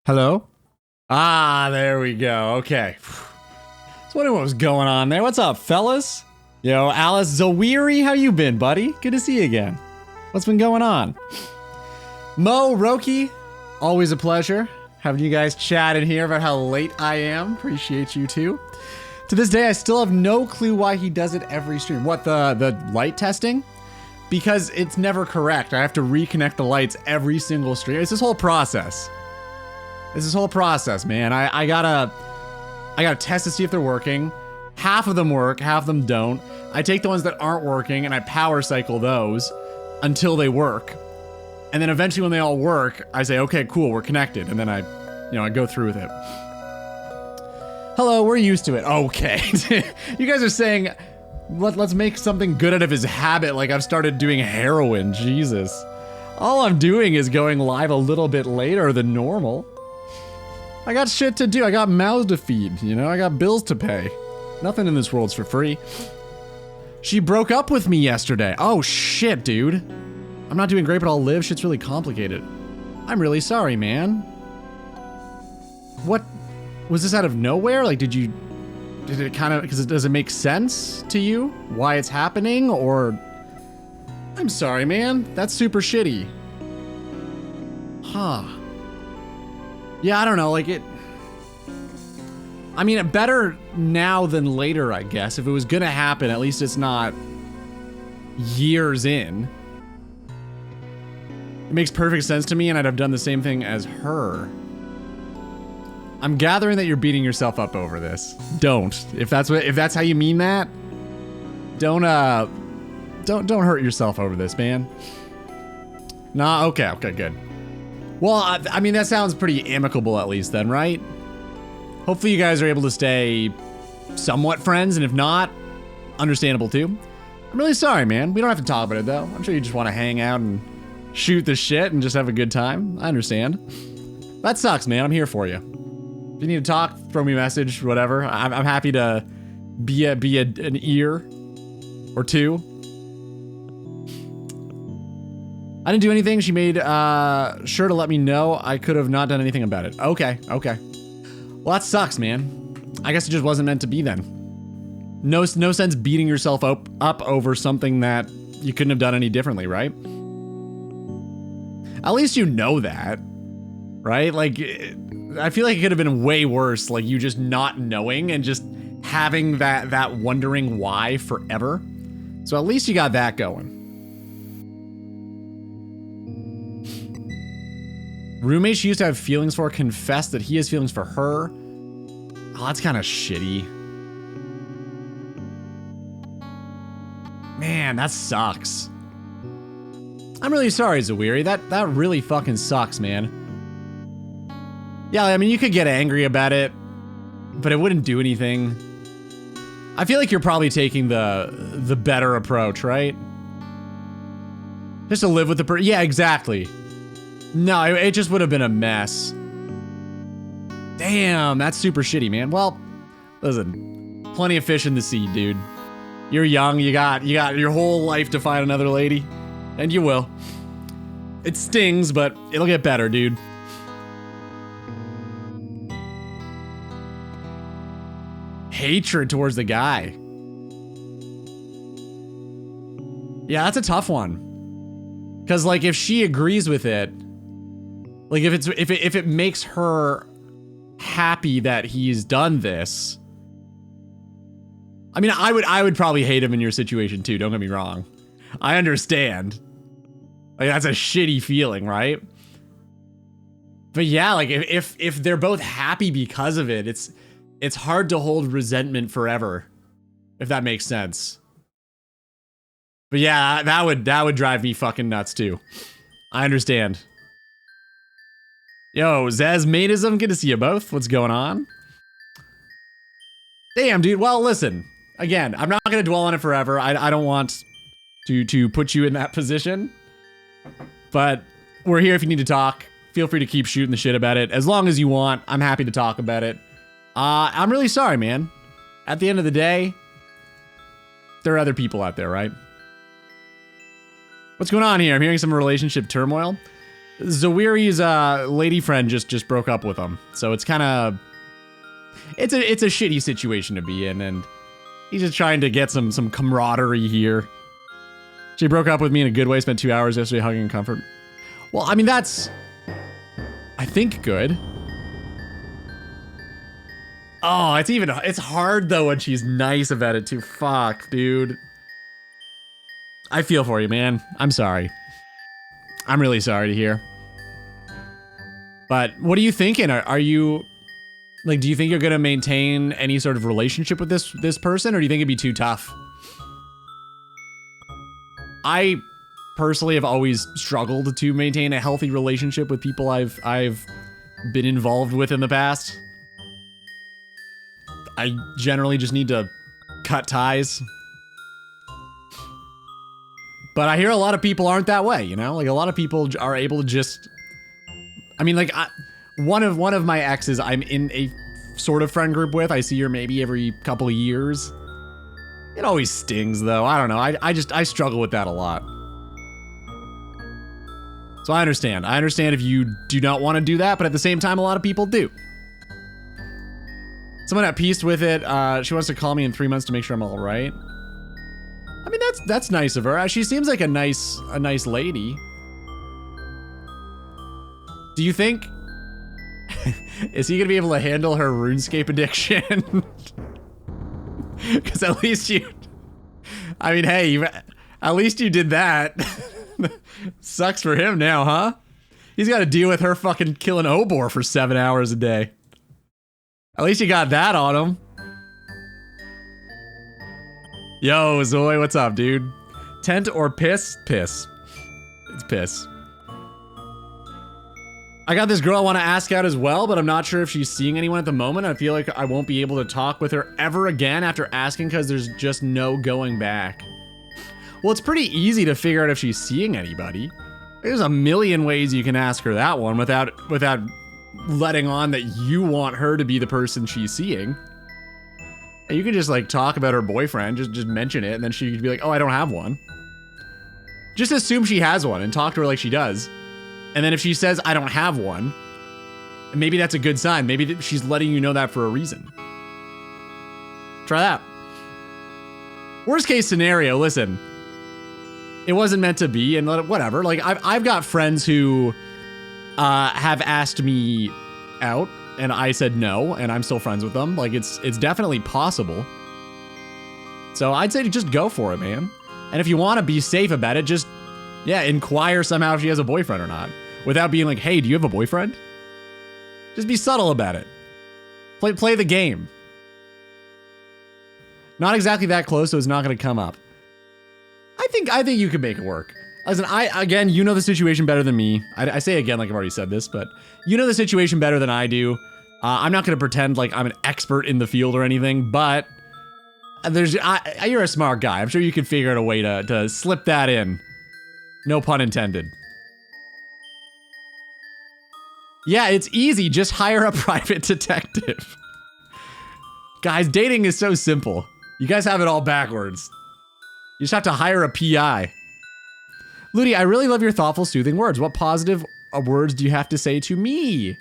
Hello? Ah, there we go. Okay. I was wondering what was going on there. What's up, fellas? Yo, Alice Zawiri, how you been, buddy? Good to see you again. What's been going on? Mo, Roki, always a pleasure having you guys chat in here about how late I am. Appreciate you too. To this day, I still have no clue why he does it every stream. What, the light testing? Because it's never correct. I have to reconnect the lights every single stream. It's this whole process. It's this whole process, man. I gotta test to see if they're working. Half of them work, half of them don't. I take the ones that aren't working and I power cycle those until they work. And then eventually when they all work, I say, okay, cool, we're connected. And then I go through with it. Hello, we're used to it. Okay. You guys are saying, let's make something good out of his habit like I've started doing heroin. Jesus. All I'm doing is going live a little bit later than normal. I got shit to do. I got mouths to feed, you know? I got bills to pay. Nothing in this world's for free. She broke up with me yesterday. Oh shit, dude. I'm not doing great, but I'll live. Shit's really complicated. I'm really sorry, man. What? Was this out of nowhere? Like, did it kind of, does it make sense to you why it's happening, or? I'm sorry, man. That's super shitty. Huh. Yeah, I don't know, like it... I mean, better now than later, I guess. If it was gonna happen, at least it's not years in. It makes perfect sense to me, and I'd have done the same thing as her. I'm gathering that you're beating yourself up over this. Don't. If that's how you mean that, don't hurt yourself over this, man. Nah, okay, good. Well, I mean, that sounds pretty amicable at least then, right? Hopefully you guys are able to stay somewhat friends, and if not, understandable too. I'm really sorry, man. We don't have to talk about it though. I'm sure you just want to hang out and shoot the shit and just have a good time. I understand. That sucks, man. I'm here for you. If you need to talk, throw me a message, whatever. I'm happy to be an ear or two. I didn't do anything. She made sure to let me know. I could have not done anything about it. Okay. Well, that sucks, man. I guess it just wasn't meant to be then. No sense beating yourself up over something that you couldn't have done any differently, right? At least you know that, right? Like, I feel like it could have been way worse, like you just not knowing and just having that wondering why forever. So at least you got that going. Roommate she used to have feelings for confessed that he has feelings for her. Oh, that's kind of shitty. Man, that sucks. I'm really sorry, Zawiri. That really fucking sucks, man. Yeah, I mean, you could get angry about it, but it wouldn't do anything. I feel like you're probably taking the better approach, right? Just to live with the person. Yeah, exactly. No, it just would have been a mess. Damn, that's super shitty, man. Well, listen, plenty of fish in the sea, dude. You're young, you got your whole life to find another lady, and you will. It stings, but it'll get better, dude. Hatred towards the guy. Yeah, that's a tough one. Cause like if she agrees with it, like if it makes her happy that he's done this, I mean, I would probably hate him in your situation too, don't get me wrong. I understand. Like that's a shitty feeling, right? But yeah, like if they're both happy because of it, it's hard to hold resentment forever, if that makes sense. But yeah, that would drive me fucking nuts too. I understand. Yo, Zazmanism, good to see you both. What's going on? Damn, dude. Well, listen. Again, I'm not gonna dwell on it forever. I don't want to put you in that position. But we're here if you need to talk. Feel free to keep shooting the shit about it. As long as you want, I'm happy to talk about it. I'm really sorry, man. At the end of the day, there are other people out there, right? What's going on here? I'm hearing some relationship turmoil. Zawiri's lady friend just broke up with him, so it's kind of it's a shitty situation to be in, and he's just trying to get some camaraderie here. She broke up with me in a good way. Spent 2 hours yesterday hugging and comfort. Well, I mean that's, I think, good. Oh, it's hard though when she's nice about it too. Fuck, dude. I feel for you, man. I'm sorry. I'm really sorry to hear. But what are you thinking? Are you, like, do you think you're gonna maintain any sort of relationship with this person, or do you think it'd be too tough? I personally have always struggled to maintain a healthy relationship with people I've been involved with in the past. I generally just need to cut ties. But I hear a lot of people aren't that way, you know? Like, a lot of people are able to just, I mean, like, one of my exes I'm in a sort of friend group with. I see her maybe every couple of years. It always stings, though. I don't know. I struggle with that a lot. So I understand. I understand if you do not want to do that, but at the same time, a lot of people do. Someone at peace with it. She wants to call me in 3 months to make sure I'm all right. I mean, that's nice of her. She seems like a nice lady. Do you think is he gonna be able to handle her RuneScape addiction? Because at least you, I mean, hey, at least you did that. Sucks for him now, huh? He's got to deal with her fucking killing Obor for 7 hours a day. At least you got that on him. Yo, Zoe, what's up, dude? Tent or piss? Piss. It's piss. I got this girl I want to ask out as well, but I'm not sure if she's seeing anyone at the moment. I feel like I won't be able to talk with her ever again after asking because there's just no going back. Well, it's pretty easy to figure out if she's seeing anybody. There's a million ways you can ask her that one without letting on that you want her to be the person she's seeing. And you can just like talk about her boyfriend, just mention it, and then she could be like, oh, I don't have one. Just assume she has one and talk to her like she does. And then if she says, I don't have one, maybe that's a good sign. Maybe she's letting you know that for a reason. Try that. Worst case scenario, listen, it wasn't meant to be, and whatever. Like, I've got friends who have asked me out, and I said no, and I'm still friends with them. Like, it's definitely possible. So I'd say to just go for it, man. And if you want to be safe about it, just, yeah, inquire somehow if she has a boyfriend or not. Without being like, hey, do you have a boyfriend? Just be subtle about it. Play the game. Not exactly that close, so it's not going to come up. I think you can make it work. Listen, again, you know the situation better than me. I say again like I've already said this, but you know the situation better than I do. I'm not going to pretend like I'm an expert in the field or anything, but you're a smart guy. I'm sure you can figure out a way to slip that in. No pun intended. Yeah, it's easy. Just hire a private detective. Guys, dating is so simple. You guys have it all backwards. You just have to hire a PI. Ludi, I really love your thoughtful, soothing words. What positive words do you have to say to me?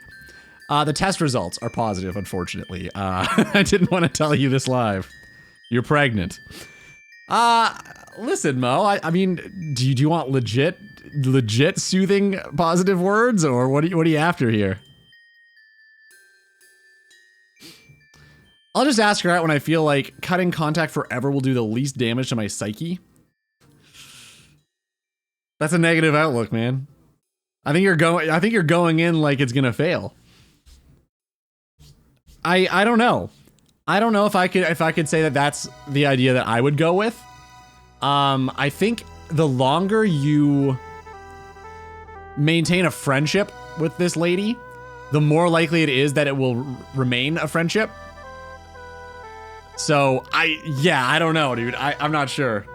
The test results are positive, unfortunately. I didn't want to tell you this live. You're pregnant. Listen, Mo, I mean, do you want legit soothing positive words, or what are you after here? I'll just ask her out when I feel like cutting contact forever will do the least damage to my psyche. That's a negative outlook, man. I think you're going in like it's gonna fail. I don't know. I don't know if I could say that that's the idea that I would go with. I think the longer you maintain a friendship with this lady, the more likely it is that it will remain a friendship. So I don't know, dude. I'm not sure.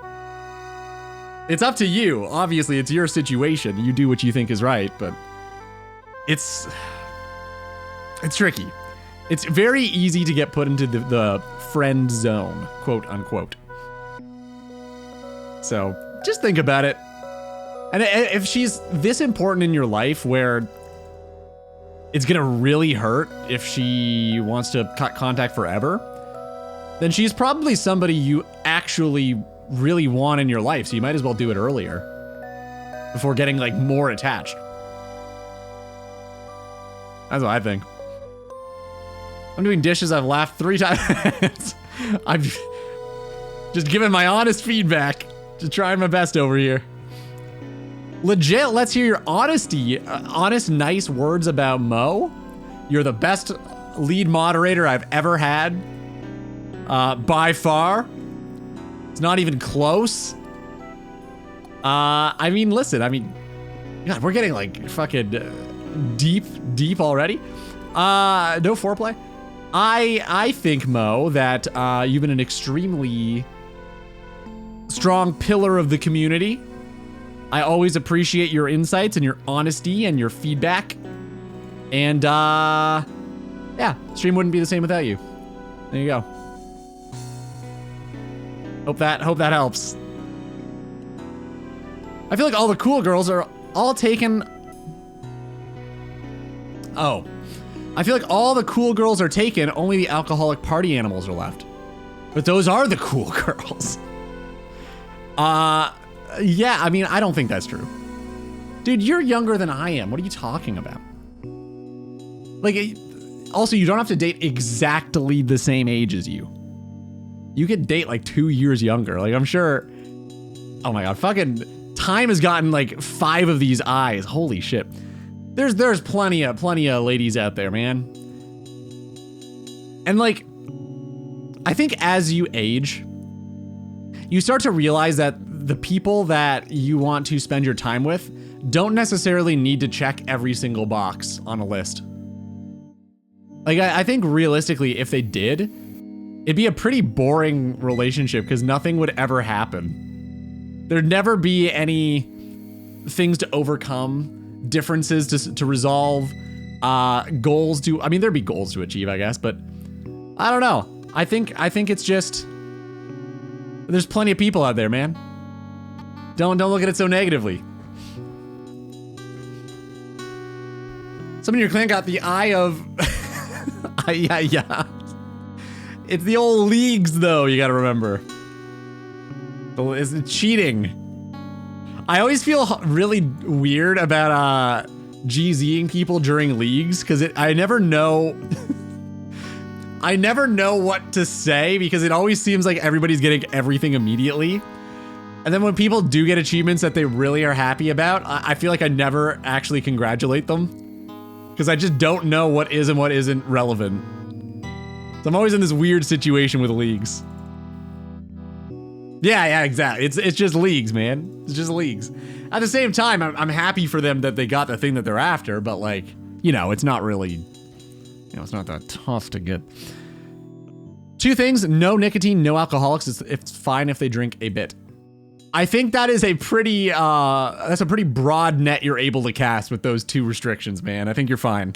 It's up to you. Obviously, it's your situation. You do what you think is right, but it's tricky. It's very easy to get put into the friend zone, quote unquote. So just think about it. And if she's this important in your life where it's gonna really hurt if she wants to cut contact forever, then she's probably somebody you actually really want in your life, so you might as well do it earlier before getting like more attached. That's what I think. I'm doing dishes, I've laughed 3 times. I've just given my honest feedback, just trying my best over here. Legit, let's hear your honesty. Honest, nice words about Mo. You're the best lead moderator I've ever had. By far. It's not even close. I mean, listen, God, we're getting like fucking deep already. No foreplay. I think, Mo, that you've been an extremely strong pillar of the community. I always appreciate your insights and your honesty and your feedback. And yeah, stream wouldn't be the same without you. There you go. Hope that helps. I feel like all the cool girls are all taken. Oh. I feel like all the cool girls are taken, only the alcoholic party animals are left. But those are the cool girls. Yeah, I mean, I don't think that's true. Dude, you're younger than I am. What are you talking about? Like, also, you don't have to date exactly the same age as you. You could date like 2 years younger. Like, I'm sure. Oh my God, fucking time has gotten like 5 of these eyes. Holy shit. There's plenty of ladies out there, man. And like, I think as you age, you start to realize that the people that you want to spend your time with don't necessarily need to check every single box on a list. Like, I think realistically, if they did, it'd be a pretty boring relationship because nothing would ever happen. There'd never be any things to overcome, differences to resolve, goals to, I mean, there'd be goals to achieve, I guess, but I don't know. I think it's just, there's plenty of people out there, man. Don't look at it so negatively. Someone in your clan got the eye of... yeah. It's the old leagues, though, you gotta remember. It's cheating. I always feel really weird about GZing people during leagues, because I never know... I never know what to say, because it always seems like everybody's getting everything immediately. And then when people do get achievements that they really are happy about, I feel like I never actually congratulate them. Because I just don't know what is and what isn't relevant. So I'm always in this weird situation with leagues. Yeah, exactly. It's just leagues, man. It's just leagues. At the same time, I'm happy for them that they got the thing that they're after, but like, you know, it's not really, you know, it's not that tough to get. 2 things, no nicotine, no alcoholics. It's fine if they drink a bit. I think that is a pretty, that's a pretty broad net you're able to cast with those 2 restrictions, man. I think you're fine.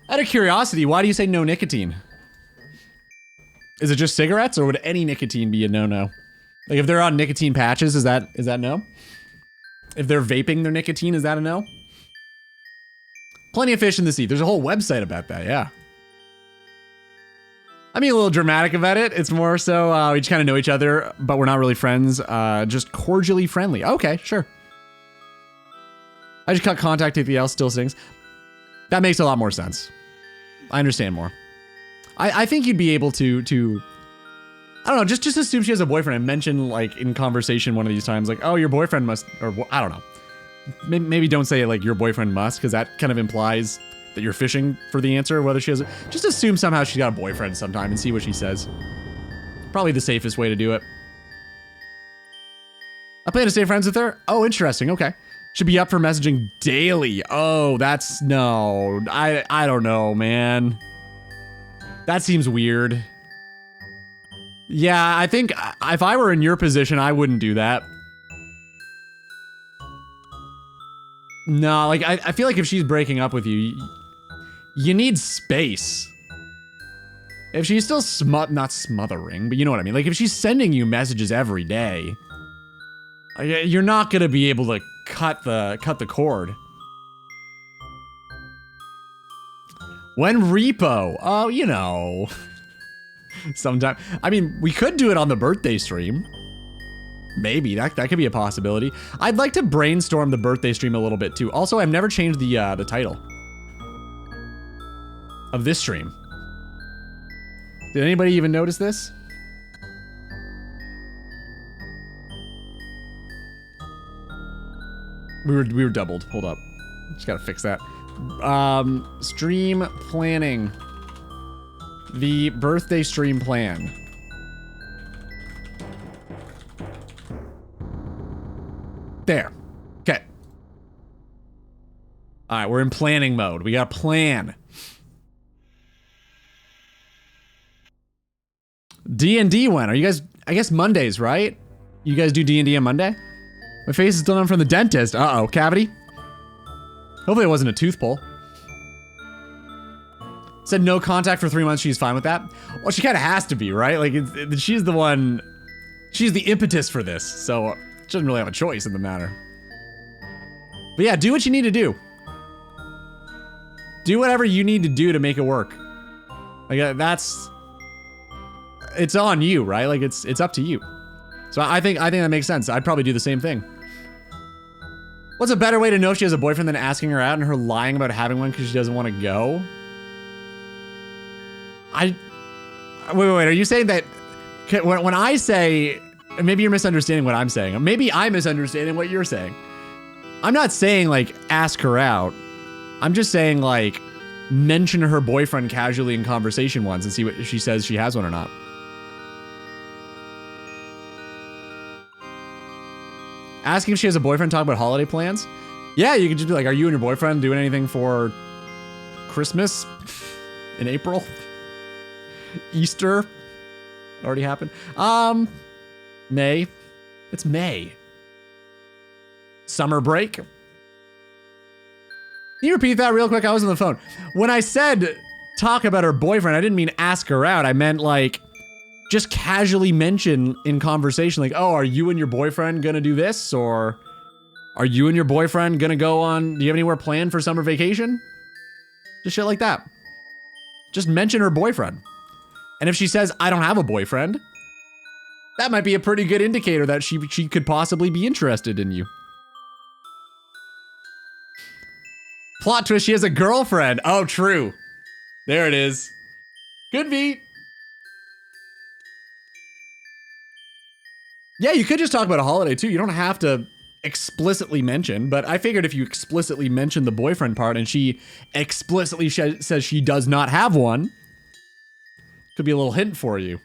Out of curiosity, why do you say no nicotine? Is it just cigarettes, or would any nicotine be a no-no? Like, if they're on nicotine patches, is that no? If they're vaping their nicotine, is that a no? Plenty of fish in the sea. There's a whole website about that, yeah. I mean, a little dramatic about it. It's more so we just kind of know each other, but we're not really friends. Just cordially friendly. Okay, sure. I just cut contact if the else still sings. That makes a lot more sense. I understand more. I think you'd be able to I don't know, just assume she has a boyfriend. I mentioned, like, in conversation one of these times, like, oh, your boyfriend must, or I don't know. Maybe don't say, like, your boyfriend must, because that kind of implies that you're fishing for the answer, whether she has a, just assume somehow she's got a boyfriend sometime and see what she says. Probably the safest way to do it. I plan to stay friends with her? Oh, interesting, okay. Should be up for messaging daily. Oh, that's, no. I don't know, man. That seems weird. Yeah, I think if I were in your position, I wouldn't do that. No, like, I feel like if she's breaking up with you, you need space. If she's still not smothering, but you know what I mean. Like, if she's sending you messages every day, you're not gonna be able to cut the cord. When repo? Oh, you know. Sometime. I mean, we could do it on the birthday stream. Maybe that could be a possibility. I'd like to brainstorm the birthday stream a little bit too. Also, I've never changed the title of this stream. Did anybody even notice this? We were doubled. Hold up. Just gotta fix that. Stream planning. The birthday stream plan. There. Okay. All right, we're in planning mode. We got a plan. D&D when? Are you guys, I guess Mondays, right? You guys do D&D on Monday? My face is still numb from the dentist. Uh-oh, cavity? Hopefully it wasn't a tooth pull. Said no contact for 3 months, she's fine with that. Well, she kind of has to be, right? Like, she's the one, she's the impetus for this, so she doesn't really have a choice in the matter. But yeah, do what you need to do. Do whatever you need to do to make it work. Like, that's, it's on you, right? Like, it's up to you. So I think that makes sense. I'd probably do the same thing. What's a better way to know if she has a boyfriend than asking her out and her lying about having one because she doesn't want to go? Wait, are you saying that when I say, maybe you're misunderstanding what I'm saying. Maybe I'm misunderstanding what you're saying. I'm not saying like ask her out. I'm just saying like mention her boyfriend casually in conversation once and see what she says she has one or not. Asking if she has a boyfriend, talk about holiday plans. Yeah, you could just be like, are you and your boyfriend doing anything for Christmas in April? Easter already happened. May. It's May. Summer break. Can you repeat that real quick? I was on the phone. When I said talk about her boyfriend, I didn't mean ask her out. I meant like just casually mention in conversation, like, oh, are you and your boyfriend gonna do this? Or are you and your boyfriend gonna go on, do you have anywhere planned for summer vacation? Just shit like that. Just mention her boyfriend. And if she says, I don't have a boyfriend, that might be a pretty good indicator that she could possibly be interested in you. Plot twist, she has a girlfriend. Oh, true. There it is. Could be. Yeah, you could just talk about a holiday too. You don't have to explicitly mention, but I figured if you explicitly mention the boyfriend part and she explicitly says she does not have one, could be a little hint for you.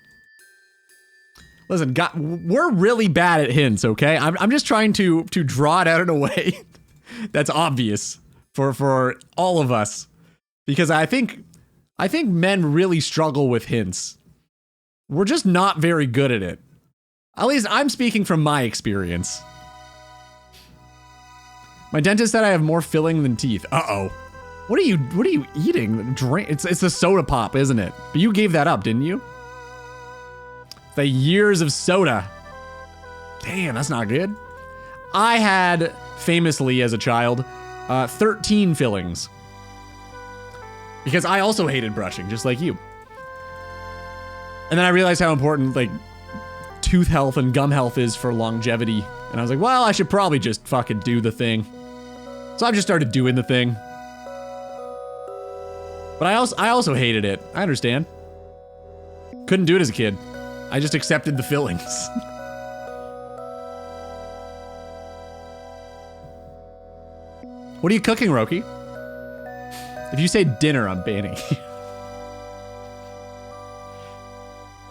Listen, we're really bad at hints, okay? I'm just trying to draw it out in a way that's obvious for all of us, because I think men really struggle with hints. We're just not very good at it. At least I'm speaking from my experience. My dentist said I have more filling than teeth. Uh-oh. What are you eating? Drink? It's a soda pop, isn't it? But you gave that up, didn't you? The years of soda. Damn, that's not good. I had, famously as a child, 13 fillings. Because I also hated brushing, just like you. And then I realized how important, like, tooth health and gum health is for longevity. And I was like, well, I should probably just fucking do the thing. So I've just started doing the thing. But I also hated it. I understand. Couldn't do it as a kid. I just accepted the fillings. What are you cooking, Roki? If you say dinner, I'm banning you.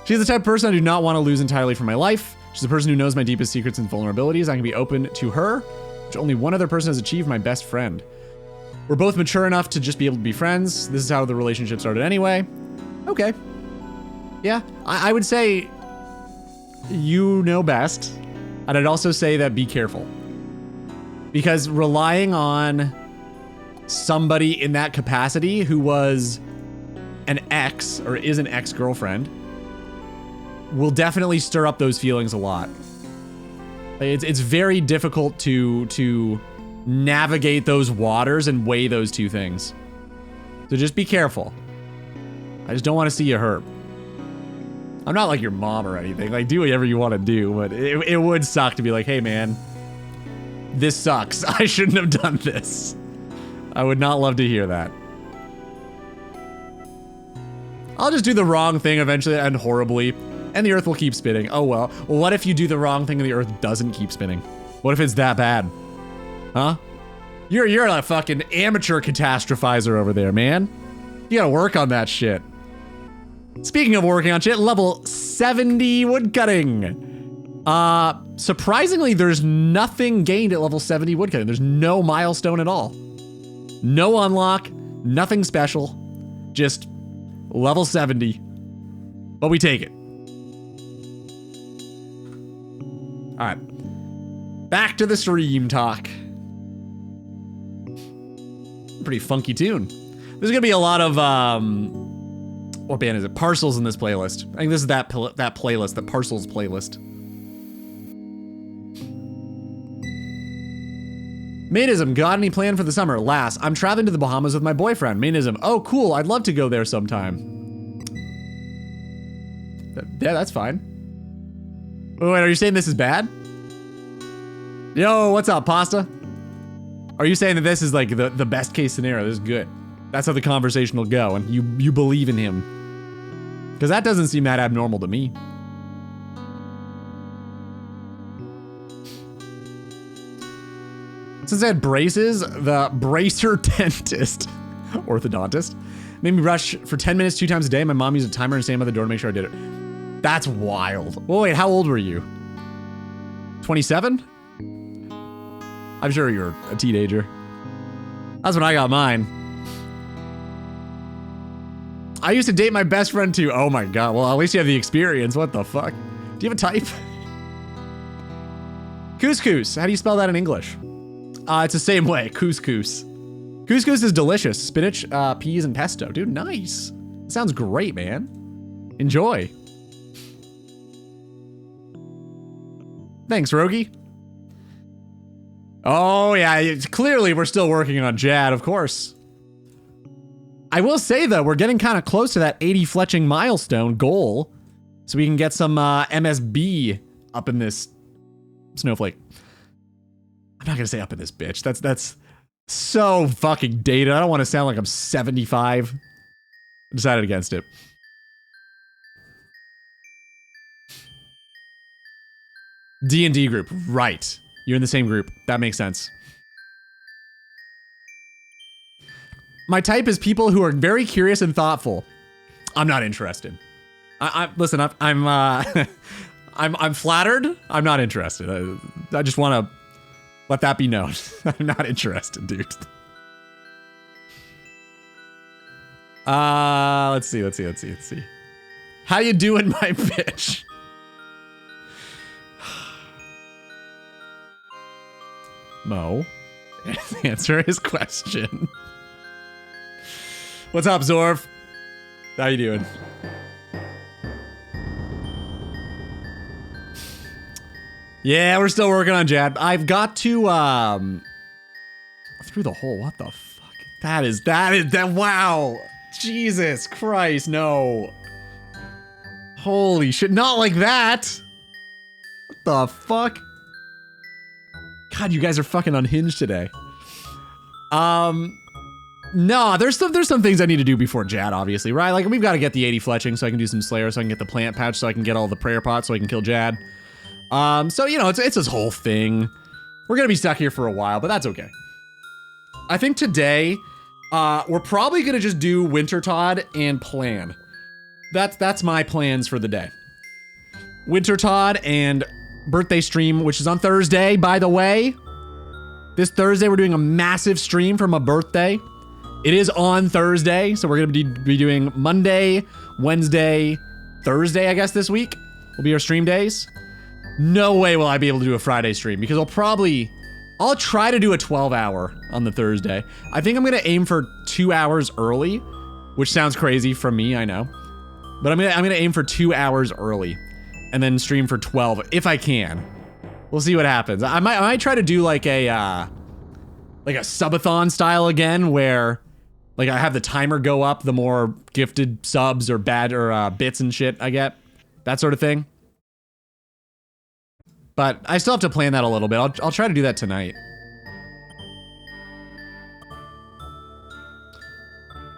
She's the type of person I do not want to lose entirely from my life. She's the person who knows my deepest secrets and vulnerabilities. I can be open to her, which only one other person has achieved, my best friend. We're both mature enough to just be able to be friends. This is how the relationship started anyway. Okay. Yeah, I would say you know best. And I'd also say that be careful. Because relying on somebody in that capacity who was an ex or is an ex-girlfriend will definitely stir up those feelings a lot. It's very difficult to navigate those waters and weigh those two things. So just be careful. I just don't want to see you hurt. I'm not like your mom or anything. Like, do whatever you want to do, but it would suck to be like, hey man, this sucks. I shouldn't have done this. I would not love to hear that. I'll just do the wrong thing eventually and horribly, and the earth will keep spinning. Oh well. Well, what if you do the wrong thing and the earth doesn't keep spinning? What if it's that bad? Huh? You're a fucking amateur catastrophizer over there, man. You gotta work on that shit. Speaking of working on shit, level 70 woodcutting. Surprisingly, there's nothing gained at level 70 woodcutting. There's no milestone at all. No unlock, nothing special. Just level 70. But we take it. All right. Back to the stream talk. Pretty funky tune. There's gonna be a lot of, what band is it? Parcels in this playlist. I think this is that playlist, the Parcels playlist. Mainism, got any plan for the summer? Last, I'm traveling to the Bahamas with my boyfriend. Mainism, oh cool, I'd love to go there sometime. Yeah, that's fine. Wait, are you saying this is bad? Yo, what's up, Pasta? Are you saying that this is like the best case scenario? This is good. That's how the conversation will go, and you believe in him. Because that doesn't seem that abnormal to me. Since I had braces, the bracer dentist, orthodontist, made me brush for 10 minutes 2 times a day. My mom used a timer and stand by the door to make sure I did it. That's wild. Oh wait, how old were you? 27? I'm sure you're a teenager. That's when I got mine. I used to date my best friend too. Oh my god, well at least you have the experience. What the fuck? Do you have a type? Couscous, how do you spell that in English? It's the same way, couscous. Couscous is delicious. Spinach, peas, and pesto. Dude, nice. Sounds great, man. Enjoy. Thanks, Rogi. Oh yeah, clearly we're still working on Jad, of course. I will say though, we're getting kind of close to that 80 fletching milestone goal, so we can get some MSB up in this snowflake. I'm not gonna say up in this bitch. That's so fucking dated. I don't want to sound like I'm 75. I decided against it. D&D group, right. You're in the same group. That makes sense. My type is people who are very curious and thoughtful. I'm not interested. Listen, I'm flattered. I'm not interested. I just want to let that be known. I'm not interested, dude. Let's see. How you doing, my bitch? Mo, answer his question. What's up, Zorf? How you doing? Yeah, we're still working on Jad. I've got to, through the hole, what the fuck? That, wow. Jesus Christ, no. Holy shit, not like that. What the fuck? God, you guys are fucking unhinged today. No, there's some things I need to do before Jad, obviously, right? Like, we've got to get the 80 fletching so I can do some Slayer, so I can get the plant patch, so I can get all the prayer pots, so I can kill Jad. So, you know, it's this whole thing. We're gonna be stuck here for a while, but that's okay. I think today, we're probably gonna just do Wintertodt and plan. That's my plans for the day. Wintertodt and birthday stream, which is on Thursday, by the way. This Thursday, we're doing a massive stream for my birthday. It is on Thursday, so we're gonna be doing Monday, Wednesday, Thursday, I guess, this week will be our stream days. No way will I be able to do a Friday stream because I'll probably I'll try to do a 12-hour on the Thursday. I think I'm gonna aim for 2 hours early, which sounds crazy from me, I know. But I'm gonna aim for 2 hours early and then stream for 12 if I can. We'll see what happens. I might try to do like a subathon style again, where like I have the timer go up the more gifted subs or bits and shit I get, that sort of thing. But I still have to plan that a little bit. I'll try to do that tonight.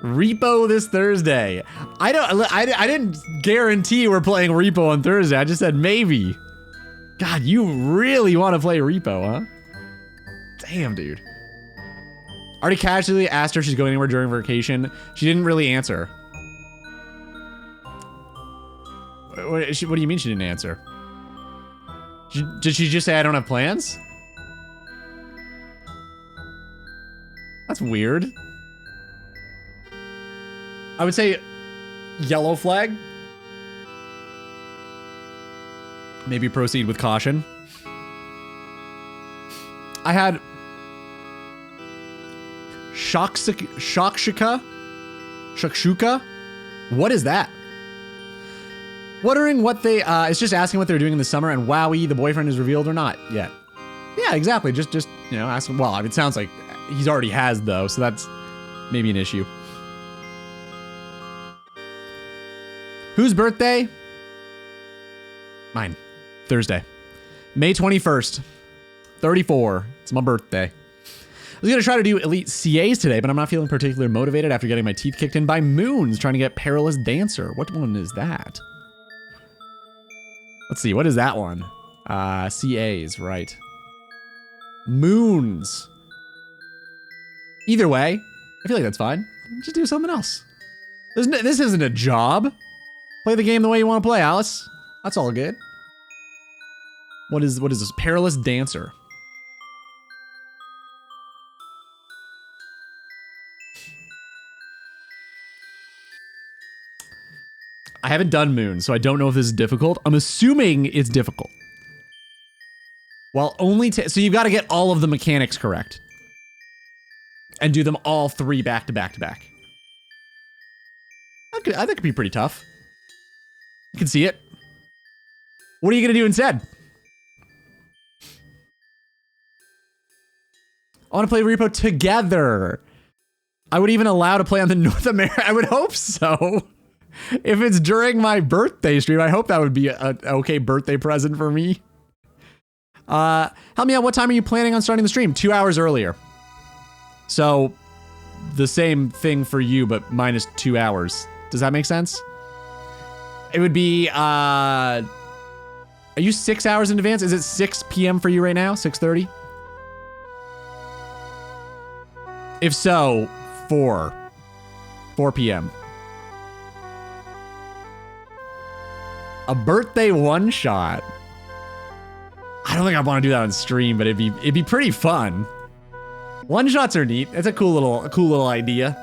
Repo this Thursday. I didn't guarantee we're playing Repo on Thursday. I just said maybe. God, you really want to play Repo, huh? Damn, dude. Already casually asked her if she's going anywhere during vacation. She didn't really answer. What do you mean she didn't answer? Did she just say I don't have plans? That's weird. I would say yellow flag. Maybe proceed with caution. I had shakshuka? What is that? Wondering what they, it's just asking what they're doing in the summer, and wowie, the boyfriend is revealed or not yet. Yeah, exactly. Just you know, ask him. Well, it sounds like he's already has though, so that's maybe an issue. Whose birthday? Mine. Thursday. May 21st. 34. It's my birthday. I was gonna try to do Elite CAs today, but I'm not feeling particularly motivated after getting my teeth kicked in by Moons trying to get Perilous Dancer. What one is that? Let's see, what is that one? CAs, right. Moons. Either way, I feel like that's fine. Just do something else. This isn't a job. Play the game the way you want to play, Alice. That's all good. What is this? Perilous Dancer. I haven't done Moon, so I don't know if this is difficult. I'm assuming it's difficult. Well, so you've got to get all of the mechanics correct. And do them all 3 back to back to back. I think it could be pretty tough. You can see it. What are you going to do instead? I want to play Repo together. I would even allow to play on the North America. I would hope so. If it's during my birthday stream, I hope that would be an okay birthday present for me. Help me out. What time are you planning on starting the stream? 2 hours earlier. So the same thing for you, but minus 2 hours. Does that make sense? It would be, are you 6 hours in advance? Is it 6 p.m. for you right now? 6:30? If so, 4 p.m. A birthday one shot. I don't think I want to do that on stream, but it'd be pretty fun. One shots are neat. It's a cool little idea.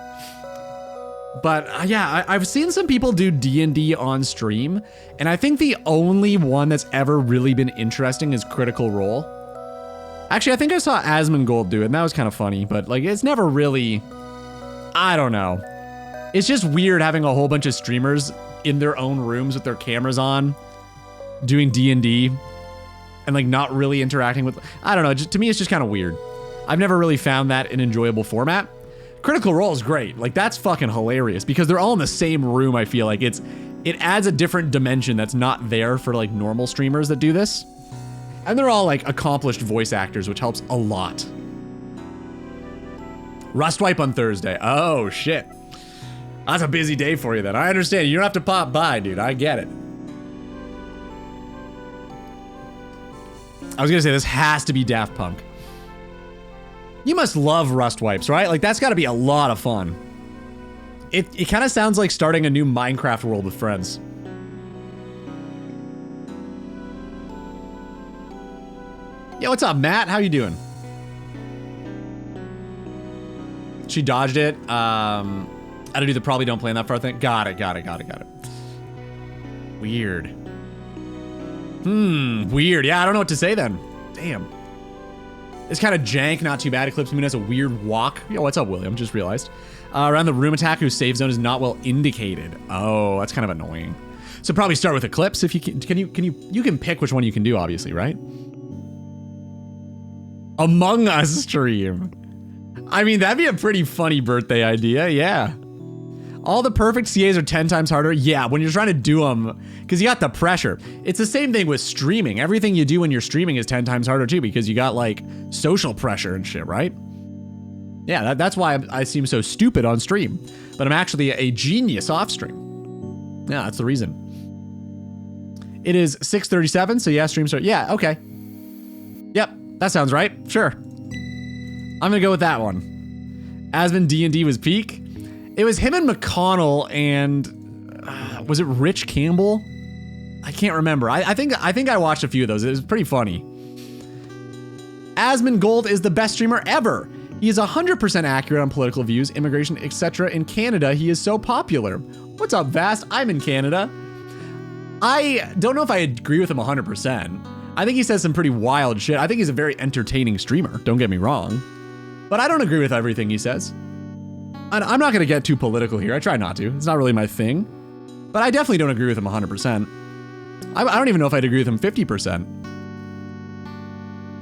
But yeah, I've seen some people do D&D on stream, and I think the only one that's ever really been interesting is Critical Role. Actually, I think I saw Asmongold do it, and that was kind of funny, but like, it's never really, I don't know. It's just weird having a whole bunch of streamers in their own rooms with their cameras on, doing D&D, and like not really interacting with, I don't know, to me it's just kind of weird. I've never really found that an enjoyable format. Critical Role is great, like that's fucking hilarious, because they're all in the same room. I feel like it adds a different dimension that's not there for like normal streamers that do this. And they're all like accomplished voice actors, which helps a lot. Rustwipe on Thursday. Oh shit. That's a busy day for you then. I understand. You don't have to pop by, dude. I get it. I was gonna say, this has to be Daft Punk. You must love Rustwipes, right? Like, that's gotta be a lot of fun. It kind of sounds like starting a new Minecraft world with friends. Yo, what's up, Matt? How you doing? She dodged it. I do the probably don't plan that far thing. Got it. Weird. Weird. Yeah, I don't know what to say then. Damn. It's kind of jank, not too bad. Eclipse Moon has a weird walk. Yo, what's up, William? Just realized. Around the room attack whose save zone is not well indicated. Oh, that's kind of annoying. So probably start with Eclipse if you can. You can pick which one you can do, obviously, right? Among Us stream. I mean, that'd be a pretty funny birthday idea, yeah. All the perfect CAs are 10 times harder. Yeah, when you're trying to do them, because you got the pressure. It's the same thing with streaming. Everything you do when you're streaming is 10 times harder too, because you got like social pressure and shit, right? Yeah, that's why I seem so stupid on stream. But I'm actually a genius off stream. Yeah, that's the reason. It is 6:37, so yeah, stream start. Yeah, okay. Yep, that sounds right. Sure. I'm gonna go with that one. Asmon D&D was peak. It was him and McConnell and was it Rich Campbell? I can't remember. I think I watched a few of those. It was pretty funny. Asmon Gold is the best streamer ever. He is 100% accurate on political views, immigration, etc. In Canada, he is so popular. What's up, Vast? I'm in Canada. I don't know if I agree with him 100%. I think he says some pretty wild shit. I think he's a very entertaining streamer. Don't get me wrong. But I don't agree with everything he says. And I'm not going to get too political here. I try not to. It's not really my thing. But I definitely don't agree with him 100%. I don't even know if I'd agree with him 50%.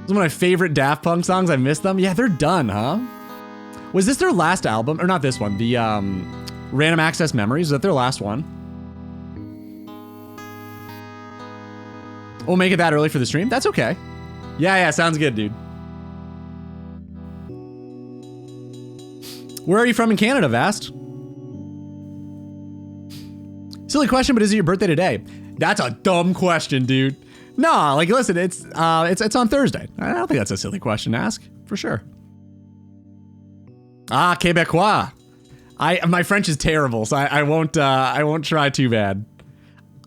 This is one of my favorite Daft Punk songs. I miss them. Yeah, they're done, huh? Was this their last album? Or not this one. The Random Access Memories. Is that their last one? We'll make it that early for the stream. That's okay. Yeah, sounds good, dude. Where are you from in Canada, Vast? Silly question, but is it your birthday today? That's a dumb question, dude. No, like listen, it's on Thursday. I don't think that's a silly question to ask, for sure. Ah, Quebecois. My French is terrible, so I won't try too bad.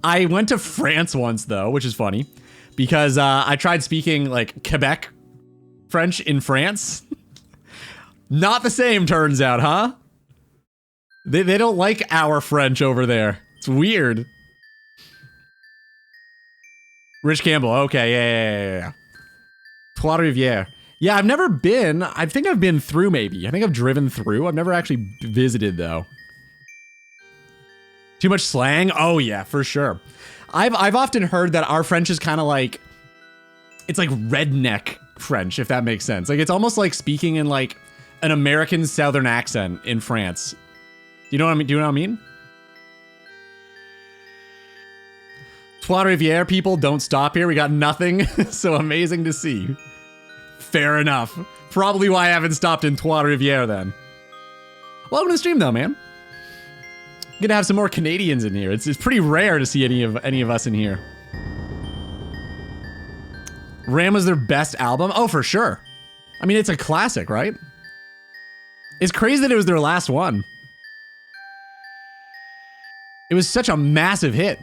I went to France once though, which is funny, because I tried speaking like Quebec French in France. Not the same, turns out, huh? They don't like our French over there. It's weird. Rich Campbell, okay, yeah. Trois Rivières. Yeah, I've never been. I think I've been through maybe. I think I've driven through. I've never actually visited though. Too much slang? Oh yeah, for sure. I've often heard that our French is kind of like, it's like redneck French, if that makes sense. Like it's almost like speaking in like an American Southern accent in France. You know what I mean? Do you know what I mean? Trois Rivières people, don't stop here. We got nothing. So amazing to see. Fair enough. Probably why I haven't stopped in Trois Rivières then. Welcome to the stream though, man. Good to have some more Canadians in here. It's pretty rare to see any of us in here. Ram was their best album? Oh, for sure. I mean, it's a classic, right? It's crazy that it was their last one. It was such a massive hit.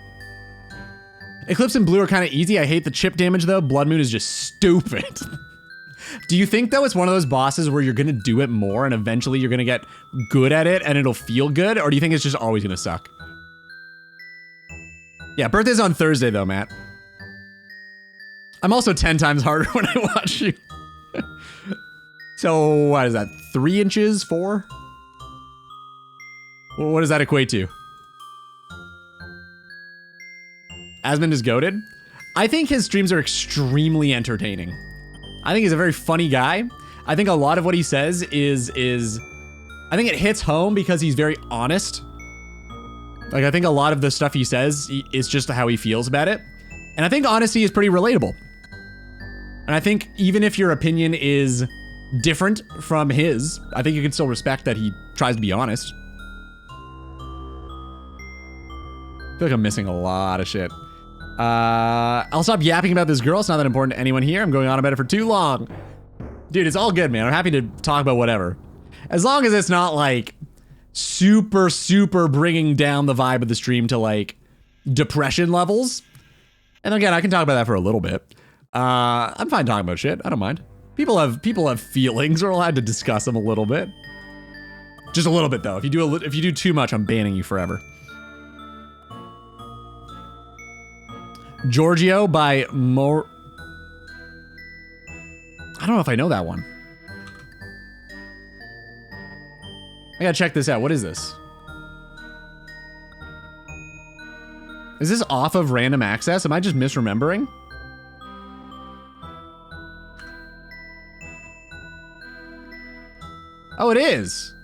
Eclipse and Blue are kind of easy. I hate the chip damage though. Blood Moon is just stupid. Do you think though it's one of those bosses where you're gonna do it more and eventually you're gonna get good at it and it'll feel good? Or do you think it's just always gonna suck? Yeah, birthday's on Thursday though, Matt. I'm also 10 times harder when I watch you. So what is that? 3 inches? 4? What does that equate to? Asmon is goated. I think his streams are extremely entertaining. I think he's a very funny guy. I think a lot of what he says is I think it hits home because he's very honest. Like I think a lot of the stuff he says is just how he feels about it. And I think honesty is pretty relatable. And I think even if your opinion is different from his, I think you can still respect that he tries to be honest. I feel like I'm missing a lot of shit. I'll stop yapping about this girl. It's not that important to anyone here. I'm going on about it for too long. Dude, it's all good, man. I'm happy to talk about whatever. As long as it's not like super bringing down the vibe of the stream to like depression levels. And again, I can talk about that for a little bit. I'm fine talking about shit. I don't mind. People have feelings. We're allowed to discuss them a little bit. Just a little bit though. If you do too much, I'm banning you forever. Giorgio by I don't know if I know that one. I gotta check this out. What is this? Is this off of random access? Am I just misremembering? Oh, it is.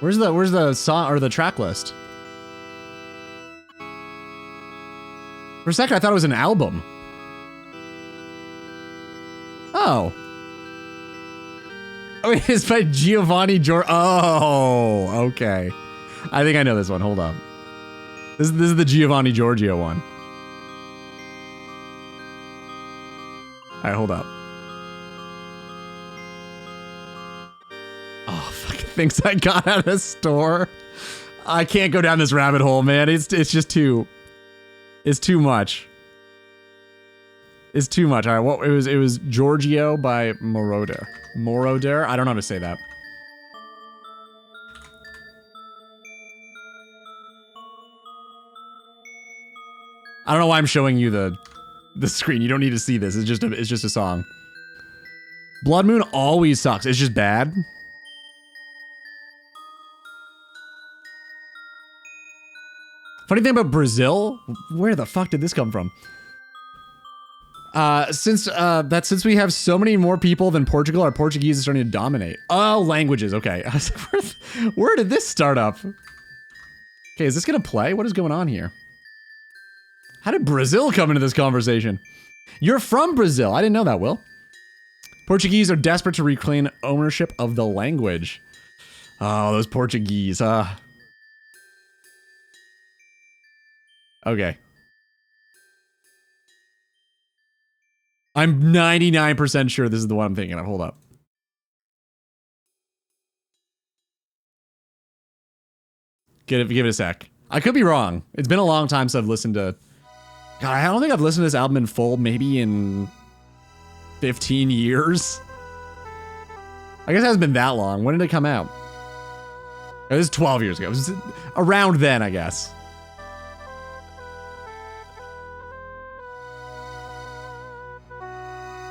Where's the song or the track list? For a second, I thought it was an album. Oh. Oh, it's by Giovanni Giorgio. Oh, okay. I think I know this one. Hold up. This is the Giovanni Giorgio one. All right, hold up. Oh, fucking things I got at a store. I can't go down this rabbit hole, man. It's just too. It's too much. It's too much. All right, what it was Giorgio by Moroder. Moroder? I don't know how to say that. I don't know why I'm showing you the screen. You don't need to see this. It's just a song. Blood Moon always sucks. It's just bad. Funny thing about Brazil, where the fuck did this come from? Since we have so many more people than Portugal, our Portuguese is starting to dominate. Oh, languages. Okay. I was like, where did this start up? Okay, is this gonna play? What is going on here? How did Brazil come into this conversation? You're from Brazil. I didn't know that, Will. Portuguese are desperate to reclaim ownership of the language. Oh, those Portuguese. Okay. I'm 99% sure this is the one I'm thinking of. Hold up. Give it a sec. I could be wrong. It's been a long time since I've listened to... God, I don't think I've listened to this album in full maybe in 15 years. I guess it hasn't been that long. When did it come out? It was 12 years ago. It was around then, I guess.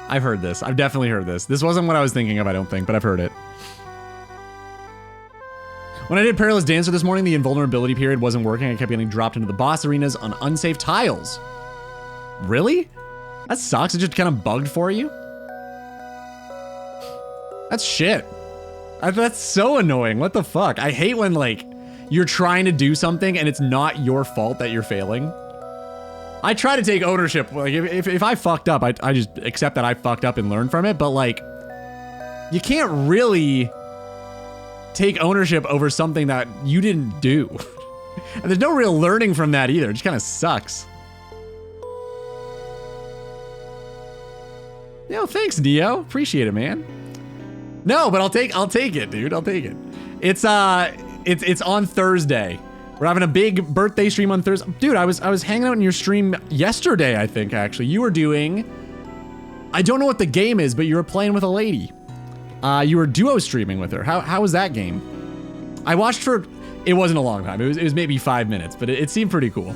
I've heard this. I've definitely heard this. This wasn't what I was thinking of, I don't think, but I've heard it. When I did Perilous Dancer this morning, the invulnerability period wasn't working. I kept getting dropped into the boss arenas on unsafe tiles. Really? That sucks. It just kind of bugged for you? That's shit. That's so annoying. What the fuck? I hate when, like, you're trying to do something and it's not your fault that you're failing. I try to take ownership. Like, if I fucked up, I just accept that I fucked up and learn from it. But, like, you can't really take ownership over something that you didn't do. And there's no real learning from that either. It just kind of sucks. Yo, thanks, Neo. Appreciate it, man. No, but I'll take it, dude. I'll take it. It's on Thursday. We're having a big birthday stream on Thursday. Dude, I was hanging out in your stream yesterday, I think, actually. You were doing... I don't know what the game is, but you were playing with a lady. You were duo streaming with her. How was that game? I watched for... It wasn't a long time. It was maybe 5 minutes, but it seemed pretty cool.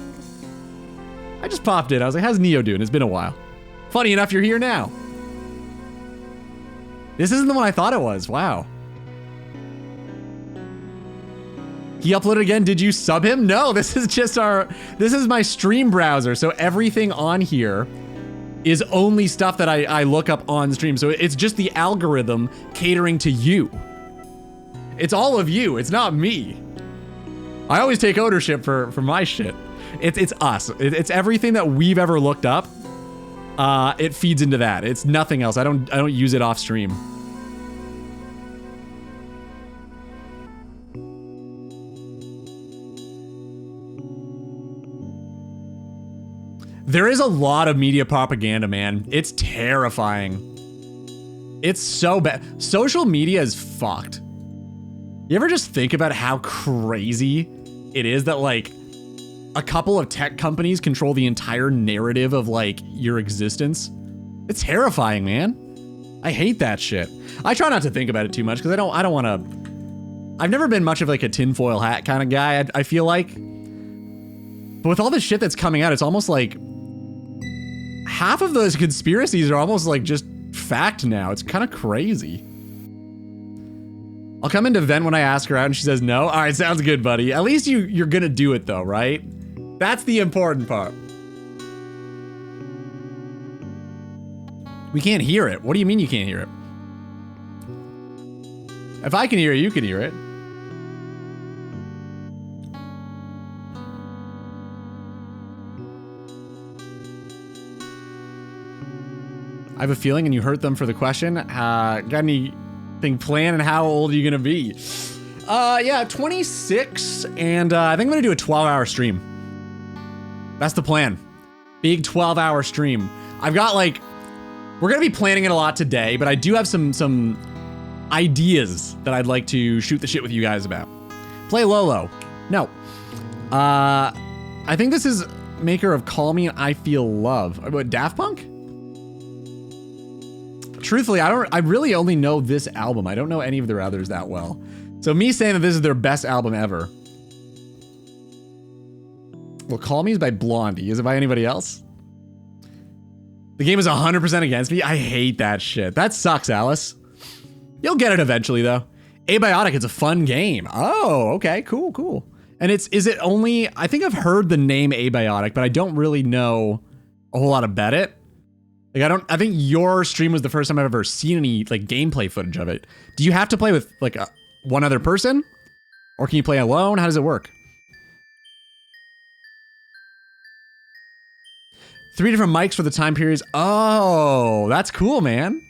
I just popped in. I was like, how's Neo doing? It's been a while. Funny enough, you're here now. This isn't the one I thought it was. Wow. He uploaded again. Did you sub him? No, this is just this is my stream browser. So everything on here is only stuff that I look up on stream. So it's just the algorithm catering to you. It's all of you. It's not me. I always take ownership for my shit. It's us. It's everything that we've ever looked up. It feeds into that. It's nothing else. I don't use it off stream. There is a lot of media propaganda, man. It's terrifying. It's so bad. Social media is fucked. You ever just think about how crazy it is that, like, a couple of tech companies control the entire narrative of, like, your existence? It's terrifying, man. I hate that shit. I try not to think about it too much because I don't want to... I've never been much of, like, a tinfoil hat kind of guy, I feel like. But with all the shit that's coming out, it's almost like half of those conspiracies are almost like just fact now. It's kind of crazy. I'll come into Vent when I ask her out and she says no. All right, sounds good, buddy. At least you're gonna do it though, right? That's the important part. We can't hear it. What do you mean you can't hear it? If I can hear it, you can hear it. I have a feeling, and you hurt them for the question. Got anything planned, and how old are you gonna be? Yeah, 26, and I think I'm gonna do a 12-hour stream. That's the plan. Big 12-hour stream. I've got like, we're gonna be planning it a lot today, but I do have some ideas that I'd like to shoot the shit with you guys about. Play Lolo. No. I think this is maker of Call Me I Feel Love. What, Daft Punk? Truthfully, I really only know this album. I don't know any of their others that well. So me saying that this is their best album ever. Well, Call Me is by Blondie. Is it by anybody else? The game is 100% against me. I hate that shit. That sucks, Alice. You'll get it eventually, though. Abiotic, it's a fun game. Oh, okay, cool, cool. And is it only, I think I've heard the name Abiotic, but I don't really know a whole lot about it. Like, I think your stream was the first time I've ever seen any, like, gameplay footage of it. Do you have to play with, like, one other person? Or can you play alone? How does it work? 3 different mics for the time periods. Oh, that's cool, man.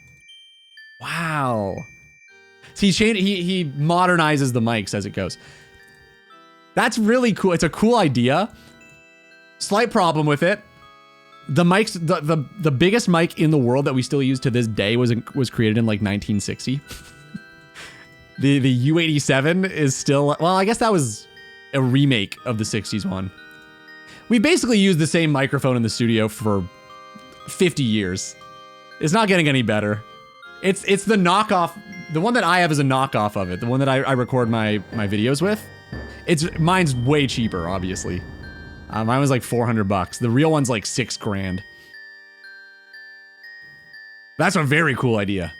Wow. So he modernizes the mics as it goes. That's really cool. It's a cool idea. Slight problem with it. The mics, the biggest mic in the world that we still use to this day was created in like 1960. The U87 is still, well, I guess that was a remake of the 60s one. We basically used the same microphone in the studio for 50 years. It's not getting any better. It's the knockoff. The one that I have is a knockoff of it. The one that I record my videos with. Mine's way cheaper, obviously. Mine was like $400. The real one's like $6 grand. That's a very cool idea.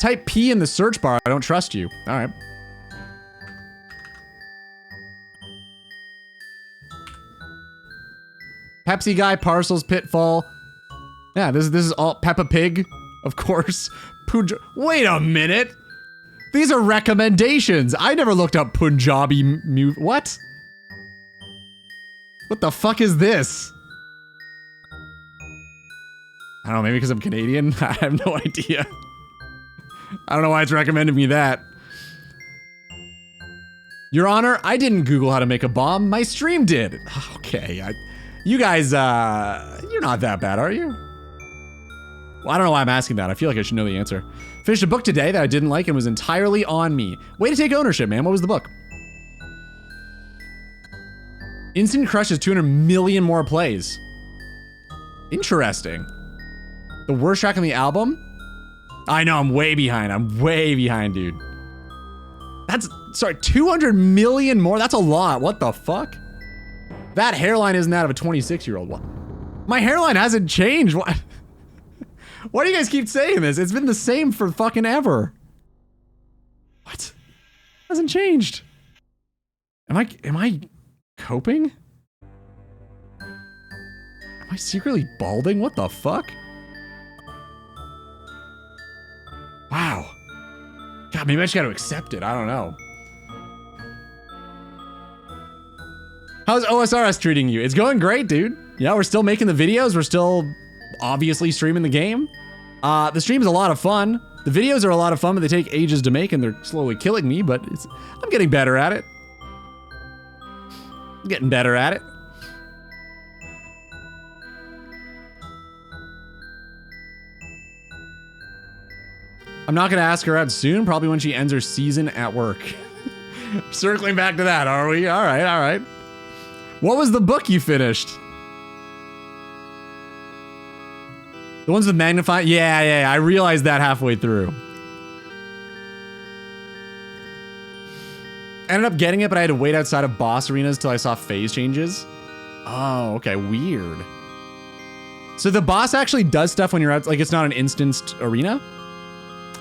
Type P in the search bar. I don't trust you. All right. Pepsi guy, parcels, pitfall. Yeah, this is all Peppa Pig, of course. Wait a minute. These are recommendations. I never looked up Punjabi what? What the fuck is this? I don't know, maybe because I'm Canadian? I have no idea. I don't know why it's recommended me that. Your Honor, I didn't Google how to make a bomb. My stream did. Okay, you guys, you're not that bad, are you? Well, I don't know why I'm asking that. I feel like I should know the answer. Finished a book today that I didn't like and was entirely on me. Way to take ownership, man. What was the book? Instant Crush has 200 million more plays. Interesting. The worst track on the album? I know, I'm way behind. I'm way behind, dude. Sorry, 200 million more? That's a lot. What the fuck? That hairline isn't that of a 26-year-old. What? My hairline hasn't changed. What? Why do you guys keep saying this? It's been the same for fucking ever. What? Hasn't changed. Am I coping? Am I secretly balding? What the fuck? Wow. God, maybe I just gotta accept it. I don't know. How's OSRS treating you? It's going great, dude. Yeah, we're still making the videos. We're still obviously streaming the game. The stream's a lot of fun. The videos are a lot of fun, but they take ages to make and they're slowly killing me, but I'm getting better at it. I'm getting better at it. I'm not gonna ask her out soon, probably when she ends her season at work. Circling back to that, are we? All right, all right. What was the book you finished? The ones with magnify? Yeah, I realized that halfway through. Ended up getting it, but I had to wait outside of boss arenas till I saw phase changes. Oh, okay, weird. So the boss actually does stuff when you're out, like it's not an instanced arena?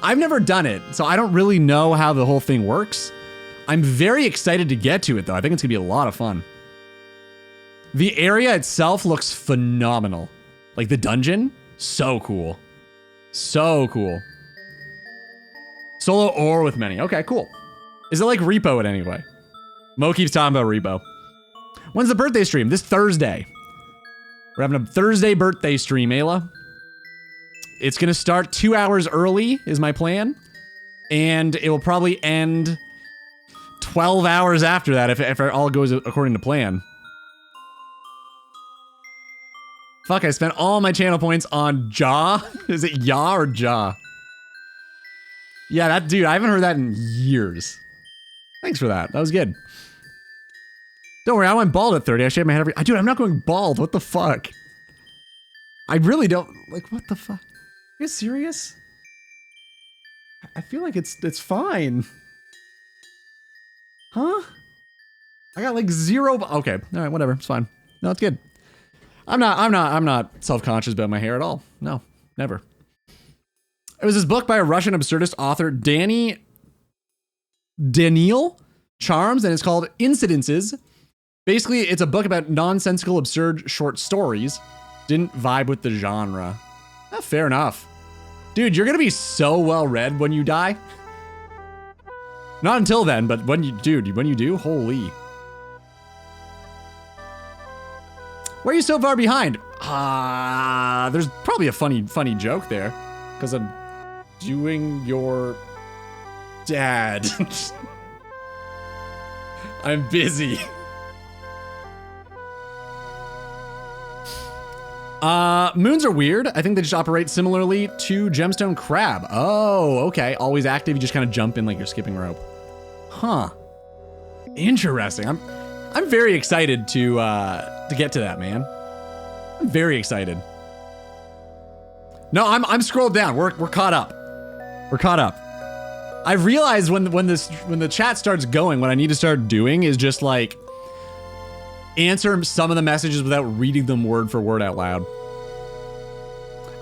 I've never done it, so I don't really know how the whole thing works. I'm very excited to get to it though. I think it's gonna be a lot of fun. The area itself looks phenomenal. Like the dungeon, so cool. So cool. Solo or with many, okay, cool. Is it like Repo it anyway? Mo keeps talking about Repo. When's the birthday stream? This Thursday. We're having a Thursday birthday stream, Ayla. It's gonna start 2 hours early, is my plan. And it will probably end 12 hours after that if it all goes according to plan. Fuck, I spent all my channel points on Jaw. Is it Ya or Jaw? Yeah, that dude, I haven't heard that in years. Thanks for that. That was good. Don't worry, I went bald at 30. I shaved my head every... Dude, I'm not going bald. What the fuck? I really don't... Like, what the fuck? Are you serious? I feel like it's fine. Huh? I got like 0... Okay, all right, whatever. It's fine. No, it's good. I'm not self-conscious about my hair at all. No, never. It was this book by a Russian absurdist author, Daniil Charms, and it's called Incidences. Basically, it's a book about nonsensical, absurd short stories. Didn't vibe with the genre. Fair enough. Dude, you're gonna be so well read when you die. Not until then, but when you do, holy. Why are you so far behind? There's probably a funny joke there. Because I'm doing your dad. I'm busy. Moons are weird. I think they just operate similarly to Gemstone Crab. Oh, okay. Always active. You just kind of jump in like you're skipping rope. Huh. Interesting. I'm very excited to get to that, man. I'm very excited. No, I'm scrolled down. We're caught up. We're caught up. I've realized when the chat starts going, what I need to start doing is just like answer some of the messages without reading them word for word out loud.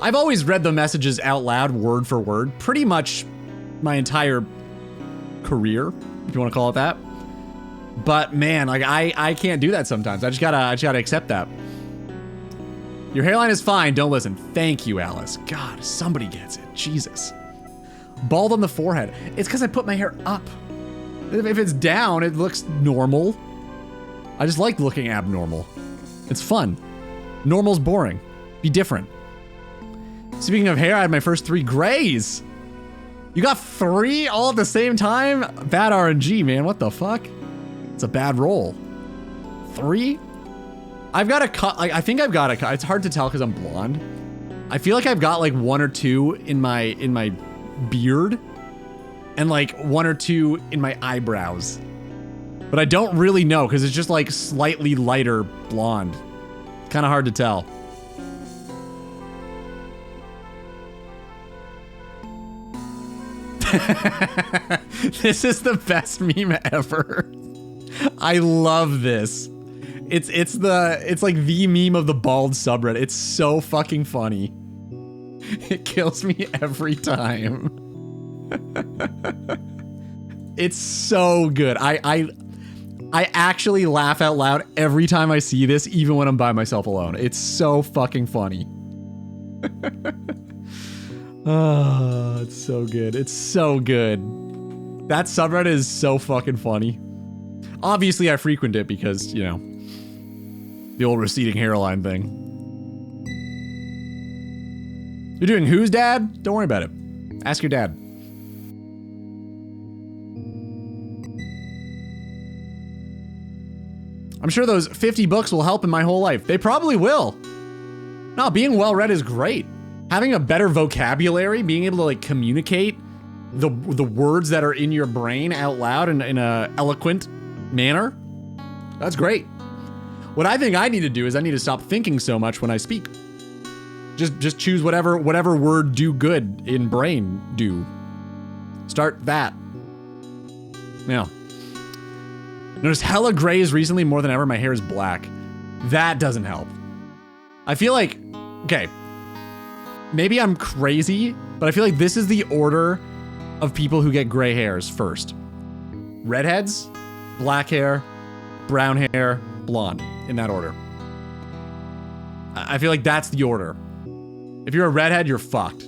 I've always read the messages out loud word for word pretty much my entire career, if you want to call it that. But man, like I can't do that sometimes. I just gotta accept that. Your hairline is fine, don't listen. Thank you, Alice. God, somebody gets it. Jesus. Bald on the forehead. It's because I put my hair up. If it's down, it looks normal. I just like looking abnormal. It's fun. Normal's boring. Be different. Speaking of hair, I had my first 3 grays. You got 3 all at the same time? Bad RNG, man. What the fuck? It's a bad roll. 3? I've got a cut. Like, I think I've got a cut. It's hard to tell because I'm blonde. I feel like I've got like 1 or 2 in my beard, and like 1 or 2 in my eyebrows. But I don't really know because it's just like slightly lighter blonde. Kind of hard to tell. This is the best meme ever. I love this. It's like the meme of the bald subreddit. It's so fucking funny. It kills me every time. It's so good. I actually laugh out loud every time I see this, even when I'm by myself alone. It's so fucking funny. Oh, it's so good. It's so good. That subreddit is so fucking funny. Obviously, I frequent it because, you know, the old receding hairline thing. You're doing whose dad? Don't worry about it. Ask your dad. I'm sure those 50 books will help in my whole life. They probably will. No, being well-read is great. Having a better vocabulary, being able to like communicate the words that are in your brain out loud in a eloquent manner, that's great. What I think I need to do is I need to stop thinking so much when I speak. Just choose whatever word do good in brain do. Start that. Yeah. Noticed hella grays recently more than ever. My hair is black. That doesn't help. I feel like, okay, maybe I'm crazy, but I feel like this is the order of people who get gray hairs first. Redheads, black hair, brown hair, blonde, in that order. I feel like that's the order. If you're a redhead, you're fucked.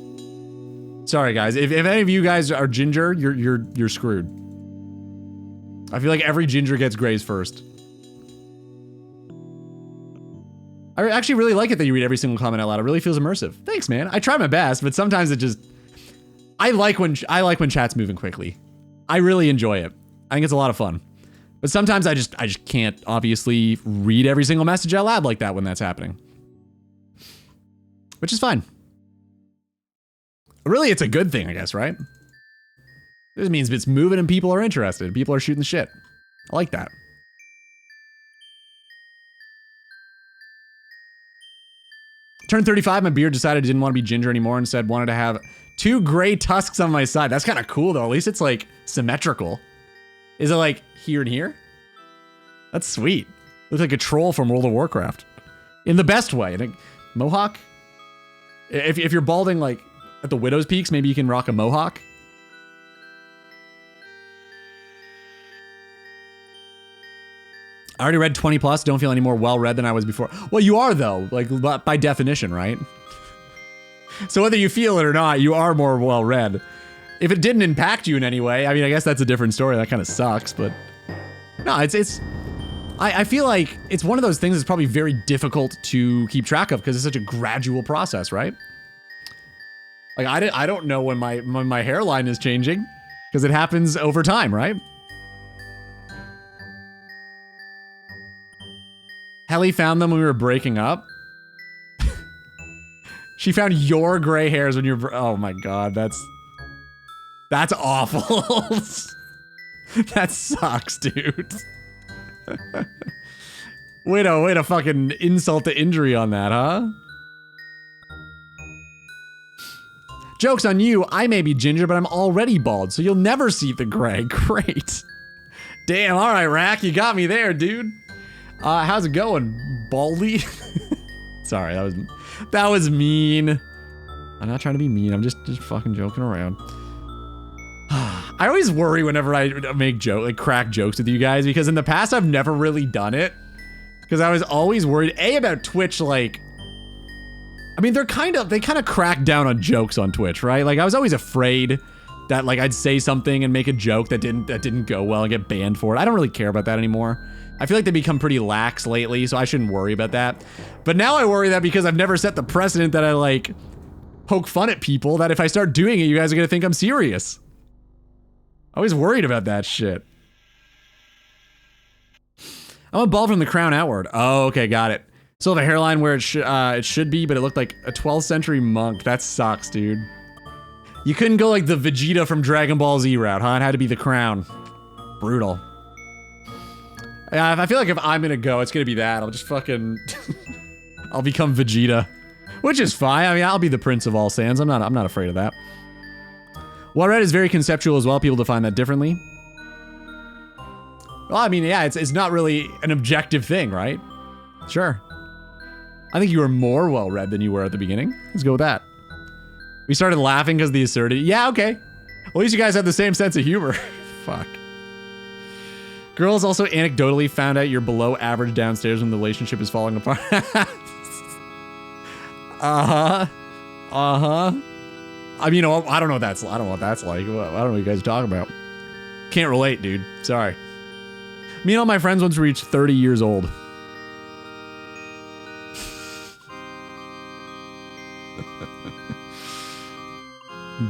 Sorry guys, if any of you guys are ginger, you're screwed. I feel like every ginger gets grays first. I actually really like it that you read every single comment out loud. It really feels immersive. Thanks, man. I try my best, but sometimes it just... I like when chat's moving quickly. I really enjoy it. I think it's a lot of fun. But sometimes I just can't obviously read every single message out loud like that when that's happening. Which is fine. Really, it's a good thing, I guess, right? This means it's moving and people are interested. People are shooting the shit. I like that. Turned 35, my beard decided I didn't want to be ginger anymore and said wanted to have 2 gray tusks on my side. That's kind of cool though. At least it's like symmetrical. Is it like here and here? That's sweet. Looks like a troll from World of Warcraft. In the best way. I think mohawk? If you're balding like at the widow's peaks, maybe you can rock a mohawk. I already read 20 plus, don't feel any more well-read than I was before. Well, you are though, like by definition, right? So whether you feel it or not, you are more well-read. If it didn't impact you in any way, I mean, I guess that's a different story. That kind of sucks, but no, I feel like it's one of those things that's probably very difficult to keep track of because it's such a gradual process, right? Like I don't know when my hairline is changing because it happens over time, right? Helly found them when we were breaking up. She found your gray hairs when you're, oh my god, that's awful. That sucks, dude. Way to fucking insult to injury on that, huh? Joke's on you, I may be ginger, but I'm already bald, so you'll never see the gray. Great. Damn, alright, Rack, you got me there, dude. How's it going, Baldy? Sorry, that was mean. I'm not trying to be mean, I'm just fucking joking around. I always worry whenever I make crack jokes with you guys, because in the past I've never really done it. Because I was always worried, A, about Twitch, like... I mean, they kind of crack down on jokes on Twitch, right? Like, I was always afraid that, like, I'd say something and make a joke that didn't go well and get banned for it. I don't really care about that anymore. I feel like they become pretty lax lately, so I shouldn't worry about that. But now I worry that because I've never set the precedent that I, like, poke fun at people, that if I start doing it, you guys are gonna think I'm serious. I was worried about that shit. I'm a bald from the crown outward. Oh, okay, got it. Still have a hairline where it should be, but it looked like a 12th century monk. That sucks, dude. You couldn't go like the Vegeta from Dragon Ball Z route, huh? It had to be the crown. Brutal. Yeah, I feel like if I'm gonna go, it's gonna be that. I'll just fucking... I'll become Vegeta. Which is fine. I mean, I'll be the Prince of all Saiyans. I'm not afraid of that. Well, red is very conceptual as well. People define that differently. Well, I mean, yeah, it's not really an objective thing, right? Sure. I think you were more well-read than you were at the beginning. Let's go with that. We started laughing because of the absurdity. Yeah, okay. Well, at least you guys have the same sense of humor. Fuck. Girls also anecdotally found out you're below average downstairs when the relationship is falling apart. Uh-huh. Uh-huh. I mean, I don't know what that's like. I don't know what you guys are talking about. Can't relate, dude. Sorry. Me and all my friends once reached 30 years old.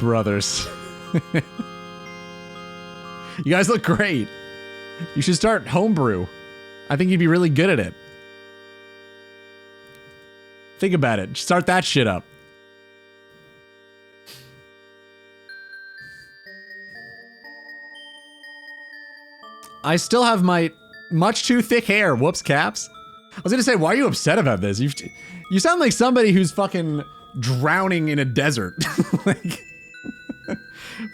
Brothers. You guys look great. You should start homebrew. I think you'd be really good at it. Think about it. Start that shit up. I still have my much too thick hair. Whoops, caps. I was gonna say, why are you upset about this? You sound like somebody who's fucking drowning in a desert.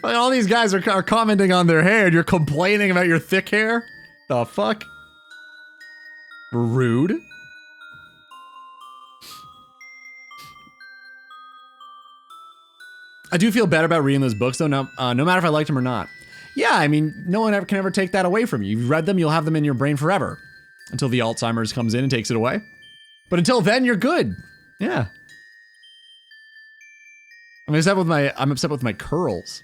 Like all these guys are commenting on their hair and you're complaining about your thick hair? The fuck? Rude. I do feel better about reading those books, though, no matter if I liked them or not. Yeah, I mean, no one can ever take that away from you. You've read them, you'll have them in your brain forever. Until the Alzheimer's comes in and takes it away. But until then, you're good. Yeah. I'm upset with my curls.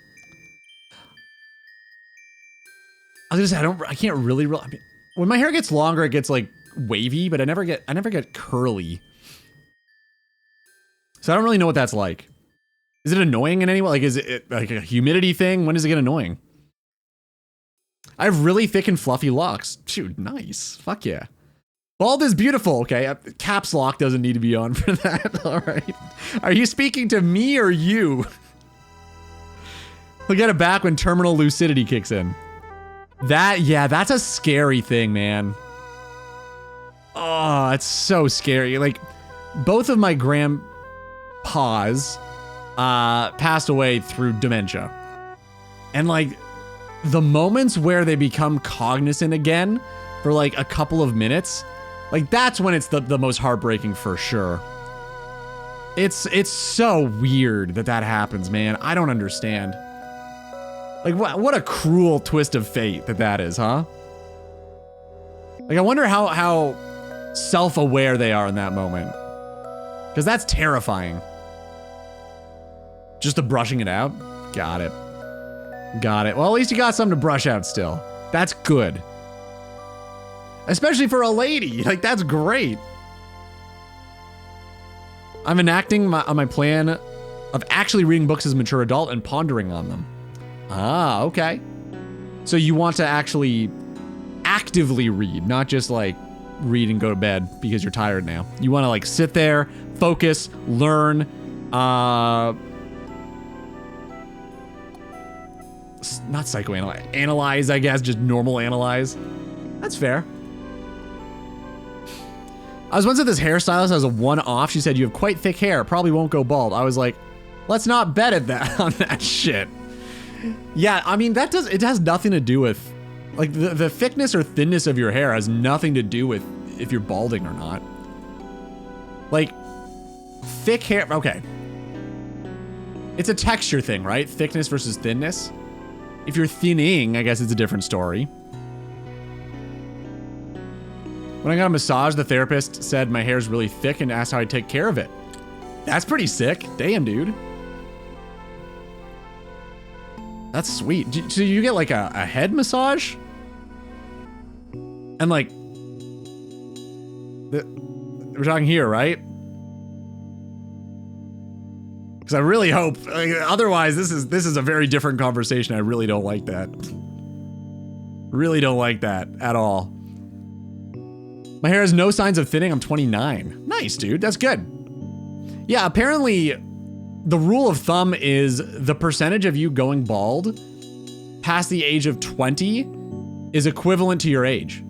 I was gonna say, I can't really, I mean, when my hair gets longer, it gets like wavy, but I never get curly. So I don't really know what that's like. Is it annoying in any way? Like, is it like a humidity thing? When does it get annoying? I have really thick and fluffy locks. Shoot, nice. Fuck yeah. Bald is beautiful. Okay, caps lock doesn't need to be on for that. All right. Are you speaking to me or you? We'll get it back when terminal lucidity kicks in. That's a scary thing, man. Oh, it's so scary. Like, both of my grandpas passed away through dementia. And like, the moments where they become cognizant again for like a couple of minutes, like that's when it's the most heartbreaking for sure. It's so weird that happens, man. I don't understand. Like what a cruel twist of fate that is, huh? Like I wonder how self-aware they are in that moment. Because that's terrifying. Just the brushing it out? Got it. Well, at least you got something to brush out still. That's good. Especially for a lady. Like, that's great. I'm enacting on my plan of actually reading books as a mature adult and pondering on them. Ah, okay. So you want to actually actively read, not just like read and go to bed because you're tired now. You want to like sit there, focus, learn, not psychoanalyze, analyze, I guess, just normal analyze. That's fair. I was once at this hairstylist as a one-off. She said, you have quite thick hair, probably won't go bald. I was like, let's not bet at that on that shit. Yeah, I mean, it has nothing to do with, like, the thickness or thinness of your hair has nothing to do with if you're balding or not. Like, thick hair, okay. It's a texture thing, right? Thickness versus thinness. If you're thinning, I guess it's a different story. When I got a massage, the therapist said my hair's really thick and asked how I take care of it. That's pretty sick. Damn, dude. That's sweet. So you get like a head massage? And like, we're talking here, right? Because I really hope, otherwise this is a very different conversation. I really don't like that. Really don't like that at all. My hair has no signs of thinning. I'm 29. Nice, dude. That's good. Yeah, apparently the rule of thumb is the percentage of you going bald past the age of 20 is equivalent to your age.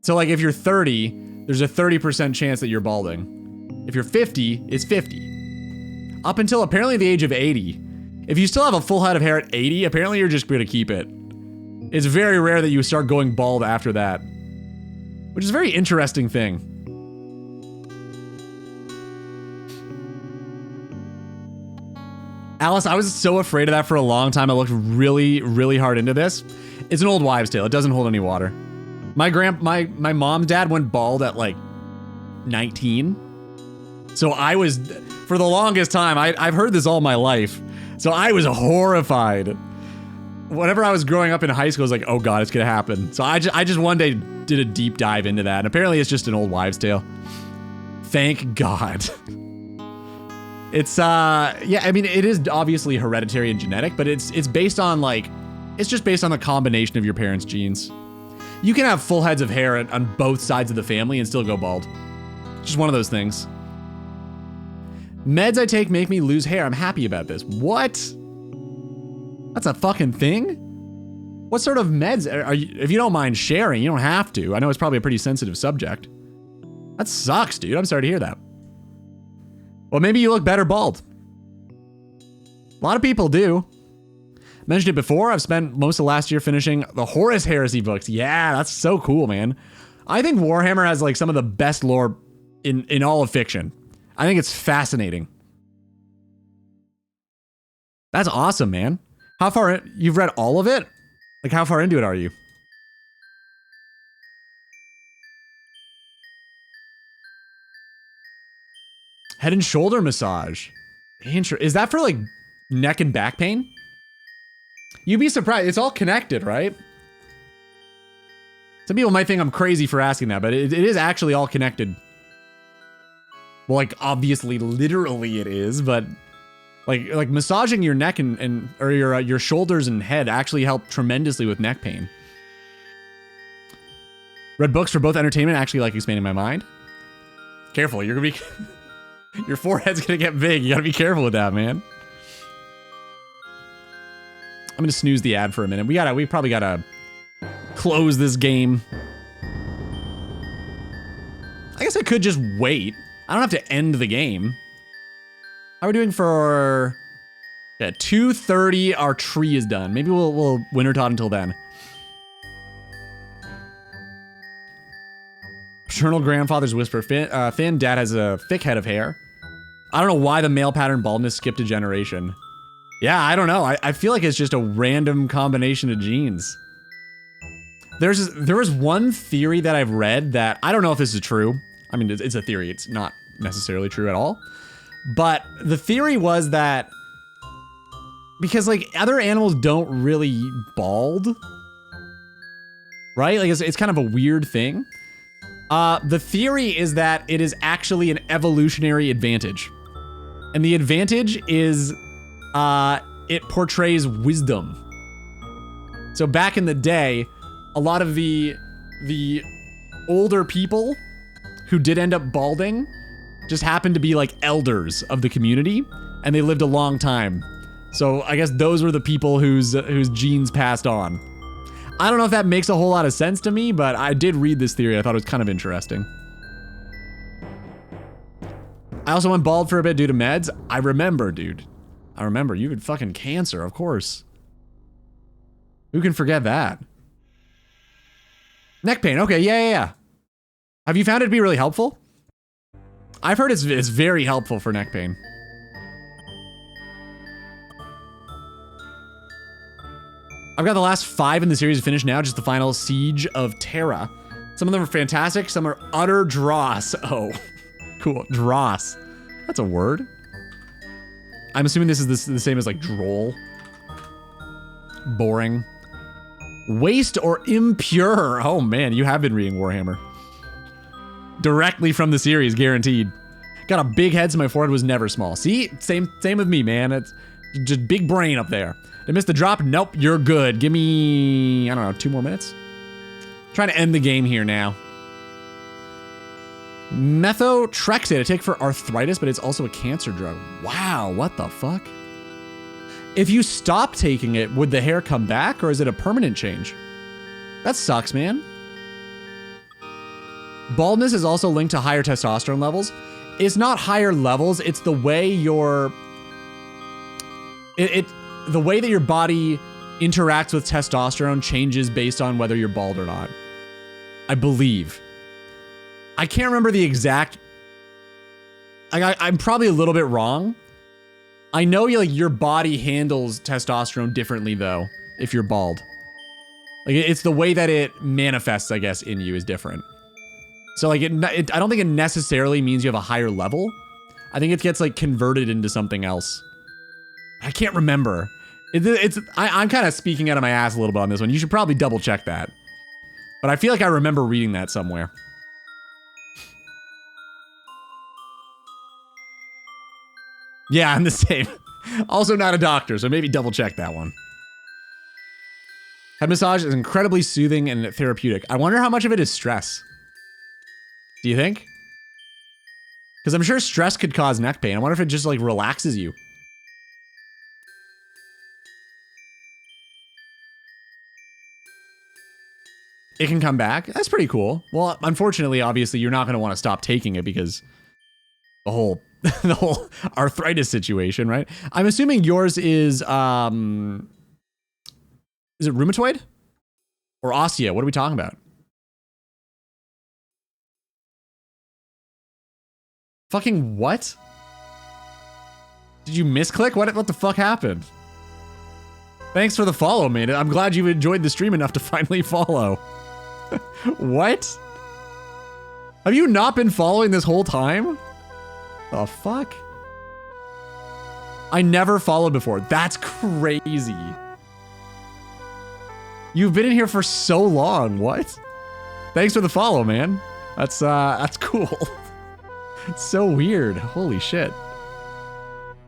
So like if you're 30, there's a 30% chance that you're balding. If you're 50, it's 50. Up until apparently the age of 80. If you still have a full head of hair at 80, apparently you're just going to keep it. It's very rare that you start going bald after that. Which is a very interesting thing. Alice, I was so afraid of that for a long time. I looked really, really hard into this. It's an old wives' tale. It doesn't hold any water. My mom's dad went bald at like 19. So I was, for the longest time, I've heard this all my life. So I was horrified. Whenever I was growing up in high school, I was like, oh God, it's gonna happen. So I just one day did a deep dive into that. And apparently it's just an old wives' tale. Thank God. It's, yeah, I mean, it is obviously hereditary and genetic, but it's based on like, it's just based on the combination of your parents' genes. You can have full heads of hair on both sides of the family and still go bald. Just one of those things. Meds I take make me lose hair. I'm happy about this. What? That's a fucking thing? What sort of meds are you, if you don't mind sharing, you don't have to. I know it's probably a pretty sensitive subject. That sucks, dude. I'm sorry to hear that. Well, maybe you look better bald. A lot of people do. Mentioned it before. I've spent most of last year finishing the Horus Heresy books. Yeah, that's so cool, man. I think Warhammer has like some of the best lore in all of fiction. I think it's fascinating. That's awesome, man. How far in, you've read all of it? Like how far into it are you? Head and shoulder massage. Is that for like neck and back pain? You'd be surprised. It's all connected, right? Some people might think I'm crazy for asking that, but it is actually all connected. Well, like obviously, literally it is, but like massaging your neck and or your shoulders and head actually help tremendously with neck pain. Read books for both entertainment and actually like expanding my mind. Careful, you're gonna be your forehead's gonna get big. You gotta be careful with that, man. I'm gonna snooze the ad for a minute. We probably gotta close this game. I guess I could just wait. I don't have to end the game. How are we doing for... Yeah, 2:30, our tree is done. Maybe we'll winter tot until then. Paternal grandfather's whisper. Finn, dad has a thick head of hair. I don't know why the male pattern baldness skipped a generation. Yeah, I don't know. I feel like it's just a random combination of genes. There was one theory that I've read that, I don't know if this is true. I mean, it's a theory. It's not necessarily true at all. But the theory was that because like other animals don't really bald, right? Like it's kind of a weird thing. The theory is that it is actually an evolutionary advantage. And the advantage is it portrays wisdom. So back in the day, a lot of the older people who did end up balding just happened to be like elders of the community, and they lived a long time. So I guess those were the people whose genes passed on. I don't know if that makes a whole lot of sense to me, but I did read this theory. I thought it was kind of interesting. I also went bald for a bit due to meds. I remember, dude. I remember. You had fucking cancer, of course. Who can forget that? Neck pain. Okay, yeah. Have you found it to be really helpful? I've heard it's very helpful for neck pain. I've got the last 5 in the series finished now, just the final Siege of Terra. Some of them are fantastic, some are utter dross. Oh, cool, dross. That's a word. I'm assuming this is the same as like droll. Boring. Waste or impure. Oh man, you have been reading Warhammer. Directly from the series, guaranteed. Got a big head, so my forehead was never small. See, same with me, man. It's just big brain up there. Did I miss the drop? Nope, you're good. Give me, I don't know, 2 more minutes? Trying to end the game here now. Methotrexate, I take for arthritis, but it's also a cancer drug. Wow, what the fuck? If you stop taking it, would the hair come back, or is it a permanent change? That sucks, man. Baldness is also linked to higher testosterone levels. It's not higher levels, it's the way your... the way that your body interacts with testosterone changes based on whether you're bald or not. I believe. I can't remember the exact... I'm probably a little bit wrong. I know your body handles testosterone differently though, if you're bald. Like it's the way that it manifests, I guess, in you is different. So like I don't think it necessarily means you have a higher level. I think it gets like converted into something else. I can't remember. I'm kind of speaking out of my ass a little bit on this one. You should probably double check that. But I feel like I remember reading that somewhere. Yeah, I'm the same. Also not a doctor, so maybe double check that one. Head massage is incredibly soothing and therapeutic. I wonder how much of it is stress. Do you think? Because I'm sure stress could cause neck pain. I wonder if it just like relaxes you. It can come back. That's pretty cool. Well, unfortunately, obviously, you're not going to want to stop taking it because the whole arthritis situation, right? I'm assuming yours is Is it rheumatoid? Or osteo? What are we talking about? Fucking what? Did you misclick? What the fuck happened? Thanks for the follow, man. I'm glad you enjoyed the stream enough to finally follow. What? Have you not been following this whole time? The fuck? I never followed before. That's crazy. You've been in here for so long. What? Thanks for the follow, man. That's cool. It's so weird. Holy shit.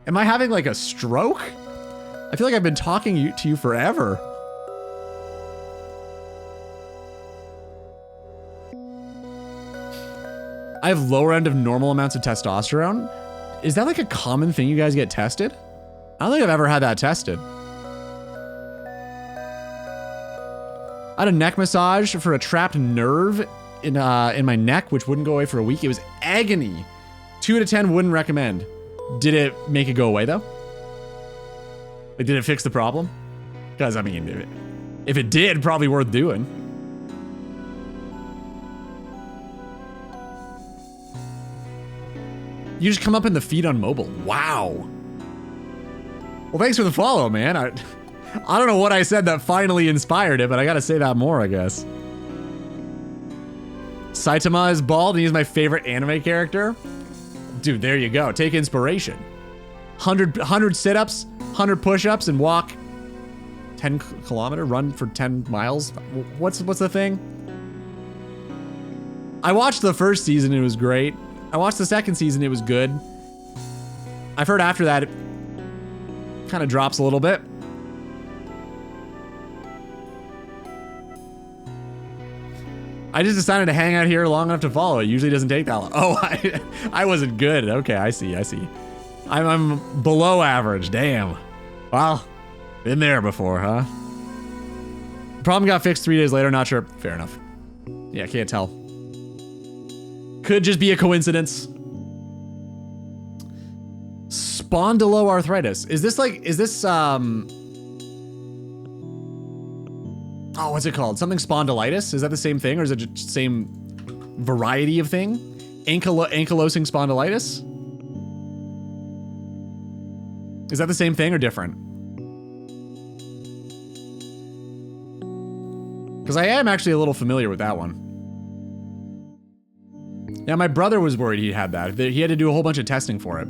Am I having like a stroke? I feel like I've been talking to you forever. I have lower end of normal amounts of testosterone. Is that like a common thing you guys get tested? I don't think I've ever had that tested. I had a neck massage for a trapped nerve in my neck, which wouldn't go away for a week. It was agony. 2 out of 10 wouldn't recommend. Did it make it go away though? Like, did it fix the problem? Because I mean, if it did, probably worth doing. You just come up in the feed on mobile. Wow. Well, thanks for the follow, man. I don't know what I said that finally inspired it, but I gotta say that more, I guess. Saitama is bald and he's my favorite anime character. Dude, there you go. Take inspiration. 100 sit-ups, 100 push-ups, and walk 10 kilometer, run for 10 miles. What's the thing? I watched the first season, it was great. I watched the second season, it was good. I've heard after that, it kind of drops a little bit. I just decided to hang out here long enough to follow. It usually doesn't take that long. Oh, I wasn't good. Okay, I see. I'm below average. Damn. Well, been there before, huh? Problem got fixed 3 days later. Not sure. Fair enough. Yeah, can't tell. Could just be a coincidence. Spondyloarthritis. Is this oh, what's it called? Something spondylitis? Is that the same thing, or is it just the same variety of thing? Ankylosing spondylitis? Is that the same thing or different? Because I am actually a little familiar with that one. Yeah, my brother was worried he had that. He had to do a whole bunch of testing for it.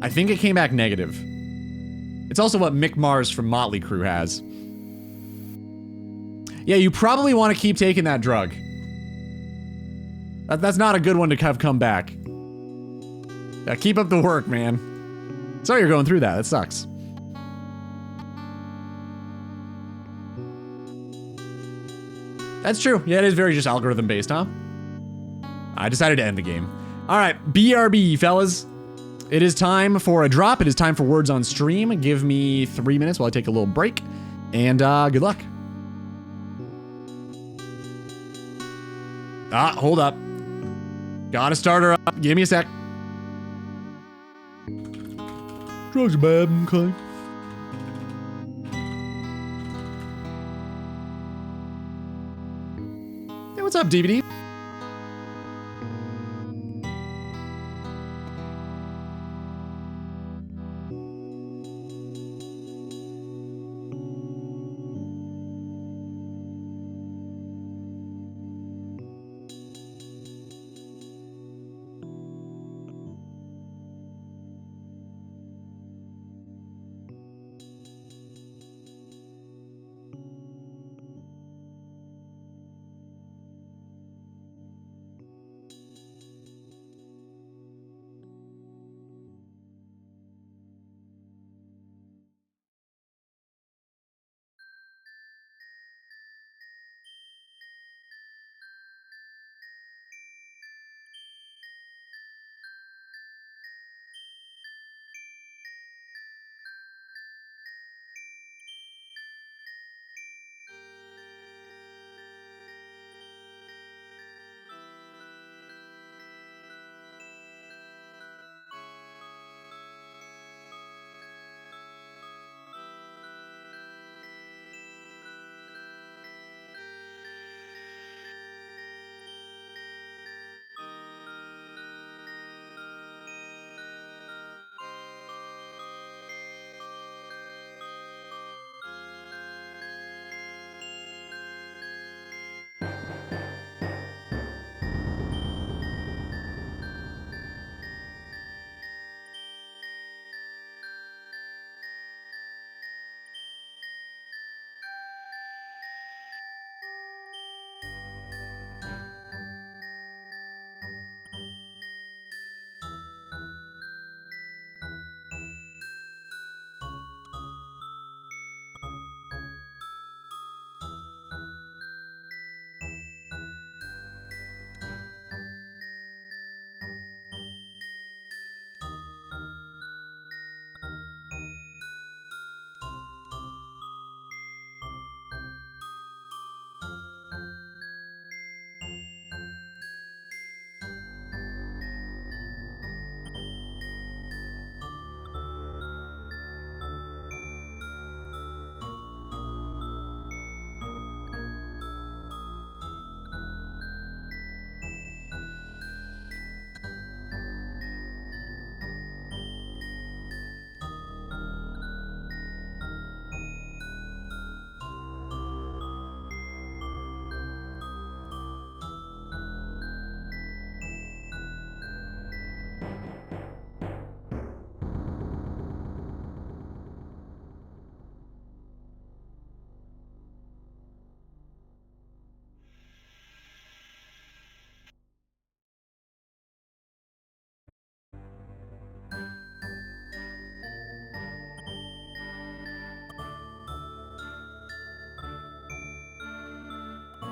I think it came back negative. It's also what Mick Mars from Motley Crue has. Yeah, you probably want to keep taking that drug. That's not a good one to have come back. Yeah, keep up the work, man. Sorry you're going through that. That sucks. That's true. Yeah, it is very just algorithm based, huh? I decided to end the game. All right, BRB, fellas. It is time for a drop. It is time for words on stream. Give me 3 minutes while I take a little break. And good luck. Ah, hold up. Gotta start her up. Give me a sec. Drugs are bad, okay. Hey, what's up, DVD?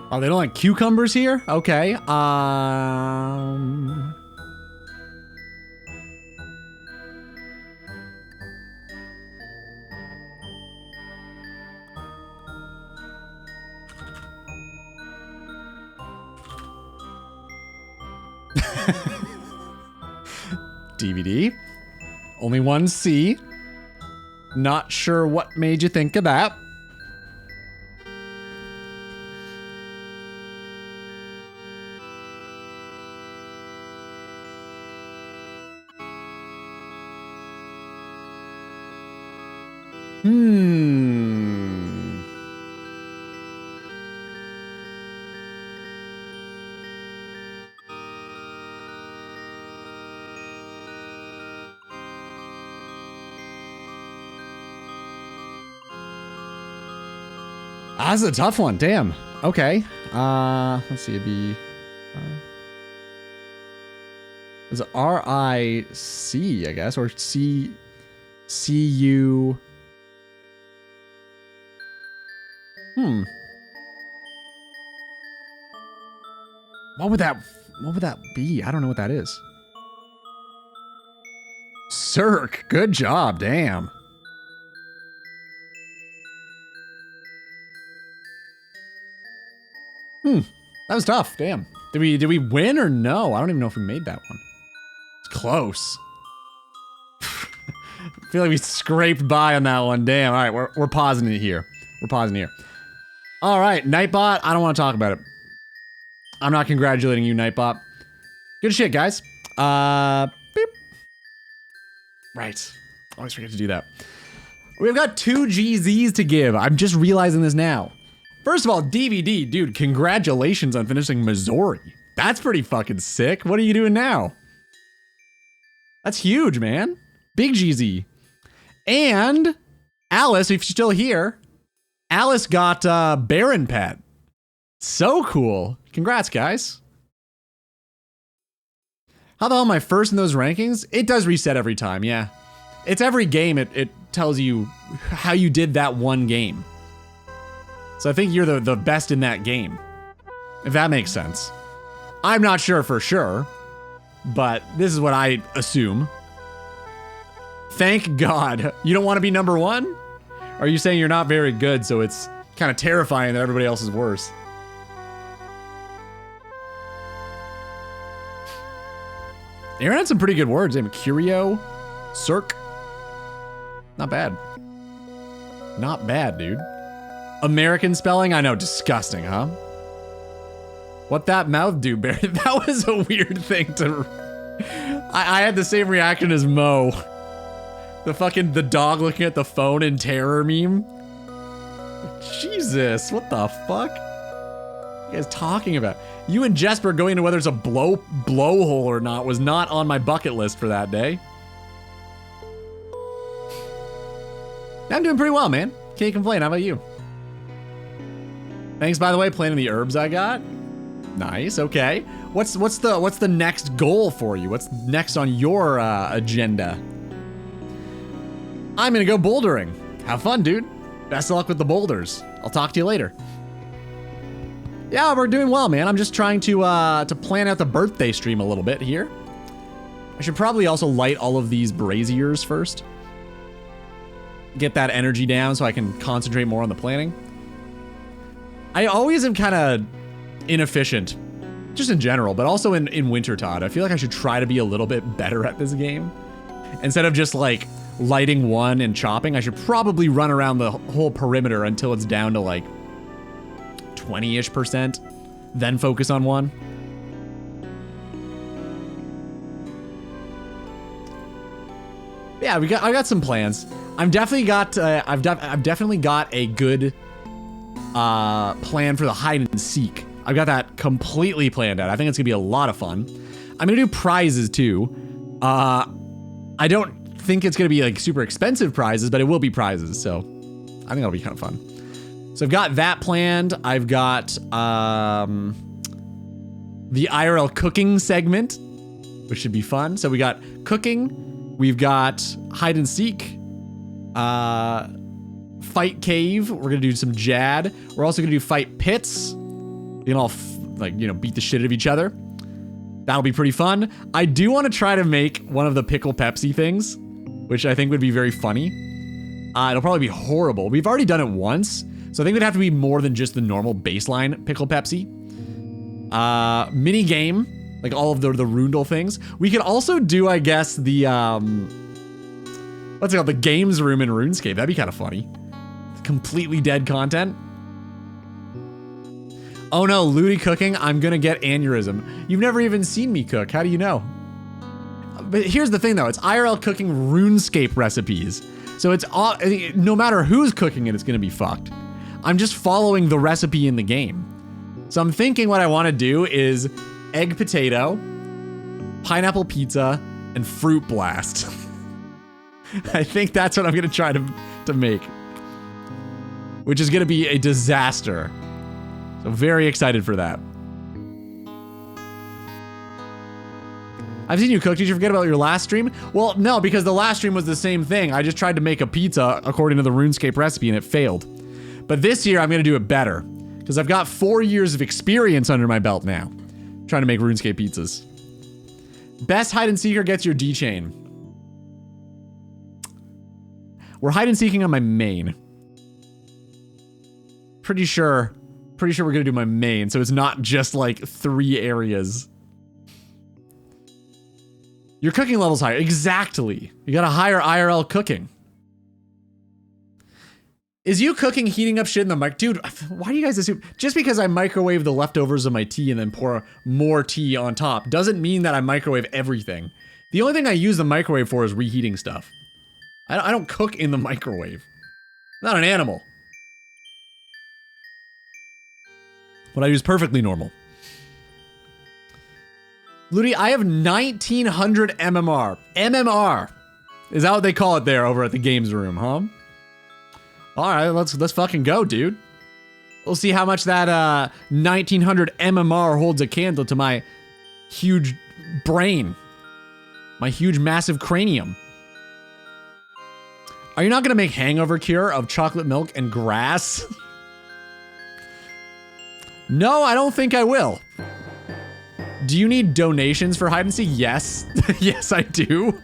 Oh, they don't like cucumbers here? Okay. DVD. Only one C. Not sure what made you think of that. That's a tough one. Damn. Okay. Let's see. It'd be. Is it R-I-C, I guess, or C-U? What would that be? I don't know what that is. Cirque. Good job. Damn. That was tough. Damn. Did we win or no? I don't even know if we made that one. It's close. I feel like we scraped by on that one. Damn. All right, we're pausing it here. We're pausing here. All right, Nightbot. I don't want to talk about it. I'm not congratulating you, Nightbot. Good shit, guys. Beep. Right. Always forget to do that. We've got 2 GZs to give. I'm just realizing this now. First of all, DVD, dude, congratulations on finishing Missouri. That's pretty fucking sick. What are you doing now? That's huge, man. Big GZ. And Alice, if you're still here, Alice got Baron Pet. So cool. Congrats, guys. How the hell am I first in those rankings? It does reset every time, yeah. It's every game, it tells you how you did that one game. So I think you're the best in that game, if that makes sense. I'm not sure for sure, but this is what I assume. Thank God. You don't want to be number 1? Or are you saying you're not very good, so it's kind of terrifying that everybody else is worse? Aaron had some pretty good words. Curio, Cirque. Not bad. Not bad, dude. American spelling? I know, disgusting, huh? What that mouth do, Barry? That was a weird thing to... I had the same reaction as Mo. The dog looking at the phone in terror meme. Jesus, what the fuck? What are you guys talking about? You and Jesper going into whether it's a blowhole or not was not on my bucket list for that day. I'm doing pretty well, man. Can't complain. How about you? Thanks, by the way, planting the herbs I got. Nice. Okay. What's the next goal for you? What's next on your agenda? I'm gonna go bouldering. Have fun, dude. Best of luck with the boulders. I'll talk to you later. Yeah, we're doing well, man. I'm just trying to plan out the birthday stream a little bit here. I should probably also light all of these braziers first. Get that energy down so I can concentrate more on the planning. I always am kind of inefficient, just in general, but also in Wintertod. I feel like I should try to be a little bit better at this game. Instead of just like lighting one and chopping, I should probably run around the whole perimeter until it's down to like 20-ish%, then focus on one. Yeah, I got some plans. I've definitely got a good plan for the hide and seek. I've got that completely planned out. I think it's gonna be a lot of fun. I'm gonna do prizes too. I don't think it's gonna be like super expensive prizes, but it will be prizes, so I think that'll be kind of fun. So I've got that planned. I've got the IRL cooking segment, which should be fun. So we got cooking, we've got hide and seek, fight cave. We're gonna do some Jad. We're also gonna do fight pits. You can all like, you know, beat the shit out of each other. That'll be pretty fun. I do want to try to make one of the pickle Pepsi things, which I think would be very funny. It'll probably be horrible. We've already done it once, so I think it'd have to be more than just the normal baseline pickle Pepsi. Mini game, like all of the Rundle things. We could also do, I guess, the what's it called? The games room in RuneScape. That'd be kind of funny. Completely dead content. Oh no, Ludi cooking, I'm gonna get aneurysm. You've never even seen me cook, how do you know? But here's the thing though, it's IRL cooking RuneScape recipes. So it's all, no matter who's cooking it, it's gonna be fucked. I'm just following the recipe in the game. So I'm thinking what I wanna do is egg potato, pineapple pizza, and fruit blast. I think that's what I'm gonna try to make. Which is gonna be a disaster. So very excited for that. I've seen you cook. Did you forget about your last stream? Well, no, because the last stream was the same thing. I just tried to make a pizza according to the RuneScape recipe and it failed. But this year I'm gonna do it better because I've got 4 years of experience under my belt now trying to make RuneScape pizzas. Best hide and seeker gets your D chain. We're hide and seeking on my main. Pretty sure we're gonna do my main, so it's not just like 3 areas. Your cooking level's higher. Exactly. You got a higher IRL cooking. Is you cooking heating up shit in the mic? Dude, why do you guys assume? Just because I microwave the leftovers of my tea and then pour more tea on top doesn't mean that I microwave everything. The only thing I use the microwave for is reheating stuff. I don't cook in the microwave. I'm not an animal. What I use perfectly normal. Ludi, I have 1900 MMR. MMR! Is that what they call it there over at the games room, huh? Alright, let's fucking go, dude. We'll see how much that 1900 MMR holds a candle to my huge brain. My huge massive cranium. Are you not gonna make hangover cure of chocolate milk and grass? No, I don't think I will. Do you need donations for hide and seek? Yes. Yes, I do.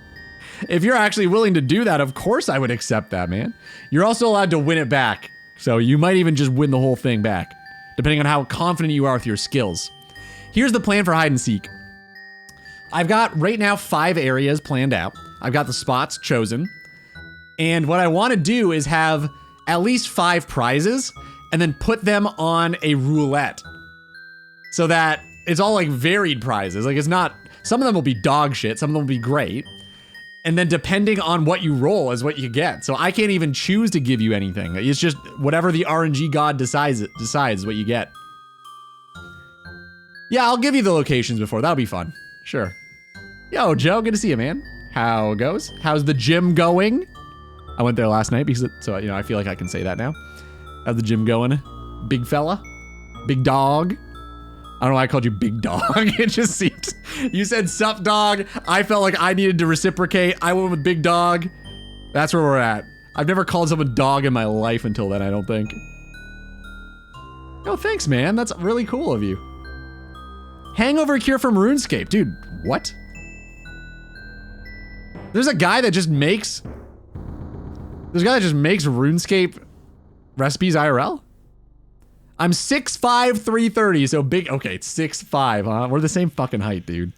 If you're actually willing to do that, of course I would accept that, man. You're also allowed to win it back. So you might even just win the whole thing back, depending on how confident you are with your skills. Here's the plan for hide and seek. I've got right now 5 areas planned out. I've got the spots chosen. And what I want to do is have at least 5 prizes and then put them on a roulette so that it's all like varied prizes. Like it's not, some of them will be dog shit, some of them will be great. And then depending on what you roll is what you get. So I can't even choose to give you anything. It's just whatever the RNG god decides what you get. Yeah, I'll give you the locations before. That'll be fun. Sure. Yo, Joe, good to see you, man. How it goes? How's the gym going? I went there last night because, so you know, I feel like I can say that now. How's the gym going? Big fella? Big dog? I don't know why I called you big dog. It just seemed, you said sup dog. I felt like I needed to reciprocate. I went with big dog. That's where we're at. I've never called someone dog in my life until then, I don't think. Oh, thanks, man. That's really cool of you. Hangover cure from RuneScape. Dude, what? There's a guy that just makes... There's a guy that just makes RuneScape recipes IRL? I'm 6'5", 330, so big. Okay, it's 6'5", huh? We're the same fucking height, dude.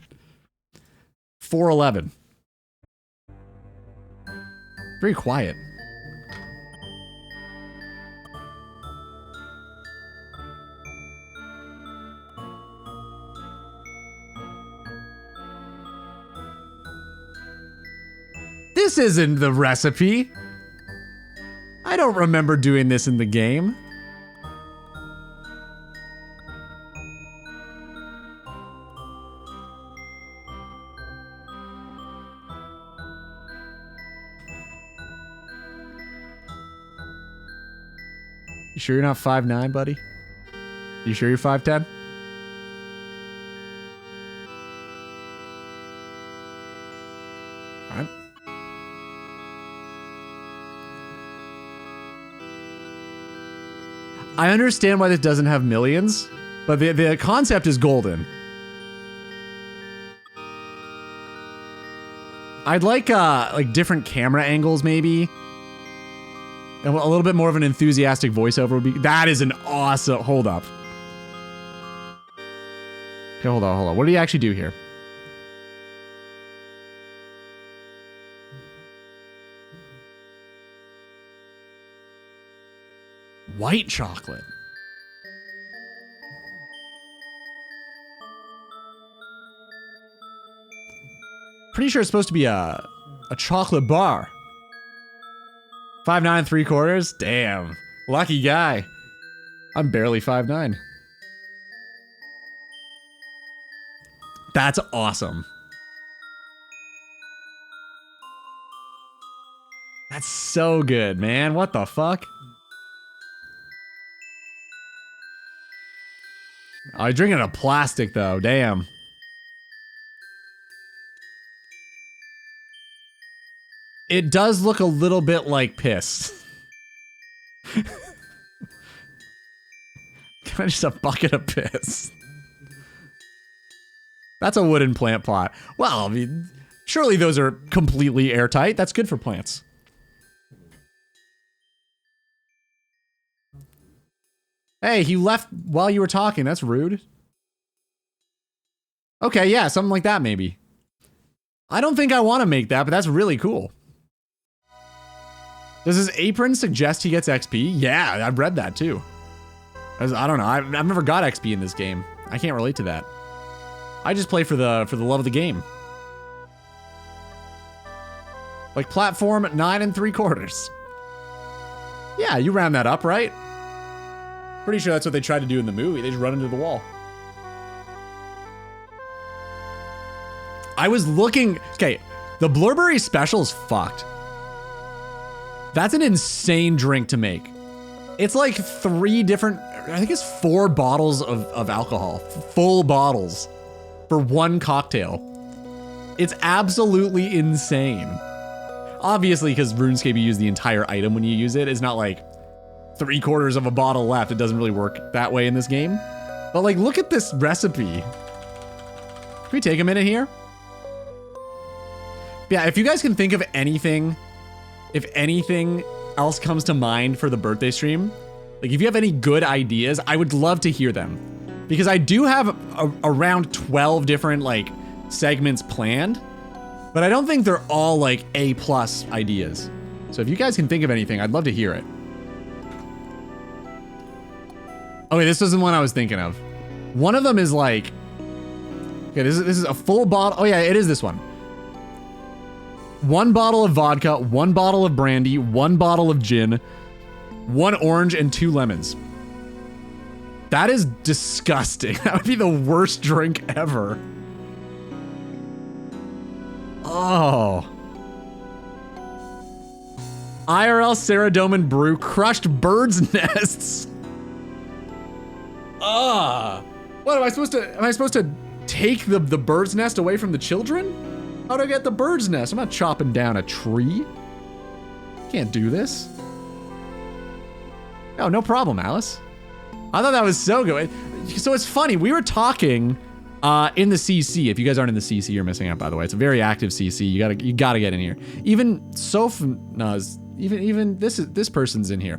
4'11". Very quiet. This isn't the recipe. I don't remember doing this in the game. You sure you're not 5'9", buddy? You sure you're 5'10"? Alright. I understand why this doesn't have millions, But the concept is golden. I'd like different camera angles maybe. And a little bit more of an enthusiastic voiceover would be. That is an awesome. Hold up. Okay, hold on. What do you actually do here? White chocolate. Pretty sure it's supposed to be a chocolate bar. 5'9" 3/4. Damn. Lucky guy. I'm barely 5'9". That's awesome. That's so good, man. What the fuck? Oh, you're drinking a plastic though. Damn. It does look a little bit like piss. Kind of just a bucket of piss. That's a wooden plant pot. Well, I mean, surely those are completely airtight. That's good for plants. Hey, he left while you were talking. That's rude. Okay, yeah, something like that maybe. I don't think I want to make that, but that's really cool. Does his apron suggest he gets XP? Yeah, I've read that too. I don't know. I've never got XP in this game. I can't relate to that. I just play for the love of the game. Like platform 9 3/4. Yeah, you round that up, right? Pretty sure that's what they tried to do in the movie. They just run into the wall. I was looking. Okay, the Blurberry special is fucked. That's an insane drink to make. It's like 3 different, I think it's 4 bottles of alcohol, full bottles for 1 cocktail. It's absolutely insane. Obviously, because RuneScape, you use the entire item when you use it. It's not like 3/4 of a bottle left. It doesn't really work that way in this game. But like, look at this recipe. Can we take a minute here? Yeah, if you guys can think of anything, if anything else comes to mind for the birthday stream, like if you have any good ideas, I would love to hear them. Because I do have around 12 different like segments planned, but I don't think they're all like A+ ideas. So if you guys can think of anything, I'd love to hear it. Okay, this isn't one I was thinking of. One of them is like, okay, this is a full bottle. Oh yeah, it is this one. 1 bottle of vodka, 1 bottle of brandy, 1 bottle of gin, 1 orange, and 2 lemons. That is disgusting. That would be the worst drink ever. Oh. IRL Saradomin brew crushed birds' nests. What am I supposed to take the bird's nest away from the children? How do I get the bird's nest? I'm not chopping down a tree. Can't do this. Oh, no problem, Alice. I thought that was so good. So it's funny, we were talking in the CC. If you guys aren't in the CC, you're missing out, by the way. It's a very active CC. You gotta get in here. Even Sophnaz, even this person's in here.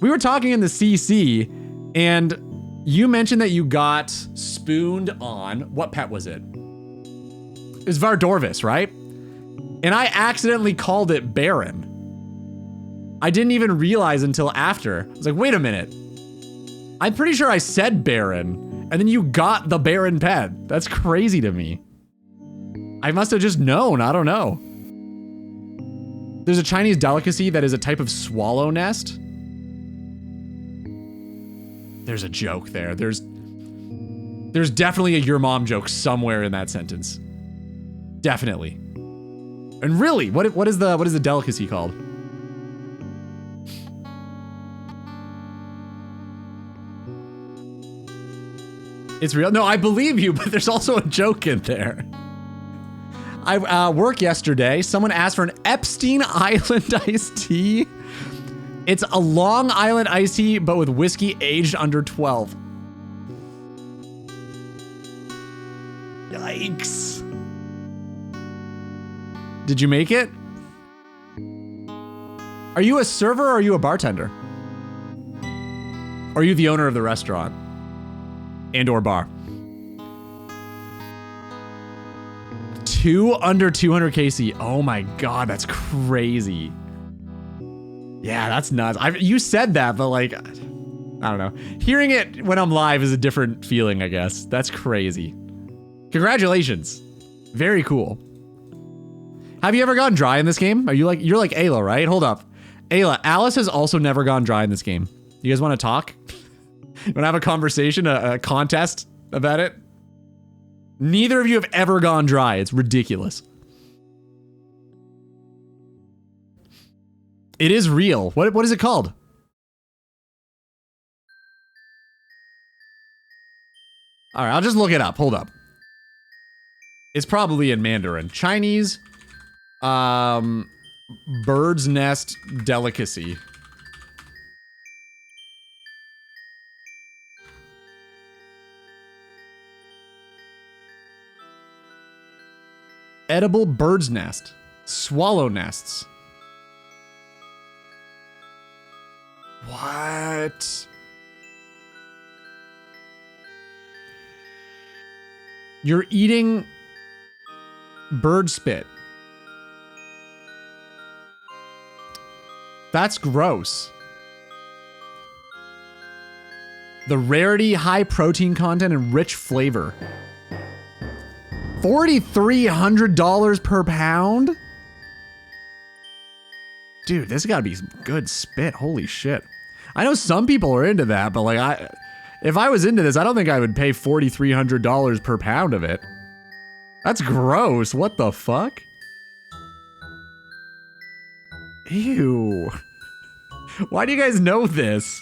We were talking in the CC, and you mentioned that you got spooned on, what pet was it? It was Vardorvis, right? And I accidentally called it Baron. I didn't even realize until after. I was like, wait a minute. I'm pretty sure I said Baron, and then you got the Baron pet. That's crazy to me. I must have just known, I don't know. There's a Chinese delicacy that is a type of swallow nest. There's a joke there. There's definitely a your mom joke somewhere in that sentence. Definitely. And really, what is the delicacy called? It's real. No, I believe you, but there's also a joke in there. I work yesterday. Someone asked for an Epstein Island iced tea, It's a Long Island iced tea, but with whiskey aged under 12. Yikes. Did you make it? Are you a server or are you a bartender? Or are you the owner of the restaurant? And or bar? 2 under 200 KC. Oh my God, that's crazy. Yeah, that's nuts. You said that, but like, I don't know. Hearing it when I'm live is a different feeling, I guess. That's crazy. Congratulations. Very cool. Have you ever gone dry in this game? You're like Ayla, right? Hold up. Ayla, Alice has also never gone dry in this game. You guys want to talk? You want to have a conversation, a contest about it? Neither of you have ever gone dry. It's ridiculous. It is real. What is it called? All right, I'll just look it up. Hold up. It's probably in Mandarin. Chinese bird's nest delicacy. Edible bird's nest. Swallow nests. What? You're eating bird spit. That's gross. The rarity, high protein content, and rich flavor. $4,300 per pound? Dude, this gotta be some good spit. Holy shit. I know some people are into that, but like if I was into this, I don't think I would pay $4,300 per pound of it. That's gross. What the fuck? Ew. Why do you guys know this?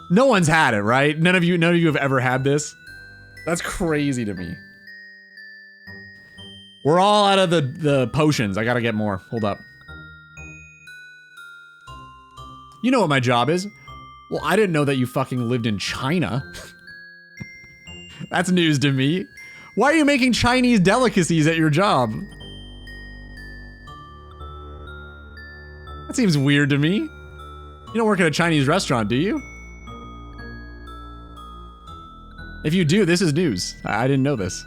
No one's had it, right? None of you have ever had this? That's crazy to me. We're all out of the potions. I gotta get more. Hold up. You know what my job is? Well, I didn't know that you fucking lived in China. That's news to me. Why are you making Chinese delicacies at your job? That seems weird to me. You don't work at a Chinese restaurant, do you? If you do, this is news. I didn't know this.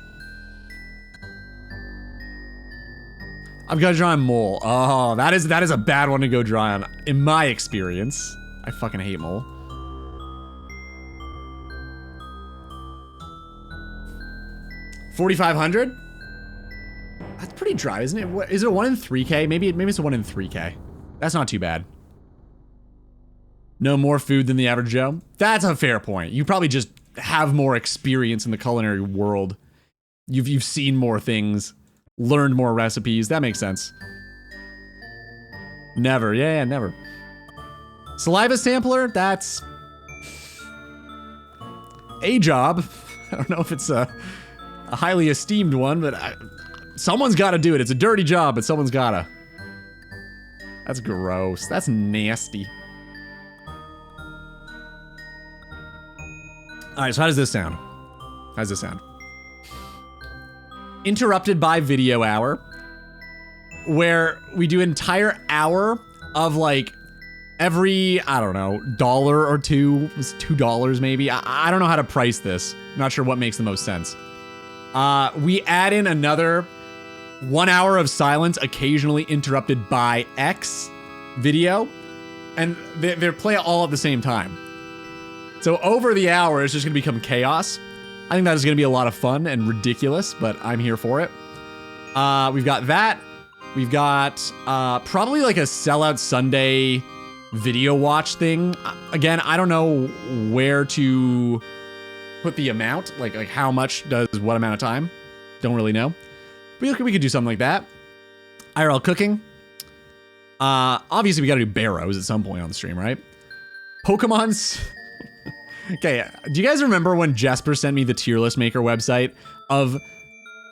I've got to dry on mole. Oh, that is a bad one to go dry on, in my experience. I fucking hate mole. $4,500? That's pretty dry, isn't it? What, is it a 1 in 3K? Maybe it's a 1 in 3K. That's not too bad. No more food than the average Joe? That's a fair point. You probably just have more experience in the culinary world. You've seen more things, learned more recipes. That makes sense. Never. Yeah, never. Saliva sampler? That's a job. I don't know if it's a highly esteemed one, but someone's got to do it. It's a dirty job, but someone's gotta. That's gross. That's nasty. All right, so how does this sound? How does this sound? Interrupted by video hour, where we do an entire hour of like every, I don't know, dollar or two, it's $2 maybe. I don't know how to price this. I'm not sure what makes the most sense. We add in another 1 hour of silence, occasionally interrupted by X video, and they play all at the same time. So over the hour, it's just gonna become chaos. I think that is gonna be a lot of fun and ridiculous, but I'm here for it. We've got that. We've got probably like a Sellout Sunday video watch thing. Again, I don't know where to put the amount, like how much does what amount of time. Don't really know. We could do something like that. IRL cooking. Obviously we gotta do Barrows at some point on the stream, right? Pokemon's. Okay, do you guys remember when Jesper sent me the tier list maker website of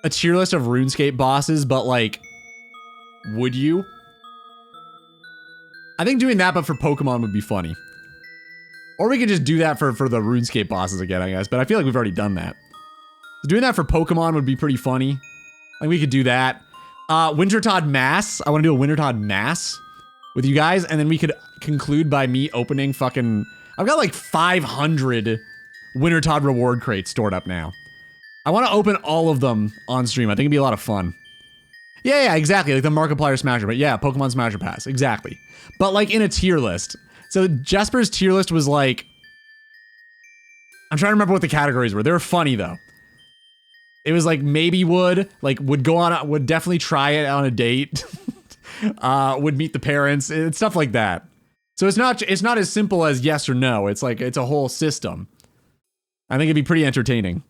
a tier list of RuneScape bosses, but like, would you? I think doing that, but for Pokemon would be funny. Or we could just do that for the RuneScape bosses again, I guess. But I feel like we've already done that. So doing that for Pokemon would be pretty funny. Like we could do that. Wintertodt Mass. I want to do a Wintertodt Mass with you guys. And then we could conclude by me opening fucking... I've got like 500 Wintertodt reward crates stored up now. I want to open all of them on stream. I think it'd be a lot of fun. Yeah, exactly. Like the Markiplier Smasher. But yeah, Pokemon Smasher Pass. Exactly. But like in a tier list. So Jesper's tier list was like... I'm trying to remember what the categories were. They were funny though. It was like maybe would definitely try it on a date. Would meet the parents. It's stuff like that. So it's not as simple as yes or no. It's like it's a whole system. I think it'd be pretty entertaining.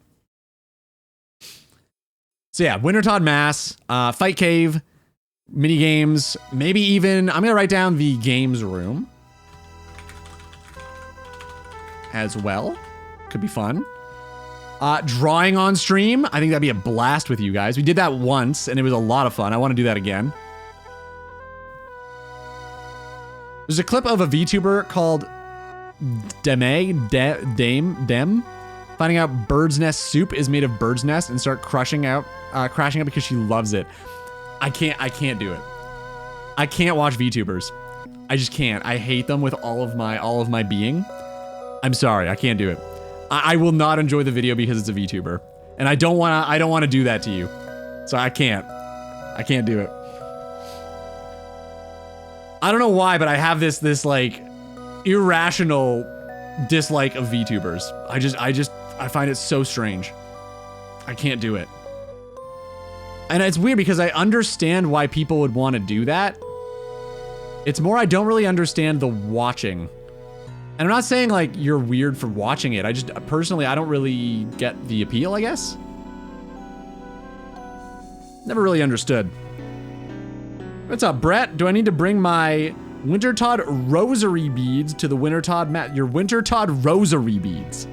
So yeah, Wintertodt Mass, Fight Cave, mini games, maybe even I'm gonna write down the games room as well. Could be fun. Drawing on stream. I think that'd be a blast with you guys. We did that once and it was a lot of fun. I want to do that again. There's a clip of a VTuber called Dem finding out bird's nest soup is made of bird's nest and start crashing out because she loves it. I can't do it. I can't watch VTubers. I just can't. I hate them with all of my being. I'm sorry, I can't do it. I will not enjoy the video because it's a VTuber. And I don't want to do that to you. So I can't do it. I don't know why, but I have this like irrational dislike of VTubers. I find it so strange. I can't do it. And it's weird because I understand why people would want to do that. It's more I don't really understand the watching. And I'm not saying like you're weird for watching it. I just personally, I don't really get the appeal, I guess. Never really understood. What's up, Brett? Do I need to bring my Wintertodt rosary beads to the Wintertodt mat? Your Wintertodt rosary beads.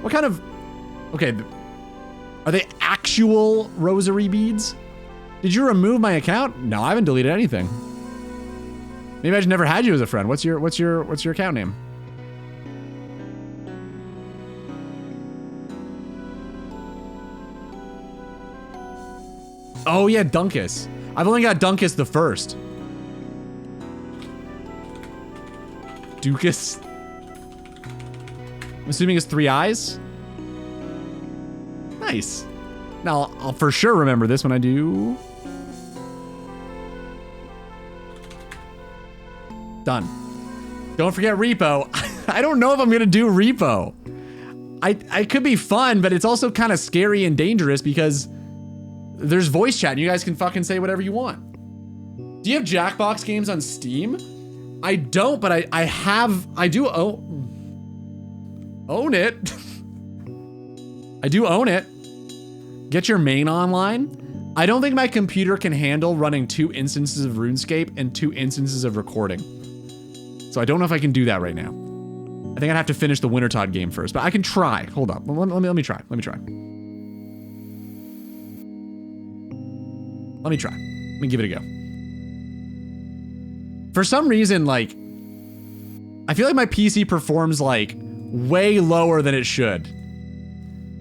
What kind of... Okay. Are they actual rosary beads? Did you remove my account? No, I haven't deleted anything. Maybe I just never had you as a friend. What's your account name? Oh yeah, Dunkus. I've only got Dunkus the first. Dukas. I'm assuming it's 3 eyes. Nice. Now I'll for sure remember this when I do. Done. Don't forget repo. I don't know if I'm gonna do repo. I could be fun, but it's also kind of scary and dangerous because there's voice chat and you guys can fucking say whatever you want. Do you have Jackbox games on Steam? I don't, but I do own it. I do own it. Get your main online. I don't think my computer can handle running 2 instances of RuneScape and 2 instances of recording. So I don't know if I can do that right now. I think I'd have to finish the Wintertodt game first, but I can try. Hold up. Let me try. Let me try. Let me give it a go. For some reason, like, I feel like my PC performs like way lower than it should.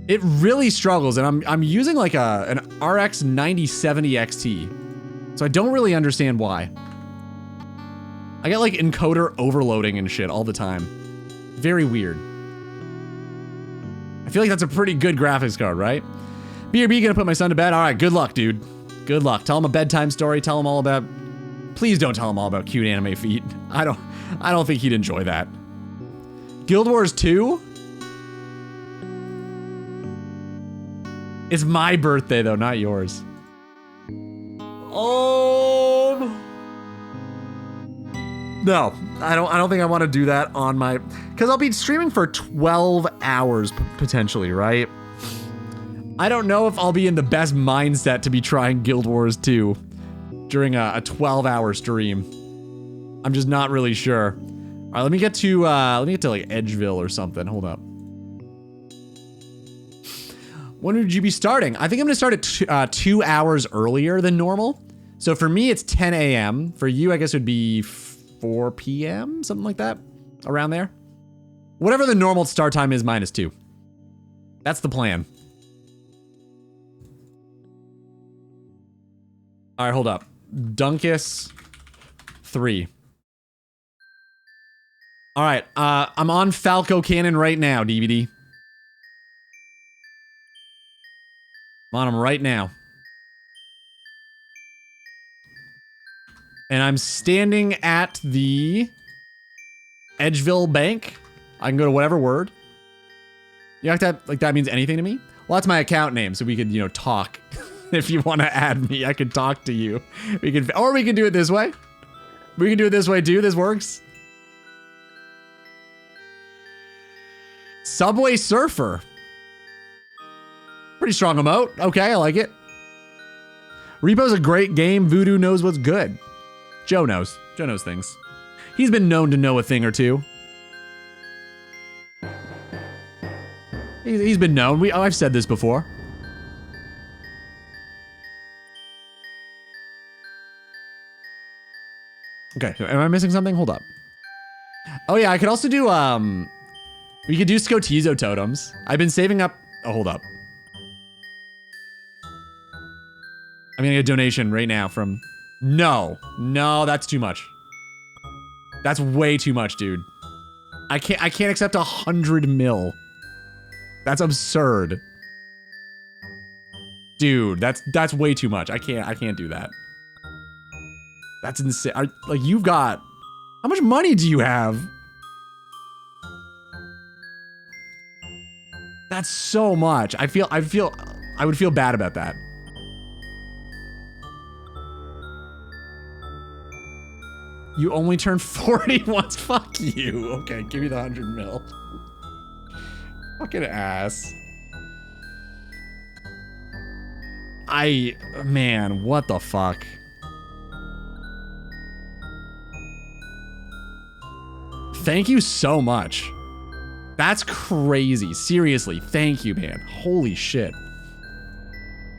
It really struggles, and I'm using like an RX 9070 XT, so I don't really understand why. I get like encoder overloading and shit all the time. Very weird. I feel like that's a pretty good graphics card, right? BRB gonna put my son to bed? All right, good luck, dude. Good luck. Tell him a bedtime story. Tell him all about... Please don't tell him all about cute anime feet. I don't think he'd enjoy that. Guild Wars 2? It's my birthday though, not yours. No, I don't think I want to do that on my... Because I'll be streaming for 12 hours potentially, right? I don't know if I'll be in the best mindset to be trying Guild Wars 2 during a 12-hour stream. I'm just not really sure. All right, let me get to like Edgeville or something. Hold up. When would you be starting? I think I'm gonna start at 2 hours earlier than normal. So for me, it's 10 a.m. For you, I guess it would be 4 p.m., something like that, around there. Whatever the normal start time is, -2. That's the plan. All right, hold up. Dunkus 3. All right, I'm on Falco Cannon right now, DVD. I'm on him right now. And I'm standing at the Edgeville Bank. I can go to whatever word. You act like that means anything to me? Well, that's my account name, so we could, you know, talk. If you want to add me, I could talk to you. Or we can do it this way. We can do it this way too. This works. Subway Surfer. Pretty strong emote. Okay, I like it. Repo's a great game. Voodoo knows what's good. Joe knows. Joe knows things. He's been known to know a thing or two. He's been known. I've said this before. Okay, am I missing something? Hold up. Oh yeah, I could also do, we could do Scotizo totems. I've been saving up, oh, hold up. I'm gonna get a donation right now from, no, that's too much. That's way too much, dude. I can't accept 100 mil. That's absurd. Dude, that's way too much. I can't do that. That's insane. Like, you've got... How much money do you have? That's so much. I would feel bad about that. You only turn 40 once. Fuck you. Okay, give me the 100 mil. Fucking ass. Man, what the fuck? Thank you so much. That's crazy. Seriously, thank you, man. Holy shit.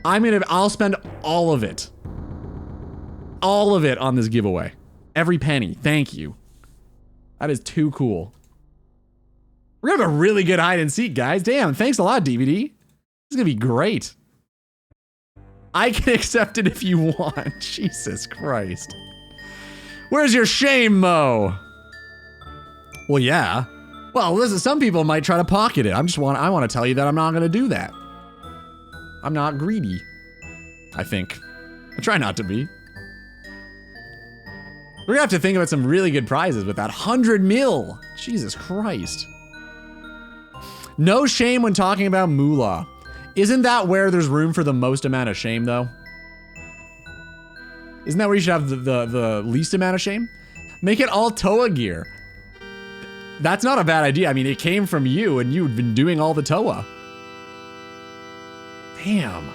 I'll spend all of it. All of it on this giveaway. Every penny. Thank you. That is too cool. We're gonna have a really good hide and seek, guys. Damn, thanks a lot, DVD. This is gonna be great. I can accept it if you want. Jesus Christ. Where's your shame, Mo? Well, yeah. Well, listen, some people might try to pocket it. I want to tell you that I'm not going to do that. I'm not greedy. I think. I try not to be. We're going to have to think about some really good prizes with that 100 mil. Jesus Christ. No shame when talking about moolah. Isn't that where there's room for the most amount of shame, though? Isn't that where you should have the least amount of shame? Make it all Toa gear. That's not a bad idea. I mean, it came from you, and you've been doing all the Toa. Damn.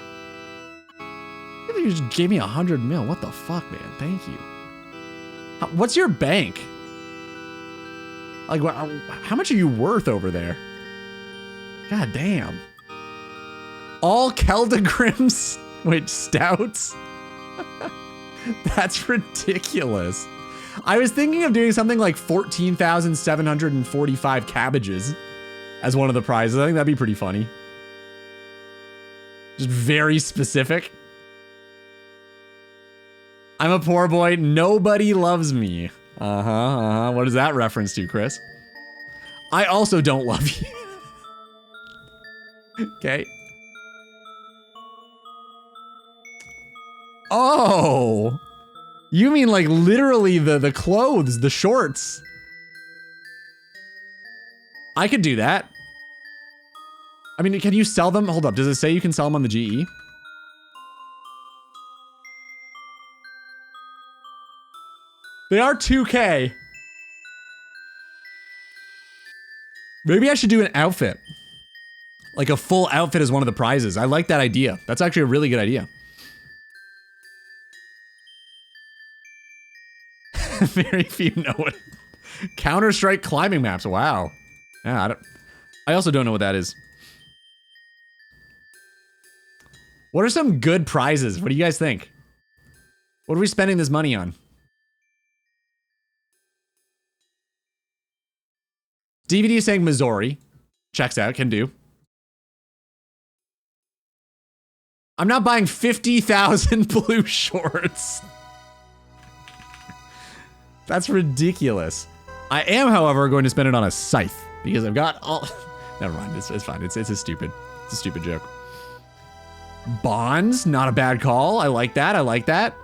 I think you just gave me 100 mil. What the fuck, man? Thank you. What's your bank? Like, how much are you worth over there? God damn. All Keldagrims? Wait, stouts? That's ridiculous. I was thinking of doing something like 14,745 cabbages as one of the prizes. I think that'd be pretty funny. Just very specific. I'm a poor boy. Nobody loves me. What is that reference to, Chris? I also don't love you. Okay. Oh. You mean like literally the clothes, the shorts. I could do that. I mean, can you sell them? Hold up, does it say you can sell them on the GE? They are 2K. Maybe I should do an outfit. Like a full outfit is one of the prizes. I like that idea. That's actually a really good idea. Very few know it. Counter-Strike climbing maps. Wow. Yeah, I also don't know what that is. What are some good prizes? What do you guys think? What are we spending this money on? DVD is saying Missouri. Checks out, can do. I'm not buying 50,000 blue shorts. That's ridiculous. I am, however, going to spend it on a scythe because I've got all... Never mind, it's fine. It's a stupid joke. Bonds, not a bad call. I like that, I like that.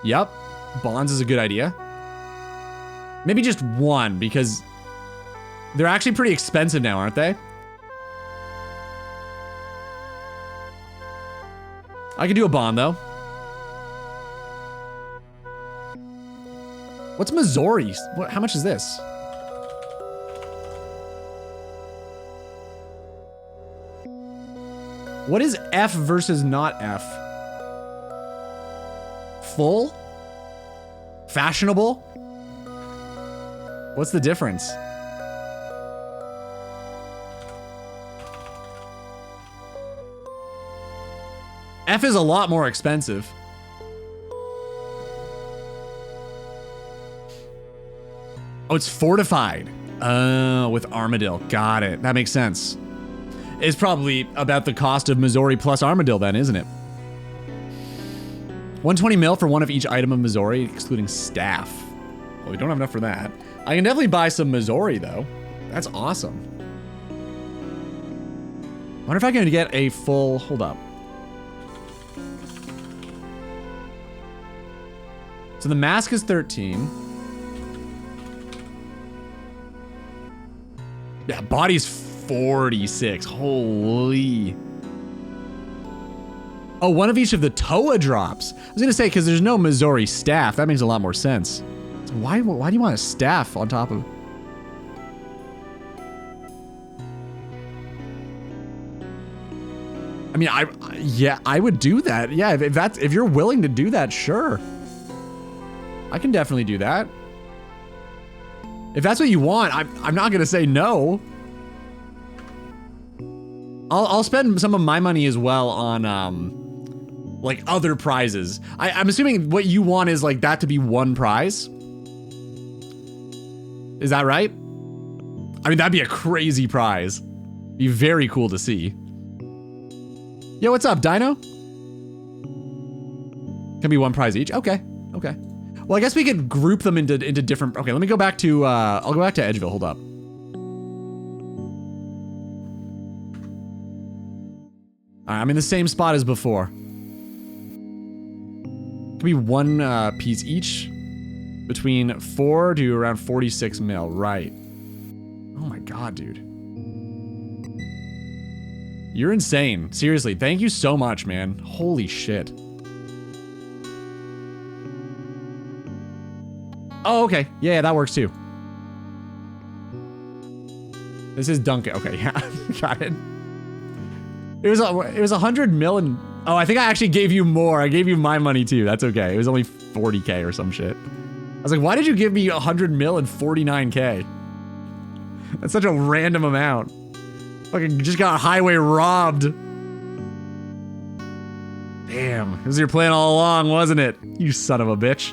Yep, bonds is a good idea. Maybe just one because they're actually pretty expensive now, aren't they? I could do a bond though. What's Missouri? How much is this? What is F versus not F? Full? Fashionable? What's the difference? F is a lot more expensive. Oh, it's fortified. Oh, with Armadillo. Got it. That makes sense. It's probably about the cost of Missouri plus Armadillo then, isn't it? 120 mil for one of each item of Missouri, excluding staff. Well, we don't have enough for that. I can definitely buy some Missouri though. That's awesome. Wonder if I can get a full, hold up. So the mask is 13. Yeah, body's 46. Holy. Oh, one of each of the Toa drops. I was gonna say, because there's no Missouri staff. That makes a lot more sense. So why do you want a staff on top of... I mean, yeah, I would do that. Yeah, if you're willing to do that, sure. I can definitely do that. If that's what you want, I'm not gonna say no. I'll spend some of my money as well on like other prizes. I'm assuming what you want is like that to be one prize. Is that right? I mean, that'd be a crazy prize. Be very cool to see. Yo, what's up, Dino? Can be one prize each. Okay, okay. Well, I guess we could group them into different... Okay, let me go back to... I'll go back to Edgeville. Hold up. Alright, I'm in the same spot as before. Could be one piece each. Between 4 to around 46 mil. Right. Oh my god, dude. You're insane. Seriously, thank you so much, man. Holy shit. Oh, okay. Yeah, that works too. This is Duncan. Okay, yeah, got it. It was 100 mil and... Oh, I think I actually gave you more. I gave you my money too. That's okay. It was only 40K or some shit. I was like, why did you give me 100 mil and 49K? That's such a random amount. Fucking just got highway robbed. Damn, this was your plan all along, wasn't it? You son of a bitch.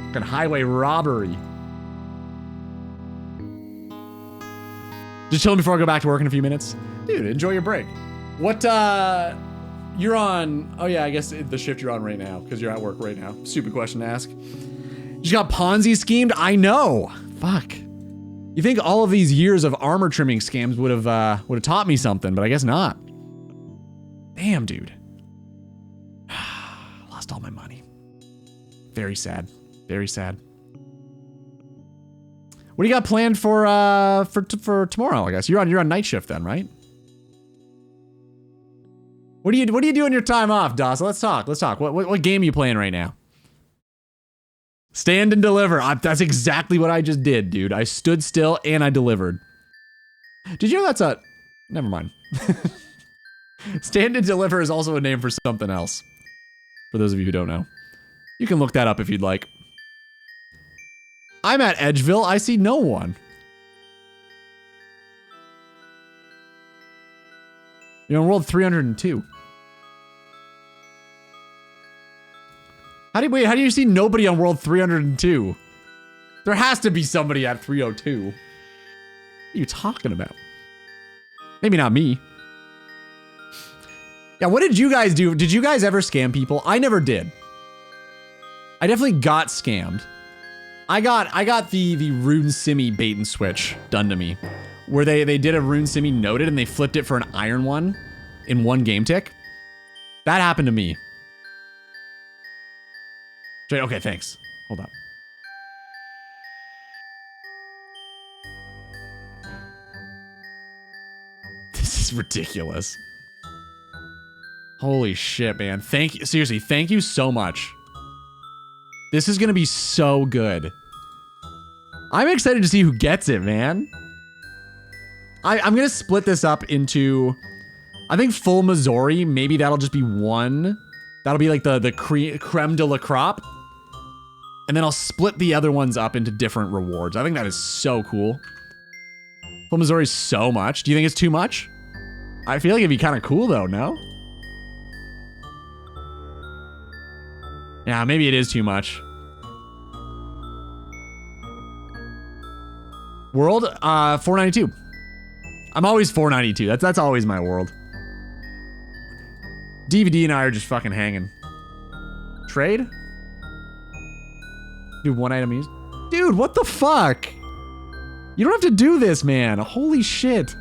Fucking highway robbery. Just chilling before I go back to work in a few minutes. Dude, enjoy your break. What, you're on, oh yeah, I guess the shift you're on right now, because you're at work right now. Stupid question to ask. You got Ponzi schemed? I know. Fuck. You think all of these years of armor trimming scams would have taught me something, but I guess not. Damn, dude. Lost all my money. Very sad. Very sad. What do you got planned for tomorrow? I guess you're on night shift then, right? What do you do in your time off, Doss? Let's talk. Let's talk. What game are you playing right now? Stand and deliver. That's exactly what I just did, dude. I stood still and I delivered. Did you know that's a... Never mind. Stand and deliver is also a name for something else. For those of you who don't know. You can look that up if you'd like. I'm at Edgeville. I see no one. You're on world 302. How do you see nobody on world 302? There has to be somebody at 302. What are you talking about? Maybe not me. Yeah, what did you guys do? Did you guys ever scam people? I never did. I definitely got scammed. I got the Rune Simi bait and switch done to me, where they did a Rune Simi noted and they flipped it for an iron one in one game tick. That happened to me. Okay, thanks. Hold up. This is ridiculous. Holy shit, man. Thank you. Seriously, thank you so much. This is gonna be so good. I'm excited to see who gets it, man. I'm gonna split this up into, I think full Missouri, maybe that'll just be one. That'll be like the creme de la crop. And then I'll split the other ones up into different rewards. I think that is so cool. Full Missouri is so much. Do you think it's too much? I feel like it'd be kind of cool though, no? Yeah, maybe it is too much. World, 492. I'm always 492. That's always my world. DVD and I are just fucking hanging. Trade? Do one item use? Dude, what the fuck? You don't have to do this, man. Holy shit.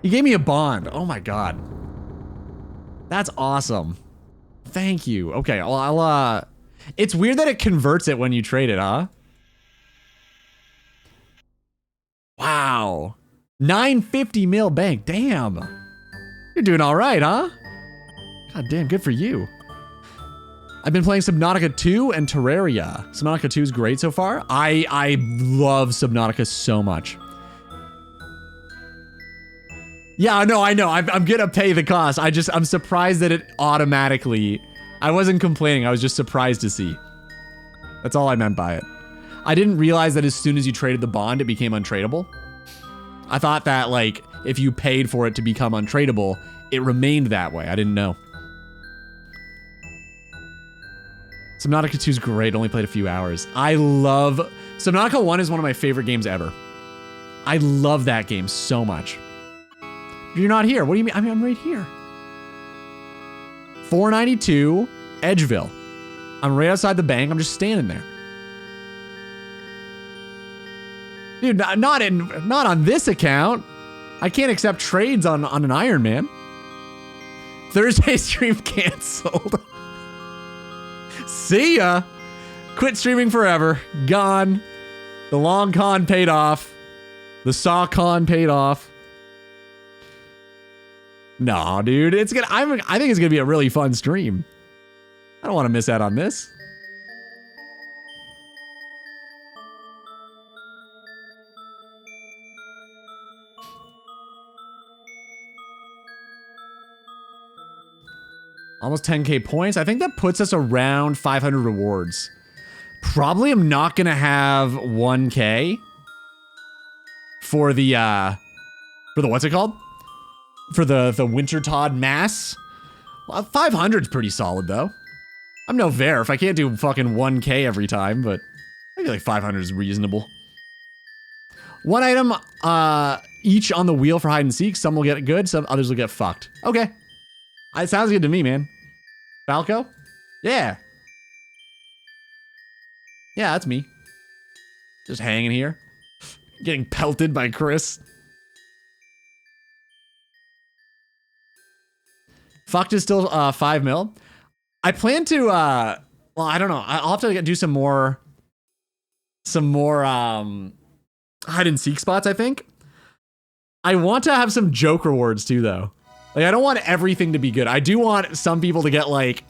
He gave me a bond. Oh my god. That's awesome. Thank you. Okay, well, I'll it's weird that it converts it when you trade it, huh? Wow. 950 mil bank. Damn. You're doing all right, huh? God damn, good for you. I've been playing Subnautica 2 and Terraria. Subnautica 2 is great so far. I love Subnautica so much. Yeah, I know. I'm gonna pay the cost. I'm surprised that it automatically... I wasn't complaining. I was just surprised to see. That's all I meant by it. I didn't realize that as soon as you traded the bond, it became untradeable. I thought that, like, if you paid for it to become untradeable, it remained that way. I didn't know. Subnautica 2 is great. Only played a few hours. I love... Subnautica 1 is one of my favorite games ever. I love that game so much. You're not here. What do you mean? I mean, I'm right here. 492 Edgeville. I'm right outside the bank. I'm just standing there. Dude, not on this account. I can't accept trades on an Iron Man. Thursday stream canceled. See ya. Quit streaming forever. Gone. The long con paid off. The saw con paid off. No, dude, it's gonna. I think it's gonna be a really fun stream. I don't want to miss out on this. Almost 10k points. I think that puts us around 500 rewards. Probably am not gonna have 1k for the what's it called? For the Wintertodt Mass. Well, 500's pretty solid though. I'm no Ver if I can't do fucking 1k every time, but I feel like 500 is reasonable. One item each on the wheel for hide and seek. Some will get good, some others will get fucked. Okay. It sounds good to me, man. Falco? Yeah. Yeah, that's me. Just hanging here. Getting pelted by Chris. Fucked is still 5 mil. I plan to, well, I don't know. I'll have to do some more hide and seek spots, I think. I want to have some joke rewards too, though. Like, I don't want everything to be good. I do want some people to get, like,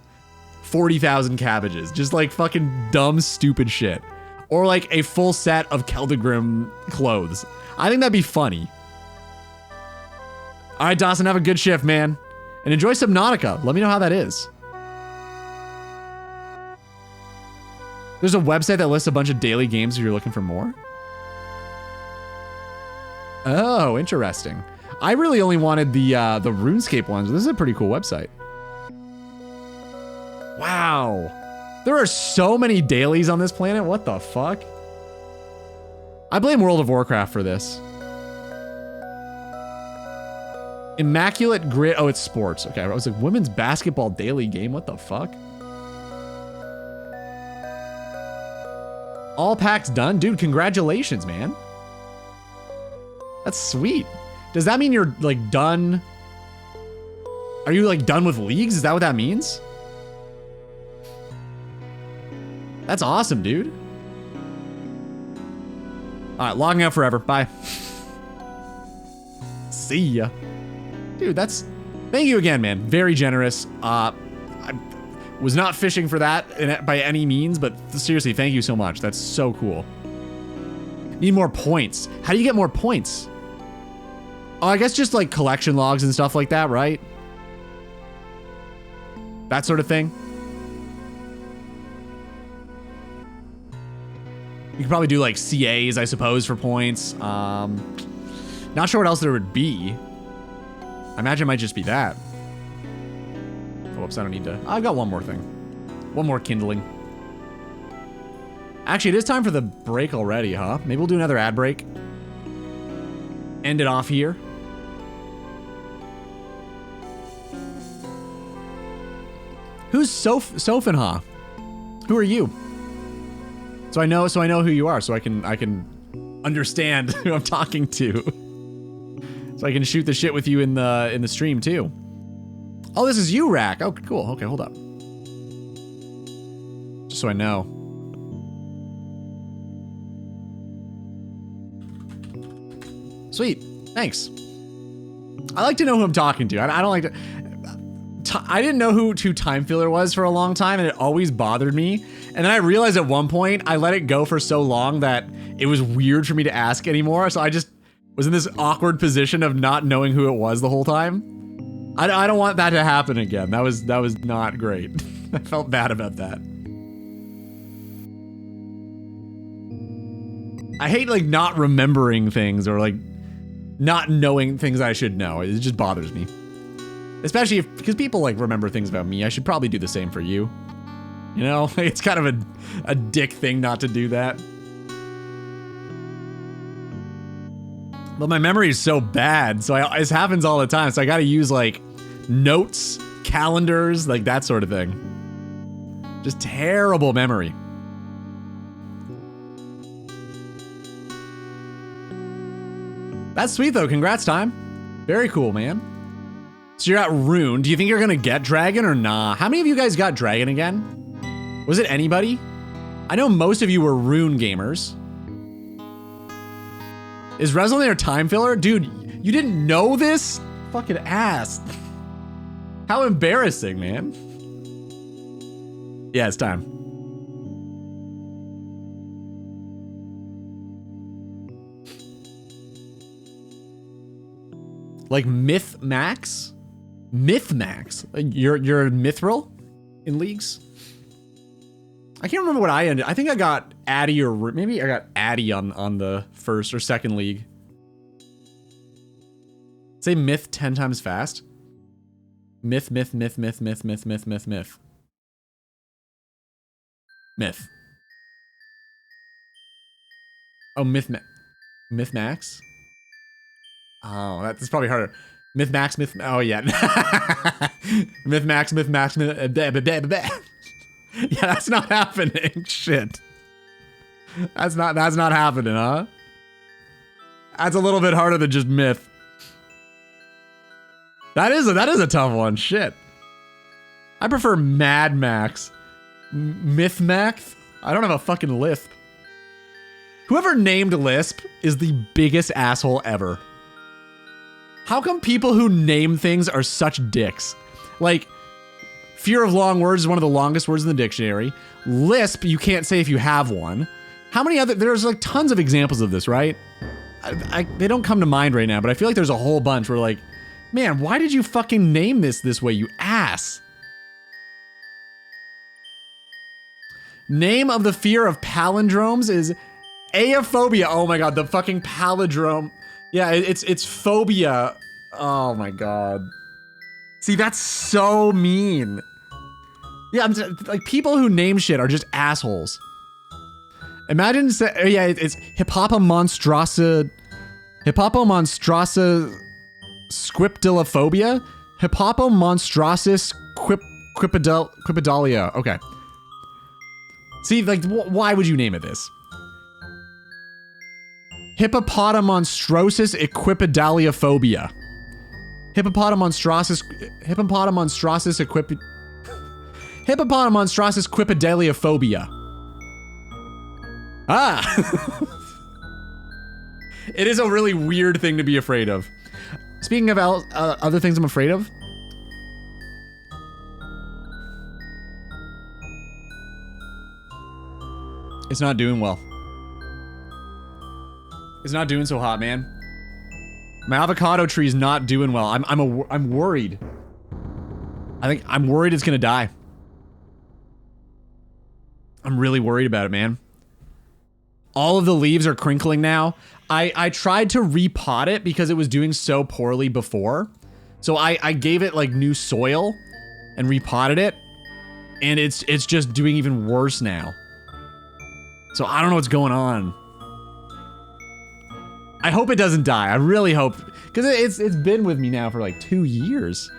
40,000 cabbages. Just, like, fucking dumb, stupid shit. Or, like, a full set of Keldegrim clothes. I think that'd be funny. All right, Dawson, have a good shift, man. And enjoy Subnautica. Let me know how that is. There's a website that lists a bunch of daily games if you're looking for more. Oh, interesting. I really only wanted the RuneScape ones. This is a pretty cool website. There are so many dailies on this planet. What the fuck? I blame World of Warcraft for this. Immaculate Grid. Oh, it's sports. Okay, I was like, women's basketball daily game. What the fuck? All packs done? Dude, congratulations, man. That's sweet. Does that mean you're like done? Are you like done with leagues? Is that what that means? That's awesome, dude. All right, logging out forever. Bye. See ya. Dude, that's... Thank you again, man. Very generous. I was not fishing for that by any means, but seriously, thank you so much. That's so cool. Need more points. How do you get more points? Oh, I guess just like collection logs and stuff like that, right? That sort of thing. You could probably do like CAs, I suppose, for points. Not sure what else there would be. I imagine it might just be that. Oh, whoops, I don't need to. I've got one more thing. One more kindling. Actually, it is time for the break already, huh? Maybe we'll do another ad break. End it off here. Who's Sofinha? Who are you? So I know who you are, so I can understand who I'm talking to. So I can shoot the shit with you in the stream too. Oh, this is you, Rack. Oh, cool. Okay, hold up. Just so I know. Sweet. Thanks. I like to know who I'm talking to. I don't like to... I didn't know who Time Filler was for a long time, and it always bothered me. And then I realized at one point, I let it go for so long that it was weird for me to ask anymore. So I just was in this awkward position of not knowing who it was the whole time. I don't want that to happen again. That was not great. I felt bad about that. I hate like not remembering things or like not knowing things I should know. It just bothers me. Especially because people like remember things about me. I should probably do the same for you. You know, it's kind of a dick thing not to do that. But my memory is so bad, so this happens all the time. So I got to use like notes, calendars, like that sort of thing. Just terrible memory. That's sweet though. Congrats, Time. Very cool, man. So you're at Rune. Do you think you're gonna get Dragon or nah? How many of you guys got Dragon again? Was it anybody? I know most of you were Rune gamers. Is Resonator Time Filler? Dude, you didn't know this? Fucking ass. How embarrassing, man. Yeah, it's time. Like Myth Max? Myth Max? You're Mithril in leagues? I can't remember what I ended. I think I got Addy or maybe I got Addy on the first or second league. Say Myth 10 times fast. Myth. Myth. Oh, Myth Max? Oh, that's probably harder. Myth Max. Oh, yeah. Myth Max. Yeah, that's not happening. Shit. That's not happening, huh? That's a little bit harder than just Myth. That is a tough one. Shit. I prefer Mad Max. Myth Max? I don't have a fucking lisp. Whoever named Lisp is the biggest asshole ever. How come people who name things are such dicks? Like, fear of long words is one of the longest words in the dictionary. Lisp, you can't say if you have one. How many other, there's like tons of examples of this, right? They don't come to mind right now, but I feel like there's a whole bunch where like, man, why did you fucking name this way, you ass? Name of the fear of palindromes is aeophobia. Oh my god, the fucking palindrome. Yeah, it's phobia. Oh my god. See, that's so mean. Yeah, I'm just, like people who name shit are just assholes. Imagine, yeah, it's Hippopomonstrasa squipdilophobia? Hippopomonstrasis quipidalia. Okay. See, like, why would you name it this? Hippopotomonstrosis equipidaliophobia. Hippopotomonstrosis quipidaliophobia. Ah! It is a really weird thing to be afraid of. Speaking of other things I'm afraid of. It's not doing well. It's not doing so hot, man. My avocado tree is not doing well. I'm worried. I'm worried it's gonna die. I'm really worried about it, man. All of the leaves are crinkling now. I tried to repot it because it was doing so poorly before. So I gave it like new soil and repotted it. And it's just doing even worse now. So I don't know what's going on. I hope it doesn't die. I really hope, because it's been with me now for like 2 years.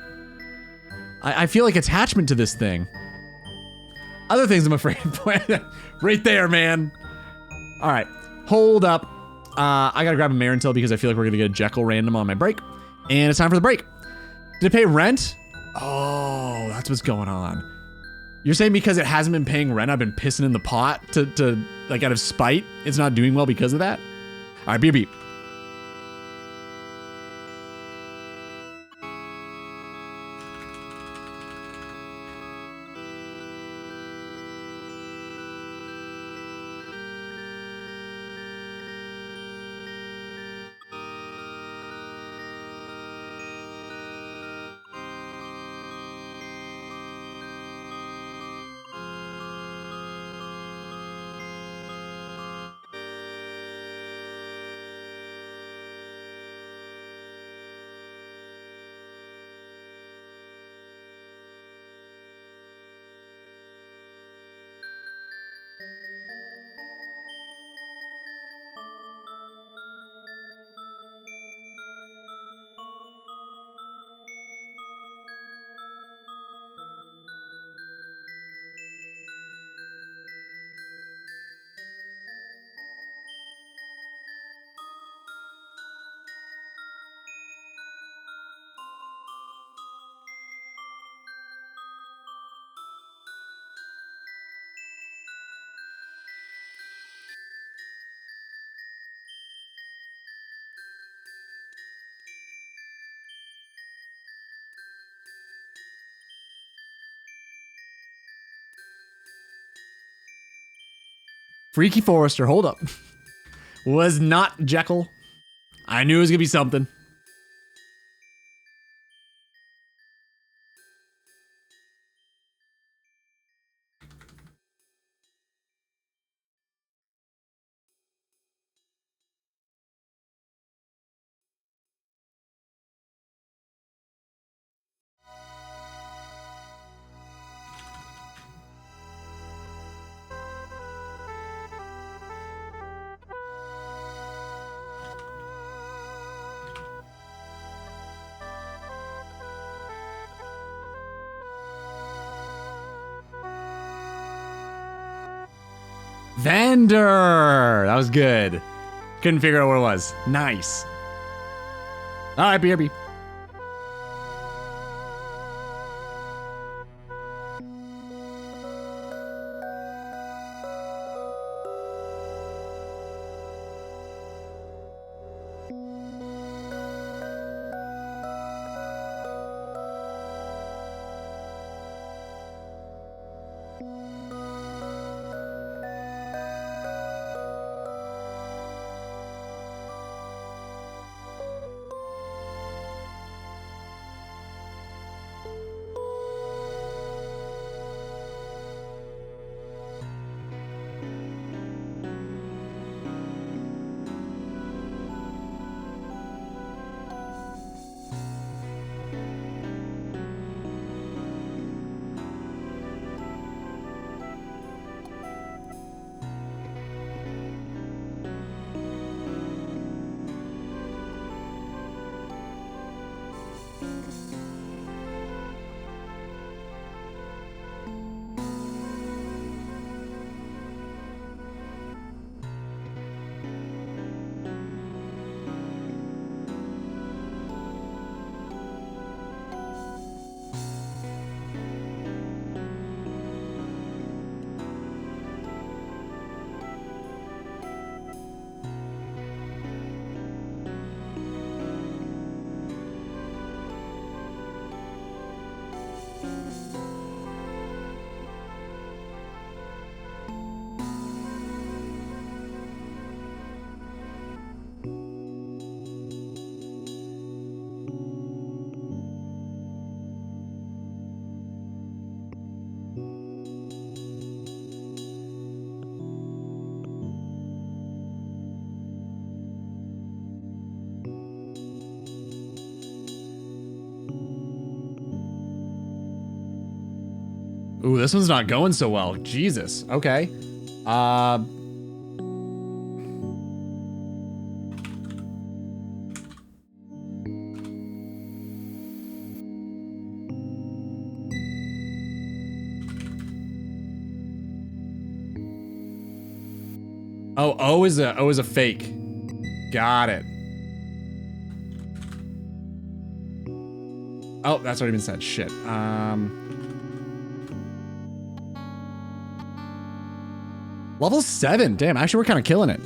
I feel like attachment to this thing. Other things I'm afraid of. Right there, man. All right, hold up. I gotta grab a Marintel because I feel like we're gonna get a Jekyll random on my break. And it's time for the break. Did it pay rent? Oh, that's what's going on. You're saying because it hasn't been paying rent, I've been pissing in the pot to like out of spite? It's not doing well because of that? All right, beep beep. Freaky Forester, hold up. Was not Jekyll. I knew it was gonna be something. Vander! That was good. Couldn't figure out what it was. Nice. All right, BRB. Ooh, this one's not going so well. Jesus. Okay. Oh, O is a fake. Got it. Oh, that's already been said. Shit. Level 7. Damn, actually we're kind of killing it.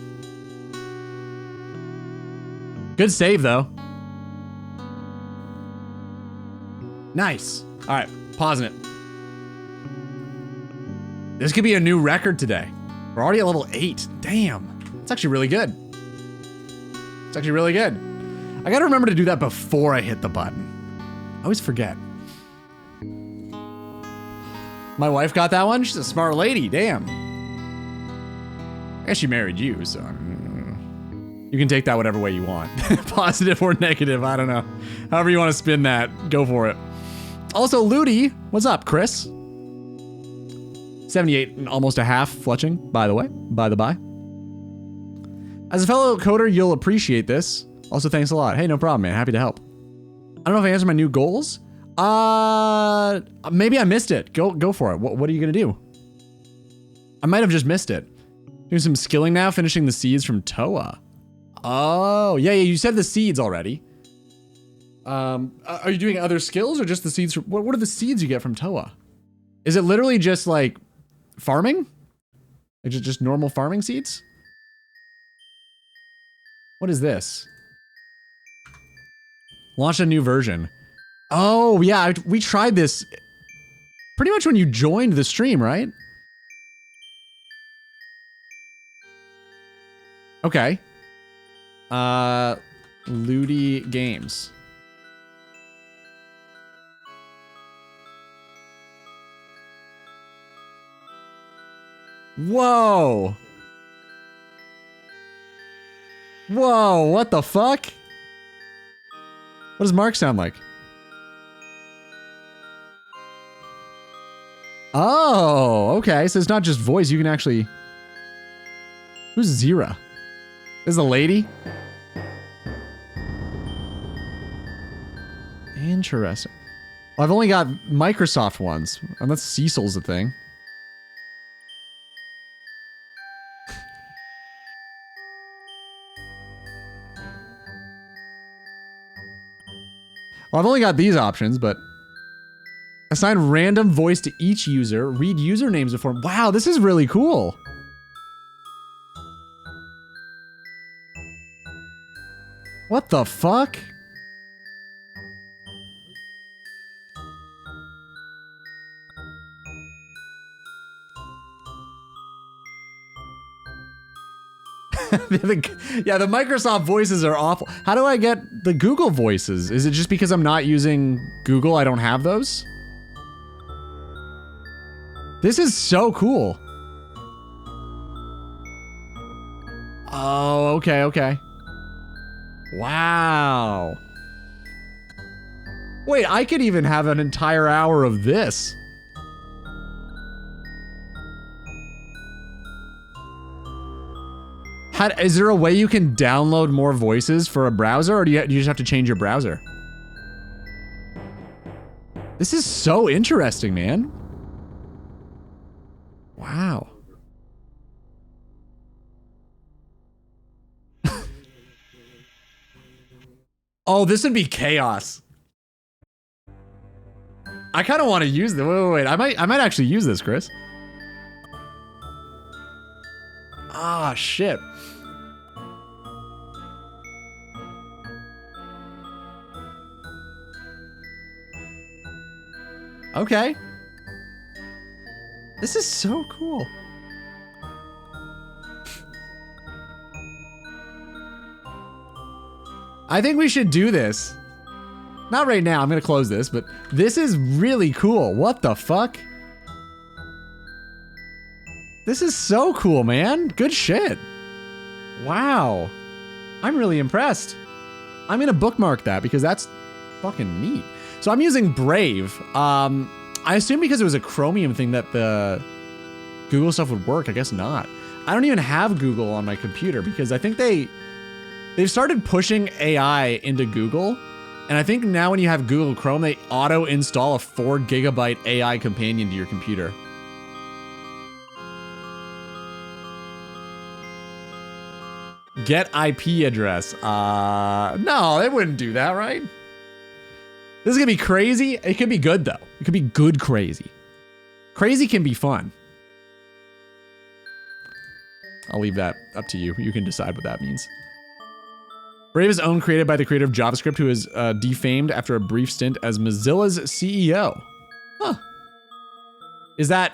Good save though. Nice. All right, pausing it. This could be a new record today. We're already at level 8. Damn. It's actually really good. It's actually really good. I gotta remember to do that before I hit the button. I always forget. My wife got that one? She's a smart lady, damn. I guess she married you, so... You can take that whatever way you want. Positive or negative, I don't know. However you want to spin that, go for it. Also, Ludi, what's up, Chris? 78 and almost a half fletching, by the way, by the by. As a fellow coder, you'll appreciate this. Also, thanks a lot. Hey, no problem, man. Happy to help. I don't know if I answered my new goals. Maybe I missed it. Go for it. What are you gonna do? I might have just missed it. Doing some skilling now, finishing the seeds from Toa. Oh, yeah, you said the seeds already. Are you doing other skills or just the seeds? What are the seeds you get from Toa? Is it literally just like farming? Like just normal farming seeds? What is this? Launch a new version. Oh, yeah, we tried this pretty much when you joined the stream, right? Okay. Ludi Games. Whoa! Whoa, what the fuck? What does Mark sound like? Oh, okay, so it's not just voice, you can actually... Who's Zira? This is a lady? Interesting. Well, I've only got Microsoft ones, unless Cecil's a thing. Well, I've only got these options, but... Assign random voice to each user. Read usernames before... Wow, this is really cool. What the fuck? Yeah, the Microsoft voices are awful. How do I get the Google voices? Is it just because I'm not using Google, I don't have those? This is so cool. Oh, okay, okay. Wow. Wait, I could even have an entire hour of this. Is there a way you can download more voices for a browser, or do you just have to change your browser? This is so interesting, man. Wow. Oh, this would be chaos. I kind of want to use this. Wait. I might actually use this, Chris. Ah, shit. Okay. This is so cool. I think we should do this. Not right now, I'm gonna close this, but this is really cool. What the fuck? This is so cool, man. Good shit. Wow. I'm really impressed. I'm gonna bookmark that because that's fucking neat. So I'm using Brave. I assume because it was a Chromium thing that the Google stuff would work. I guess not. I don't even have Google on my computer because I think they've started pushing AI into Google. And I think now when you have Google Chrome, they auto install a 4 GB AI companion to your computer. Get IP address. No, they wouldn't do that, right? This is gonna be crazy. It could be good though. It could be good crazy. Crazy can be fun. I'll leave that up to you. You can decide what that means. Brave is owned, created by the creator of JavaScript, who is defamed after a brief stint as Mozilla's CEO. Huh. Is that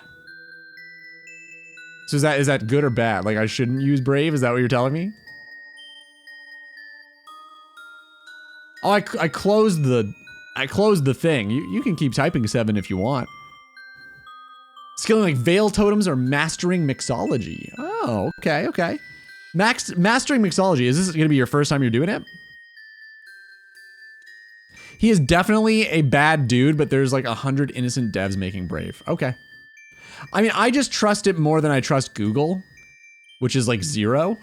good or bad? Like I shouldn't use Brave? Is that what you're telling me? Oh, I closed the thing. You can keep typing 7 if you want. Skilling like Veil Totems or Mastering Mixology. Oh, okay. Mastering Mixology, is this gonna be your first time you're doing it? He is definitely a bad dude, but there's like 100 innocent devs making Brave. Okay. I mean, I just trust it more than I trust Google, which is like 0.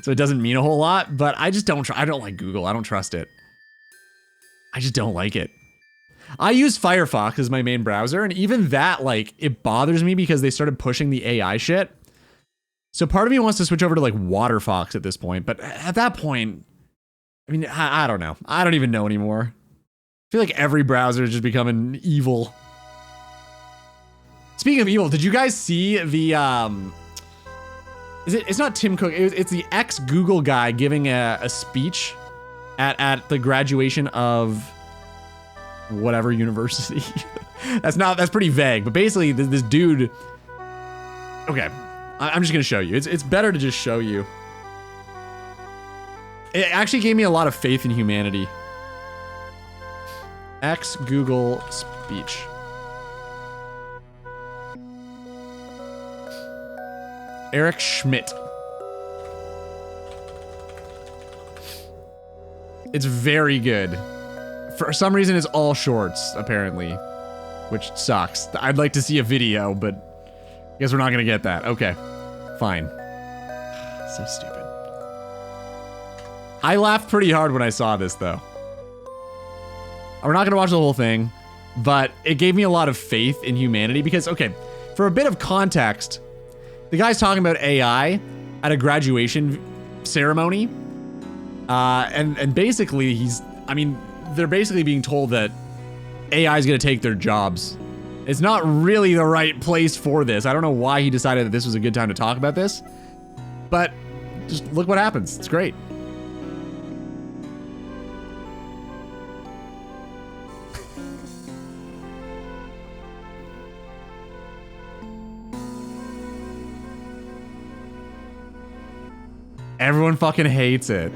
So it doesn't mean a whole lot, but I just don't I don't like Google. I don't trust it. I just don't like it. I use Firefox as my main browser, and even that, like, it bothers me because they started pushing the AI shit. So part of me wants to switch over to like WaterFox at this point, but at that point, I mean, I don't know. I don't even know anymore. I feel like every browser is just becoming evil. Speaking of evil, did you guys see the, it's not Tim Cook, it's the ex-Google guy giving a speech at the graduation of whatever university. That's pretty vague, but basically this dude, okay, I'm just gonna show you. It's better to just show you. It actually gave me a lot of faith in humanity. Ex-Google speech. Eric Schmidt. It's very good. For some reason, it's all shorts, apparently, which sucks. I'd like to see a video, but I guess we're not gonna get that. Okay, fine. So stupid. I laughed pretty hard when I saw this, though. We're not gonna watch the whole thing, but it gave me a lot of faith in humanity because, okay, for a bit of context, the guy's talking about AI at a graduation ceremony, and basically they're basically being told that AI is gonna take their jobs. It's not really the right place for this. I don't know why he decided that this was a good time to talk about this, but just look what happens. It's great. Everyone fucking hates it.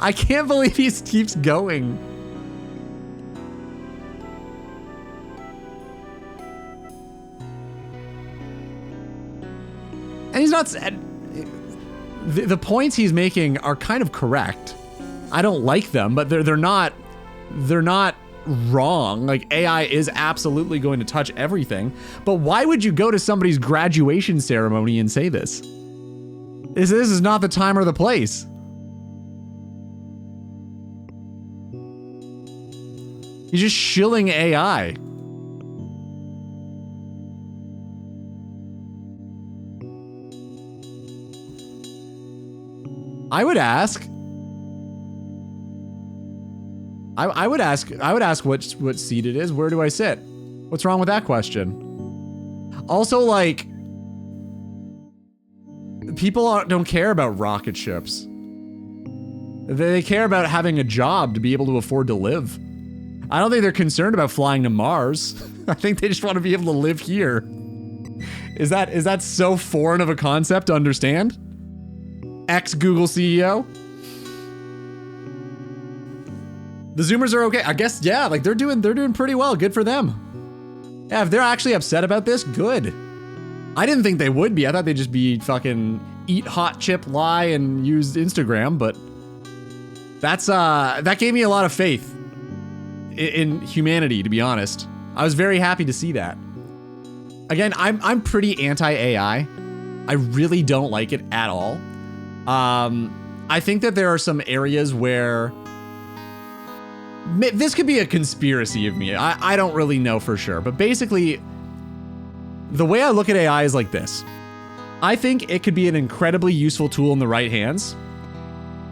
I can't believe he keeps going. And he's not... The points he's making are kind of correct. I don't like them, but they're not wrong. Like, AI is absolutely going to touch everything. But why would you go to somebody's graduation ceremony and say this? This is not the time or the place. He's just shilling AI. I would ask. I would ask what seat it is. Where do I sit? What's wrong with that question? Also, like, people don't care about rocket ships. They care about having a job to be able to afford to live. I don't think they're concerned about flying to Mars. I think they just want to be able to live here. Is that so foreign of a concept to understand? Ex-Google CEO? The Zoomers are okay. I guess, yeah, like they're doing pretty well. Good for them. Yeah, if they're actually upset about this, good. I didn't think they would be. I thought they'd just be fucking eat hot chip, lie, and use Instagram, but That gave me a lot of faith in humanity, to be honest. I was very happy to see that. Again, I'm pretty anti-AI. I really don't like it at all. I think that there are some areas where this could be a conspiracy of me. I don't really know for sure, but basically, the way I look at AI is like this. I think it could be an incredibly useful tool in the right hands.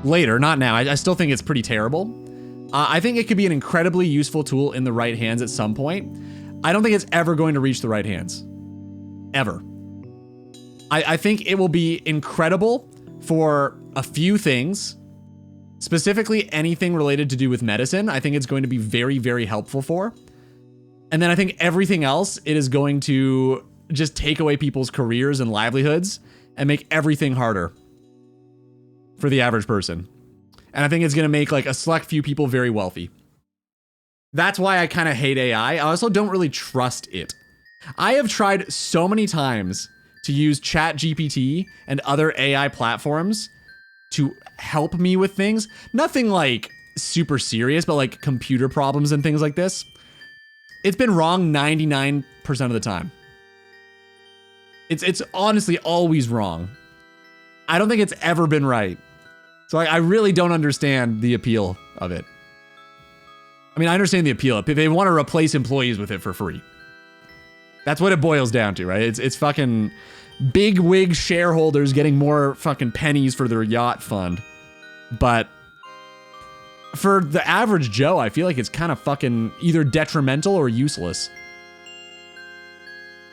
Later, not now. I still think it's pretty terrible. I think it could be an incredibly useful tool in the right hands at some point. I don't think it's ever going to reach the right hands. Ever. I think it will be incredible for a few things, specifically anything related to do with medicine. I think it's going to be very, very helpful for. And then I think everything else, it is going to just take away people's careers and livelihoods and make everything harder for the average person. And I think it's going to make like a select few people very wealthy. That's why I kind of hate AI. I also don't really trust it. I have tried so many times to use ChatGPT and other AI platforms to help me with things. Nothing like super serious, but like computer problems and things like this. It's been wrong 99% of the time. It's honestly always wrong. I don't think it's ever been right. So I really don't understand the appeal of it. I mean, I understand the appeal. They want to replace employees with it for free. That's what it boils down to, right? It's fucking big wig shareholders getting more fucking pennies for their yacht fund. But for the average Joe, I feel like it's kind of fucking either detrimental or useless.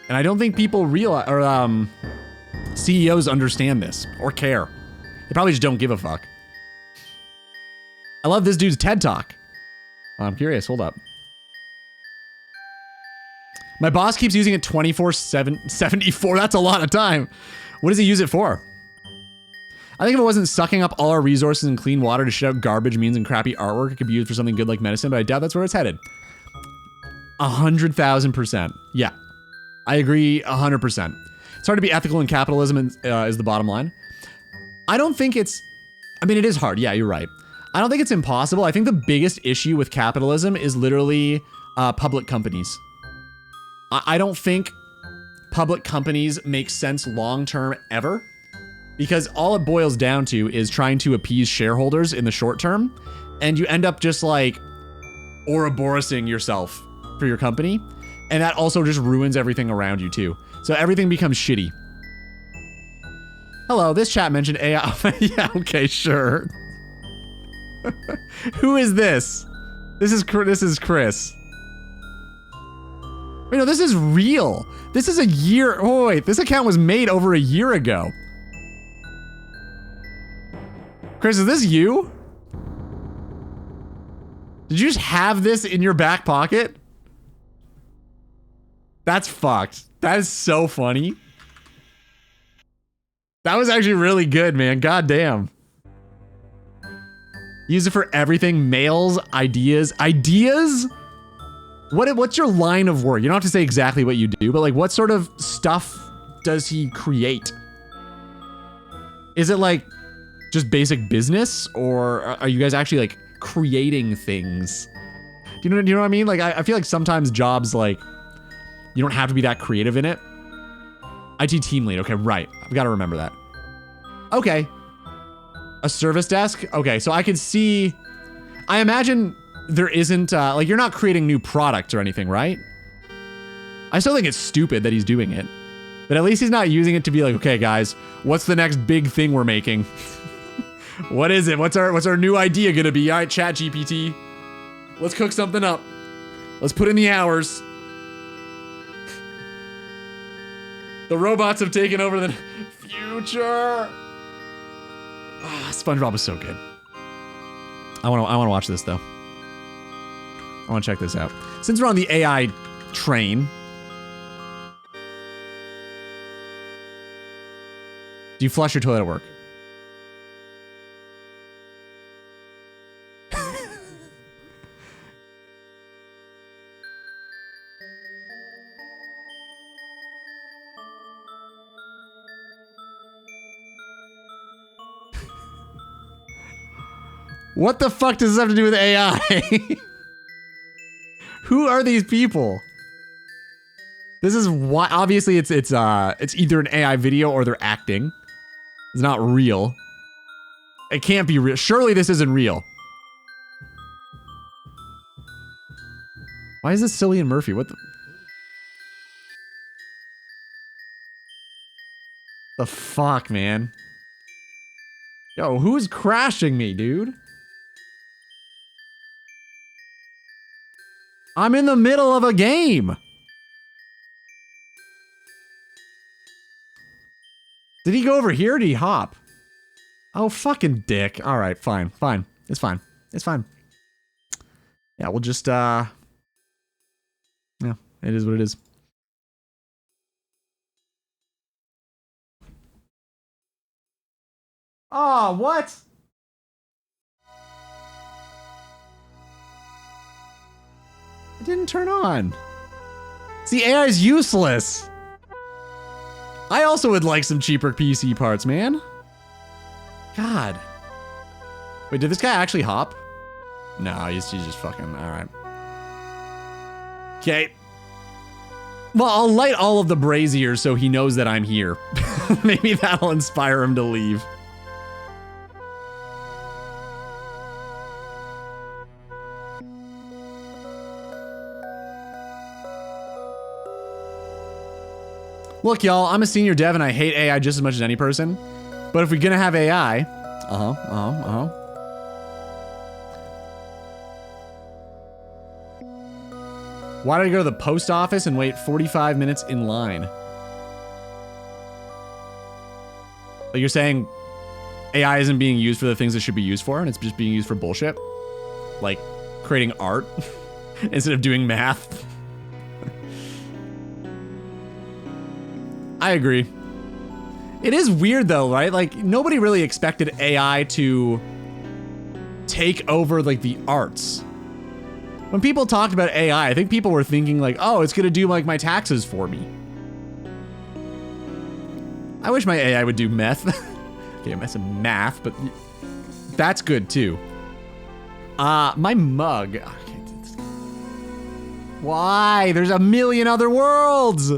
And I don't think people realize, or CEOs understand this or care. They probably just don't give a fuck. I love this dude's TED Talk. I'm curious, hold up. My boss keeps using it 24/7, that's a lot of time. What does he use it for? I think if it wasn't sucking up all our resources and clean water to shit out garbage means and crappy artwork, it could be used for something good like medicine, but I doubt that's where it's headed. 100,000%. Yeah. I agree 100%. It's hard to be ethical in capitalism is the bottom line. I don't think it's, I mean, it is hard. Yeah, you're right. I don't think it's impossible. I think the biggest issue with capitalism is literally public companies. I don't think public companies make sense long-term ever, because all it boils down to is trying to appease shareholders in the short term, and you end up just like Ouroborosing yourself for your company, and that also just ruins everything around you too. So everything becomes shitty. Hello, this chat mentioned AI. Yeah, okay, sure. Who is this? This is Chris. Wait, no, this is real. This is a year. Oh, wait, this account was made over a year ago. Chris, is this you? Did you just have this in your back pocket? That's fucked. That is so funny. That was actually really good, man. God damn. Use it for everything. Mails, ideas. Ideas? What's your line of work? You don't have to say exactly what you do, but like what sort of stuff does he create? Is it like just basic business, or are you guys actually like creating things? Do you know what I mean? Like I feel like sometimes jobs, like you don't have to be that creative in it. IT team lead. Okay, right. I've got to remember that. Okay. A service desk. Okay, so I could see, I imagine there isn't, like you're not creating new products or anything, right? I still think it's stupid that he's doing it, but at least he's not using it to be like, okay guys, what's the next big thing we're making? What is it? What's our new idea gonna be? All right, ChatGPT, let's cook something up. Let's put in the hours. The robots have taken over the future. Ah, SpongeBob is so good. I want to watch this though. I want to check this out. Since we're on the AI train, do you flush your toilet at work? What the fuck does this have to do with AI? Who are these people? This is why obviously it's either an AI video or they're acting. It's not real. It can't be real. Surely this isn't real. Why is this Cillian Murphy? What the fuck, man? Yo, who's crashing me, dude? I'm in the middle of a game. Did he go over here or did he hop? Oh, fucking dick. All right, fine, fine. It's fine. It's fine. Yeah, we'll just, yeah, it is what it is. Oh, what? It didn't turn on. See, AI is useless. I also would like some cheaper PC parts, man. God. Wait, did this guy actually hop? No, he's just fucking, all right. Okay. Well, I'll light all of the braziers so he knows that I'm here. Maybe that'll inspire him to leave. Look, y'all, I'm a senior dev and I hate AI just as much as any person. But if we're gonna have AI, why did I go to the post office and wait 45 minutes in line? Like you're saying AI isn't being used for the things it should be used for and it's just being used for bullshit? Like creating art instead of doing math? I agree. It is weird though, right? Like nobody really expected AI to take over like the arts. When people talked about AI, I think people were thinking like, oh, it's gonna do like my taxes for me. I wish my AI would do meth. Okay, that's a math, but that's good too. My mug. Okay. Why? There's a million other worlds.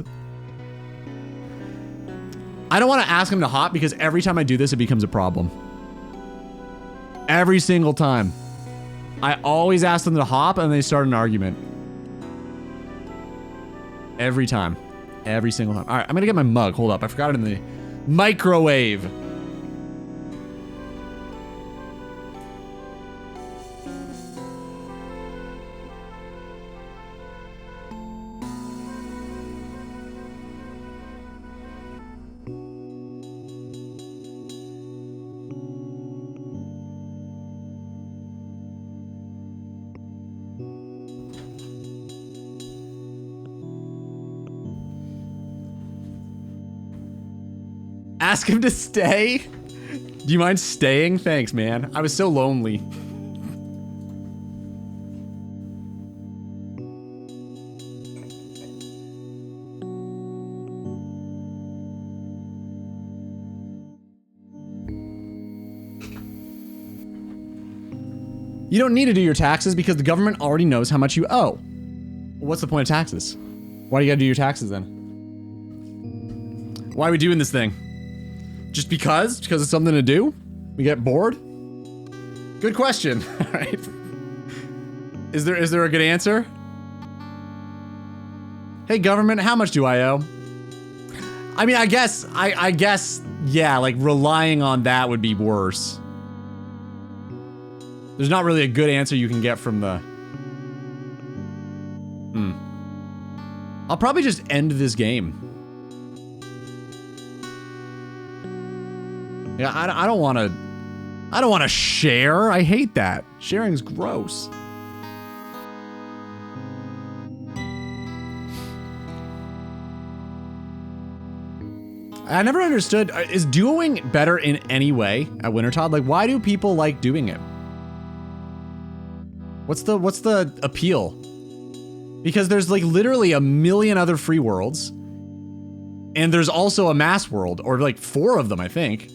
I don't want to ask him to hop because every time I do this, it becomes a problem. Every single time. I always ask them to hop and they start an argument. Every time. Every single time. All right, I'm gonna get my mug. Hold up, I forgot it in the microwave. Ask him to stay? Do you mind staying? Thanks, man. I was so lonely. You don't need to do your taxes because the government already knows how much you owe. What's the point of taxes? Why do you gotta do your taxes then? Why are we doing this thing? Just because? Because it's something to do? We get bored? Good question. All right. Is there a good answer? Hey government, how much do I owe? I mean, I guess, yeah, like relying on that would be worse. There's not really a good answer you can get from the... I'll probably just end this game. Yeah, I don't want to share. I hate that. Sharing's gross. I never understood, is duoing better in any way at Wintertodt? Like, why do people like doing it? What's the appeal? Because there's like literally a million other free worlds. And there's also a mass world, or like 4 of them, I think.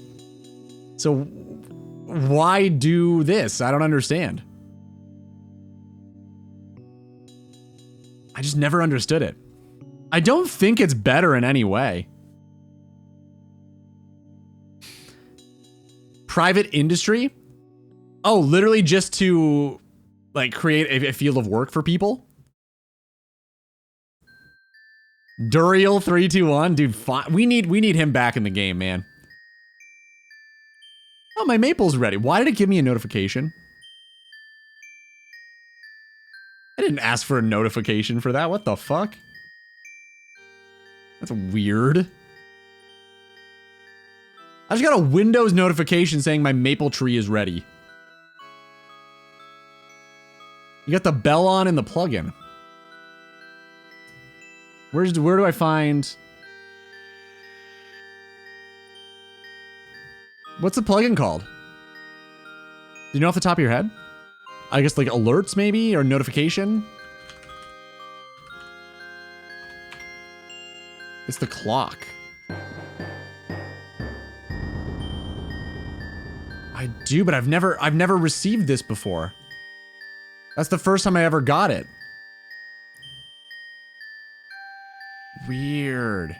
So why do this? I don't understand. I just never understood it. I don't think it's better in any way. Private industry? Oh, literally just to like create a field of work for people? Duriel 321, dude, we need him back in the game, man. Oh, my maple's ready. Why did it give me a notification? I didn't ask for a notification for that. What the fuck? That's weird. I just got a Windows notification saying my maple tree is ready. You got the bell on in the plugin. Where do I find... What's the plugin called? Do you know off the top of your head? I guess like alerts maybe, or notification? It's the clock. I do, but I've never received this before. That's the first time I ever got it. Weird.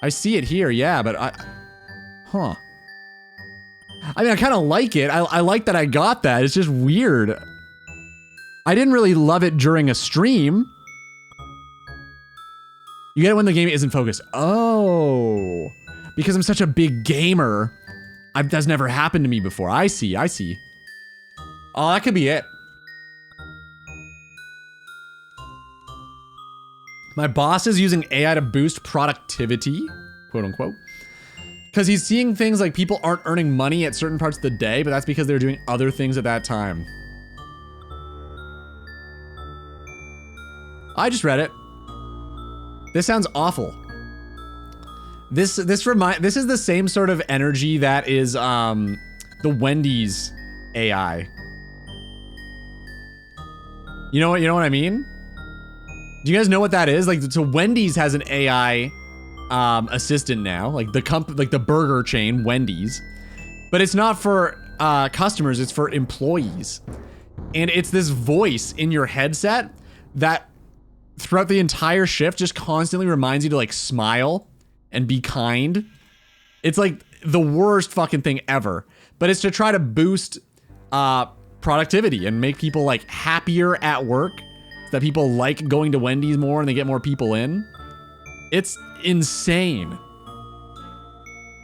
I see it here, yeah, but huh. I mean, I kind of like it. I like that I got that. It's just weird. I didn't really love it during a stream. You get it when the game isn't focused. Oh. Because I'm such a big gamer, that's never happened to me before. I see. Oh, that could be it. My boss is using AI to boost productivity, quote unquote. Because he's seeing things like people aren't earning money at certain parts of the day, but that's because they're doing other things at that time. I just read it. This sounds awful. This is the same sort of energy that is the Wendy's AI. You know what I mean? Do you guys know what that is? Like, so Wendy's has an AI assistant now, like the burger chain Wendy's, but it's not for customers, it's for employees. And it's this voice in your headset that throughout the entire shift just constantly reminds you to like smile and be kind. It's like the worst fucking thing ever, but it's to try to boost productivity and make people like happier at work, so that people like going to Wendy's more and they get more people in. It's insane.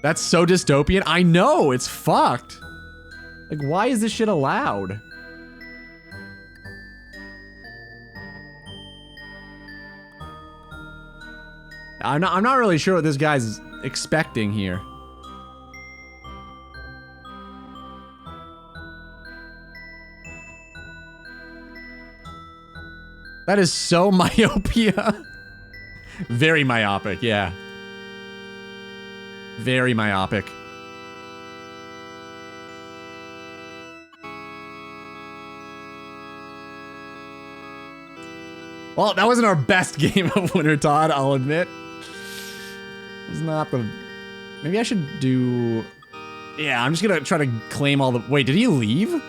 That's so dystopian. I know, it's fucked. Like, why is this shit allowed? I'm not really sure what this guy's expecting here. That is so myopia. Very myopic, yeah. Very myopic. Well, that wasn't our best game of Winter Todd, I'll admit. It was not the... Maybe I should do... Yeah, I'm just gonna try to claim all the... Wait, did he leave?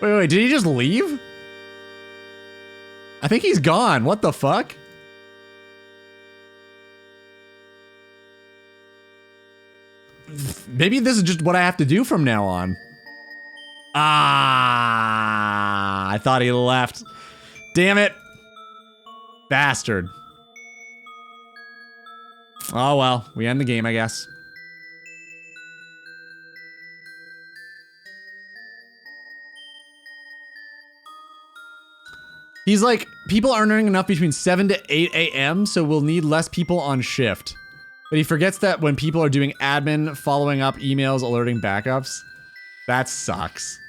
Wait, did he just leave? I think he's gone. What the fuck? Maybe this is just what I have to do from now on. Ah, I thought he left. Damn it. Bastard. Oh well, we end the game, I guess. He's like, people aren't earning enough between 7 to 8 a.m., so we'll need less people on shift. But he forgets that when people are doing admin, following up emails, alerting backups. That sucks.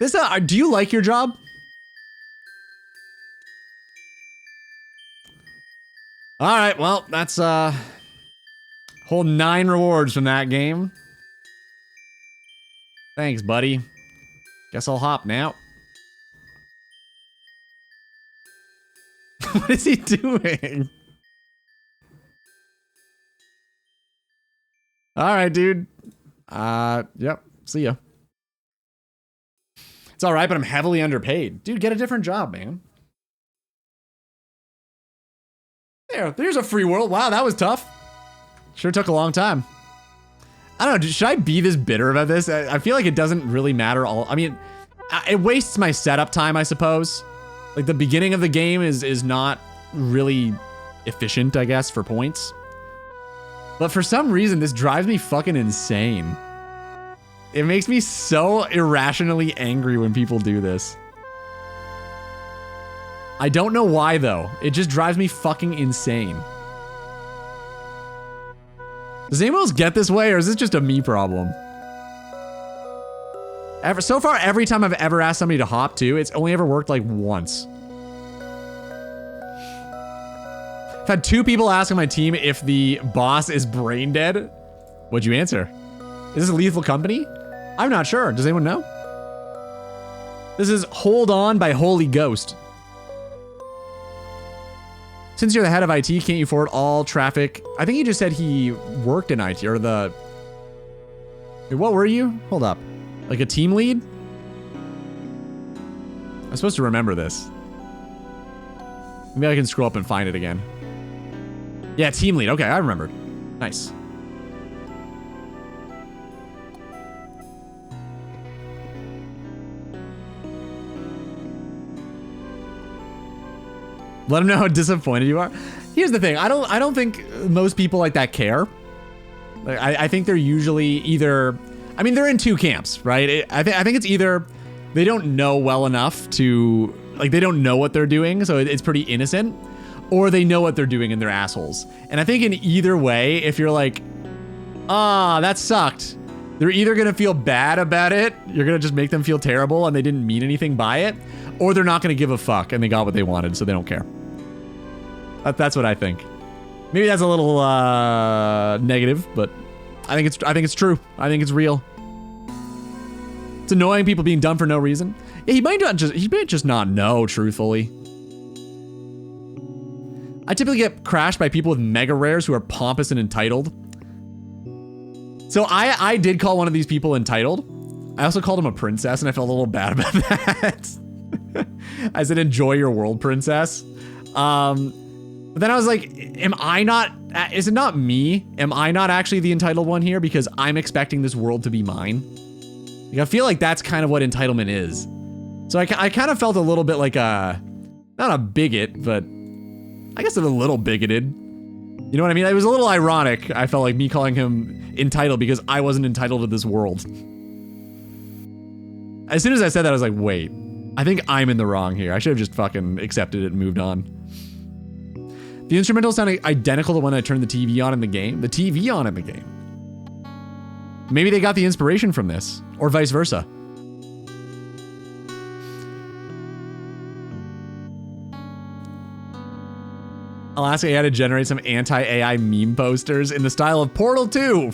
This, do you like your job? Alright, well, that's, whole 9 rewards from that game. Thanks, buddy. Guess I'll hop now. What is he doing? All right, dude. Yep. See ya. It's all right, but I'm heavily underpaid. Dude, get a different job, man. There's a free world. Wow, that was tough. Sure took a long time. I don't know, should I be this bitter about this? I feel like it doesn't really matter all. I mean, it wastes my setup time, I suppose. Like the beginning of the game is not really efficient, I guess, for points. But for some reason, this drives me fucking insane. It makes me so irrationally angry when people do this. I don't know why, though. It just drives me fucking insane. Does anyone else get this way, or is this just a me problem? So far, every time I've ever asked somebody to hop to, it's only ever worked like once. I've had 2 people ask on my team if the boss is brain dead. What'd you answer? Is this a Lethal Company? I'm not sure. Does anyone know? This is Hold On by Holy Ghost. Since you're the head of IT, can't you forward all traffic? I think he just said he worked in IT, or the... Wait, what were you? Hold up. Like a team lead? I'm supposed to remember this. Maybe I can scroll up and find it again. Yeah, team lead. Okay, I remembered. Nice. Let them know how disappointed you are. Here's the thing. I don't think most people like that care. Like, I think they're usually either... I mean, they're in 2 camps, right? I think it's either they don't know well enough to... Like, they don't know what they're doing, so it's pretty innocent. Or they know what they're doing and they're assholes. And I think in either way, if you're like, that sucked, they're either going to feel bad about it, you're going to just make them feel terrible and they didn't mean anything by it, or they're not going to give a fuck and they got what they wanted, so they don't care. That's what I think. Maybe that's a little negative, but I think it's true. I think it's real. It's annoying people being dumb for no reason. Yeah, he might just not know, truthfully. I typically get crashed by people with mega rares who are pompous and entitled. So I did call one of these people entitled. I also called him a princess, and I felt a little bad about that. I said, enjoy your world, princess. But then I was like, is it not me? Am I not actually the entitled one here? Because I'm expecting this world to be mine. Like, I feel like that's kind of what entitlement is. So I kind of felt a little bit like not a bigot, but I guess I'm a little bigoted. You know what I mean? It was a little ironic. I felt like me calling him entitled because I wasn't entitled to this world. As soon as I said that, I was like, wait, I think I'm in the wrong here. I should have just fucking accepted it and moved on. The instrumental sounded identical to when I turned the TV on in the game. The TV on in the game. Maybe they got the inspiration from this, or vice versa. I'll ask AI to generate some anti-AI meme posters in the style of Portal 2.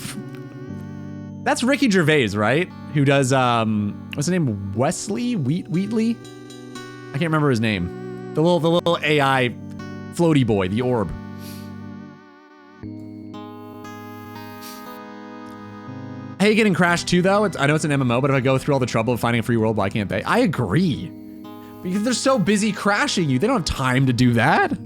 That's Ricky Gervais, right? Who does, what's his name? Wesley? Wheatley? I can't remember his name. The little AI floaty boy, the orb. I hate getting crashed too, though. I know it's an MMO, but if I go through all the trouble of finding a free world, why can't they? I agree. Because they're so busy crashing you. They don't have time to do that.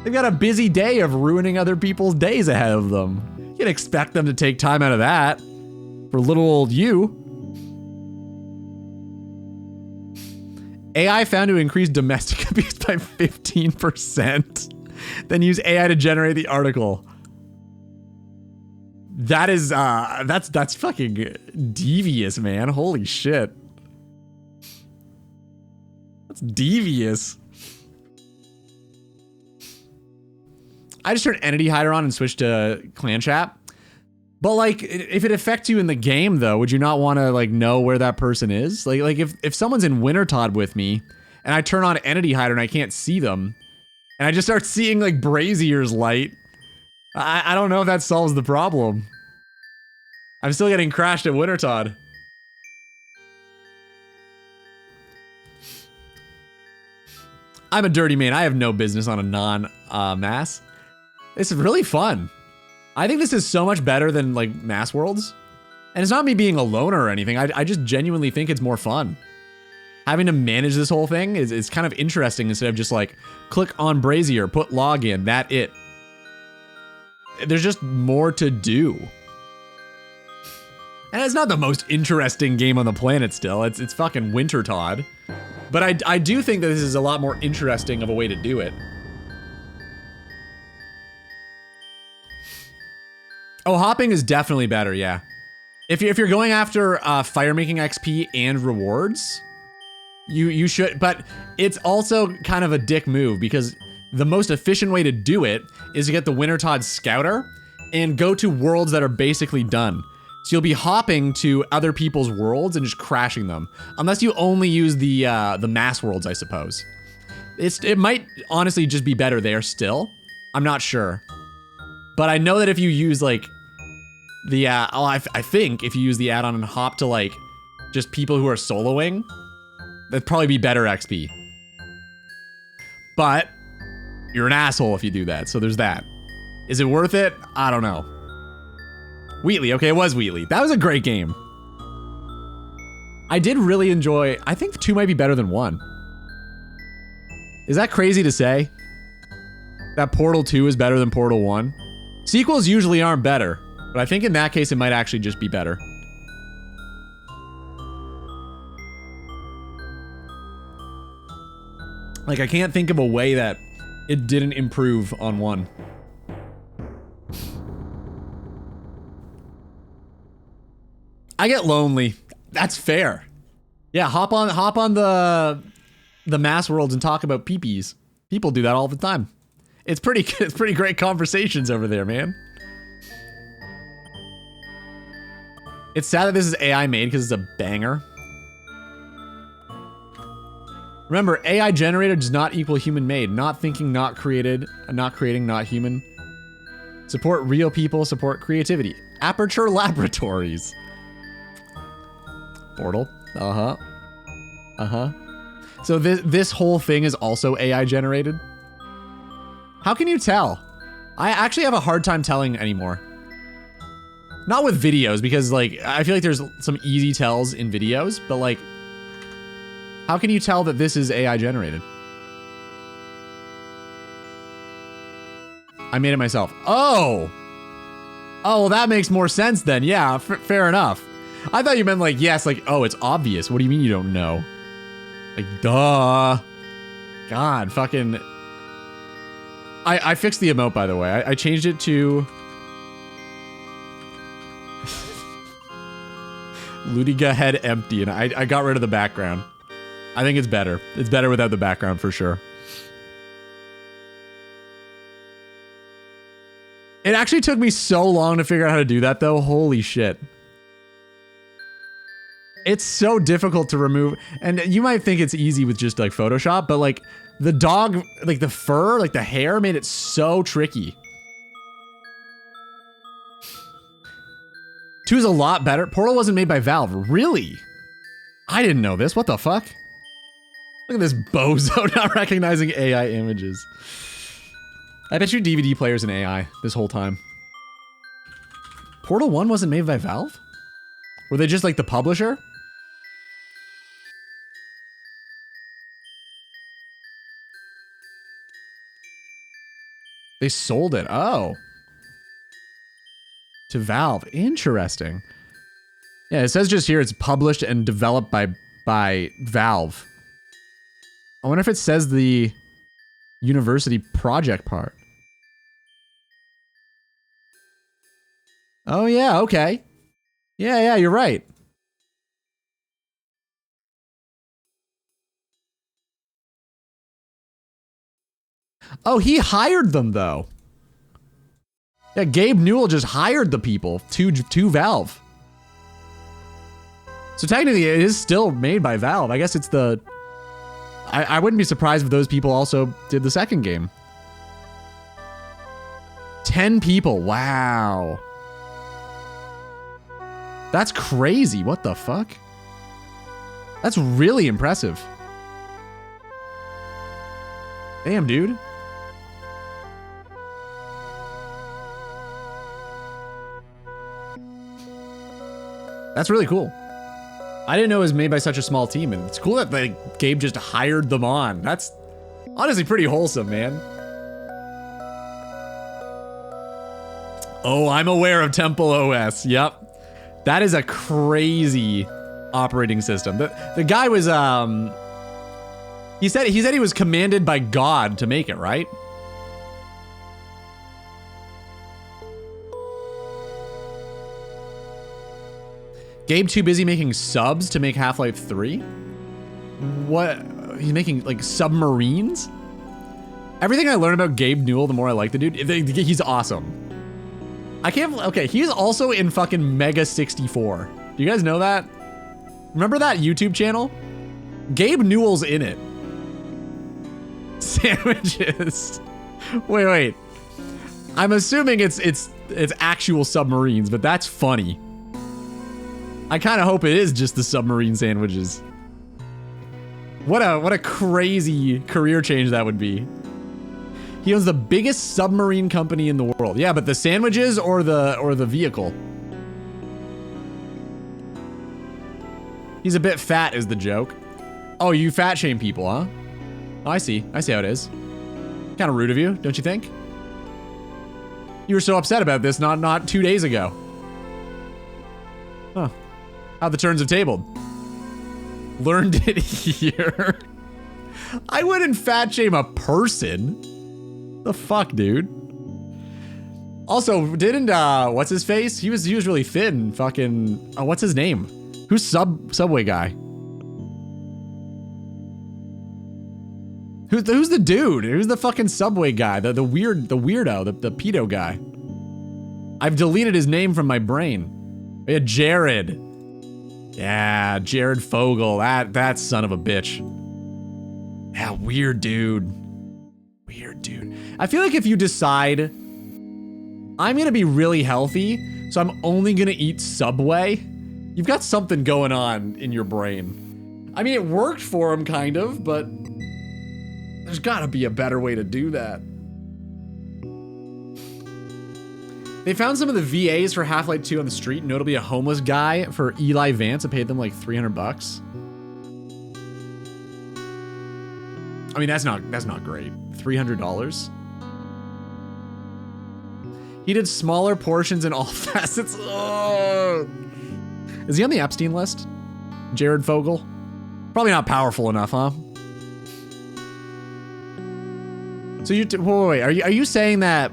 They've got a busy day of ruining other people's days ahead of them. You can't expect them to take time out of that for little old you. AI found to increase domestic abuse by 15%. Then use AI to generate the article. That is, that's fucking devious, man. Holy shit. That's devious. I just turned Entity Hider on and switched to clan chat. But like, if it affects you in the game though, would you not want to like know where that person is? Like if someone's in Wintertodt with me and I turn on Entity Hider and I can't see them and I just start seeing like Brazier's light, I don't know if that solves the problem. I'm still getting crashed at Wintertodt. I'm a dirty man. I have no business on a non-mass. It's really fun. I think this is so much better than like Mass Worlds. And it's not me being a loner or anything. I just genuinely think it's more fun. Having to manage this whole thing is kind of interesting instead of just like, click on Brazier, put log in, that it. There's just more to do. And it's not the most interesting game on the planet still. It's fucking Wintertodd. But I do think that this is a lot more interesting of a way to do it. Oh, hopping is definitely better, yeah. If you're going after fire making XP and rewards, you should, but it's also kind of a dick move because the most efficient way to do it is to get the Wintertodt Scouter and go to worlds that are basically done. So you'll be hopping to other people's worlds and just crashing them. Unless you only use the mass worlds, I suppose. It might honestly just be better there still. I'm not sure. But I know that if you use like the, I think if you use the add-on and hop to like just people who are soloing, that'd probably be better XP. But you're an asshole if you do that, so there's that. Is it worth it? I don't know. Wheatley, okay, it was Wheatley. That was a great game. I did really enjoy, I think 2 might be better than 1. Is that crazy to say? That Portal 2 is better than Portal 1? Sequels usually aren't better, but I think in that case it might actually just be better. Like, I can't think of a way that it didn't improve on 1. I get lonely. That's fair. Yeah, hop on the mass worlds and talk about peepees. People do that all the time. It's pretty great conversations over there, man. It's sad that this is AI made because it's a banger. Remember, AI generated does not equal human made. Not thinking, not created. Not creating, not human. Support real people, support creativity. Aperture Laboratories. Portal. Uh-huh. Uh-huh. So this whole thing is also AI generated? How can you tell? I actually have a hard time telling anymore. Not with videos, because like, I feel like there's some easy tells in videos, but like, how can you tell that this is AI generated? I made it myself. Oh! Oh, well that makes more sense then. Yeah, fair enough. I thought you meant like, yes, like, oh, it's obvious. What do you mean you don't know? Like, duh. God, fucking... I fixed the emote, by the way. I changed it to... Ludiga head empty, and I got rid of the background. I think it's better. It's better without the background, for sure. It actually took me so long to figure out how to do that, though. Holy shit. It's so difficult to remove, and you might think it's easy with just like Photoshop, but like the dog, like the fur, like the hair made it so tricky. 2 is a lot better. Portal wasn't made by Valve. Really? I didn't know this. What the fuck? Look at this bozo not recognizing AI images. I bet you DVD player's an AI this whole time. Portal 1 wasn't made by Valve? Were they just like the publisher? They sold it. Oh. To Valve. Interesting. Yeah, it says just here it's published and developed by Valve. I wonder if it says the university project part. Oh yeah, okay. Yeah, you're right. Oh, he hired them though. Yeah, Gabe Newell just hired the people to Valve. So technically it is still made by Valve. I guess it's the... I wouldn't be surprised if those people also did the second game. 10 people, wow. That's crazy, what the fuck? That's really impressive. Damn, dude. That's really cool. I didn't know it was made by such a small team, and it's cool that like Gabe just hired them on. That's honestly pretty wholesome, man. Oh, I'm aware of Temple OS. Yep. That is a crazy operating system. The guy was he said he was commanded by God to make it, right? Gabe too busy making subs to make Half-Life 3? What? He's making like submarines? Everything I learn about Gabe Newell, the more I like the dude. He's awesome. I can't, okay, he's also in fucking Mega 64. Do you guys know that? Remember that YouTube channel? Gabe Newell's in it. Sandwiches. Wait. I'm assuming it's actual submarines, but that's funny. I kind of hope it is just the submarine sandwiches. What a crazy career change that would be. He owns the biggest submarine company in the world. Yeah, but the sandwiches or the vehicle? He's a bit fat is the joke. Oh, you fat shame people, huh? Oh, I see how it is. Kind of rude of you, don't you think? You were so upset about this not 2 days ago. Huh. How the turns have tabled. Learned it here. I wouldn't fat shame a person. The fuck, dude? Also, didn't what's his face? He was really fit and fucking what's his name? Who's Subway guy? Who's the dude? Who's the fucking Subway guy? The weirdo, the pedo guy. I've deleted his name from my brain. Yeah, Jared. Yeah, Jared Fogle. That son of a bitch. Yeah, weird dude. Weird dude. I feel like if you decide I'm gonna be really healthy, so I'm only gonna eat Subway, you've got something going on in your brain. I mean, it worked for him kind of, but there's gotta be a better way to do that. They found some of the VAs for Half-Life 2 on the street, notably a homeless guy for Eli Vance. I paid them like 300 bucks. I mean, that's not great. $300. He did smaller portions in all facets. Oh. Is he on the Epstein list? Jared Fogle? Probably not powerful enough, huh? So wait, are you saying that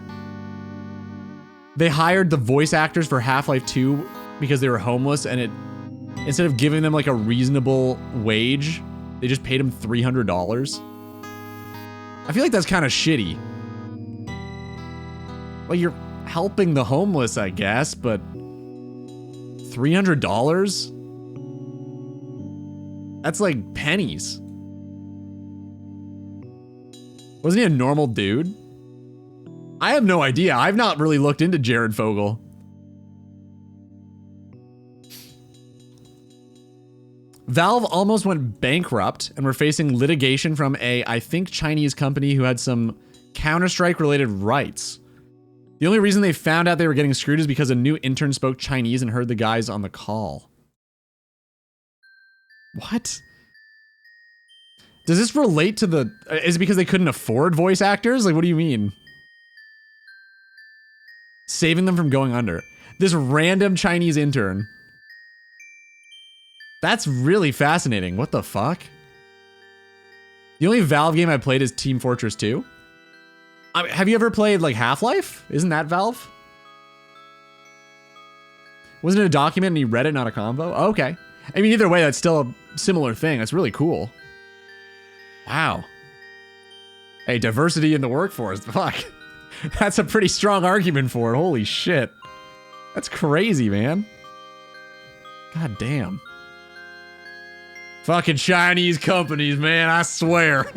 they hired the voice actors for Half-Life 2 because they were homeless, and instead of giving them like a reasonable wage, they just paid them $300? I feel like that's kind of shitty. Well, you're helping the homeless, I guess, but $300? That's like pennies. Wasn't he a normal dude? I have no idea. I've not really looked into Jared Fogle. Valve almost went bankrupt and were facing litigation from I think, Chinese company who had some Counter-Strike related rights. The only reason they found out they were getting screwed is because a new intern spoke Chinese and heard the guys on the call. What? Does this relate to the... Is it because they couldn't afford voice actors? Like, what do you mean? Saving them from going under. This random Chinese intern. That's really fascinating. What the fuck? The only Valve game I played is Team Fortress 2. I mean, have you ever played like Half-Life? Isn't that Valve? Wasn't it a document and he read it, not a convo? Oh, okay. I mean, either way, that's still a similar thing. That's really cool. Wow. Hey, diversity in the workforce. Fuck. That's a pretty strong argument for it. Holy shit. That's crazy, man. God damn. Fucking Chinese companies, man. I swear.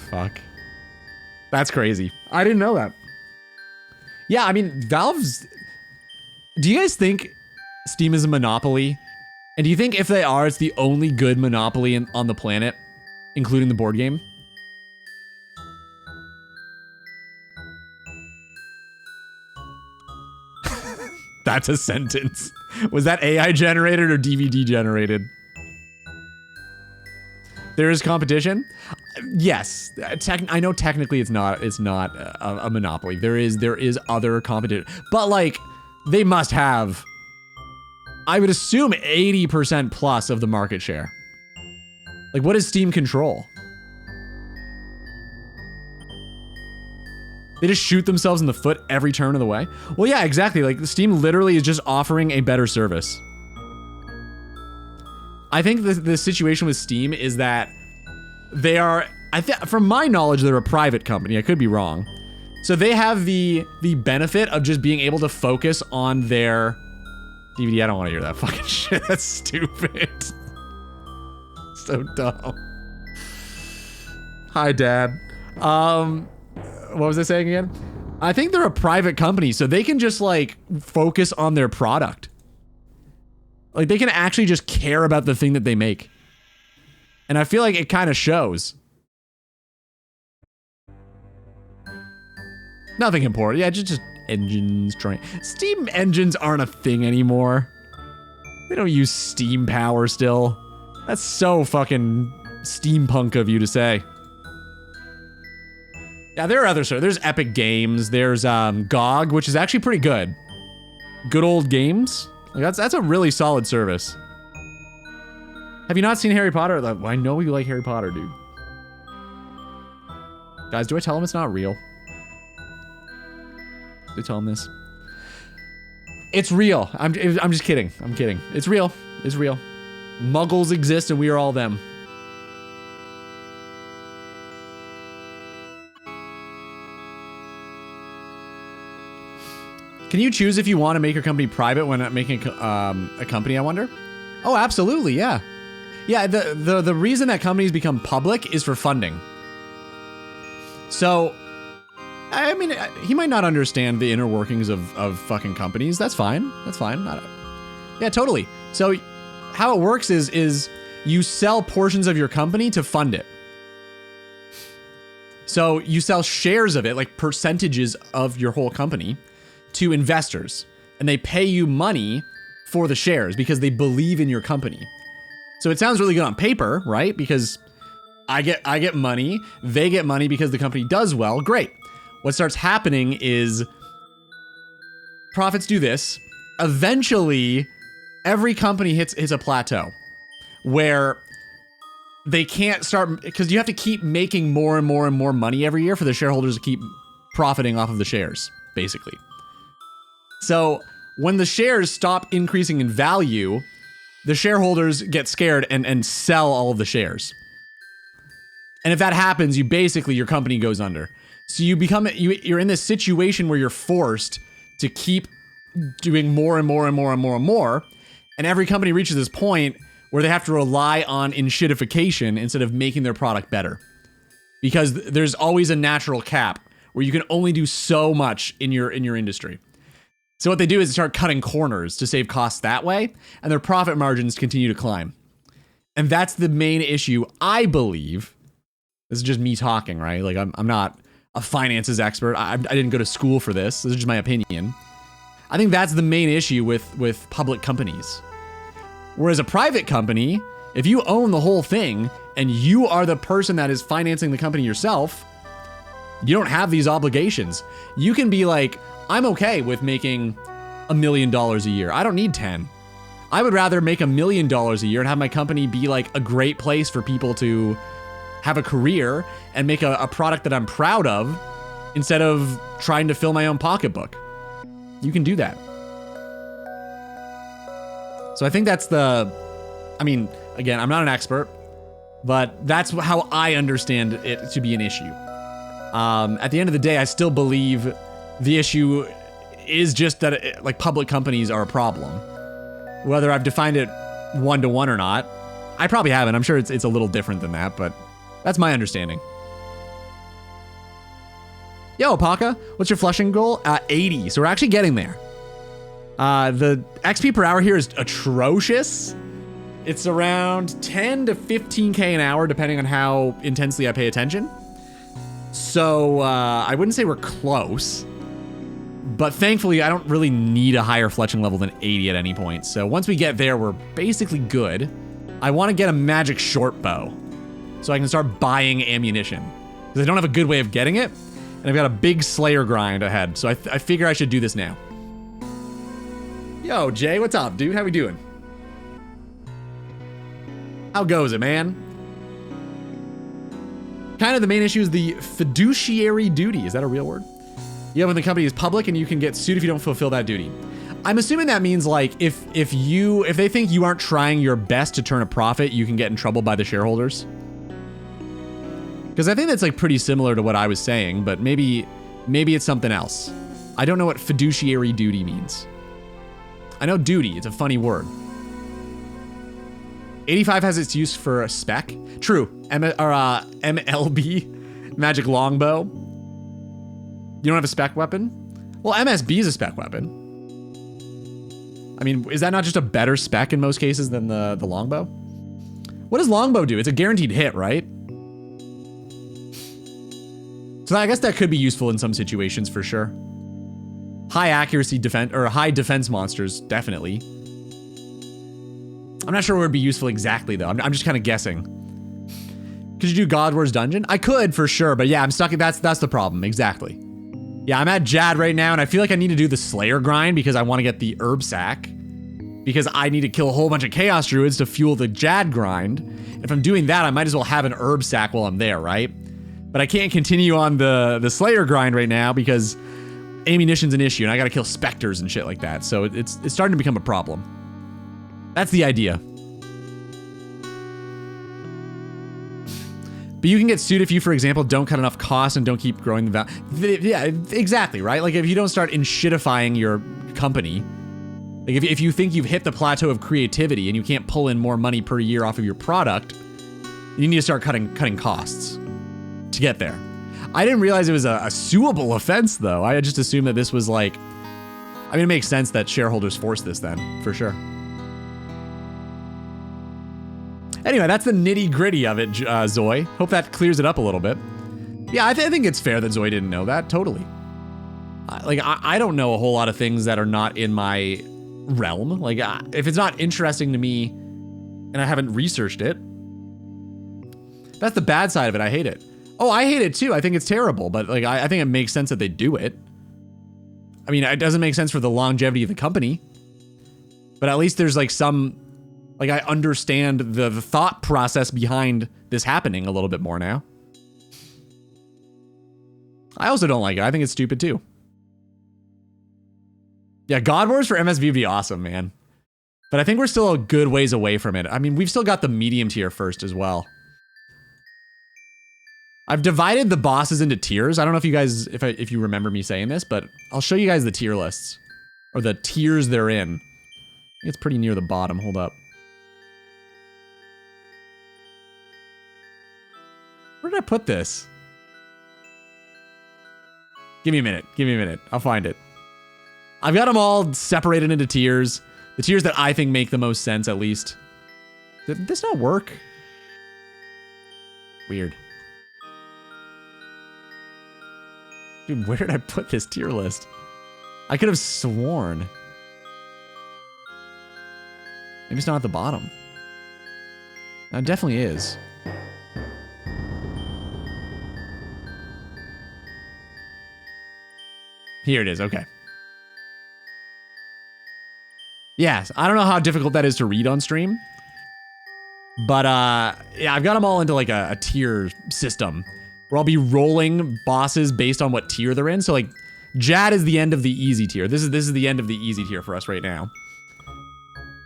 Fuck. That's crazy. I didn't know that. Yeah, I mean, Valve's... Do you guys think Steam is a monopoly And do you think if they are, it's the only good monopoly on the planet, including the board game? That's a sentence. Was that AI generated or DVD generated? There is competition? Yes. I know technically it's not a monopoly. There is other competition. But like, they must have, I would assume, 80% plus of the market share. Like, what does Steam control? They just shoot themselves in the foot every turn of the way? Well, yeah, exactly. Like, Steam literally is just offering a better service. I think the situation with Steam is that they are, from my knowledge, they're a private company. I could be wrong. So they have the benefit of just being able to focus on their DVD. I don't want to hear that fucking shit. That's stupid. So dumb. Hi, Dad. What was I saying again? I think they're a private company, so they can just like focus on their product. Like, they can actually just care about the thing that they make. And I feel like it kind of shows. Nothing important. Yeah, just engines trying. Steam engines aren't a thing anymore. They don't use steam power still. That's so fucking steampunk of you to say. Yeah, there are other stuff. There's Epic Games. There's GOG, which is actually pretty good. Good old games. Like, that's a really solid service. Have you not seen Harry Potter? Well, I know you like Harry Potter, dude. Guys, do I tell him it's not real? Do I tell him this? It's real. I'm just kidding. I'm kidding. It's real. It's real. Muggles exist and we are all them. Can you choose if you want to make your company private when making a company, I wonder? Oh, absolutely, yeah. Yeah, the reason that companies become public is for funding. So, I mean, he might not understand the inner workings of fucking companies. That's fine. That's fine. Yeah, totally. So, how it works is you sell portions of your company to fund it. So, you sell shares of it, like percentages of your whole company, to investors, and they pay you money for the shares because they believe in your company. So it sounds really good on paper, right? Because I get money, they get money because the company does well. Great. What starts happening is profits do this. Eventually, every company hits a plateau where they can't start, because you have to keep making more and more and more money every year for the shareholders to keep profiting off of the shares, basically. So when the shares stop increasing in value, the shareholders get scared and sell all of the shares. And if that happens, your company goes under. So you're in this situation where you're forced to keep doing more and more and more and more and more. And every company reaches this point where they have to rely on enshittification instead of making their product better. Because there's always a natural cap where you can only do so much in your industry. So what they do is start cutting corners to save costs that way, and their profit margins continue to climb. And that's the main issue, I believe. This is just me talking, right? Like, I'm not a finances expert. I didn't go to school for this. This is just my opinion. I think that's the main issue with public companies. Whereas a private company, if you own the whole thing, and you are the person that is financing the company yourself, you don't have these obligations. You can be like, I'm okay with making $1 million a year. I don't need 10. I would rather make $1 million a year and have my company be like a great place for people to have a career and make a product that I'm proud of instead of trying to fill my own pocketbook. You can do that. So I think that's I mean, again, I'm not an expert, but that's how I understand it to be an issue. At the end of the day, I still believe the issue is just that like public companies are a problem. Whether I've defined it one-to-one or not, I probably haven't. I'm sure it's a little different than that, but that's my understanding. Yo, Apaka, what's your flushing goal? 80, so we're actually getting there. The XP per hour here is atrocious. It's around 10 to 15K an hour, depending on how intensely I pay attention. So I wouldn't say we're close, but thankfully I don't really need a higher fletching level than 80 at any point. So once we get there, we're basically good. I want to get a magic short bow so I can start buying ammunition because I don't have a good way of getting it. And I've got a big Slayer grind ahead. So I figure I should do this now. Yo, Jay, what's up, dude? How we doing? How goes it, man? Kind of the main issue is the fiduciary duty. Is that a real word? Yeah, when the company is public and you can get sued if you don't fulfill that duty. I'm assuming that means like if they think you aren't trying your best to turn a profit, you can get in trouble by the shareholders. Because I think that's like pretty similar to what I was saying, but maybe it's something else. I don't know what fiduciary duty means. I know duty, it's a funny word. 85 has its use for a spec. True, MLB, magic longbow. You don't have a spec weapon? Well, MSB is a spec weapon. I mean, is that not just a better spec in most cases than the longbow? What does longbow do? It's a guaranteed hit, right? So I guess that could be useful in some situations for sure. High accuracy defense or high defense monsters, definitely. I'm not sure where it'd be useful exactly though. I'm just kind of guessing. Could you do God Wars Dungeon? I could for sure, but yeah, I'm stuck. That's the problem. Exactly. Yeah, I'm at Jad right now, and I feel like I need to do the Slayer grind because I want to get the herb sack. Because I need to kill a whole bunch of Chaos Druids to fuel the Jad grind. If I'm doing that, I might as well have an herb sack while I'm there, right? But I can't continue on the Slayer grind right now because ammunition's an issue, and I gotta kill specters and shit like that. So it's starting to become a problem. That's the idea. But you can get sued if you, for example, don't cut enough costs and don't keep growing the value. Yeah, exactly, right? Like if you don't start enshittifying your company, like if you think you've hit the plateau of creativity and you can't pull in more money per year off of your product, you need to start cutting costs to get there. I didn't realize it was a suable offense though. I just assumed that this was like, I mean, it makes sense that shareholders force this then, for sure. Anyway, that's the nitty gritty of it, Zoe. Hope that clears it up a little bit. Yeah, I think it's fair that Zoe didn't know that, totally. I don't know a whole lot of things that are not in my realm. Like, if it's not interesting to me and I haven't researched it, that's the bad side of it. I hate it. Oh, I hate it too. I think it's terrible, but like, I think it makes sense that they do it. I mean, it doesn't make sense for the longevity of the company, but at least there's like some, like I understand the thought process behind this happening a little bit more now. I also don't like it. I think it's stupid too. Yeah, God Wars for MSV would be awesome, man. But I think we're still a good ways away from it. I mean, we've still got the medium tier first as well. I've divided the bosses into tiers. I don't know if you guys, if you remember me saying this, but I'll show you guys the tier lists. Or the tiers they're in. I think it's pretty near the bottom. Hold up. Where did I put this? Give me a minute. Give me a minute. I'll find it. I've got them all separated into tiers. The tiers that I think make the most sense, at least. Did this not work? Weird. Dude, where did I put this tier list? I could have sworn. Maybe it's not at the bottom. It definitely is. Here it is, okay. Yes, I don't know how difficult that is to read on stream. But yeah, I've got them all into like a tier system where I'll be rolling bosses based on what tier they're in. So like Jad is the end of the easy tier. This is the end of the easy tier for us right now.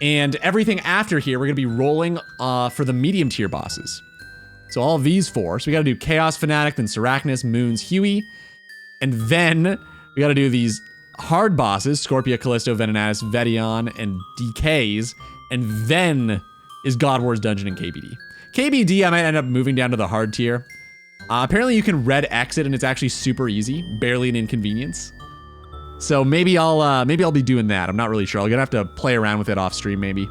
And everything after here, we're gonna be rolling for the medium tier bosses. So all of these four. So we gotta do Chaos Fanatic, then Seracnus, Moons, Huey. And then we gotta do these hard bosses, Scorpia, Callisto, Venenatis, Vedion, and DKs. And then is God Wars Dungeon and KBD. KBD, I might end up moving down to the hard tier. Apparently you can red exit and it's actually super easy, barely an inconvenience. So maybe I'll be doing that. I'm not really sure. I'm gonna have to play around with it off stream maybe.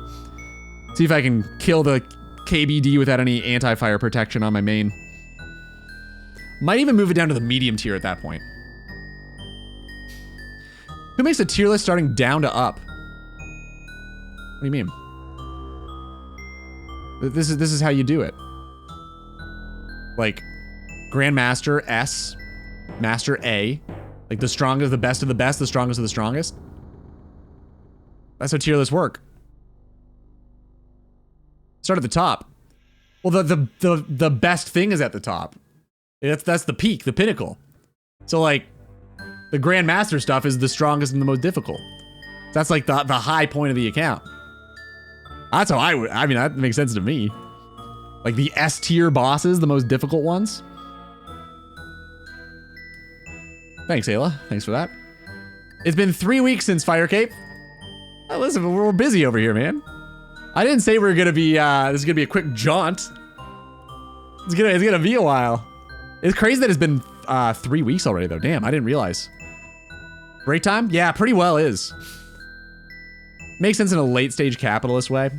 See if I can kill the KBD without any anti-fire protection on my main. Might even move it down to the medium tier at that point. Who makes a tier list starting down to up? What do you mean? This is how you do it. Like, Grandmaster S, Master A, like the strongest, the best of the best, the strongest of the strongest. That's how tier lists work. Start at the top. Well, the best thing is at the top. That's the peak, the pinnacle. So like, the Grandmaster stuff is the strongest and the most difficult. That's like the high point of the account. That's how I mean, that makes sense to me. Like the S tier bosses, the most difficult ones. Thanks, Ayla. Thanks for that. It's been 3 weeks since Fire Cape. Oh, listen, we're busy over here, man. I didn't say we were gonna be, this is gonna be a quick jaunt. It's gonna be a while. It's crazy that it's been 3 weeks already though. Damn, I didn't realize. Break time? Yeah, pretty well is. Makes sense in a late stage capitalist way.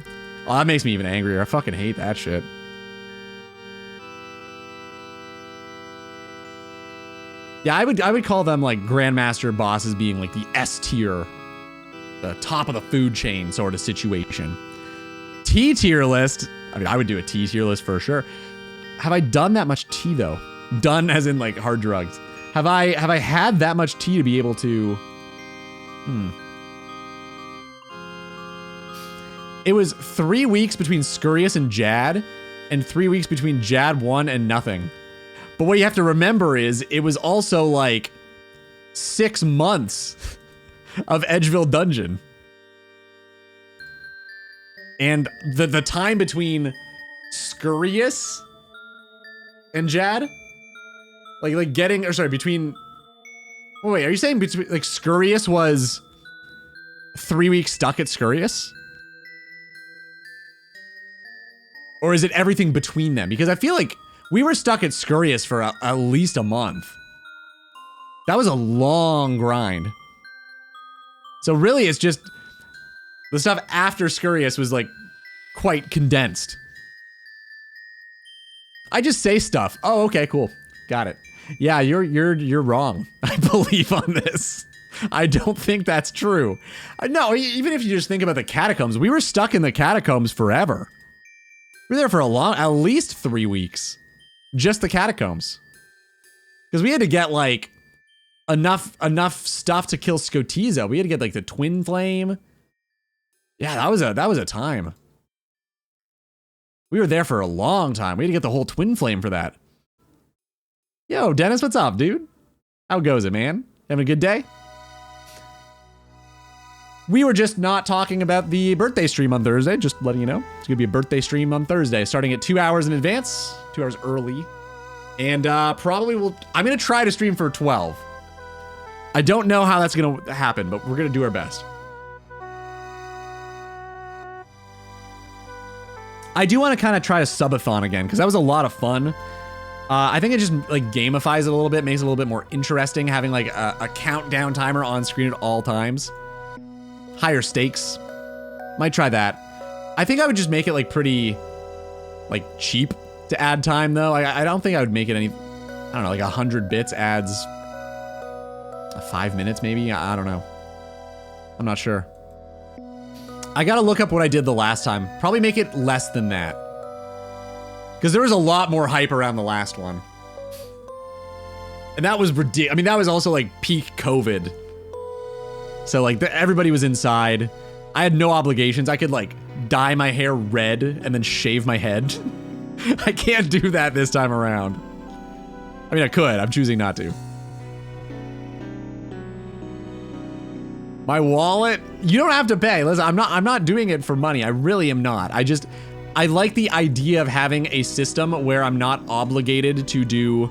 Oh, that makes me even angrier. I fucking hate that shit. Yeah, I would call them like Grandmaster bosses being like the S tier, the top of the food chain sort of situation. T tier list. I mean, I would do a T tier list for sure. Have I done that much tea though? Done as in like hard drugs. Have I had that much tea to be able to? It was 3 weeks between Scurious and Jad, and 3 weeks between Jad 1 and nothing. But what you have to remember is it was also like 6 months of Edgeville Dungeon. And the time between Scurious and Jad, like getting, or sorry, between, oh wait, are you saying between, like Scurious was 3 weeks stuck at Scurious? Or is it everything between them? Because I feel like we were stuck at Scurious for at least a month. That was a long grind. So really it's just, the stuff after Scurious was like quite condensed. I just say stuff. Oh, okay, cool. Got it. Yeah, you're wrong. I believe on this. I don't think that's true. No, even if you just think about the catacombs, we were stuck in the catacombs forever. We were there for at least 3 weeks. Just the catacombs. Because we had to get like enough stuff to kill Skotiza. We had to get like the Twin Flame. Yeah, that was a time. We were there for a long time. We had to get the whole Twin Flame for that. Yo, Dennis, what's up, dude? How goes it, man? Having a good day? We were just not talking about the birthday stream on Thursday, just letting you know. It's gonna be a birthday stream on Thursday, starting at 2 hours in advance, 2 hours early. And probably I'm gonna try to stream for 12. I don't know how that's gonna happen, but we're gonna do our best. I do want to kind of try a subathon again, because that was a lot of fun. I think it just like gamifies it a little bit, makes it a little bit more interesting, having like a countdown timer on screen at all times. Higher stakes. Might try that. I think I would just make it like pretty like cheap to add time though. I don't think I would make it any, I don't know, like 100 bits adds 5 minutes maybe. I don't know. I'm not sure. I gotta look up what I did the last time. Probably make it less than that. Because there was a lot more hype around the last one. And that was ridiculous. I mean, that was also like peak COVID. So like everybody was inside. I had no obligations. I could like dye my hair red and then shave my head. I can't do that this time around. I mean, I could. I'm choosing not to. My wallet? You don't have to pay. Listen, I'm not doing it for money. I really am not. I like the idea of having a system where I'm not obligated to do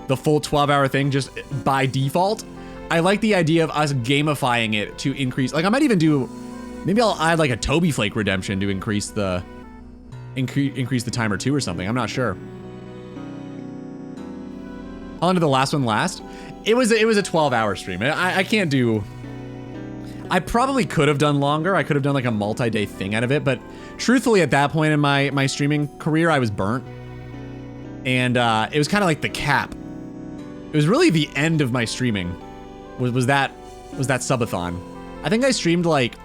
the full 12-hour thing just by default. I like the idea of us gamifying it to increase, like I might even do, maybe I'll add like a Toby Flake redemption to increase the timer too or something. I'm not sure. How long did the last one last? It was a 12-hour stream. I can't do, I probably could have done longer. I could have done like a multi-day thing out of it, but truthfully at that point in my streaming career, I was burnt. And it was kind of like the cap. It was really the end of my streaming. Was that subathon. I think I streamed like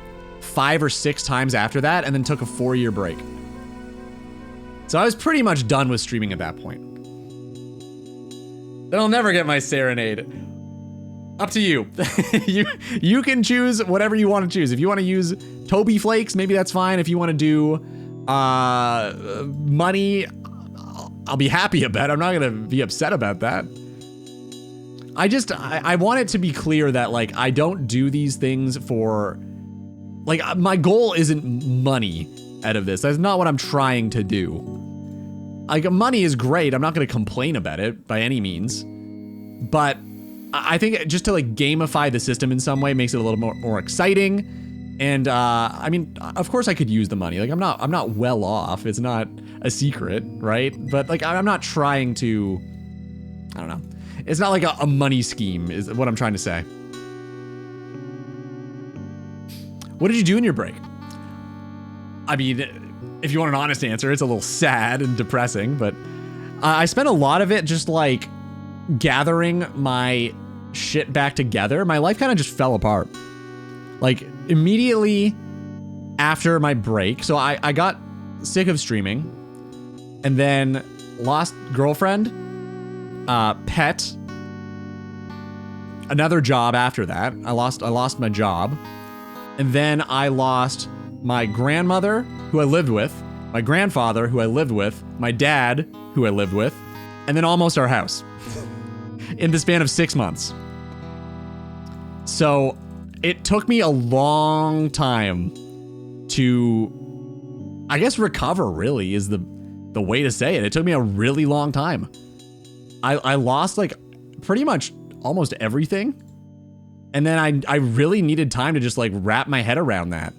5 or 6 times after that and then took a 4-year break. So I was pretty much done with streaming at that point. Then I'll never get my serenade. Up to you. You can choose whatever you want to choose. If you want to use Toby Flakes, maybe that's fine. If you want to do money, I'll be happy about it. I'm not gonna be upset about that. I want it to be clear that like I don't do these things for like my goal isn't money out of this. That's not what I'm trying to do. Like money is great. I'm not gonna complain about it by any means. But I think just to like gamify the system in some way makes it a little more exciting. And I mean, of course I could use the money. Like I'm not well off. It's not a secret, right? But like I'm not trying to, I don't know. It's not like a money scheme is what I'm trying to say. What did you do in your break? I mean, if you want an honest answer, it's a little sad and depressing, but I spent a lot of it just like gathering my shit back together. My life kind of just fell apart. Like immediately after my break, so I got sick of streaming and then lost girlfriend, pet, another job after that. I lost my job. And then I lost my grandmother, who I lived with, my grandfather, who I lived with, my dad, who I lived with, and then almost our house in the span of 6 months. So it took me a long time to, I guess, recover, really, is the way to say it. It took me a really long time. I lost, like, pretty much almost everything. And then I really needed time to just, like, wrap my head around that.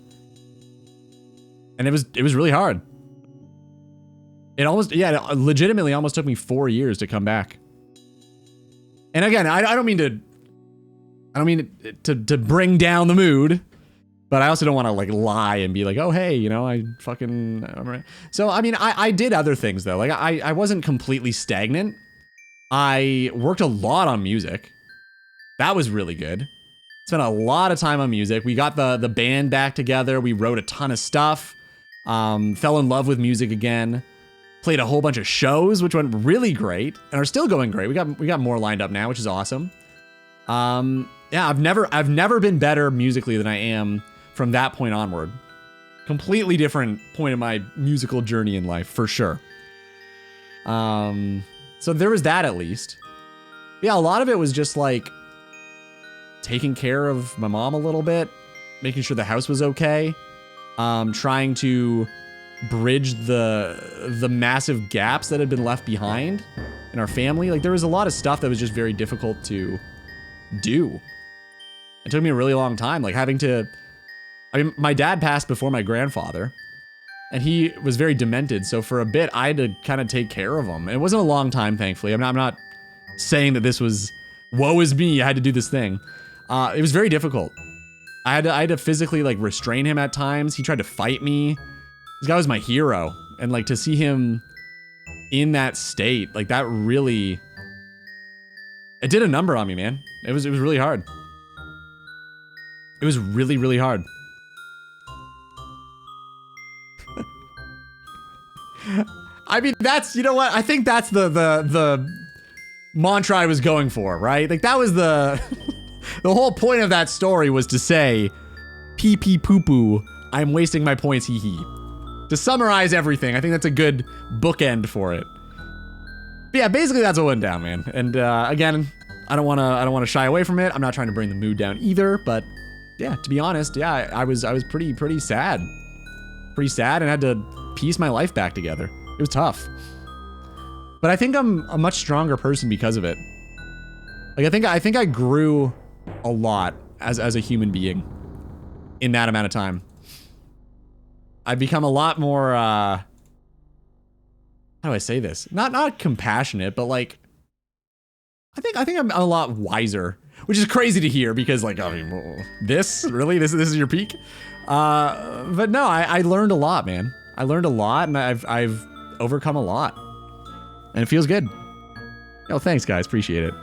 And it was really hard. It legitimately almost took me 4 years to come back. And again, I don't mean to bring down the mood, but I also don't want to like lie and be like, oh, hey, you know, so, I mean, I did other things though. Like I wasn't completely stagnant. I worked a lot on music. That was really good. Spent a lot of time on music. We got the band back together. We wrote a ton of stuff. Fell in love with music again. Played a whole bunch of shows, which went really great and are still going great. We got more lined up now, which is awesome. Yeah, I've never been better musically than I am from that point onward. Completely different point in my musical journey in life, for sure. So there was that at least. Yeah, a lot of it was just like taking care of my mom a little bit, making sure the house was okay, trying to bridge the massive gaps that had been left behind in our family. Like there was a lot of stuff that was just very difficult to do. It took me a really long time, like having to, I mean, my dad passed before my grandfather and he was very demented. So for a bit I had to kind of take care of him. And it wasn't a long time, thankfully. I'm not saying that this was, woe is me, I had to do this thing. It was very difficult. I had to physically like restrain him at times. He tried to fight me. This guy was my hero. And like to see him in that state, like that really, it did a number on me, man. It was really hard. It was really, really hard. I mean, that's, you know what? I think that's the mantra I was going for, right? Like that was the the whole point of that story was to say, pee pee poo poo, I'm wasting my points, hee hee. To summarize everything, I think that's a good bookend for it. But yeah, basically that's what went down, man. And again, I don't want to shy away from it. I'm not trying to bring the mood down either, but yeah, to be honest, yeah, I was pretty sad. Pretty sad and had to piece my life back together. It was tough. But I think I'm a much stronger person because of it. Like I think I grew a lot as a human being in that amount of time. I've become a lot more how do I say this? Not compassionate, but like I think I'm a lot wiser. which is crazy to hear because like, I mean, this really, this is your peak. But no, I learned a lot, man. I learned a lot and I've overcome a lot and it feels good. Oh, thanks guys. Appreciate it.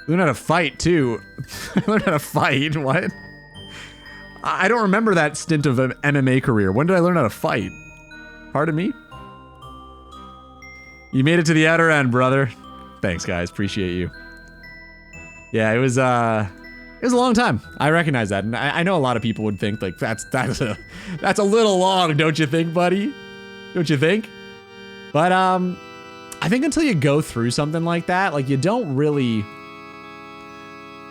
Learned how to fight too. I learned how to fight. What? I don't remember that stint of an MMA career. When did I learn how to fight? Pardon me? You made it to the outer end, brother. Thanks, guys. Appreciate you. Yeah, it was a long time. I recognize that, and I know a lot of people would think like that's a little long, don't you think, buddy? Don't you think? But I think until you go through something like that, like you don't really.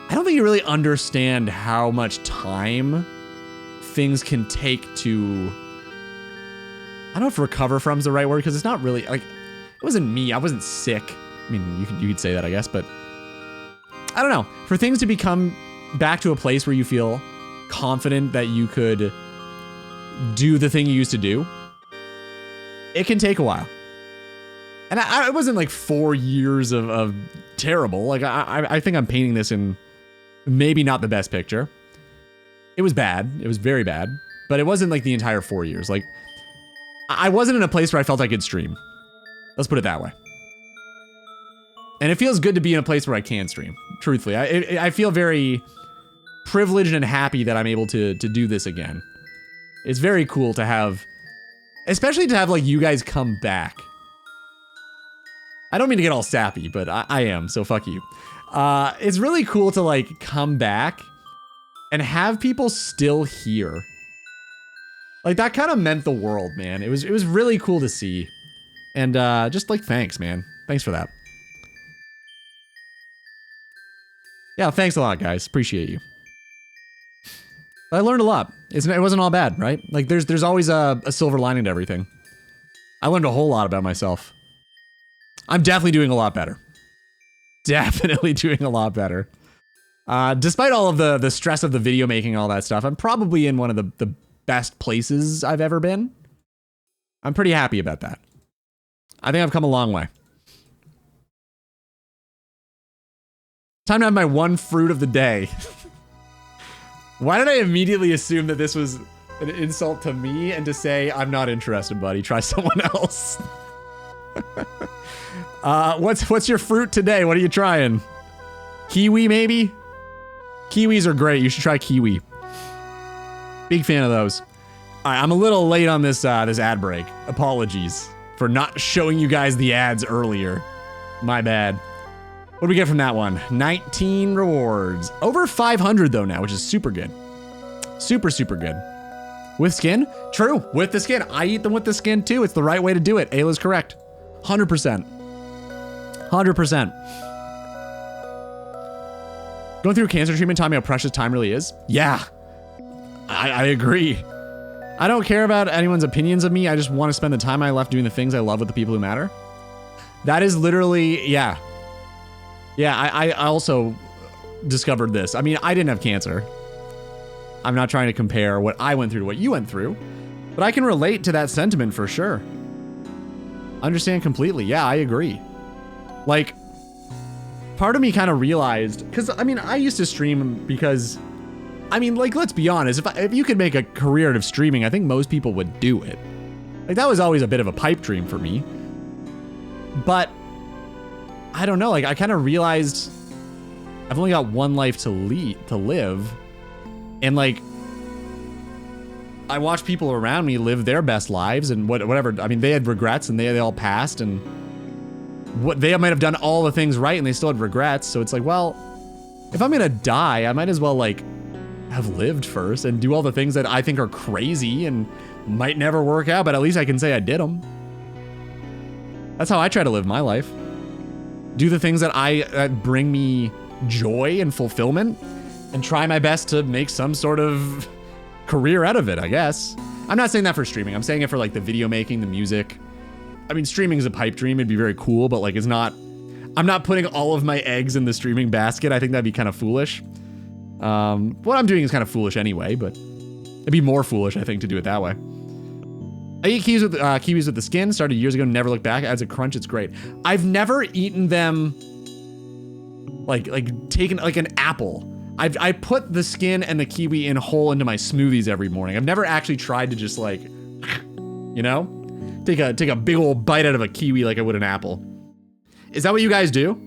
I don't think you really understand how much time things can take to. I don't know if recover from is the right word because it's not really like it wasn't me. I wasn't sick. I mean, you could say that, I guess, but I don't know. For things to become back to a place where you feel confident that you could do the thing you used to do, it can take a while. And it wasn't like 4 years of terrible. Like I think I'm painting this in maybe not the best picture. It was bad. It was very bad. But it wasn't like the entire 4 years. Like I wasn't in a place where I felt I could stream. Let's put it that way. And it feels good to be in a place where I can stream. Truthfully, I feel very privileged and happy that I'm able to do this again. It's very cool to have, especially to have like you guys come back. I don't mean to get all sappy, but I am, so fuck you. It's really cool to like come back and have people still here. Like that kind of meant the world, man. It was really cool to see. And just like thanks, man. Thanks for that. Yeah, thanks a lot, guys. Appreciate you. I learned a lot. It wasn't all bad, right? Like there's always a silver lining to everything. I learned a whole lot about myself. I'm definitely doing a lot better. Definitely doing a lot better. Despite all of the stress of the video making, all that stuff, I'm probably in one of the best places I've ever been. I'm pretty happy about that. I think I've come a long way. Time to have my one fruit of the day. Why did I immediately assume that this was an insult to me and to say, I'm not interested, buddy. Try someone else. What's your fruit today? What are you trying? Kiwi, maybe? Kiwis are great. You should try kiwi. Big fan of those. All right, I'm a little late on this this ad break. Apologies for not showing you guys the ads earlier. My bad. What do we get from that one? 19 rewards. Over 500 though now, which is super good. Super, super good. With skin? True, with the skin. I eat them with the skin too. It's the right way to do it. Ayla's correct. 100%. 100%. Going through cancer treatment taught me how precious time really is. Yeah, I agree. I don't care about anyone's opinions of me. I just want to spend the time I left doing the things I love with the people who matter. That is literally, yeah. Yeah, I also discovered this. I mean, I didn't have cancer. I'm not trying to compare what I went through to what you went through, but I can relate to that sentiment for sure. Understand completely. Yeah, I agree. Like, part of me kind of realized, because I mean, I used to stream because, I mean, like, let's be honest, if you could make a career out of streaming, I think most people would do it. Like, that was always a bit of a pipe dream for me. But I don't know, like, I kind of realized I've only got one life to live. And like, I watch people around me live their best lives and whatever. I mean, they had regrets and they all passed, and what they might have done all the things right and they still had regrets. So it's like, well, if I'm gonna die, I might as well like have lived first and do all the things that I think are crazy and might never work out, but at least I can say I did them. That's how I try to live my life. Do the things that bring me joy and fulfillment, and try my best to make some sort of career out of it, I guess. I'm not saying that for streaming. I'm saying it for like the video making, the music. I mean, streaming is a pipe dream. It'd be very cool, but like it's not, I'm not putting all of my eggs in the streaming basket. I think that'd be kind of foolish. What I'm doing is kind of foolish anyway, but it'd be more foolish, I think, to do it that way. I eat kiwis with the skin. Started years ago, never looked back. Adds a crunch, it's great. I've never eaten them Like taking like an apple. I put the skin and the kiwi in whole into my smoothies every morning. I've never actually tried to just like, you know, take a big old bite out of a kiwi like I would an apple. Is that what you guys do?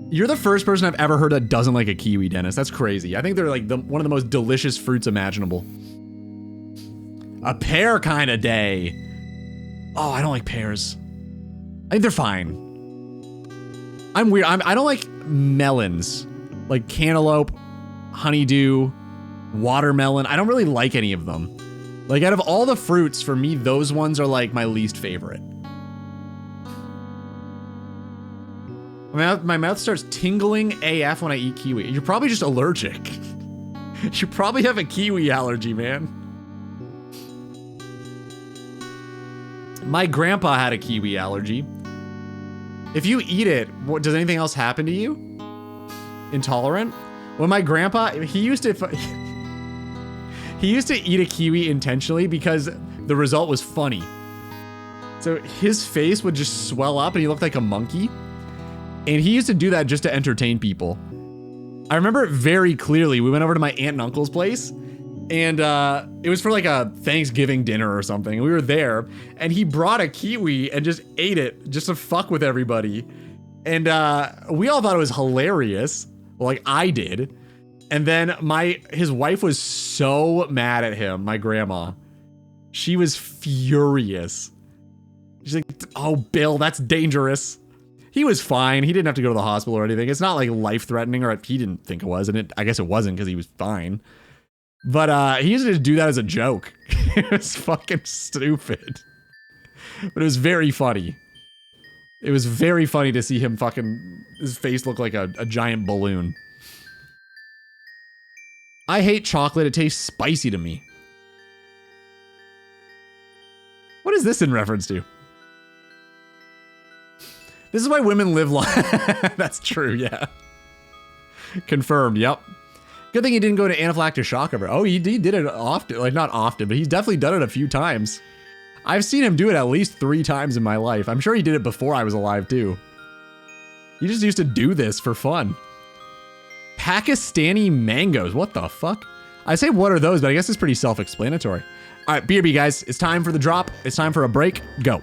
You're the first person I've ever heard that doesn't like a kiwi, Dennis. That's crazy. I think they're like one of the most delicious fruits imaginable. A pear kind of day. Oh, I don't like pears. I think they're fine. I'm weird. I don't like melons. Like cantaloupe, honeydew, watermelon. I don't really like any of them. Like out of all the fruits, for me, those ones are like my least favorite. My mouth starts tingling AF when I eat kiwi. You're probably just allergic. You probably have a kiwi allergy, man. My grandpa had a kiwi allergy. If you eat it, does anything else happen to you? Intolerant? Well, my grandpa, he used to eat a kiwi intentionally because the result was funny. So his face would just swell up and he looked like a monkey. And he used to do that just to entertain people. I remember it very clearly. We went over to my aunt and uncle's place, and it was for like a Thanksgiving dinner or something. We were there, and he brought a kiwi and just ate it just to fuck with everybody. And we all thought it was hilarious. Like I did. And then his wife was so mad at him, my grandma. She was furious. She's like, "Oh, Bill, that's dangerous." He was fine. He didn't have to go to the hospital or anything. It's not like life-threatening, or he didn't think it was, and I guess it wasn't because he was fine. But he used to just do that as a joke. It was fucking stupid. But it was very funny. It was very funny to see him his face look like a giant balloon. I hate chocolate. It tastes spicy to me. What is this in reference to? This is why women live long. That's true, yeah. Confirmed, yep. Good thing he didn't go to anaphylactic shock over. Oh, he did it often. Like, not often, but he's definitely done it a few times. I've seen him do it at least 3 times in my life. I'm sure he did it before I was alive, too. He just used to do this for fun. Pakistani mangoes. What the fuck? I say what are those, but I guess it's pretty self-explanatory. All right, BRB, guys. It's time for the drop. It's time for a break. Go.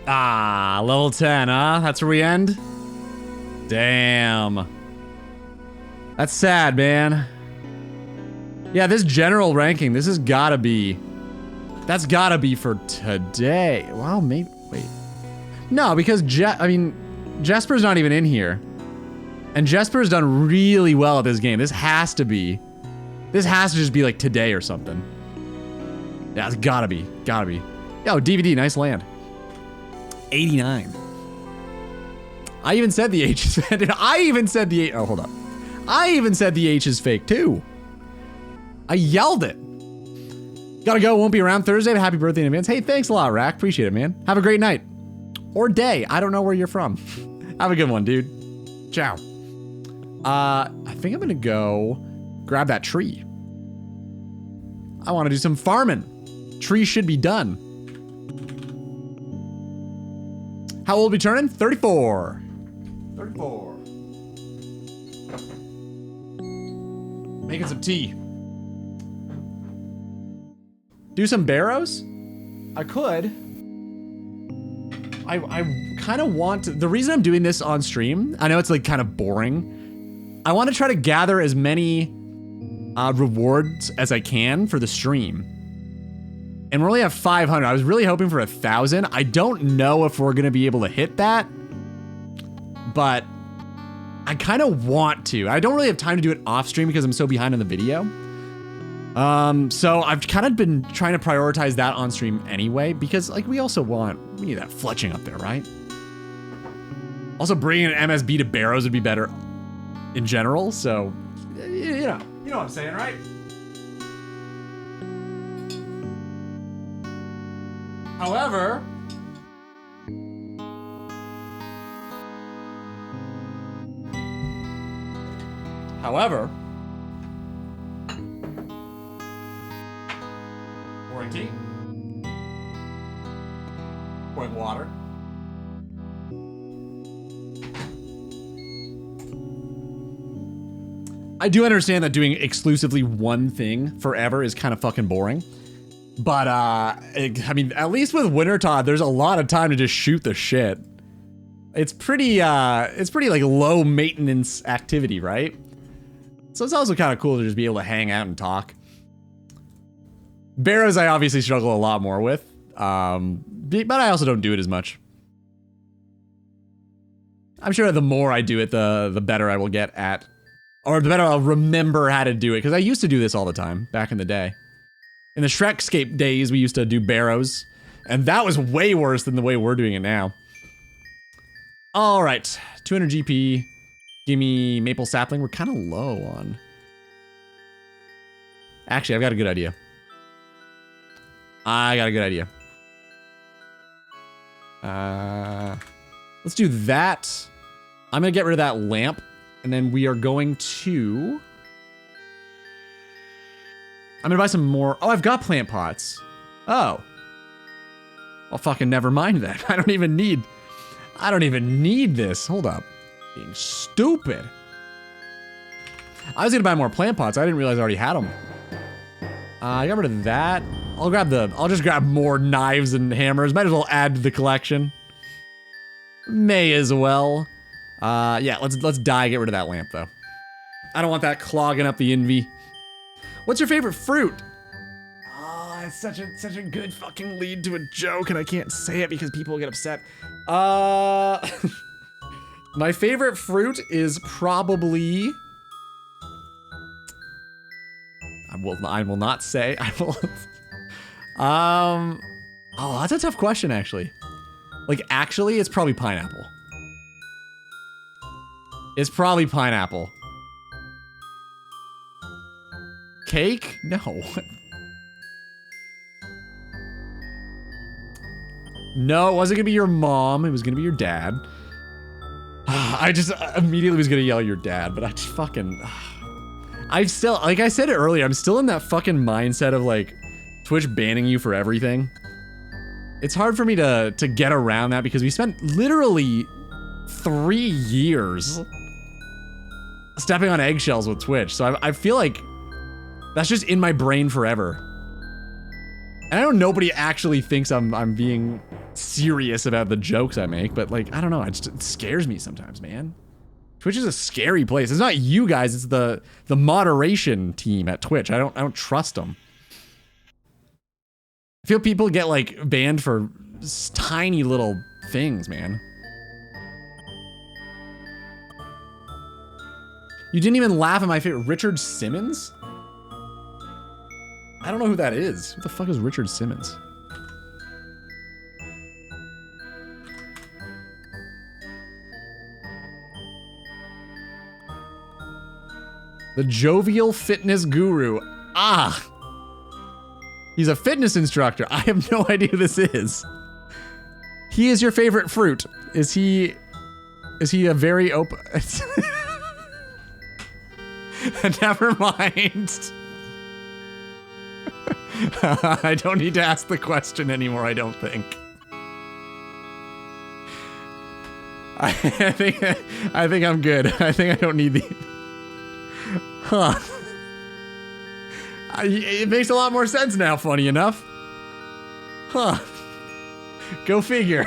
Ah, level 10, huh? That's where we end? Damn. That's sad, man. Yeah, this general ranking, this has gotta be... That's gotta be for today. Well, maybe... Wait. No, because Jesper's not even in here. And Jesper's done really well at this game. This has to be... This has to just be like today or something. Yeah, it's gotta be. Gotta be. Yo, DVD, nice land. 89. I even said the H is... I even said the H... Oh, hold up. I even said the H is fake, too. I yelled it. Gotta go. Won't be around Thursday, but happy birthday in advance. Hey, thanks a lot, Rack. Appreciate it, man. Have a great night. Or day. I don't know where you're from. Have a good one, dude. Ciao. I think I'm gonna go grab that tree. I want to do some farming. Tree should be done. How old are we turning? 34. 34. Making some tea. Do some barrows? I could. I kind of want to, the reason I'm doing this on stream, I know it's like kind of boring. I want to try to gather as many rewards as I can for the stream. And we only have 500. I was really hoping for 1,000. I don't know if we're gonna be able to hit that, but I kind of want to. I don't really have time to do it off stream because I'm so behind on the video. So I've kind of been trying to prioritize that on stream anyway, because like we need that fletching up there, right? Also bringing an MSB to barrows would be better in general. So, you know what I'm saying, right? However, pouring tea, pouring water. I do understand that doing exclusively one thing forever is kind of fucking boring. But, I mean, at least with Wintertod, there's a lot of time to just shoot the shit. It's pretty like low maintenance activity, right? So it's also kind of cool to just be able to hang out and talk. Barrows I obviously struggle a lot more with, but I also don't do it as much. I'm sure the more I do it, the better I will get at, or the better I'll remember how to do it, because I used to do this all the time back in the day. In the Shrekscape days, we used to do barrows, and that was way worse than the way we're doing it now. All right, 200 GP. Give me maple sapling. We're kind of low on. Actually, I've got a good idea. Let's do that. I'm gonna get rid of that lamp, and then we are going to... I'm gonna buy some more. Oh, I've got plant pots. Oh. Well, fucking never mind then. I don't even need this. Hold up. Being stupid. I was gonna buy more plant pots. I didn't realize I already had them. I got rid of that. I'll just grab more knives and hammers. Might as well add to the collection. May as well. Yeah, let's get rid of that lamp though. I don't want that clogging up the envy. What's your favorite fruit? Oh, it's such a good fucking lead to a joke, and I can't say it because people will get upset. My favorite fruit is probably... I will not say. I will... Oh, that's a tough question, actually. Like, actually, it's probably pineapple. It's probably pineapple. Cake? No. No, it wasn't gonna be your mom. It was gonna be your dad. I just immediately was gonna yell your dad, but I just fucking... I've still, like I said it earlier, I'm still in that fucking mindset of like Twitch banning you for everything. It's hard for me to get around that because we spent literally 3 years stepping on eggshells with Twitch. So I feel like that's just in my brain forever. And I know nobody actually thinks I'm being serious about the jokes I make, but like, I don't know, it scares me sometimes, man. Twitch is a scary place. It's not you guys, it's the moderation team at Twitch. I don't trust them. I feel people get like banned for tiny little things, man. You didn't even laugh at my favorite Richard Simmons? I don't know who that is. Who the fuck is Richard Simmons? The Jovial Fitness Guru. Ah! He's a fitness instructor. I have no idea who this is. He is your favorite fruit. Is he a very open... Never mind. I don't need to ask the question anymore, I don't think. I think I'm good. I think I don't need the... Huh. It makes a lot more sense now, funny enough. Huh. Go figure.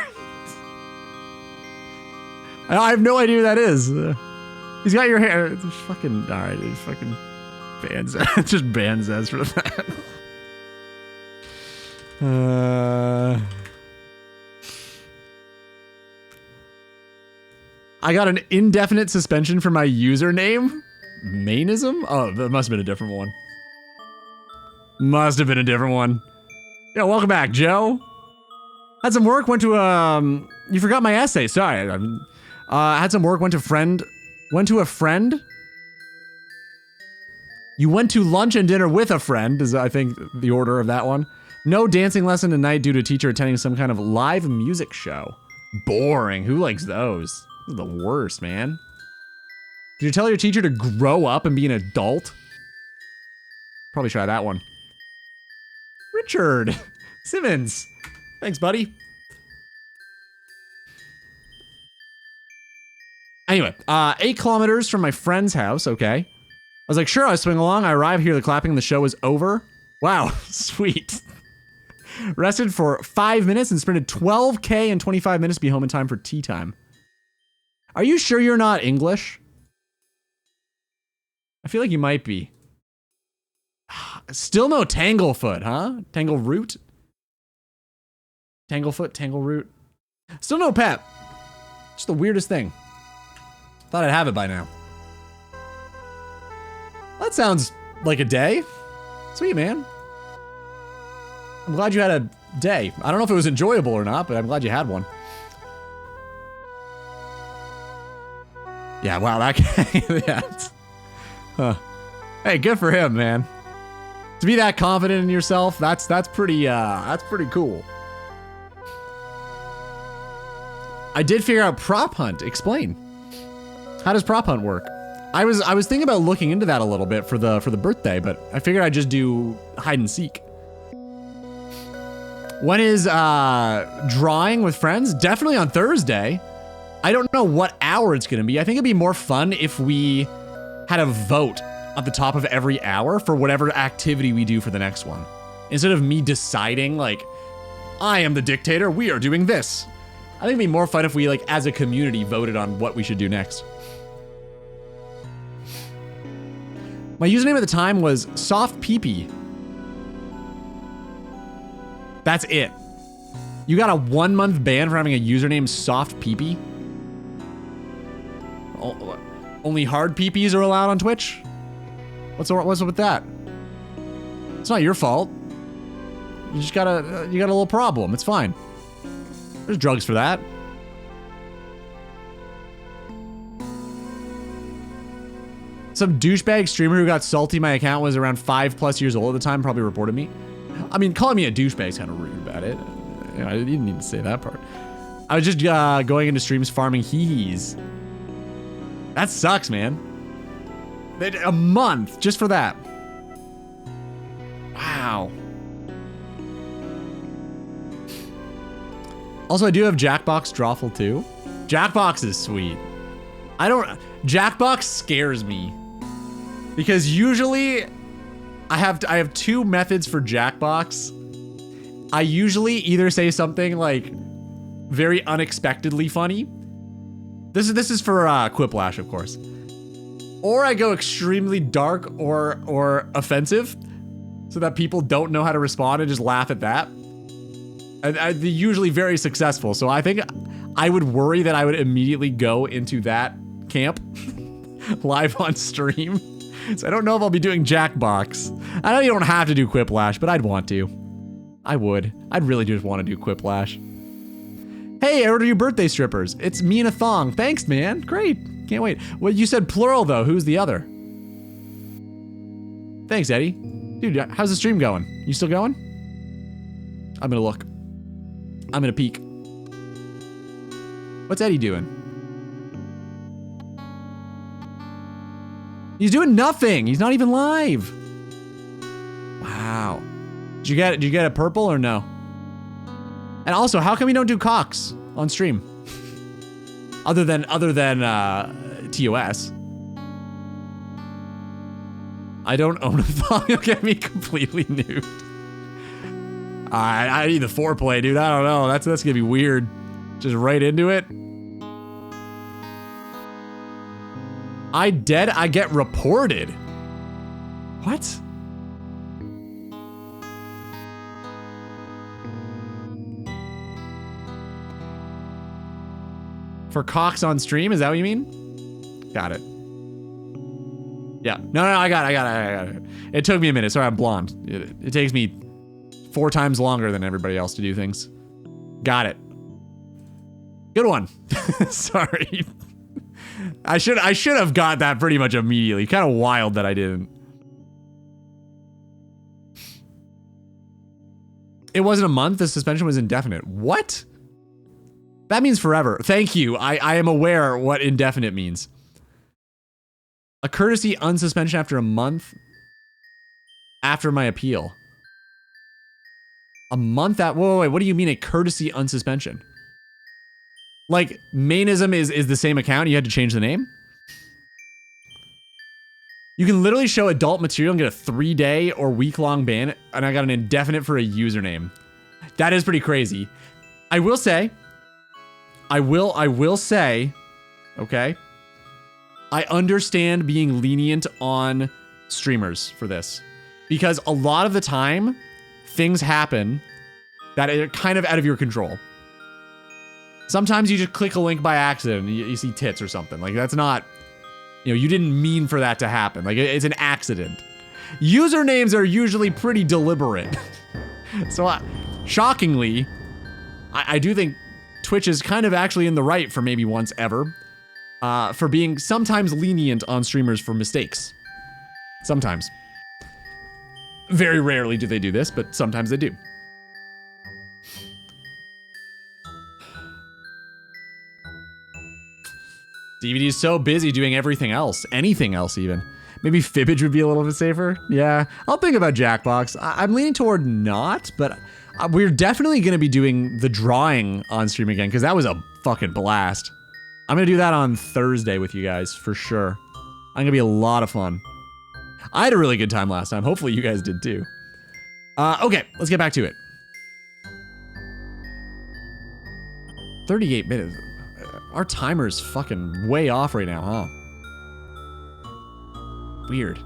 I have no idea who that is. He's got your hair. It's fucking... Alright, it's fucking... bans. Just bans us for that. I got an indefinite suspension for my username? Mainism? Oh, that must have been a different one. Must have been a different one. Yeah, welcome back, Joe. Had some work, went to, you forgot my essay, sorry. Had some work, went to a friend. You went to lunch and dinner with a friend, is I think the order of that one. No dancing lesson tonight due to teacher attending some kind of live music show. Boring, who likes those? Those are the worst, man. Did you tell your teacher to grow up and be an adult? Probably try that one. Richard Simmons. Thanks, buddy. Anyway, 8 kilometers from my friend's house, okay. I was like, sure, I'll swing along. I arrived here, the clapping in the show was over. Wow, sweet. Rested for 5 minutes and sprinted 12K in 25 minutes to be home in time for tea time. Are you sure you're not English? I feel like you might be. Still no Tanglefoot, huh? Tangleroot? Tanglefoot, Tangleroot. Still no pet. Just the weirdest thing. Thought I'd have it by now. That sounds like a day. Sweet, man. I'm glad you had a day. I don't know if it was enjoyable or not, but I'm glad you had one. Yeah, wow, that guy. Yeah. Huh. Hey, good for him, man. To be that confident in yourself, that's pretty cool. I did figure out prop hunt. Explain. How does prop hunt work? I was thinking about looking into that a little bit for the birthday, but I figured I'd just do hide and seek. When is drawing with friends? Definitely on Thursday. I don't know what hour it's gonna be. I think it'd be more fun if we had a vote at the top of every hour for whatever activity we do for the next one. Instead of me deciding, like, I am the dictator, we are doing this. I think it'd be more fun if we, like, as a community, voted on what we should do next. My username at the time was Soft Peepee. That's it. You got a 1-month ban for having a username Soft Peepee? Only hard peepees are allowed on Twitch? What's up with that? It's not your fault. You just got a little problem. It's fine. There's drugs for that. Some douchebag streamer who got salty my account was around 5+ years old at the time, probably reported me. I mean, calling me a douchebag is kind of rude about it. You know, I didn't need to say that part. I was just going into streams farming hee-hees. That sucks, man. A month just for that. Wow. Also, I do have Jackbox Drawful too. Jackbox is sweet. Jackbox scares me. Because usually I have two methods for Jackbox. I usually either say something like very unexpectedly funny. This is for Quiplash, of course. Or I go extremely dark or offensive so that people don't know how to respond and just laugh at that. And they're usually very successful. So I think I would worry that I would immediately go into that camp live on stream. So I don't know if I'll be doing Jackbox. I know you don't have to do Quiplash, but I'd want to. I would. I'd really just want to do Quiplash. Hey, I ordered you birthday strippers. It's me and a thong. Thanks, man. Great. Can't wait. Well, you said plural, though. Who's the other? Thanks, Eddie. Dude, how's the stream going? You still going? I'm gonna look. I'm gonna peek. What's Eddie doing? He's doing nothing. He's not even live. Wow. Did you get a purple or no? And also, how come you don't do cocks on stream? Other than TOS. I don't own a thong. You'll get me completely nude. I need the foreplay, dude. I don't know. That's gonna be weird. Just right into it. I get reported. What? For cocks on stream? Is that what you mean? Got it. Yeah. No, I got it. It took me a minute. Sorry, I'm blonde. It takes me 4 times longer than everybody else to do things. Got it. Good one. Sorry. I should have got that pretty much immediately. Kind of wild that I didn't. It wasn't a month. The suspension was indefinite. What? That means forever. Thank you. I am aware what indefinite means. A courtesy unsuspension after a month after my appeal. A month at wait, what do you mean a courtesy unsuspension? Like Mainism is the same account, you had to change the name? You can literally show adult material and get a 3-day or week-long ban, and I got an indefinite for a username. That is pretty crazy. I will say, okay, I understand being lenient on streamers for this. Because a lot of the time, things happen that are kind of out of your control. Sometimes you just click a link by accident and you see tits or something. Like, that's not, you know, you didn't mean for that to happen. Like, it's an accident. Usernames are usually pretty deliberate. So, shockingly, I do think Twitch is kind of actually in the right for maybe once ever. For being sometimes lenient on streamers for mistakes. Sometimes. Very rarely do they do this, but sometimes they do. DVD is so busy doing everything else. Anything else, even. Maybe Fibbage would be a little bit safer. Yeah, I'll think about Jackbox. I'm leaning toward not, but we're definitely going to be doing the drawing on stream again, because that was a fucking blast. I'm going to do that on Thursday with you guys, for sure. I'm going to be a lot of fun. I had a really good time last time. Hopefully you guys did too. Okay, let's get back to it. 38 minutes. Our timer's fucking way off right now, huh? Weird.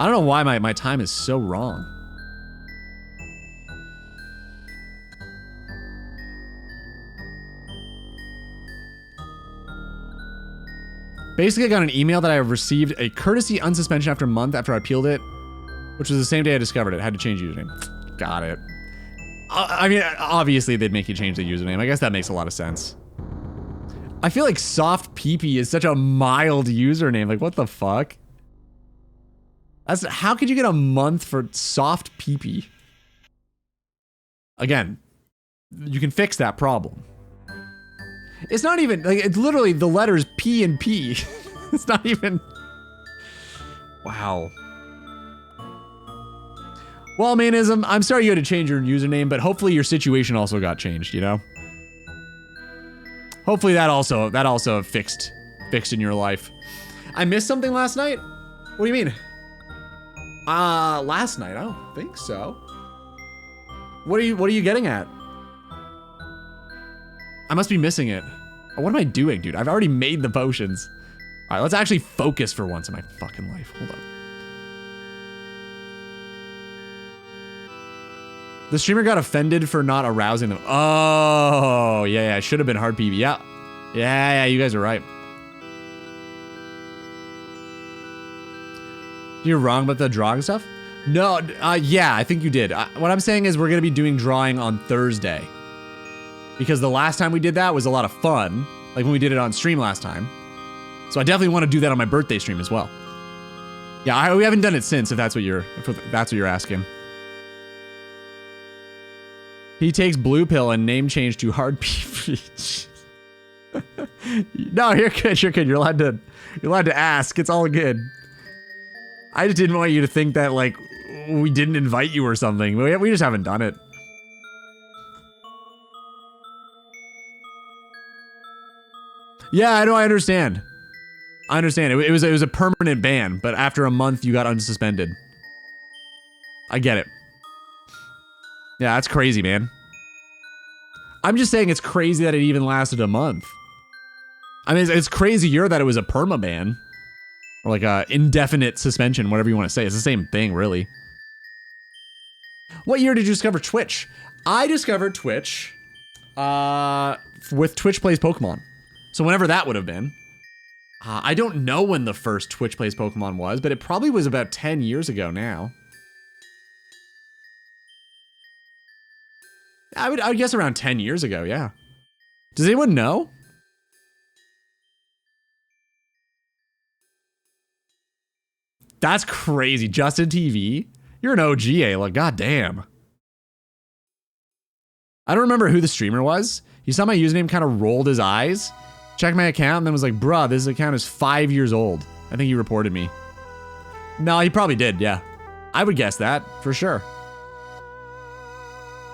I don't know why my time is so wrong. Basically, I got an email that I received a courtesy unsuspension after a month after I appealed it, which was the same day I discovered it. I had to change username. Got it. I mean, obviously they'd make you change the username. I guess that makes a lot of sense. I feel like soft peepee is such a mild username. Like, what the fuck? How could you get a month for soft peepee? Again, you can fix that problem. It's not even, like, it's literally the letters P and P. It's not even... Wow. Well, Manism, I'm sorry you had to change your username, but hopefully your situation also got changed, you know? Hopefully that also fixed in your life. I missed something last night? What do you mean? Last night? I don't think so. What are you getting at? I must be missing it. What am I doing, dude? I've already made the potions. All right, let's actually focus for once in my fucking life. Hold on. The streamer got offended for not arousing them. Oh, yeah, it should have been hard PB. Yeah, you guys are right. You're wrong about the drawing stuff? No, yeah, I think you did. What I'm saying is we're gonna be doing drawing on Thursday. Because the last time we did that was a lot of fun. Like when we did it on stream last time. So I definitely want to do that on my birthday stream as well. Yeah, we haven't done it since, if that's what you're asking. He takes blue pill and name change to hard PV. No, you're good. You're allowed to ask. It's all good. I just didn't want you to think that like we didn't invite you or something. We just haven't done it. Yeah, I know. I understand. It was a permanent ban, but after a month you got unsuspended. I get it. Yeah, that's crazy, man. I'm just saying it's crazy that it even lasted a month. I mean, it's crazier that it was a permaban. Or like a indefinite suspension, whatever you want to say. It's the same thing, really. What year did you discover Twitch? I discovered Twitch with Twitch Plays Pokemon. So whenever that would have been. I don't know when the first Twitch Plays Pokemon was, but it probably was about 10 years ago now. I would guess around 10 years ago, yeah. Does anyone know? That's crazy. Justin TV? You're an OG, Ayla. Goddamn. I don't remember who the streamer was. He saw my username, kind of rolled his eyes, checked my account, and then was like, bruh, this account is 5 years old. I think he reported me. No, he probably did, yeah. I would guess that, for sure.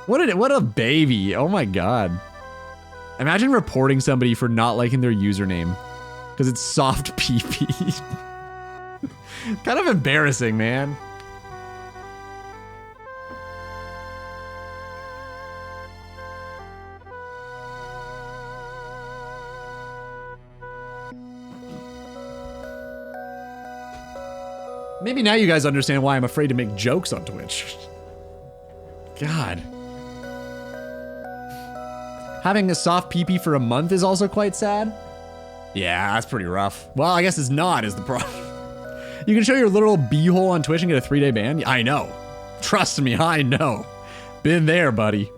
What a baby. Oh my god. Imagine reporting somebody for not liking their username. Because it's soft PP. Kind of embarrassing, man. Maybe now you guys understand why I'm afraid to make jokes on Twitch. God. Having a soft PP for a month is also quite sad. Yeah, that's pretty rough. Well, I guess it's not is the problem. You can show your literal beehole on Twitch and get a 3-day ban? Yeah, I know. Trust me, I know. Been there, buddy.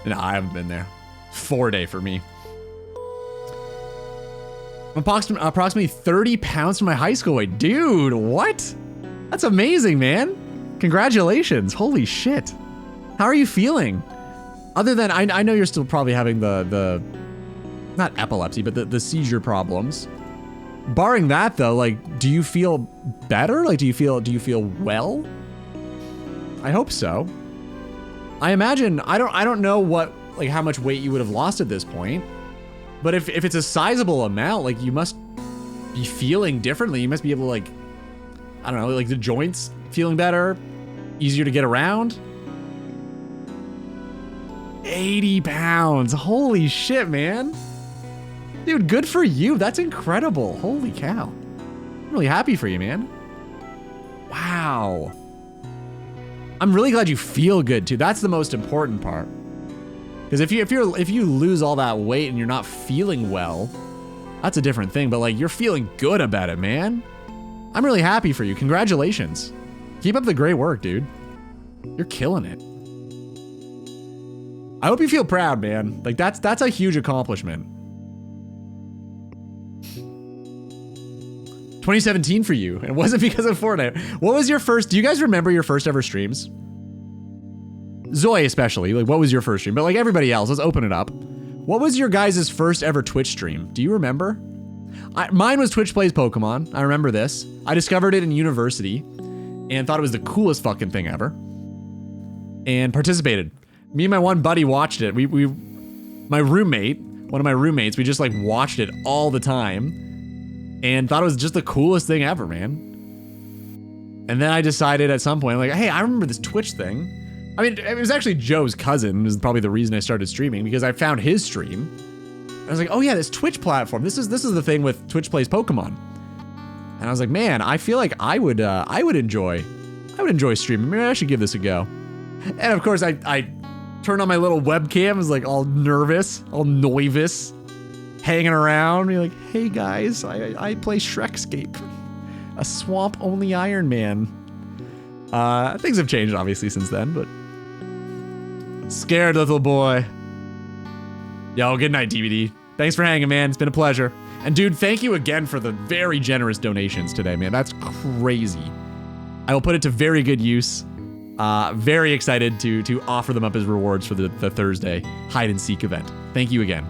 No, I haven't been there. 4-day for me. Approximately 30 pounds from my high school weight. Dude, what? That's amazing, man. Congratulations. Holy shit. How are you feeling? Other than, I know you're still probably having the not epilepsy, but the seizure problems. Barring that though, like, do you feel better? Like, do you feel well? I hope so. I imagine, I don't know what, like, how much weight you would have lost at this point. But if it's a sizable amount, like, you must be feeling differently. You must be able to, like, I don't know, like the joints feeling better, easier to get around. 80 pounds. Holy shit, man. Dude, good for you. That's incredible. Holy cow. I'm really happy for you, man. Wow. I'm really glad you feel good too. That's the most important part. Because if you lose all that weight and you're not feeling well, that's a different thing. But like, you're feeling good about it, man. I'm really happy for you. Congratulations. Keep up the great work, dude. You're killing it. I hope you feel proud, man. Like, that's a huge accomplishment. 2017 for you. It wasn't because of Fortnite. What was your first, do you guys remember your first ever streams? Zoe especially, like what was your first stream? But like everybody else, let's open it up. What was your guys' first ever Twitch stream? Do you remember? Mine was Twitch Plays Pokemon. I remember this. I discovered it in university and thought it was the coolest fucking thing ever. And participated. Me and my one buddy watched it. My roommate, one of my roommates, we just like watched it all the time and thought it was just the coolest thing ever, man. And then I decided at some point, like, hey, I remember this Twitch thing. I mean, it was actually Joe's cousin is probably the reason I started streaming because I found his stream. I was like, oh yeah, this Twitch platform. This is the thing with Twitch Plays Pokemon. And I was like, man, I feel like I would enjoy streaming. Maybe I should give this a go. And of course, I turned on my little webcam. I was like all nervous, all noivous, hanging around. Be like, hey guys, I play Shrekscape, a swamp-only Iron Man. Things have changed obviously since then, but scared little boy. Yo, good night, DVD. Thanks for hanging, man. It's been a pleasure. And dude, thank you again for the very generous donations today, man. That's crazy. I will put it to very good use. Very excited to offer them up as rewards for the Thursday hide and seek event. Thank you again.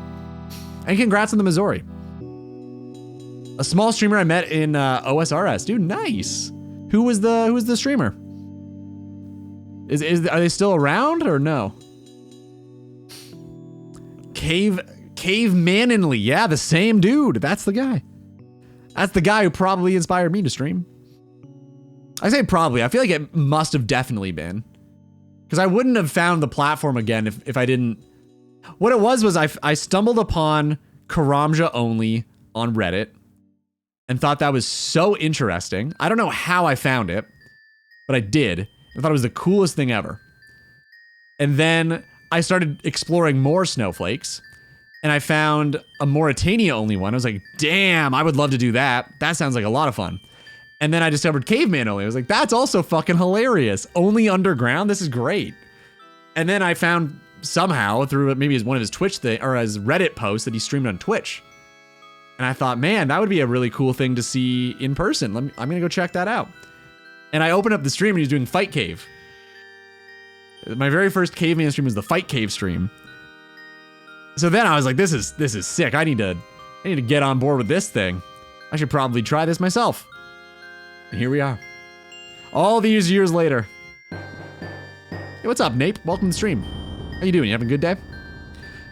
And congrats on the Missouri. A small streamer I met in OSRS. Dude, nice. Who was the streamer? Are they still around or no? Cave Maninly. Yeah, the same dude. That's the guy. That's the guy who probably inspired me to stream. I say probably. I feel like it must have definitely been. Because I wouldn't have found the platform again if I didn't. What it was I stumbled upon Karamja only on Reddit and thought that was so interesting. I don't know how I found it, but I did. I thought it was the coolest thing ever. And then I started exploring more snowflakes and I found a Mauritania only one. I was like, damn, I would love to do that. That sounds like a lot of fun. And then I discovered Caveman only. I was like, that's also fucking hilarious. Only underground? This is great. And then I found somehow through maybe one of his Twitch thing or his Reddit posts that he streamed on Twitch. And I thought, man, that would be a really cool thing to see in person. I'm gonna go check that out. And I opened up the stream and he was doing Fight Cave. My very first Caveman stream was the Fight Cave stream. So then I was like, this is sick. I need to get on board with this thing. I should probably try this myself. And here we are. All these years later. Hey, what's up, Nape? Welcome to the stream. How you doing? You having a good day?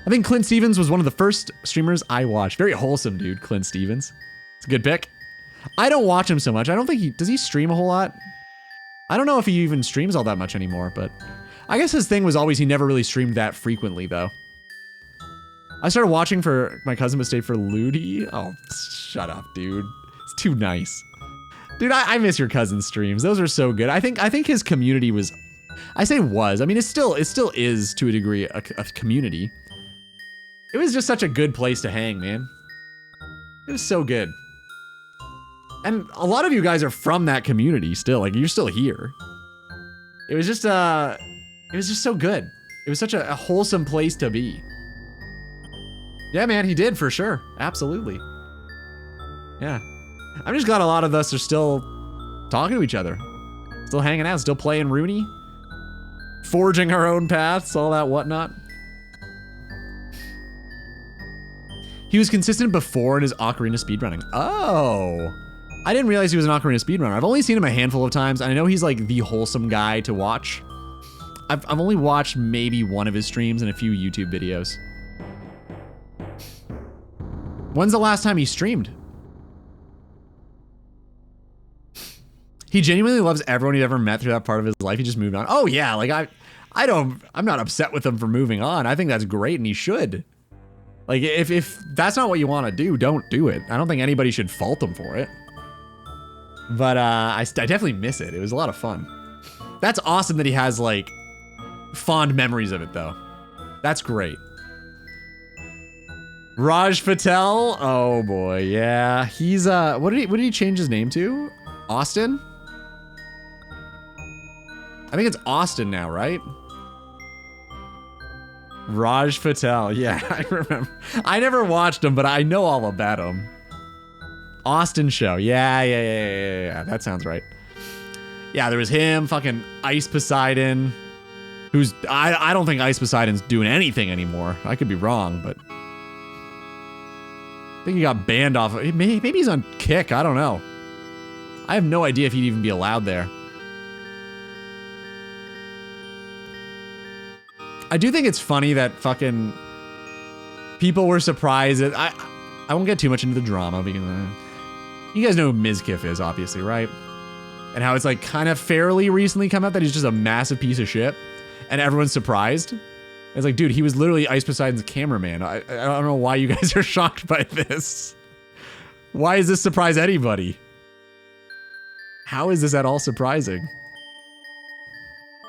I think Clint Stevens was one of the first streamers I watched. Very wholesome dude, Clint Stevens. It's a good pick. I don't watch him so much. I don't think does he stream a whole lot? I don't know if he even streams all that much anymore, but I guess his thing was always he never really streamed that frequently though. I started watching for my cousin would stay for Ludi. Oh, shut up, dude. It's too nice. Dude, I miss your cousin's streams. Those are so good. I think his community was, I say was, I mean, it still is to a degree a community. It was just such a good place to hang, man. It was so good. And a lot of you guys are from that community still, like you're still here. It was just so good. It was such a wholesome place to be. Yeah, man, he did for sure. Absolutely. Yeah. I'm just glad a lot of us are still talking to each other. Still hanging out, still playing Rooney. Forging our own paths, all that whatnot. He was consistent before in his Ocarina speedrunning. Oh. I didn't realize he was an Ocarina speedrunner. I've only seen him a handful of times, and I know he's like the wholesome guy to watch. I've only watched maybe one of his streams and a few YouTube videos. When's the last time he streamed? He genuinely loves everyone he's ever met through that part of his life. He just moved on. Oh yeah, like I'm not upset with him for moving on. I think that's great and he should. Like if that's not what you want to do, don't do it. I don't think anybody should fault him for it. But I definitely miss it. It was a lot of fun. That's awesome that he has like fond memories of it though. That's great. Raj Patel. Oh boy, yeah. He's what did he change his name to? Austin? I think it's Austin now, right? Raj Patel. Yeah, I remember. I never watched him, but I know all about him. Austin show. Yeah. That sounds right. Yeah, there was him, fucking Ice Poseidon, who's, I don't think Ice Poseidon's doing anything anymore. I could be wrong, but I think he got banned off. Maybe he's on Kick. I don't know. I have no idea if he'd even be allowed there. I do think it's funny that fucking people were surprised that I won't get too much into the drama because you guys know who Mizkif is, obviously, right? And how it's like kind of fairly recently come out that he's just a massive piece of shit, and everyone's surprised. It's like, dude, he was literally Ice Poseidon's cameraman. I don't know why you guys are shocked by this. Why does this surprise anybody? How is this at all surprising?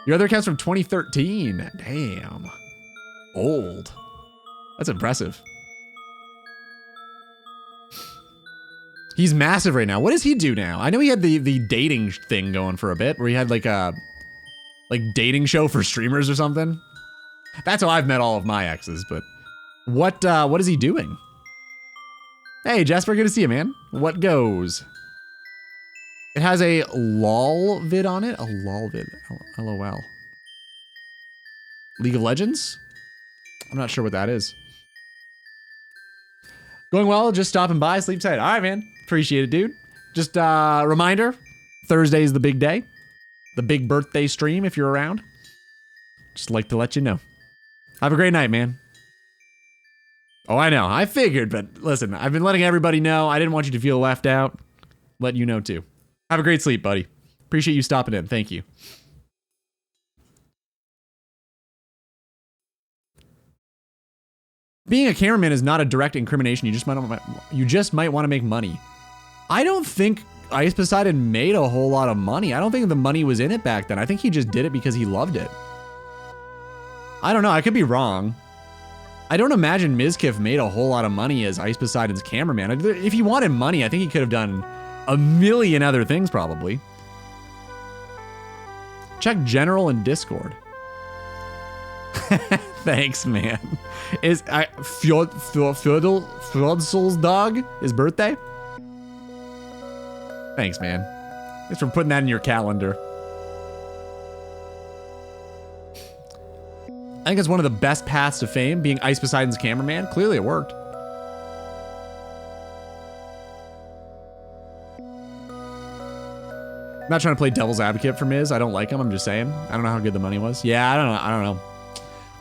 Your other account's from 2013. Damn. Old. That's impressive. He's massive right now. What does he do now? I know he had the dating thing going for a bit, where he had like a dating show for streamers or something. That's how I've met all of my exes, but what is he doing? Hey, Jasper, good to see you, man. What goes? It has a lol vid on it. A lol vid. LOL. League of Legends? I'm not sure what that is. Going well, just stopping by, sleep tight. All right, man. Appreciate it, dude. Just reminder, Thursday is the big day. The big birthday stream if you're around. Just like to let you know. Have a great night, man. Oh, I know. I figured, but listen, I've been letting everybody know. I didn't want you to feel left out. Let you know, too. Have a great sleep, buddy. Appreciate you stopping in. Thank you. Being a cameraman is not a direct incrimination. You just might want to make money. I don't think Ice Poseidon made a whole lot of money. I don't think the money was in it back then. I think he just did it because he loved it. I don't know. I could be wrong. I don't imagine Mizkif made a whole lot of money as Ice Poseidon's cameraman. If he wanted money, I think he could have done a million other things, probably. Check general and Discord. Thanks, man. Is Fjordsel's dog his birthday? Thanks, man. Thanks for putting that in your calendar. I think it's one of the best paths to fame, being Ice Poseidon's cameraman. Clearly it worked. I'm not trying to play devil's advocate for Miz. I don't like him. I'm just saying. I don't know how good the money was. Yeah, I don't know.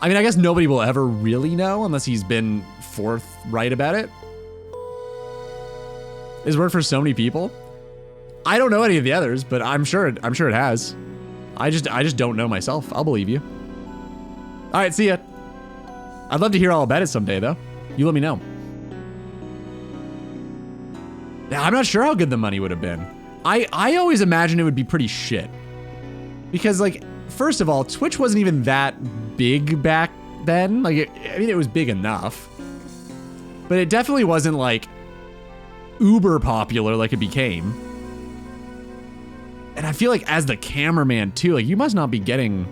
I mean, I guess nobody will ever really know unless he's been forthright about it. It's worked for so many people. I don't know any of the others, but I'm sure it has. I just don't know myself. I'll believe you. All right, see ya. I'd love to hear all about it someday, though. You let me know. Yeah, I'm not sure how good the money would have been. I always imagined it would be pretty shit. Because, like, first of all, Twitch wasn't even that big back then. Like, I mean, it was big enough. But it definitely wasn't, like, uber popular like it became. And I feel like as the cameraman, too, like, you must not be getting...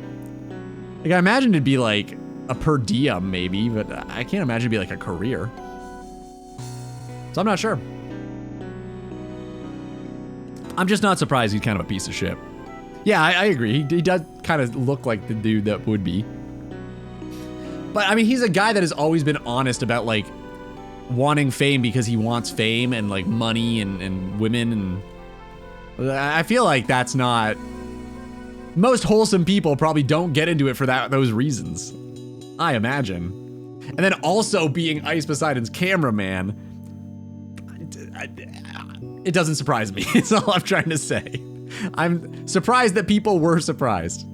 Like, I imagine it'd be, like, a per diem, maybe, but I can't imagine it'd be, like, a career. So I'm not sure. I'm just not surprised he's kind of a piece of shit. Yeah, I agree. He does kind of look like the dude that would be. But, I mean, he's a guy that has always been honest about, like, wanting fame because he wants fame and, like, money and women. And I feel like that's not... Most wholesome people probably don't get into it for those reasons. I imagine. And then also being Ice Poseidon's cameraman... It doesn't surprise me. It's all I'm trying to say. I'm surprised that people were surprised.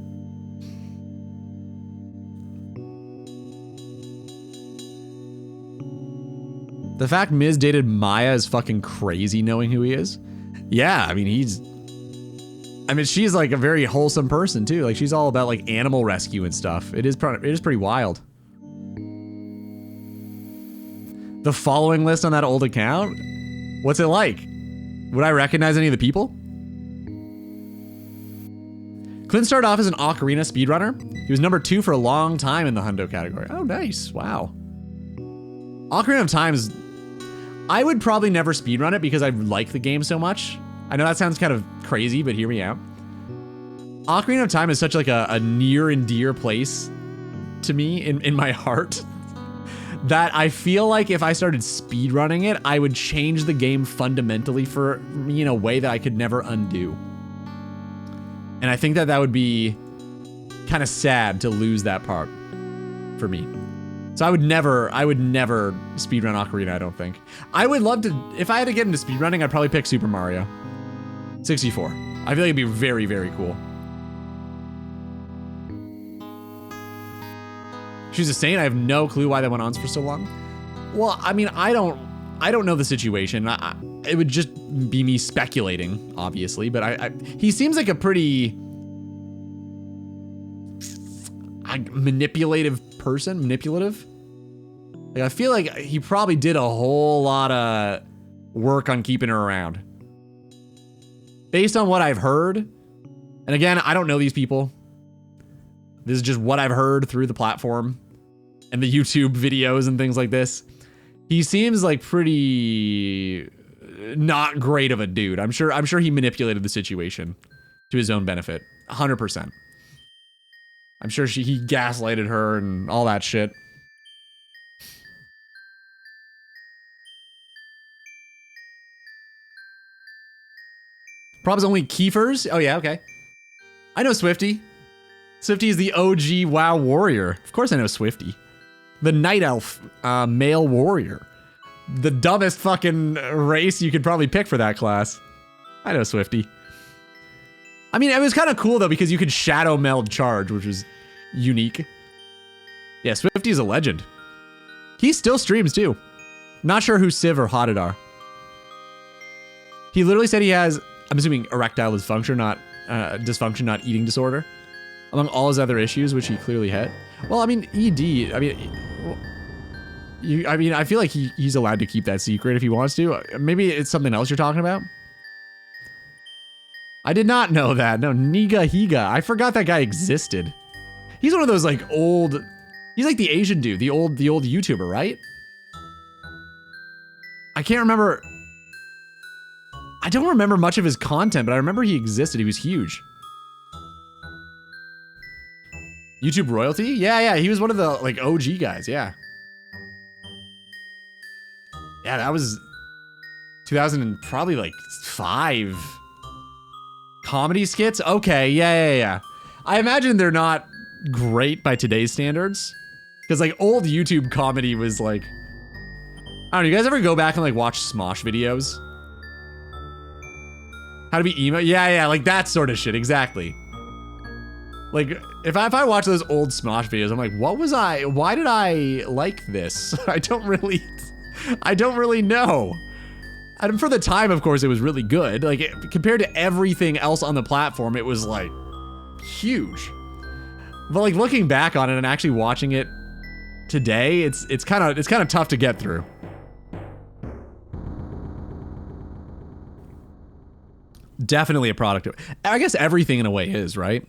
The fact Miz dated Maya is fucking crazy knowing who he is. Yeah, I mean, she's like a very wholesome person too. Like she's all about like animal rescue and stuff. It is pretty wild. The following list on that old account? What's it like? Would I recognize any of the people? Clint started off as an Ocarina speedrunner. He was number 2 for a long time in the Hundo category. Oh, nice. Wow. Ocarina of Time is... I would probably never speedrun it because I like the game so much. I know that sounds kind of crazy, but here we are. Ocarina of Time is such like a near and dear place to me in my heart that I feel like if I started speedrunning it, I would change the game fundamentally for me in a way that I could never undo. And I think that that would be kind of sad to lose that part for me. So I would never speedrun Ocarina, I don't think. I would love to, if I had to get into speedrunning, I'd probably pick Super Mario 64. I feel like it'd be very, very cool. She's a saint. I have no clue why that went on for so long. Well, I mean, I don't know the situation. It would just be me speculating, obviously. But he seems like a pretty manipulative person. Manipulative. Like, I feel like he probably did a whole lot of work on keeping her around. Based on what I've heard, and again, I don't know these people. This is just what I've heard through the platform and the YouTube videos and things like this. He seems like pretty not great of a dude. I'm sure he manipulated the situation to his own benefit. 100%. I'm sure he gaslighted her and all that shit. Prob's only Kiefer's? Oh yeah, okay. I know Swifty. Swifty is the OG WoW warrior. Of course I know Swifty. The Night Elf male warrior. The dumbest fucking race you could probably pick for that class. I know Swifty. I mean, it was kind of cool though because you could shadow meld charge, which was unique. Yeah, Swifty's a legend. He still streams too. Not sure who Civ or Hodded are. He literally said he has, I'm assuming erectile dysfunction, dysfunction, not eating disorder, among all his other issues, which he clearly had. Well, I mean, ED, I feel like he's allowed to keep that secret if he wants to. Maybe it's something else you're talking about. I did not know that. No, Niga Higa. I forgot that guy existed. He's one of those like old, he's like the Asian dude, the old YouTuber, right? I can't remember. I don't remember much of his content, but I remember he existed. He was huge. YouTube royalty? Yeah, he was one of the like OG guys, yeah. Yeah, that was 2000 and probably like 5. Comedy skits? Okay, yeah. I imagine they're not great by today's standards. Because like old YouTube comedy was like, I don't know, you guys ever go back and like watch Smosh videos? How to be emo? Yeah, like that sort of shit, exactly. Like, if I watch those old Smosh videos, I'm like, why did I like this? I don't really know. And for the time, of course, it was really good. Like, compared to everything else on the platform, it was like, huge. But like, looking back on it and actually watching it today, it's kind of tough to get through. Definitely a product. I guess everything in a way is, right?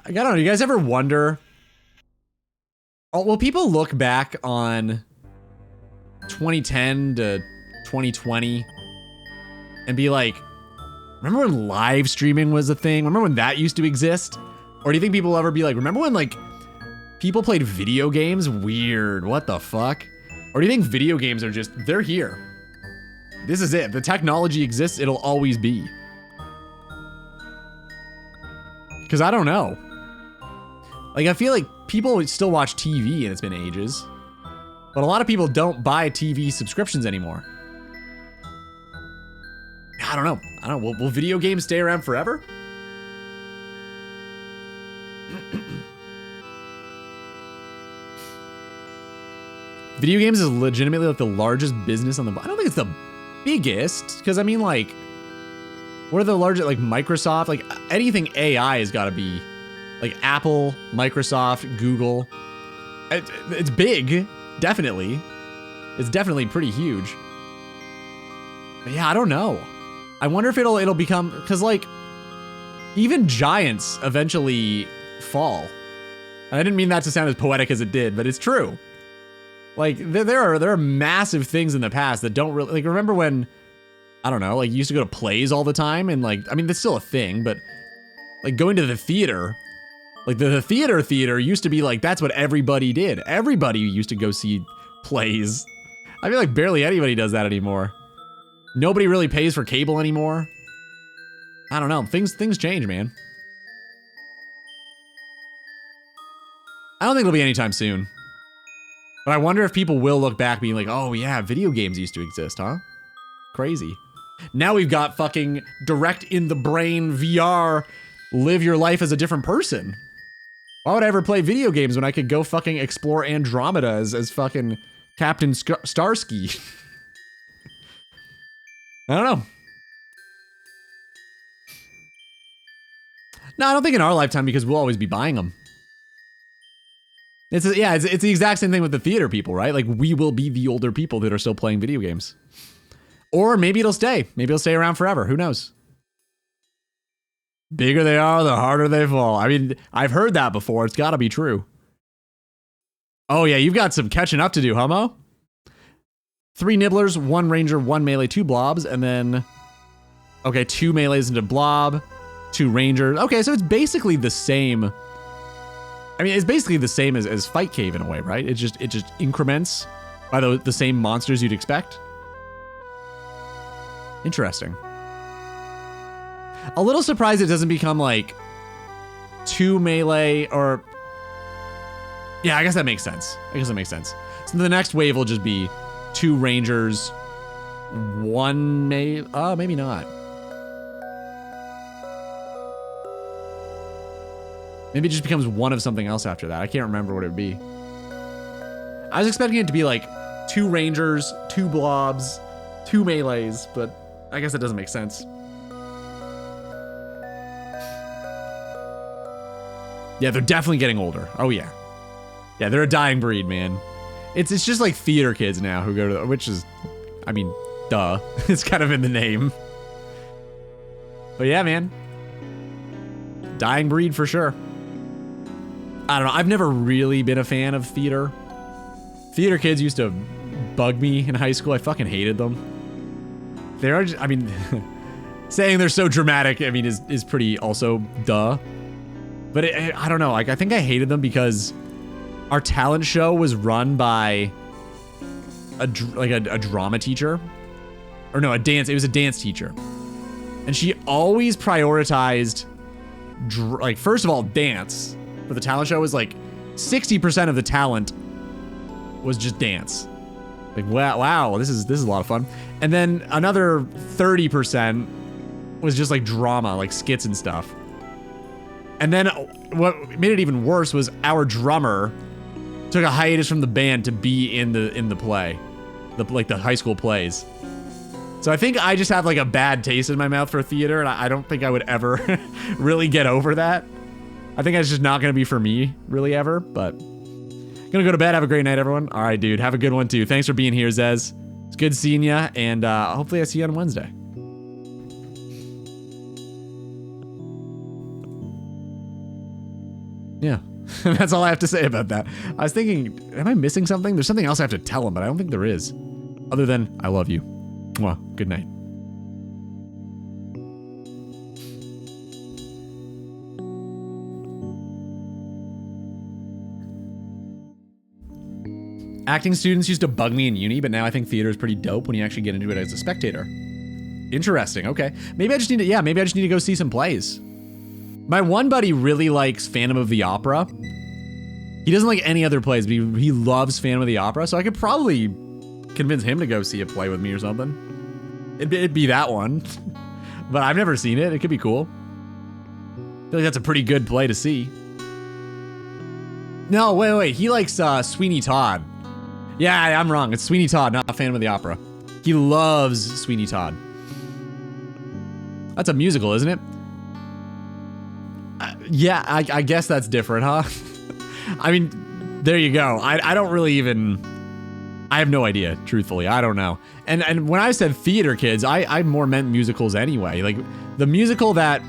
I don't know, you guys ever wonder, will people look back on 2010 to 2020 and be like, remember when live streaming was a thing? Remember when that used to exist? Or do you think people will ever be like, remember when like people played video games? Weird, what the fuck? Or do you think video games are just, they're here. This is it, the technology exists, it'll always be. Because I don't know. Like, I feel like people still watch TV and it's been ages. But a lot of people don't buy TV subscriptions anymore. I don't know. Will video games stay around forever? Video games is legitimately like the largest business on the... I don't think it's the biggest, because I mean, like, what are the largest, like Microsoft, like anything AI has got to be like Apple, Microsoft, Google. It's big, definitely. It's definitely pretty huge. But yeah, I don't know. I wonder if it'll become, because like even giants eventually fall. And I didn't mean that to sound as poetic as it did, but it's true. Like there are massive things in the past that don't really, like, remember when, I don't know, like you used to go to plays all the time, and like, I mean, that's still a thing, but like going to the theater, like the theater used to be like, that's what everybody did. Everybody used to go see plays. I feel like barely anybody does that anymore. Nobody really pays for cable anymore. I don't know, things change, man. I don't think it'll be anytime soon. But I wonder if people will look back being like, oh yeah, video games used to exist, huh? Crazy. Now we've got fucking direct in the brain VR, live your life as a different person. Why would I ever play video games when I could go fucking explore Andromeda as fucking Captain Starsky? I don't know. No, I don't think in our lifetime, because we'll always be buying them. It's the exact same thing with the theater people, right? Like, we will be the older people that are still playing video games. Or maybe it'll stay. Maybe it'll stay around forever. Who knows? Bigger they are, the harder they fall. I mean, I've heard that before. It's got to be true. Oh yeah, you've got some catching up to do, Hummo. 3 Nibblers, 1 Ranger, 1 Melee, 2 Blobs, and then... Okay, 2 Melees into Blob, 2 Rangers. Okay, so it's basically the same... I mean, it's basically the same as Fight Cave in a way, right? It just increments by the same monsters you'd expect. Interesting. A little surprised it doesn't become like 2 Melee or... Yeah, I guess that makes sense. So the next wave will just be 2 Rangers, 1 Melee... maybe not. Maybe it just becomes one of something else after that. I can't remember what it would be. I was expecting it to be like 2 Rangers, 2 Blobs, 2 Melees, but I guess that doesn't make sense. Yeah, they're definitely getting older. Oh yeah. Yeah, they're a dying breed, man. It's just like theater kids now who go to, which is, I mean, duh. It's kind of in the name. But yeah, man. Dying breed for sure. I don't know. I've never really been a fan of theater. Theater kids used to bug me in high school. I fucking hated them. They are just, I mean, saying they're so dramatic, I mean, is pretty also duh. But I don't know. Like, I think I hated them because our talent show was run by a drama teacher. Or no, it was a dance teacher. And she always prioritized, like, first of all, dance. But the talent show was like 60% of the talent was just dance. Like, wow, this is a lot of fun. And then another 30% was just like drama, like skits and stuff. And then what made it even worse was our drummer took a hiatus from the band to be in the play, the high school plays. So I think I just have like a bad taste in my mouth for theater, and I don't think I would ever really get over that. I think it's just not going to be for me, really, ever, but... Gonna go to bed. Have a great night, everyone. All right, dude. Have a good one, too. Thanks for being here, Zez. It's good seeing you, and hopefully I see you on Wednesday. Yeah. That's all I have to say about that. I was thinking, am I missing something? There's something else I have to tell him, but I don't think there is. Other than, I love you. Mwah. Good night. Acting students used to bug me in uni, but now I think theater is pretty dope when you actually get into it as a spectator. Interesting, okay. Maybe I just need to go see some plays. My one buddy really likes Phantom of the Opera. He doesn't like any other plays, but he loves Phantom of the Opera, so I could probably convince him to go see a play with me or something. It'd be that one. But I've never seen it. It could be cool. I feel like that's a pretty good play to see. No, wait. He likes Sweeney Todd. Yeah, I'm wrong. It's Sweeney Todd, not Phantom of the Opera. He loves Sweeney Todd. That's a musical, isn't it? Yeah, I guess that's different, huh? I mean, there you go. I don't really even... I have no idea, truthfully. I don't know. And when I said theater kids, I more meant musicals anyway. Like, the musical that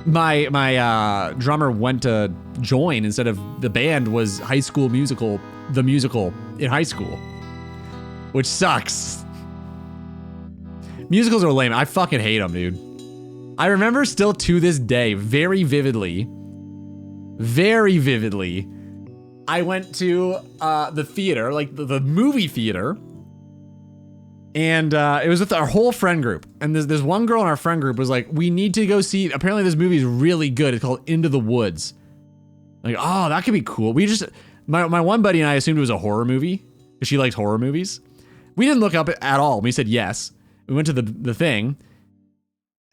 my drummer went to join instead of the band was High School Musical, the musical in high school, which sucks. Musicals are lame. I fucking hate them, dude. I remember still to this day, very vividly, I went to the theater, like the movie theater, and it was with our whole friend group. And there's one girl in our friend group was like, we need to go see, apparently this movie is really good. It's called Into the Woods. Like, oh, that could be cool. We just, my one buddy and I assumed it was a horror movie because she likes horror movies. We didn't look up at all. We said yes. We went to the thing.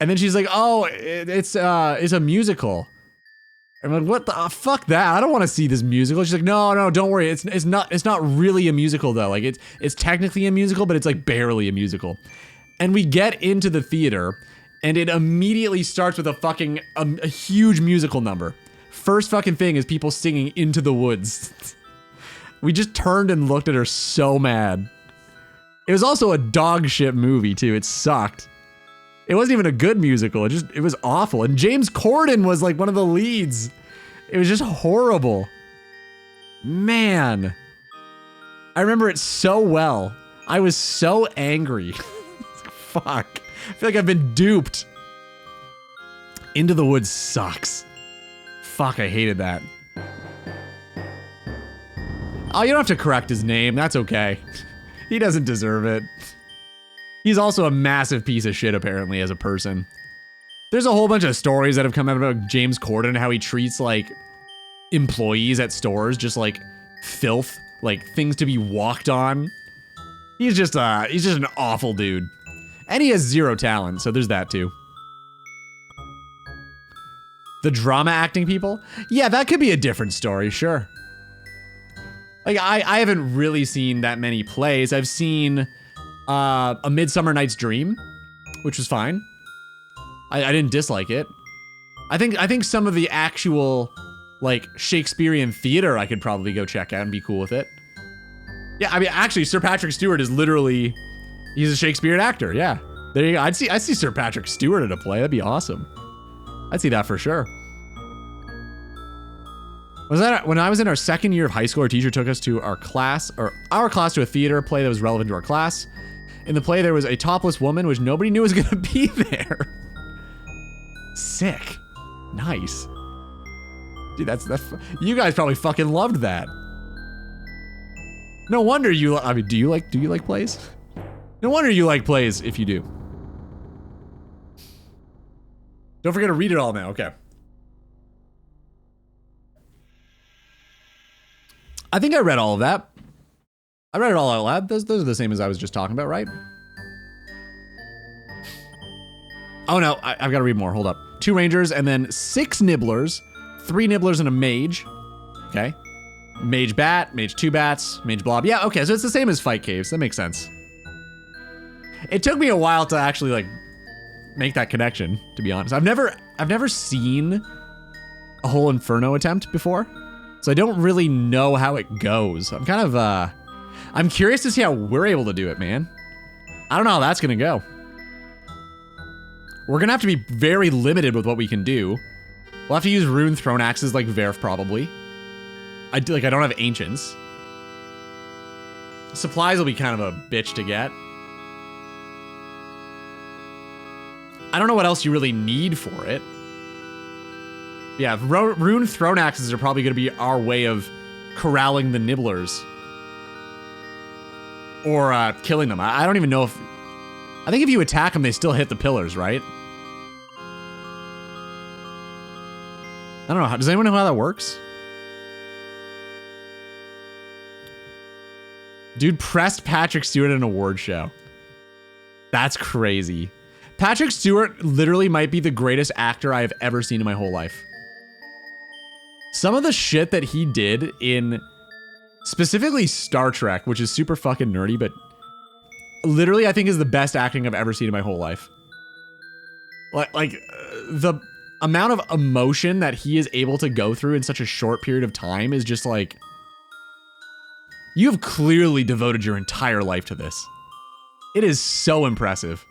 And then she's like, oh, it's a musical. I'm like, what the fuck that? I don't want to see this musical. She's like, no, don't worry. It's not really a musical though. Like it's technically a musical, but it's like barely a musical. And we get into the theater and it immediately starts with a huge musical number. First fucking thing is people singing Into the Woods. We just turned and looked at her so mad. It was also a dog shit movie too. It sucked. It wasn't even a good musical. It was awful. And James Corden was like one of the leads. It was just horrible. Man. I remember it so well. I was so angry. Fuck. I feel like I've been duped. Into the Woods sucks. Fuck, I hated that. Oh, you don't have to correct his name. That's okay. He doesn't deserve it. He's also a massive piece of shit, apparently, as a person. There's a whole bunch of stories that have come out about James Corden and how he treats, like, employees at stores just like filth, like things to be walked on. He's just an awful dude. And he has zero talent, so there's that too. The drama acting people? Yeah, that could be a different story, sure. Like, I haven't really seen that many plays. I've seen A Midsummer Night's Dream, which was fine. I didn't dislike it. I think some of the actual, like, Shakespearean theater I could probably go check out and be cool with it. Yeah, I mean, actually, Sir Patrick Stewart is literally, he's a Shakespearean actor, yeah. There you go. I'd see Sir Patrick Stewart at a play. That'd be awesome. I'd see that for sure. Was that when I was in our second year of high school, our teacher took us to our class to a theater play that was relevant to our class. In the play, there was a topless woman, which nobody knew was gonna be there. Sick. Nice. Dude, that's you guys probably fucking loved that. No wonder you, I mean, do you like plays? No wonder you like plays if you do. Don't forget to read it all now, okay. I think I read all of that. I read it all out loud. Those are the same as I was just talking about, right? Oh no, I've got to read more, hold up. 2 rangers and then 6 nibblers, 3 nibblers and a mage. Okay. Mage bat, mage 2 bats, mage blob. Yeah, okay, so it's the same as fight caves. That makes sense. It took me a while to actually like make that connection, to be honest. I've never seen a whole Inferno attempt before, so I don't really know how it goes. I'm kind of I'm curious to see how we're able to do it, man. I don't know how that's gonna go. We're gonna have to be very limited with what we can do. We'll have to use rune thrown axes like Verf probably. I don't have ancients. Supplies will be kind of a bitch to get. I don't know what else you really need for it. Yeah, rune thrown axes are probably gonna be our way of corralling the nibblers. Or killing them. I don't even know if... I think if you attack them, they still hit the pillars, right? I don't know. Does anyone know how that works? Dude pressed Patrick Stewart at an award show. That's crazy. Patrick Stewart literally might be the greatest actor I have ever seen in my whole life. Some of the shit that he did in specifically Star Trek, which is super fucking nerdy, but literally I think is the best acting I've ever seen in my whole life. Like the amount of emotion that he is able to go through in such a short period of time is just like, you have clearly devoted your entire life to this. It is so impressive.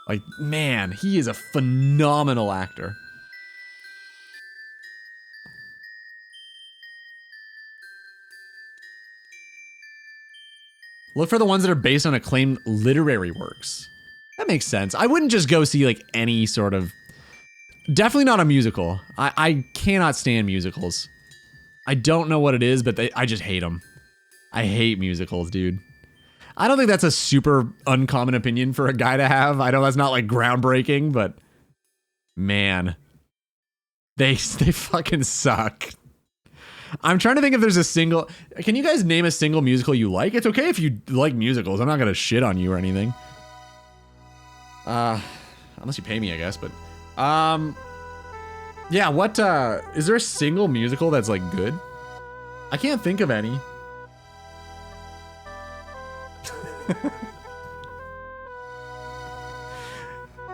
Like, man, he is a phenomenal actor. Look for the ones that are based on acclaimed literary works. That makes sense. I wouldn't just go see like any sort of... Definitely not a musical. I cannot stand musicals. I don't know what it is, but I just hate them. I hate musicals, dude. I don't think that's a super uncommon opinion for a guy to have. I know that's not like groundbreaking, but man, they fucking suck. I'm trying to think if there's a single... Can you guys name a single musical you like? It's okay if you like musicals. I'm not gonna shit on you or anything. Unless you pay me, I guess, but... Yeah, what, is there a single musical that's, like, good? I can't think of any.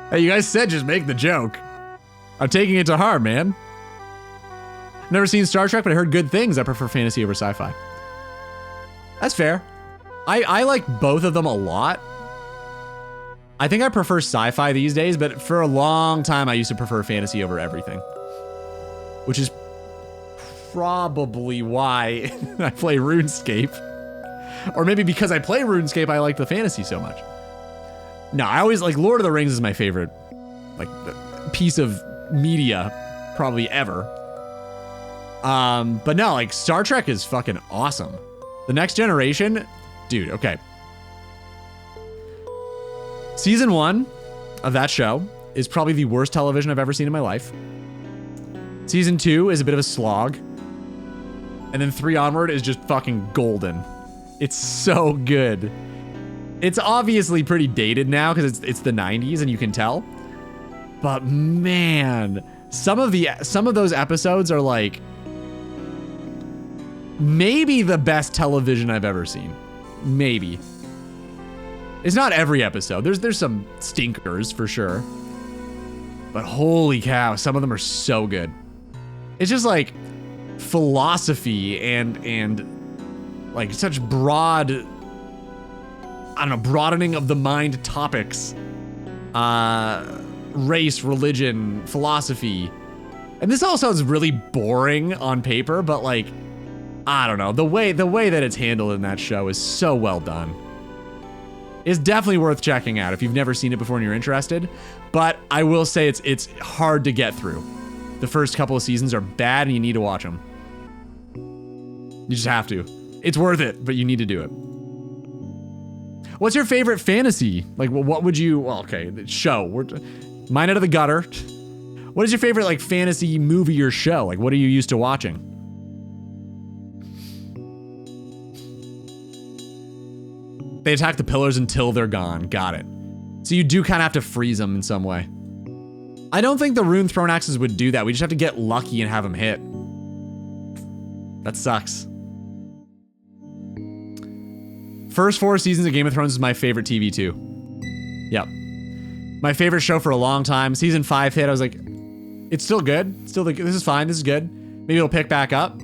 Hey, you guys said just make the joke. I'm taking it to heart, man. Never seen Star Trek, but I heard good things. I prefer fantasy over sci-fi. That's fair. I like both of them a lot. I think I prefer sci-fi these days, but for a long time I used to prefer fantasy over everything. Which is probably why I play RuneScape. Or maybe because I play RuneScape, I like the fantasy so much. No, I always like Lord of the Rings is my favorite like piece of media probably ever. But no, like Star Trek is fucking awesome. The Next Generation, dude, okay. Season 1 of that show is probably the worst television I've ever seen in my life. Season 2 is a bit of a slog. And then 3 onward is just fucking golden. It's so good. It's obviously pretty dated now because it's the 90s and you can tell. But man, some of those episodes are like maybe the best television I've ever seen. Maybe. It's not every episode. There's some stinkers for sure. But holy cow, some of them are so good. It's just like philosophy and like such broad, I don't know, broadening of the mind topics. Race, religion, philosophy. And this all sounds really boring on paper, but like, I don't know, the way that it's handled in that show is so well done. It's definitely worth checking out if you've never seen it before and you're interested. But I will say it's hard to get through. The first couple of seasons are bad and you need to watch them. You just have to. It's worth it, but you need to do it. What's your favorite fantasy? Like, what would you... Well, okay, show. Mine out of the gutter. What is your favorite, like, fantasy movie or show? Like, what are you used to watching? They attack the pillars until they're gone. Got it. So you do kind of have to freeze them in some way. I don't think the rune thrown axes would do that. We just have to get lucky and have them hit. That sucks. First 4 seasons of Game of Thrones is my favorite TV too. Yep. My favorite show for a long time. Season 5 hit, I was like, it's still good. This is fine, this is good. Maybe it'll pick back up.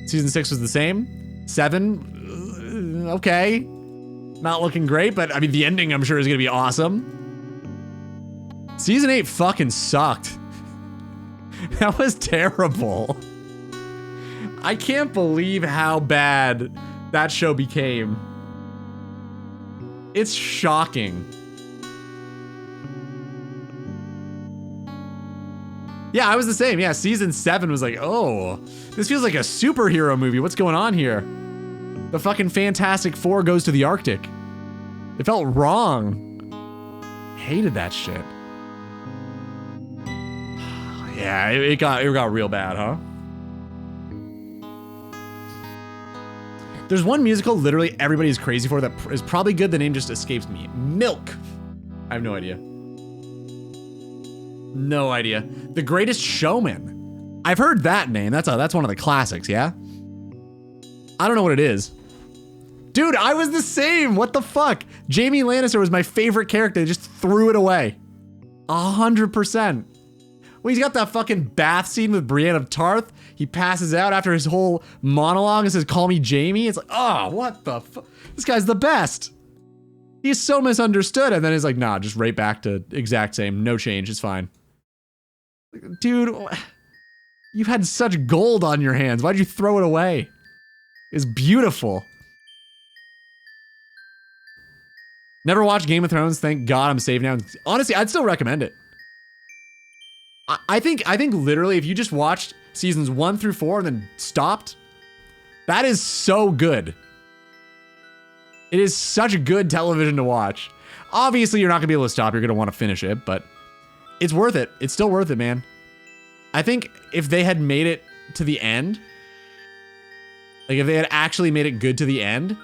Season 6 was the same. 7, okay. Not looking great, but I mean, the ending I'm sure is gonna be awesome. Season 8 fucking sucked. That was terrible. I can't believe how bad that show became. It's shocking. Yeah, I was the same. Yeah, season 7 was like, oh, this feels like a superhero movie. What's going on here? The fucking Fantastic Four goes to the Arctic. It felt wrong. Hated that shit. Yeah, it got real bad, huh? There's one musical literally everybody's crazy for that is probably good. The name just escapes me. Milk. I have no idea. No idea. The Greatest Showman. I've heard that name. That's one of the classics, yeah? I don't know what it is. Dude, I was the same. What the fuck? Jaime Lannister was my favorite character. They just threw it away. 100%. Well, he's got that fucking bath scene with Brienne of Tarth. He passes out after his whole monologue and says, call me Jaime. It's like, oh, what the fuck? This guy's the best. He's so misunderstood, and then he's like, nah, just right back to exact same. No change, it's fine. Dude, you had such gold on your hands. Why'd you throw it away? It's beautiful. Never watched Game of Thrones. Thank God I'm safe now. Honestly, I'd still recommend it. I think literally if you just watched seasons 1 through 4 and then stopped, that is so good. It is such good television to watch. Obviously, you're not gonna be able to stop. You're gonna want to finish it, but it's worth it. It's still worth it, man. I think if they had made it to the end, like if they had actually made it good to the end,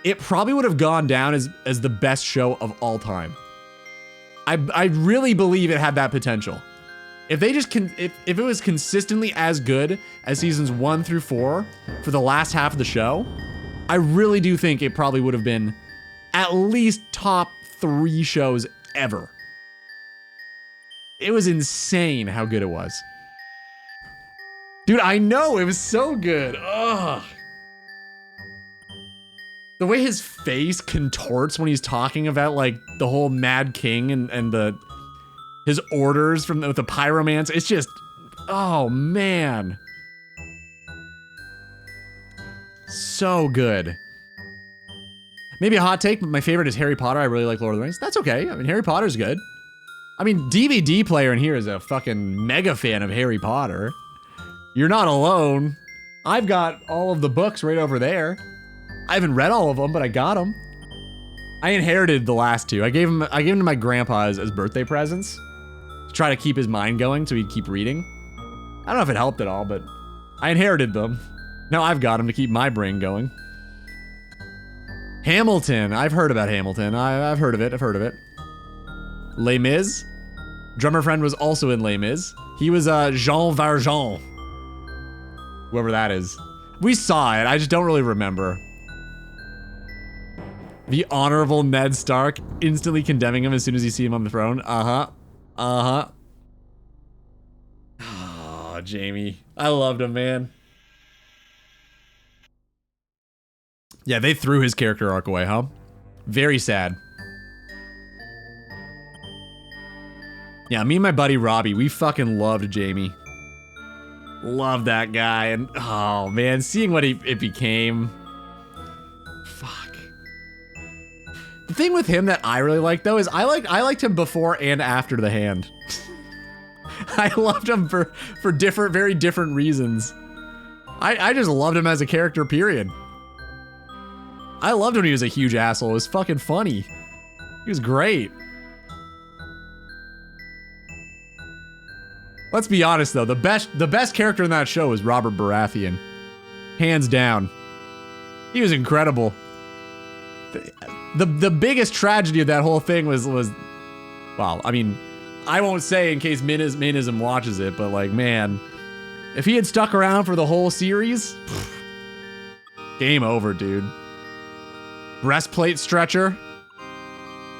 it probably would have gone down as the best show of all time. I really believe it had that potential. If they just if it was consistently as good as seasons 1 through 4 for the last half of the show, I really do think it probably would have been at least top 3 shows ever. It was insane how good it was. Dude, I know, it was so good. Ugh. The way his face contorts when he's talking about like the whole Mad King and his orders with the pyromance, it's just, oh man. So good. Maybe a hot take, but my favorite is Harry Potter. I really like Lord of the Rings. That's okay. I mean, Harry Potter's good. I mean, DVD player in here is a fucking mega fan of Harry Potter. You're not alone. I've got all of the books right over there. I haven't read all of them, but I got them. I inherited the last 2. I gave them to my grandpa as birthday presents to try to keep his mind going so he'd keep reading. I don't know if it helped at all, but I inherited them. Now I've got them to keep my brain going. Hamilton. I've heard about Hamilton. I've heard of it. I've heard of it. Les Mis. Drummer Friend was also in Les Mis. He was Jean Valjean. Whoever that is. We saw it. I just don't really remember. The Honorable Ned Stark, instantly condemning him as soon as you see him on the throne. Uh-huh. Uh-huh. Oh, Jamie. I loved him, man. Yeah, they threw his character arc away, huh? Very sad. Yeah, me and my buddy Robbie, we fucking loved Jamie. Loved that guy, and oh man, seeing what it became. Fuck. The thing with him that I really liked though is I liked him before and after the hand. I loved him for very different reasons. I just loved him as a character, period. I loved when he was a huge asshole. It was fucking funny. He was great. Let's be honest though, the best character in that show was Robert Baratheon. Hands down. He was incredible. The biggest tragedy of that whole thing was well, I mean, I won't say in case Minism watches it, but like, man, if he had stuck around for the whole series, game over, dude. Breastplate stretcher.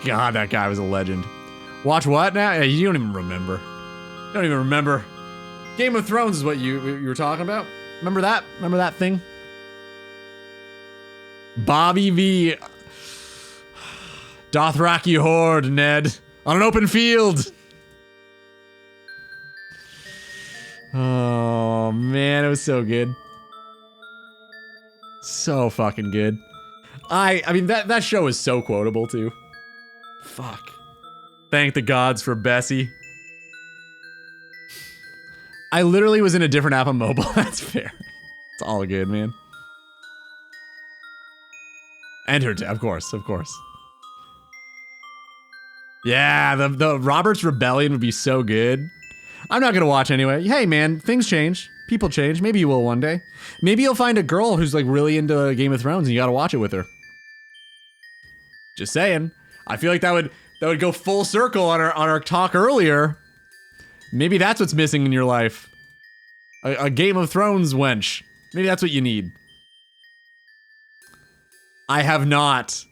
God, that guy was a legend. Watch what now? Yeah, you don't even remember. You don't even remember. Game of Thrones is what you were talking about? Remember that? Remember that thing? Bobby V. Dothraki horde, Ned. On an open field. Oh, man, it was so good. So fucking good. I mean, that show is so quotable, too. Fuck. Thank the gods for Bessie. I literally was in a different app on mobile. That's fair. It's all good, man. And her, of course, of course. Yeah, the Robert's Rebellion would be so good. I'm not gonna watch anyway. Hey, man, things change. People change. Maybe you will one day. Maybe you'll find a girl who's like really into Game of Thrones and you gotta watch it with her. Just saying. I feel like that would go full circle on our talk earlier. Maybe that's what's missing in your life. A Game of Thrones wench. Maybe that's what you need. I have not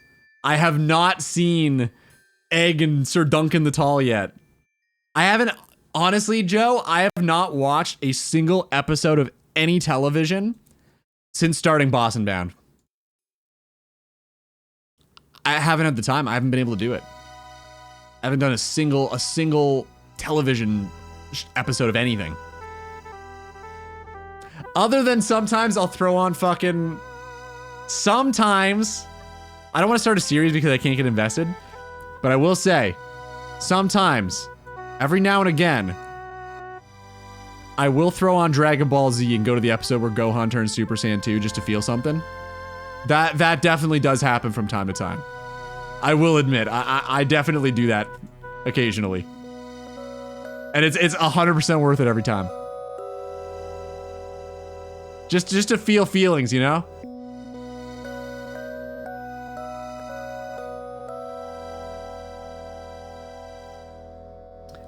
seen Egg and Sir Duncan the Tall yet. I haven't, honestly, Joe, I have not watched a single episode of any television since starting Boss and Bound. I haven't had the time. I haven't been able to do it. I haven't done a single television episode of anything. Other than sometimes I'll throw on fucking... Sometimes... I don't want to start a series because I can't get invested. But I will say, sometimes, every now and again, I will throw on Dragon Ball Z and go to the episode where Gohan turns Super Saiyan 2 just to feel something. That definitely does happen from time to time. I will admit, I definitely do that occasionally. And it's 100% worth it every time. Just to feel feelings, you know?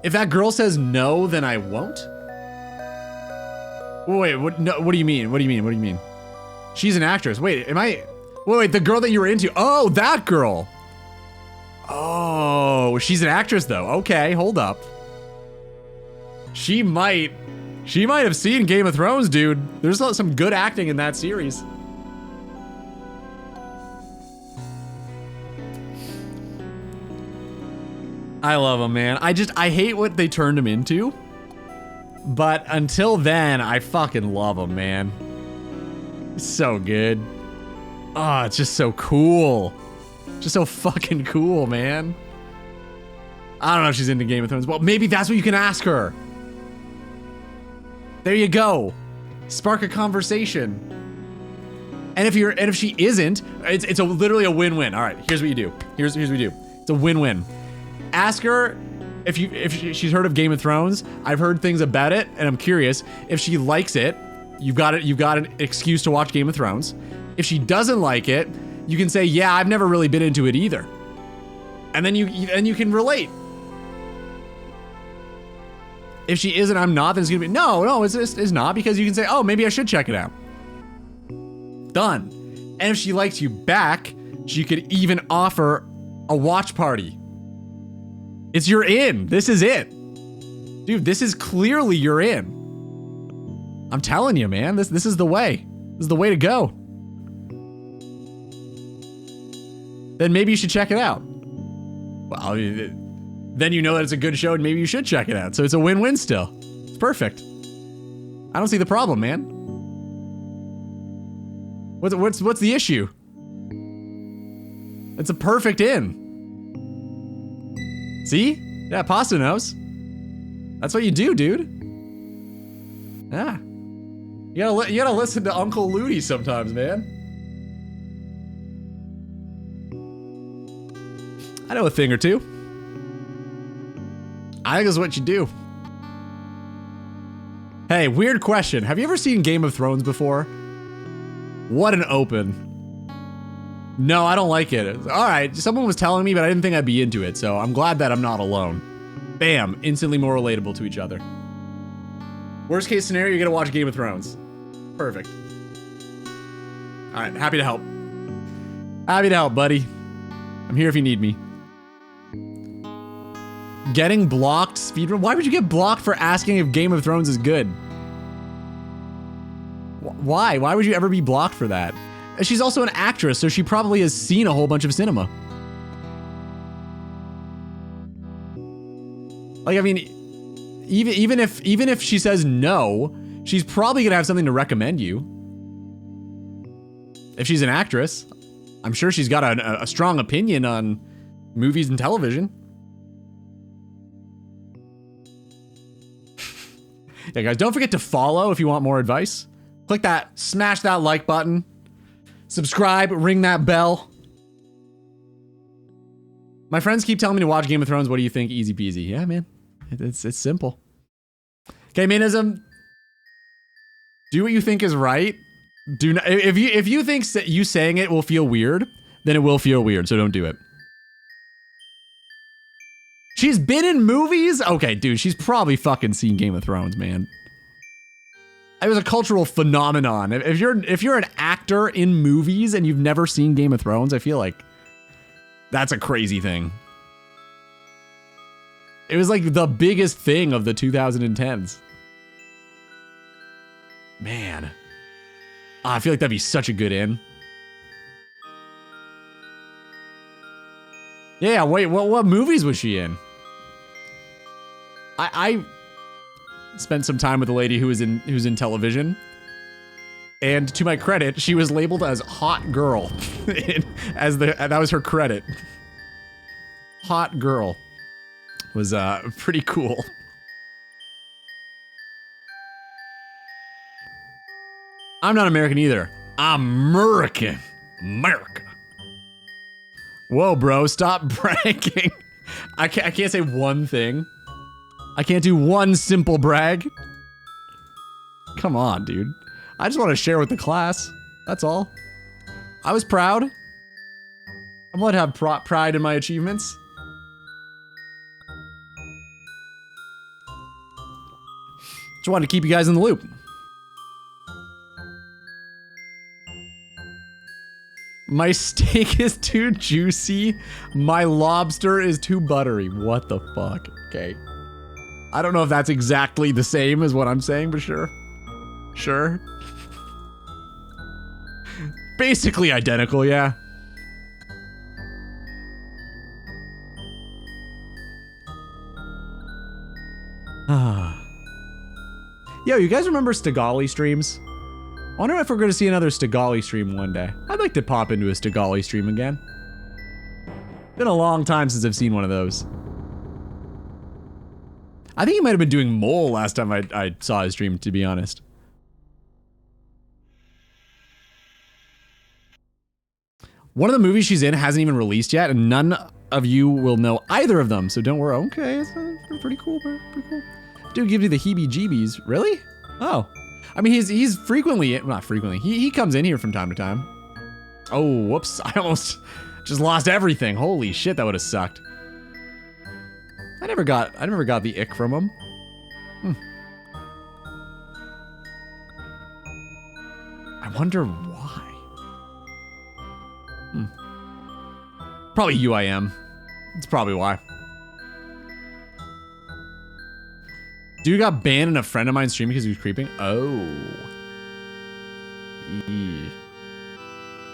If that girl says no, then I won't? Wait, what, no, what do you mean? What do you mean? What do you mean? She's an actress. Wait, am I... Wait, the girl that you were into. Oh, that girl. Oh, she's an actress though. Okay, hold up. She might have seen Game of Thrones, dude. There's some good acting in that series. I love him, man. I hate what they turned him into. But until then, I fucking love him, man. So good. Oh, it's just so cool. Just so fucking cool, man. I don't know if she's into Game of Thrones. Well, maybe that's what you can ask her. There you go. Spark a conversation. And if she isn't, it's literally a win-win. All right, here's what you do. Here's what we do. It's a win-win. Ask her if she's heard of Game of Thrones. I've heard things about it, and I'm curious. If she likes it, you've got an excuse to watch Game of Thrones. If she doesn't like it, you can say, yeah, I've never really been into it either. And then you can relate. If she isn't, I'm not, then it's gonna be, no, it's not, because you can say, oh, maybe I should check it out. Done. And if she likes you back, she could even offer a watch party. It's your in. This is it. Dude, this is clearly your in. I'm telling you, man, this is the way. This is the way to go. Then maybe you should check it out. Well, then you know that it's a good show and maybe you should check it out. So it's a win-win still. It's perfect. I don't see the problem, man. What's the issue? It's a perfect in. See? Yeah, Pasta knows. That's what you do, dude. Yeah. You gotta listen to Uncle Ludi sometimes, man. I know a thing or two. I think that's what you do. Hey, weird question. Have you ever seen Game of Thrones before? What an open. No, I don't like it. All right, someone was telling me, but I didn't think I'd be into it, so I'm glad that I'm not alone. Bam, instantly more relatable to each other. Worst case scenario, you're gonna watch Game of Thrones. Perfect. All right, happy to help. Happy to help, buddy. I'm here if you need me. Getting blocked speedrun? Why would you get blocked for asking if Game of Thrones is good? Why? Why would you ever be blocked for that? She's also an actress, so she probably has seen a whole bunch of cinema. Like, I mean, even if she says no, she's probably gonna have something to recommend you. If she's an actress, I'm sure she's got a strong opinion on movies and television. Yeah, guys, don't forget to follow if you want more advice. Click that, smash that like button. Subscribe, ring that bell. My friends keep telling me to watch Game of Thrones. What do you think? Easy peasy. Yeah, man. It's simple. Okay, Manism. Do what you think is right. Do not, if you think you saying it will feel weird, then it will feel weird, so don't do it. She's been in movies? Okay, dude, she's probably fucking seen Game of Thrones, man. It was a cultural phenomenon. If you're an actor in movies and you've never seen Game of Thrones, I feel like that's a crazy thing. It was like the biggest thing of the 2010s. Man. I feel like that'd be such a good in. Yeah, wait, what movies was she in? I spent some time with a lady who's in television. And to my credit, she was labeled as hot girl. That was her credit. Hot girl was pretty cool. I'm not American either. I'm American. America. Whoa, bro, stop bragging. I can't say one thing. I can't do one simple brag. Come on, dude. I just want to share with the class. That's all. I was proud. I'm allowed to have pride in my achievements. Just wanted to keep you guys in the loop. My steak is too juicy. My lobster is too buttery. What the fuck? Okay. I don't know if that's exactly the same as what I'm saying, but sure. Sure. Basically identical, yeah. Yo, you guys remember Stigali streams? I wonder if we're going to see another Stigali stream one day. I'd like to pop into a Stigali stream again. Been a long time since I've seen one of those. I think he might have been doing Mole last time I saw his stream, to be honest. One of the movies she's in hasn't even released yet, and none of you will know either of them, so don't worry. Okay, it's pretty cool, bro. Pretty cool. Dude gives you the heebie-jeebies. Really? Oh. I mean, he's frequently, not frequently, he comes in here from time to time. Oh, whoops. I almost just lost everything. Holy shit, that would have sucked. I never got the ick from him. I wonder why. Probably UIM. It's probably why. Dude got banned and a friend of mine streaming because he was creeping. Oh.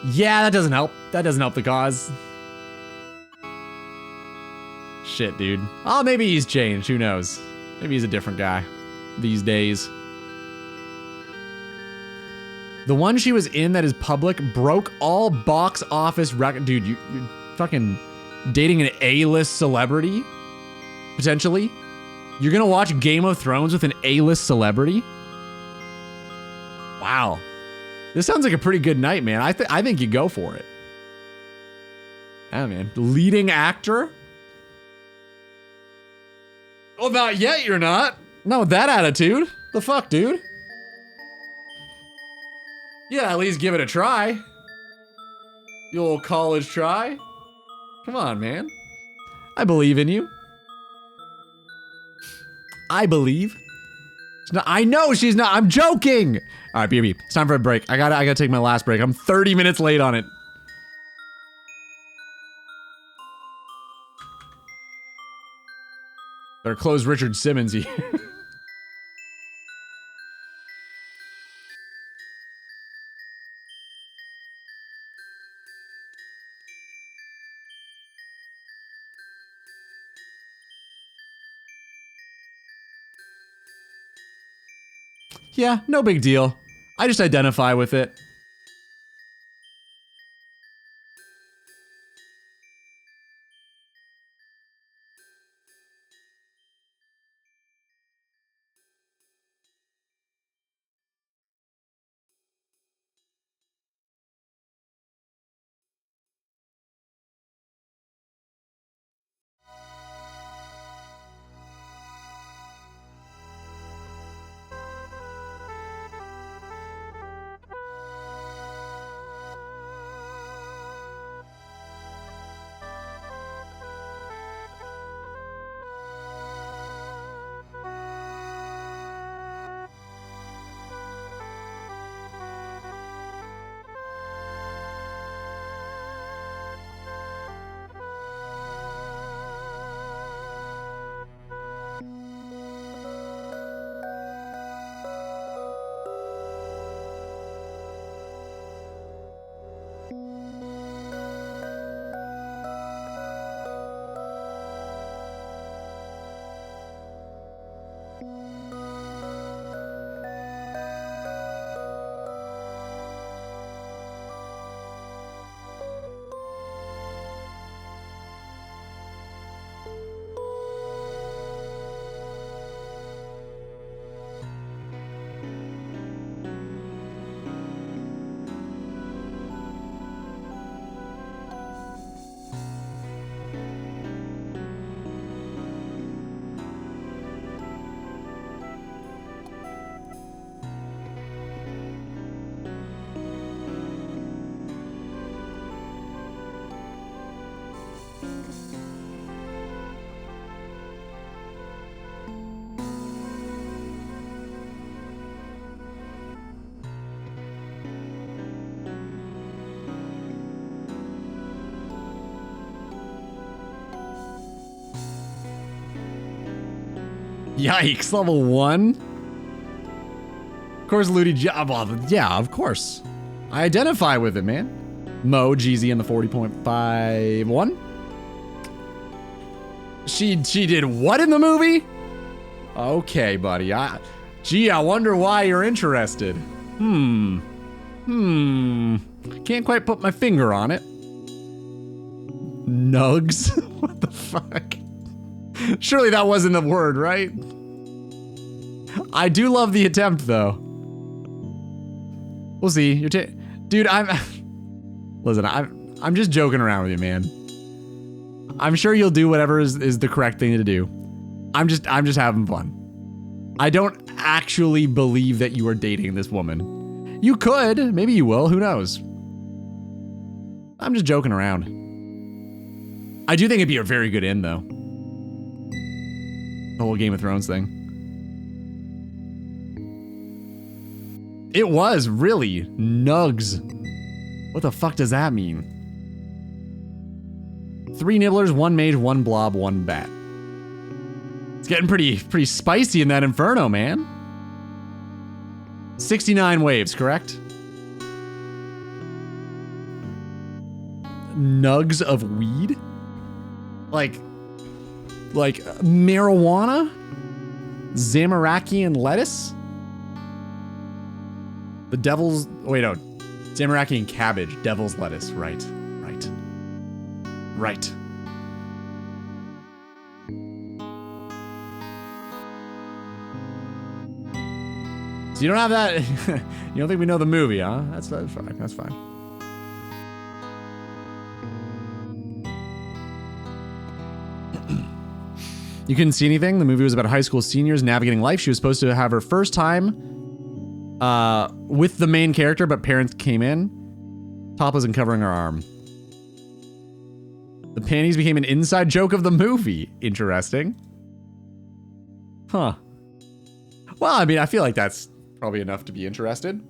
Yeah, that doesn't help. That doesn't help the cause. Shit, dude. Oh, maybe he's changed. Who knows? Maybe he's a different guy these days. The one she was in that is public broke all box office record. Dude, you're fucking dating an A-list celebrity? Potentially? You're gonna watch Game of Thrones with an A-list celebrity? Wow. This sounds like a pretty good night, man. I think you go for it. Yeah, man. Leading actor? Well, not yet, you're not. Not with that attitude. The fuck, dude? Yeah, at least give it a try. The old college try. Come on, man. I believe in you. I believe. I know she's not. I'm joking. All right, BB. It's time for a break. I gotta take my last break. I'm 30 minutes late on it. Better close Richard Simmons here. Yeah, no big deal. I just identify with it. Yikes, level 1? Of course, Ludi, well, yeah, of course. I identify with it, man. Mo, Jeezy, and the 40.51. She did what in the movie? Okay, buddy. I wonder why you're interested. Can't quite put my finger on it. Nugs? What the fuck? Surely that wasn't a word, right? I do love the attempt, though. We'll see. Dude, listen, I'm just joking around with you, man. I'm sure you'll do whatever is the correct thing to do. I'm just having fun. I don't actually believe that you are dating this woman. You could. Maybe you will. Who knows? I'm just joking around. I do think it'd be a very good end, though. The whole Game of Thrones thing. It was, really. Nugs. What the fuck does that mean? 3 nibblers, 1 mage, 1 blob, 1 bat. It's getting pretty spicy in that inferno, man. 69 waves, correct? Nugs of weed? Like marijuana? Zamaraki and lettuce? The devil's, wait, no. Zamaraki and cabbage, devil's lettuce, right. So you don't have that, you don't think we know the movie, huh? That's fine, that's fine. You couldn't see anything? The movie was about high school seniors navigating life. She was supposed to have her first time with the main character, but parents came in. Top wasn't covering her arm. The panties became an inside joke of the movie. Interesting. Huh. Well, I mean, I feel like that's probably enough to be interested.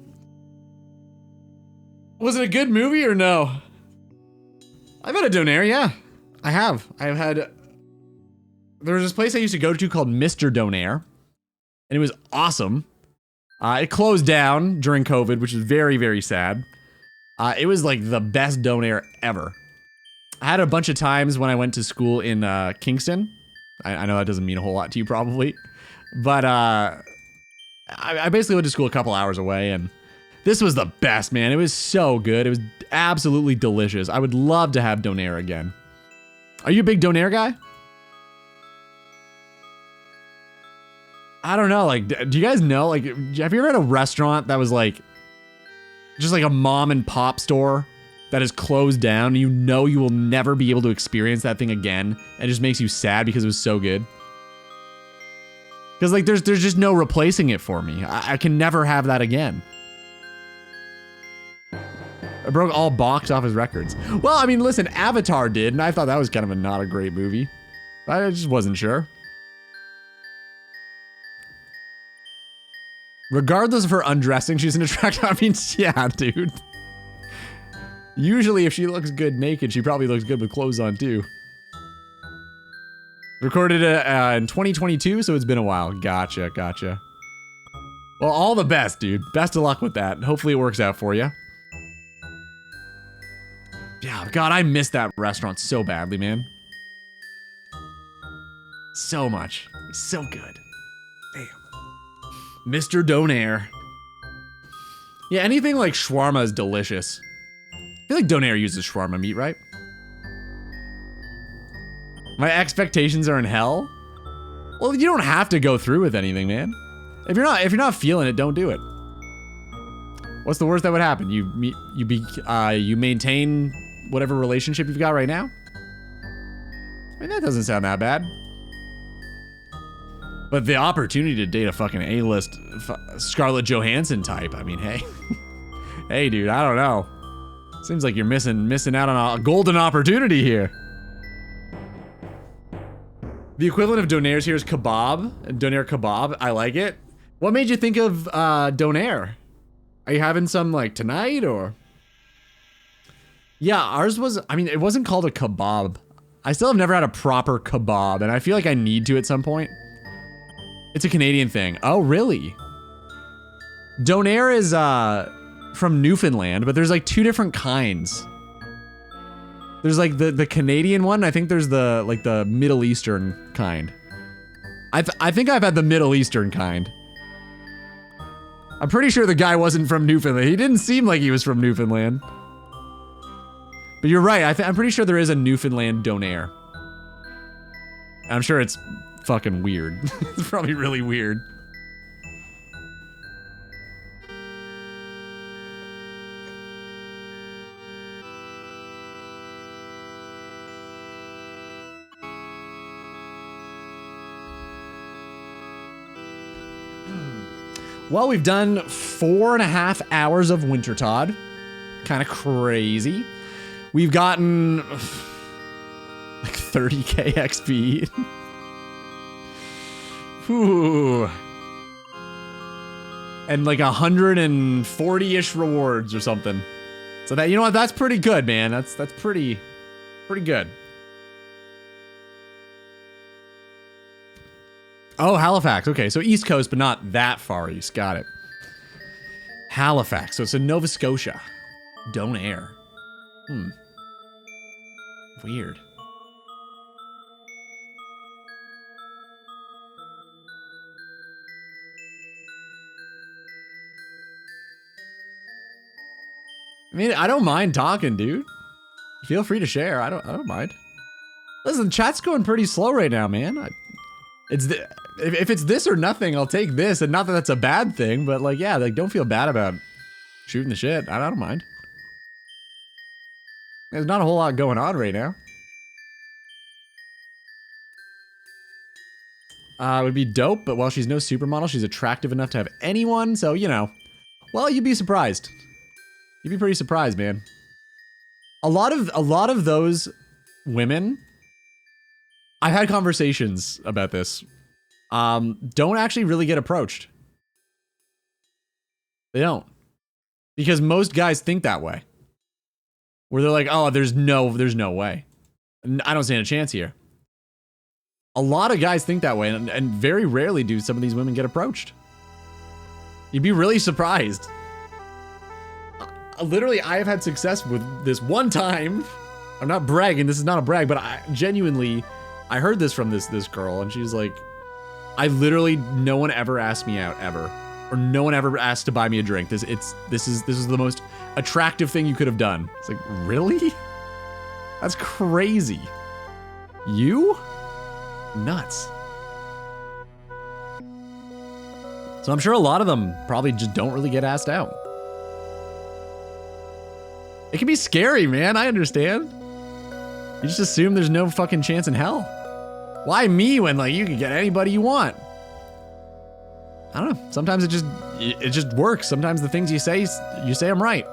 Was it a good movie or no? I've had a Donair, yeah. I have. I've had... There was this place I used to go to called Mr. Donair, and it was awesome. It closed down during COVID, which is very, very sad. It was like the best Donair ever. I had a bunch of times when I went to school in Kingston. I know that doesn't mean a whole lot to you probably, but I basically went to school a couple hours away, and this was the best, man. It was so good. It was absolutely delicious. I would love to have Donair again. Are you a big Donair guy? I don't know, like, do you guys know, like, have you ever had a restaurant that was like, just like a mom and pop store that is closed down, and you know you will never be able to experience that thing again, and it just makes you sad because it was so good? Because, like, there's just no replacing it for me. I can never have that again. I broke all box office records. Well, I mean, listen, Avatar did, and I thought that was kind of not a great movie. I just wasn't sure. Regardless of her undressing, she's an attractive. I mean, yeah, dude. Usually, if she looks good naked, she probably looks good with clothes on, too. Recorded in 2022, so it's been a while. Gotcha. Well, all the best, dude. Best of luck with that. Hopefully it works out for you. Yeah, God, I miss that restaurant so badly, man. So much. So good. Damn. Mr. Donair. Yeah, anything like shawarma is delicious. I feel like Donair uses shawarma meat, right? My expectations are in hell? Well, you don't have to go through with anything, man. If you're not feeling it, don't do it. What's the worst that would happen? You maintain whatever relationship you've got right now? I mean, that doesn't sound that bad. But the opportunity to date a fucking A-list Scarlett Johansson type, I mean, hey. Hey, dude, I don't know. Seems like you're missing out on a golden opportunity here. The equivalent of Donaire's here is kebab. Donaire kebab. I like it. What made you think of Donaire? Are you having some like tonight or? Yeah, ours was, I mean, it wasn't called a kebab. I still have never had a proper kebab, and I feel like I need to at some point. It's a Canadian thing. Oh, really? Donaire is from Newfoundland, but there's like 2 different kinds. There's like the Canadian one. I think there's the like the Middle Eastern kind. I think I've had the Middle Eastern kind. I'm pretty sure the guy wasn't from Newfoundland. He didn't seem like he was from Newfoundland. But you're right. I'm pretty sure there is a Newfoundland Donaire. I'm sure it's fucking weird. It's probably really weird. Well, we've done 4.5 hours of Wintertodt. Kind of crazy. We've gotten like 30k XP. Whew. And like 140-ish rewards or something. So that, you know what, that's pretty good, man. That's pretty good. Oh, Halifax. Okay, so East Coast, but not that far east. Got it. Halifax. So it's in Nova Scotia. Donaire. Weird. I mean, I don't mind talking, dude. Feel free to share. I don't mind. Listen, chat's going pretty slow right now, man. If it's this or nothing, I'll take this, and not that that's a bad thing, but like, yeah, like, don't feel bad about shooting the shit. I don't mind. There's not a whole lot going on right now. It would be dope, but while she's no supermodel, she's attractive enough to have anyone, so, you know. Well, you'd be surprised. You'd be pretty surprised, man. A lot of those women, I've had conversations about this, don't actually really get approached. They don't. Because most guys think that way. Where they're like, oh, there's no way. I don't stand a chance here. A lot of guys think that way, and very rarely do some of these women get approached. You'd be really surprised. Literally, I have had success with this one time. I'm not bragging, this is not a brag, but I heard this from this girl, and she's like, no one ever asked me out, ever. Or no one ever asked to buy me a drink. This is the most attractive thing you could have done. It's like, really? That's crazy. You? Nuts. So I'm sure a lot of them probably just don't really get asked out. It can be scary, man. I understand. You just assume there's no fucking chance in hell. Why me when like you can get anybody you want? I don't know. Sometimes it just works. Sometimes the things you say I'm right.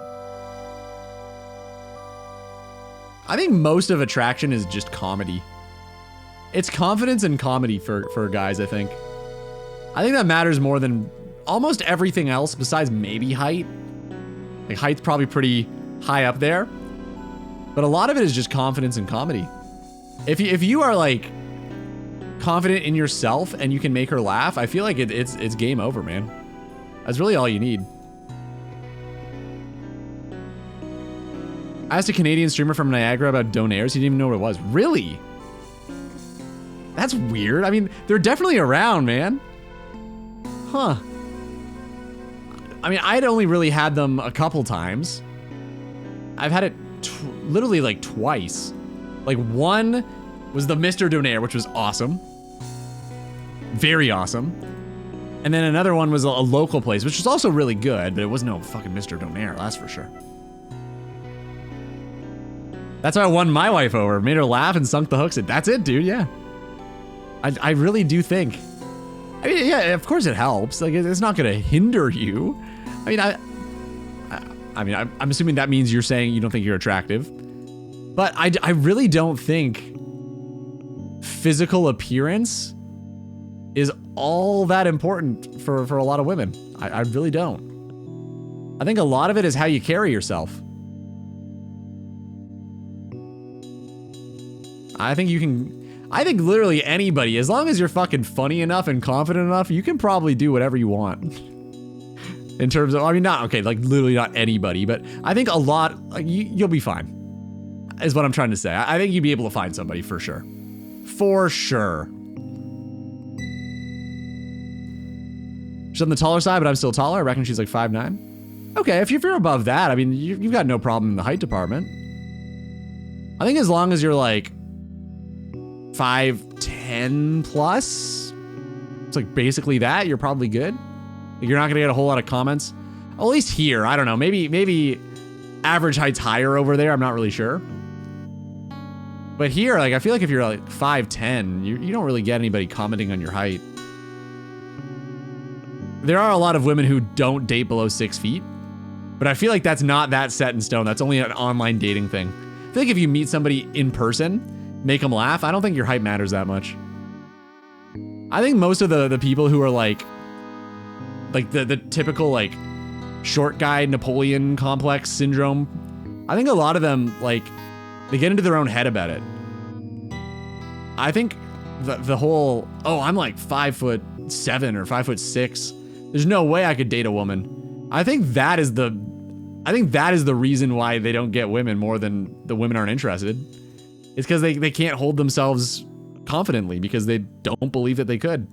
I think most of attraction is just comedy. It's confidence and comedy for guys, I think. I think that matters more than almost everything else besides maybe height. Like height's probably pretty high up there. But a lot of it is just confidence and comedy. If you are like confident in yourself and you can make her laugh, I feel like it's game over, man. That's really all you need. I asked a Canadian streamer from Niagara about Donairs. He didn't even know what it was. Really? That's weird. I mean, they're definitely around, man. Huh. I mean, I'd only really had them a couple times. I've had it literally like twice. Like one was the Mr. Donaire, which was awesome. Very awesome. And then another one was a local place, which was also really good, but it was no fucking Mr. Donaire, that's for sure. That's how I won my wife over. Made her laugh and sunk the hooks. That's it, dude, yeah. I really do think. I mean, yeah, of course it helps. Like, it's not gonna hinder you. I mean, I'm assuming that means you're saying you don't think you're attractive. But I really don't think physical appearance is all that important for a lot of women. I really don't. I think a lot of it is how you carry yourself. I think literally anybody, as long as you're fucking funny enough and confident enough, you can probably do whatever you want. In terms of, I mean, not, okay, like literally not anybody, but I think a lot, like, you'll be fine. Is what I'm trying to say. I think you'd be able to find somebody for sure. For sure. She's on the taller side, but I'm still taller. I reckon she's like 5'9". Okay, if you're above that, I mean, you've got no problem in the height department. I think as long as you're like 5'10 plus, it's like basically that, you're probably good. Like, you're not gonna get a whole lot of comments. At least here, I don't know. Maybe average height's higher over there. I'm not really sure. But here, like, I feel like if you're like 5'10", you don't really get anybody commenting on your height. There are a lot of women who don't date below 6 feet, but I feel like that's not that set in stone. That's only an online dating thing. I feel like if you meet somebody in person, make them laugh, I don't think your height matters that much. I think most of the people who are like the typical like short guy Napoleon complex syndrome, I think a lot of them, like, they get into their own head about it. I think the whole, oh, I'm like 5'7" or 5'6". There's no way I could date a woman. I think that is the reason why they don't get women more than the women aren't interested. It's because they can't hold themselves confidently because they don't believe that they could.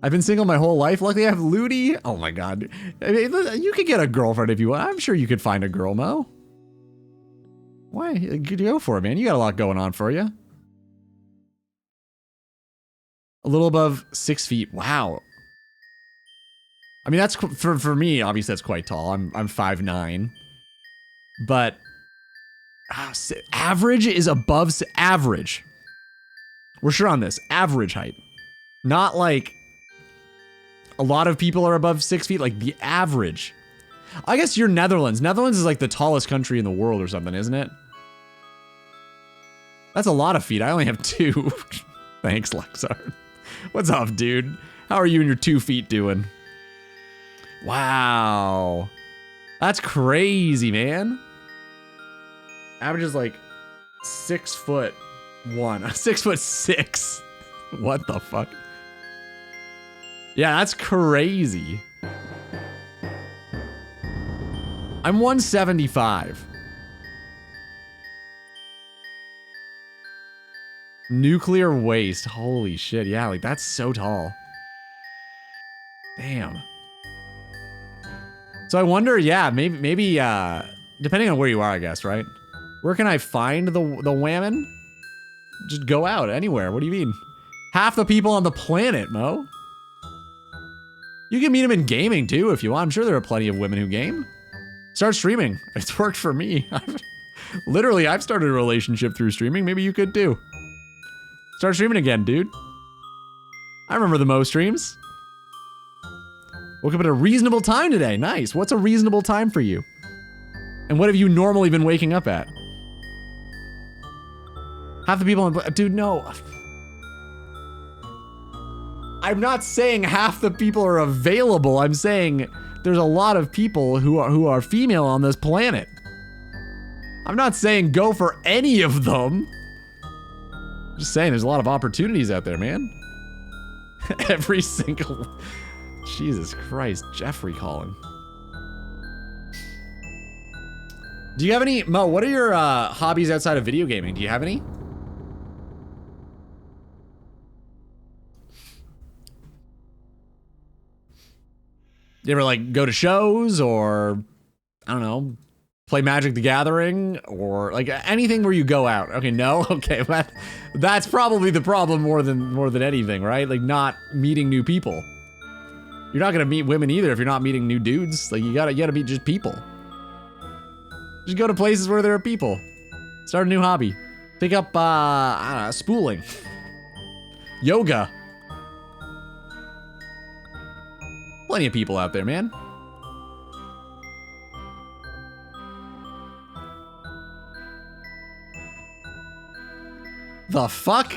I've been single my whole life. Luckily I have Ludi. Oh my god. I mean, you could get a girlfriend if you want. I'm sure you could find a girl, Mo. Why? Go for it, man. You got a lot going on for you. A little above 6 feet. Wow. I mean, that's for me, obviously that's quite tall. I'm 5'9". But average is above average. We're sure on this. Average height. Not like a lot of people are above 6 feet, like the average. I guess you're Netherlands. Netherlands is like the tallest country in the world or something, isn't it? That's a lot of feet. I only have 2. Thanks, Lexar. What's up, dude? How are you and your 2 feet doing? Wow. That's crazy, man. Average is like 6'1". 6'6". What the fuck? Yeah, that's crazy. I'm 175. Nuclear waste. Holy shit. Yeah, like that's so tall. Damn. So I wonder, yeah, maybe depending on where you are, I guess, right? Where can I find the women? Just go out anywhere. What do you mean? Half the people on the planet, Mo. You can meet them in gaming too if you want. I'm sure there are plenty of women who game. Start streaming. It's worked for me. Literally, I've started a relationship through streaming. Maybe you could too. Start streaming again, dude. I remember the Mo streams. Woke up at a reasonable time today. Nice. What's a reasonable time for you? And what have you normally been waking up at? Half the people on... Dude, no. I'm not saying half the people are available. I'm saying there's a lot of people who are female on this planet. I'm not saying go for any of them. I'm just saying there's a lot of opportunities out there, man. Every single... Jesus Christ, Jeffrey calling. Do you have any... Mo, what are your hobbies outside of video gaming? Do you have any? You ever, like, go to shows or, I don't know, play Magic the Gathering or, like, anything where you go out? Okay, no? Okay, well, that's probably the problem more than anything, right? Like, not meeting new people. You're not gonna meet women either if you're not meeting new dudes. Like, you gotta meet just people. Just go to places where there are people. Start a new hobby. Pick up, I don't know, spooling. Yoga. Plenty of people out there, man. The fuck?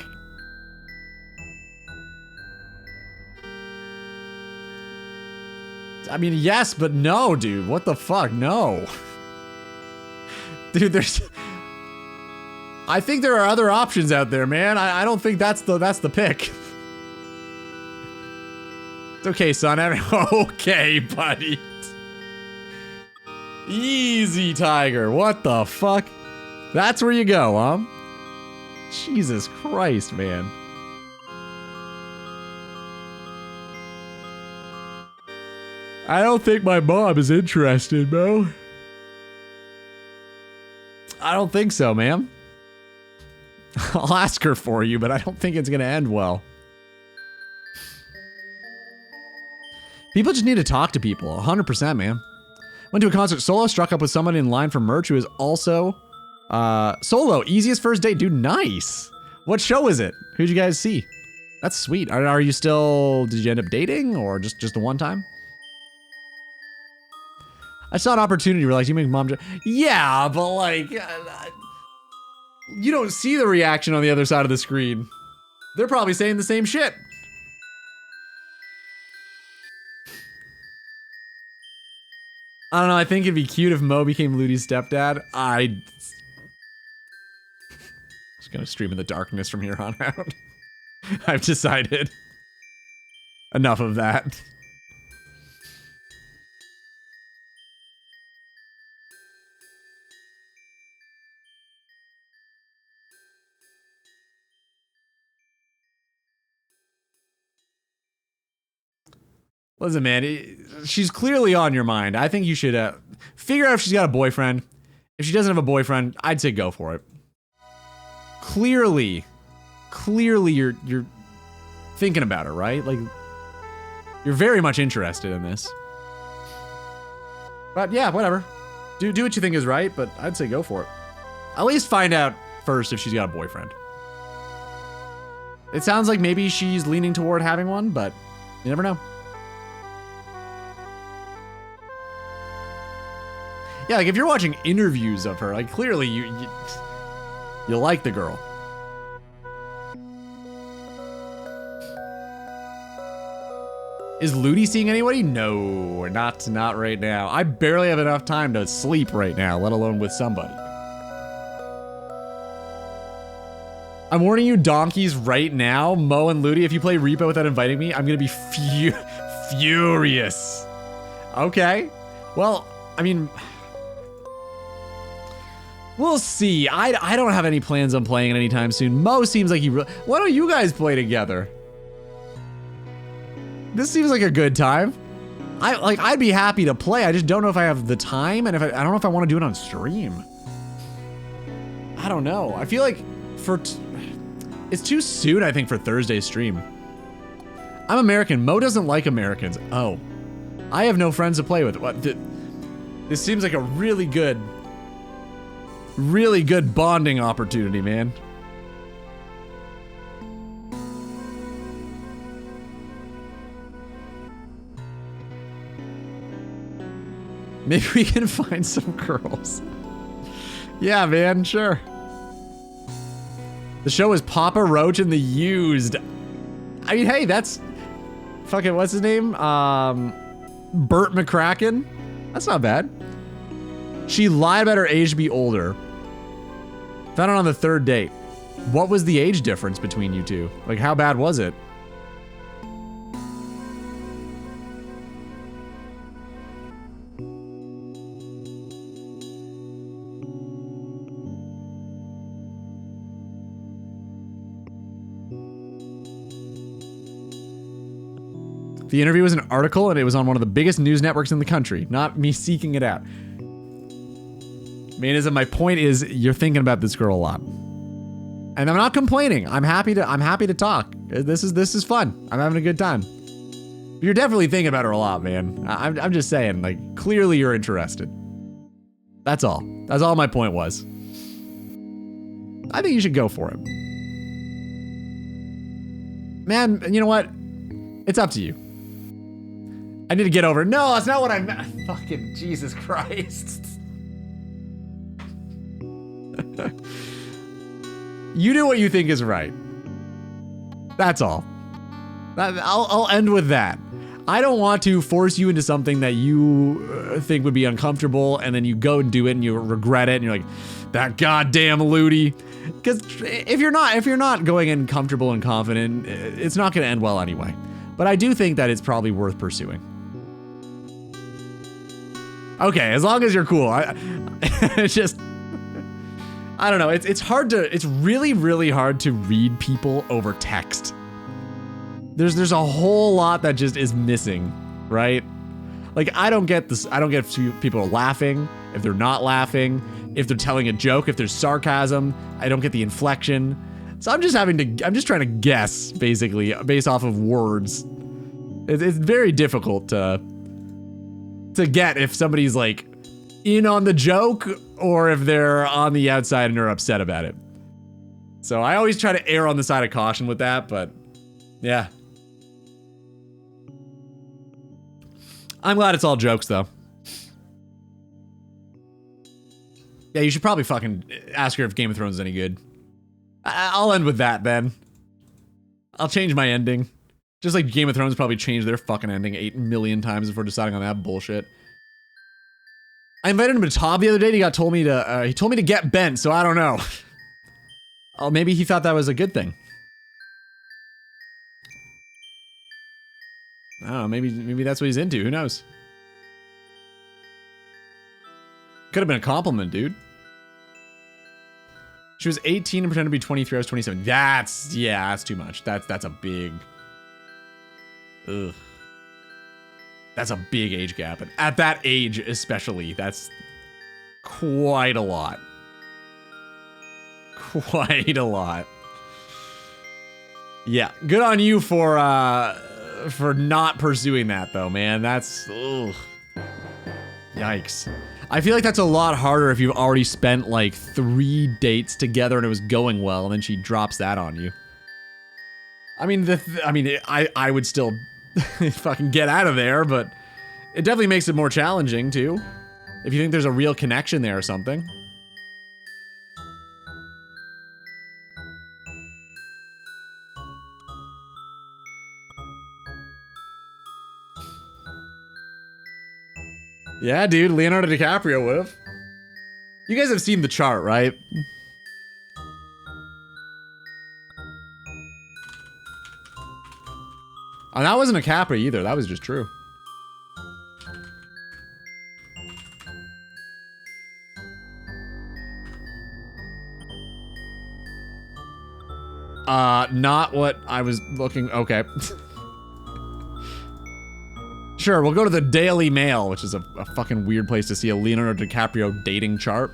I mean, yes, but no, dude. What the fuck? No. Dude, I think there are other options out there, man. I don't think that's the pick. It's okay, son. Okay, buddy. Easy, Tiger. What the fuck? That's where you go, huh? Jesus Christ, man. I don't think my mom is interested, Mo. I don't think so, ma'am. I'll ask her for you, but I don't think it's gonna end well. People just need to talk to people, 100%, man. Went to a concert solo, struck up with someone in line for merch who is also solo. Easiest first date, dude. Nice. What show was it? Who'd you guys see? That's sweet. Are you still? Did you end up dating or just the one time? I saw an opportunity where like you make mom. Yeah, but like you don't see the reaction on the other side of the screen. They're probably saying the same shit. I don't know, I think it'd be cute if Mo became Ludi's stepdad. Just gonna stream in the darkness from here on out. I've decided. Enough of that. Listen, man, she's clearly on your mind. I think you should figure out if she's got a boyfriend. If she doesn't have a boyfriend, I'd say go for it. Clearly you're thinking about her, right? Like, you're very much interested in this. But yeah, whatever. Do what you think is right, but I'd say go for it. At least find out first if she's got a boyfriend. It sounds like maybe she's leaning toward having one, but you never know. Yeah, like if you're watching interviews of her, like clearly you like the girl. Is Ludi seeing anybody? No, not right now. I barely have enough time to sleep right now, let alone with somebody. I'm warning you donkeys right now, Mo and Ludi, if you play Repo without inviting me, I'm gonna be furious. Okay. Well, I mean, we'll see. I don't have any plans on playing it anytime soon. Mo seems like why don't you guys play together? This seems like a good time. I'd be happy to play. I just don't know if I have the time, and I don't know if I want to do it on stream. I don't know. I feel like it's too soon, I think, for Thursday's stream. I'm American. Mo doesn't like Americans. Oh. I have no friends to play with. What? This seems like a really good bonding opportunity, man. Maybe we can find some girls. Yeah, man, sure. The show is Papa Roach and the Used. I mean, hey, that's fucking, what's his name? Burt McCracken. That's not bad. She lied about her age to be older. Found out on the third date. What was the age difference between you two? Like, how bad was it? The interview was an article and it was on one of the biggest news networks in the country. Not me seeking it out. My point is you're thinking about this girl a lot. And I'm not complaining. I'm happy to talk. This is fun. I'm having a good time. But you're definitely thinking about her a lot, man. I'm just saying, like, clearly you're interested. That's all. That's all my point was. I think you should go for it. Man, you know what? It's up to you. I need to get over it. No, that's not what I meant. Fucking Jesus Christ. You do what you think is right. That's all. I'll end with that. I don't want to force you into something that you think would be uncomfortable, and then you go and do it and you regret it and you're like, that goddamn Ludi. Because if you're not going in comfortable and confident, it's not going to end well anyway. But I do think that it's probably worth pursuing. Okay, as long as you're cool. It's just, I don't know. It's really, really hard to read people over text. There's a whole lot that just is missing, right? Like, I don't get this. I don't get people laughing if they're not laughing, if they're telling a joke, if there's sarcasm. I don't get the inflection. So I'm just trying to guess, basically, based off of words. It's very difficult to get if somebody's like in on the joke or if they're on the outside and are upset about it. So I always try to err on the side of caution with that, but yeah. I'm glad it's all jokes though. Yeah, you should probably fucking ask her if Game of Thrones is any good. I'll end with that then. I'll change my ending. Just like Game of Thrones probably changed their fucking ending 8 million times before deciding on that bullshit. I invited him to Tob the other day and he told me to get bent, so I don't know. Oh, maybe he thought that was a good thing. I don't know, maybe that's what he's into, who knows? Could have been a compliment, dude. She was 18 and pretended to be 23, I was 27. That's too much. That's a big... Ugh. That's a big age gap. And at that age, especially, that's quite a lot. Quite a lot. Yeah, good on you for not pursuing that, though, man. That's... Ugh. Yikes. I feel like that's a lot harder if you've already spent, like, 3 dates together and it was going well, and then she drops that on you. I mean, I would still fucking get out of there, but it definitely makes it more challenging, too. If you think there's a real connection there or something. Yeah, dude, Leonardo DiCaprio would have. You guys have seen the chart, right? Oh, that wasn't a Capri either. That was just true. Not what I was looking... Okay. Sure, we'll go to the Daily Mail, which is a fucking weird place to see a Leonardo DiCaprio dating chart.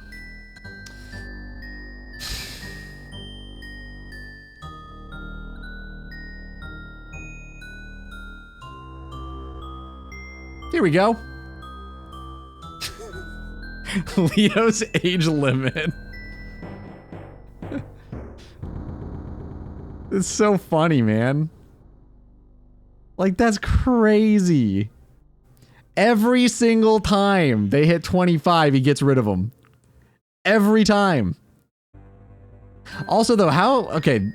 Here we go. Leo's age limit. It's so funny, man. Like, that's crazy. Every single time they hit 25, he gets rid of them. Every time. Also, though, how... Okay.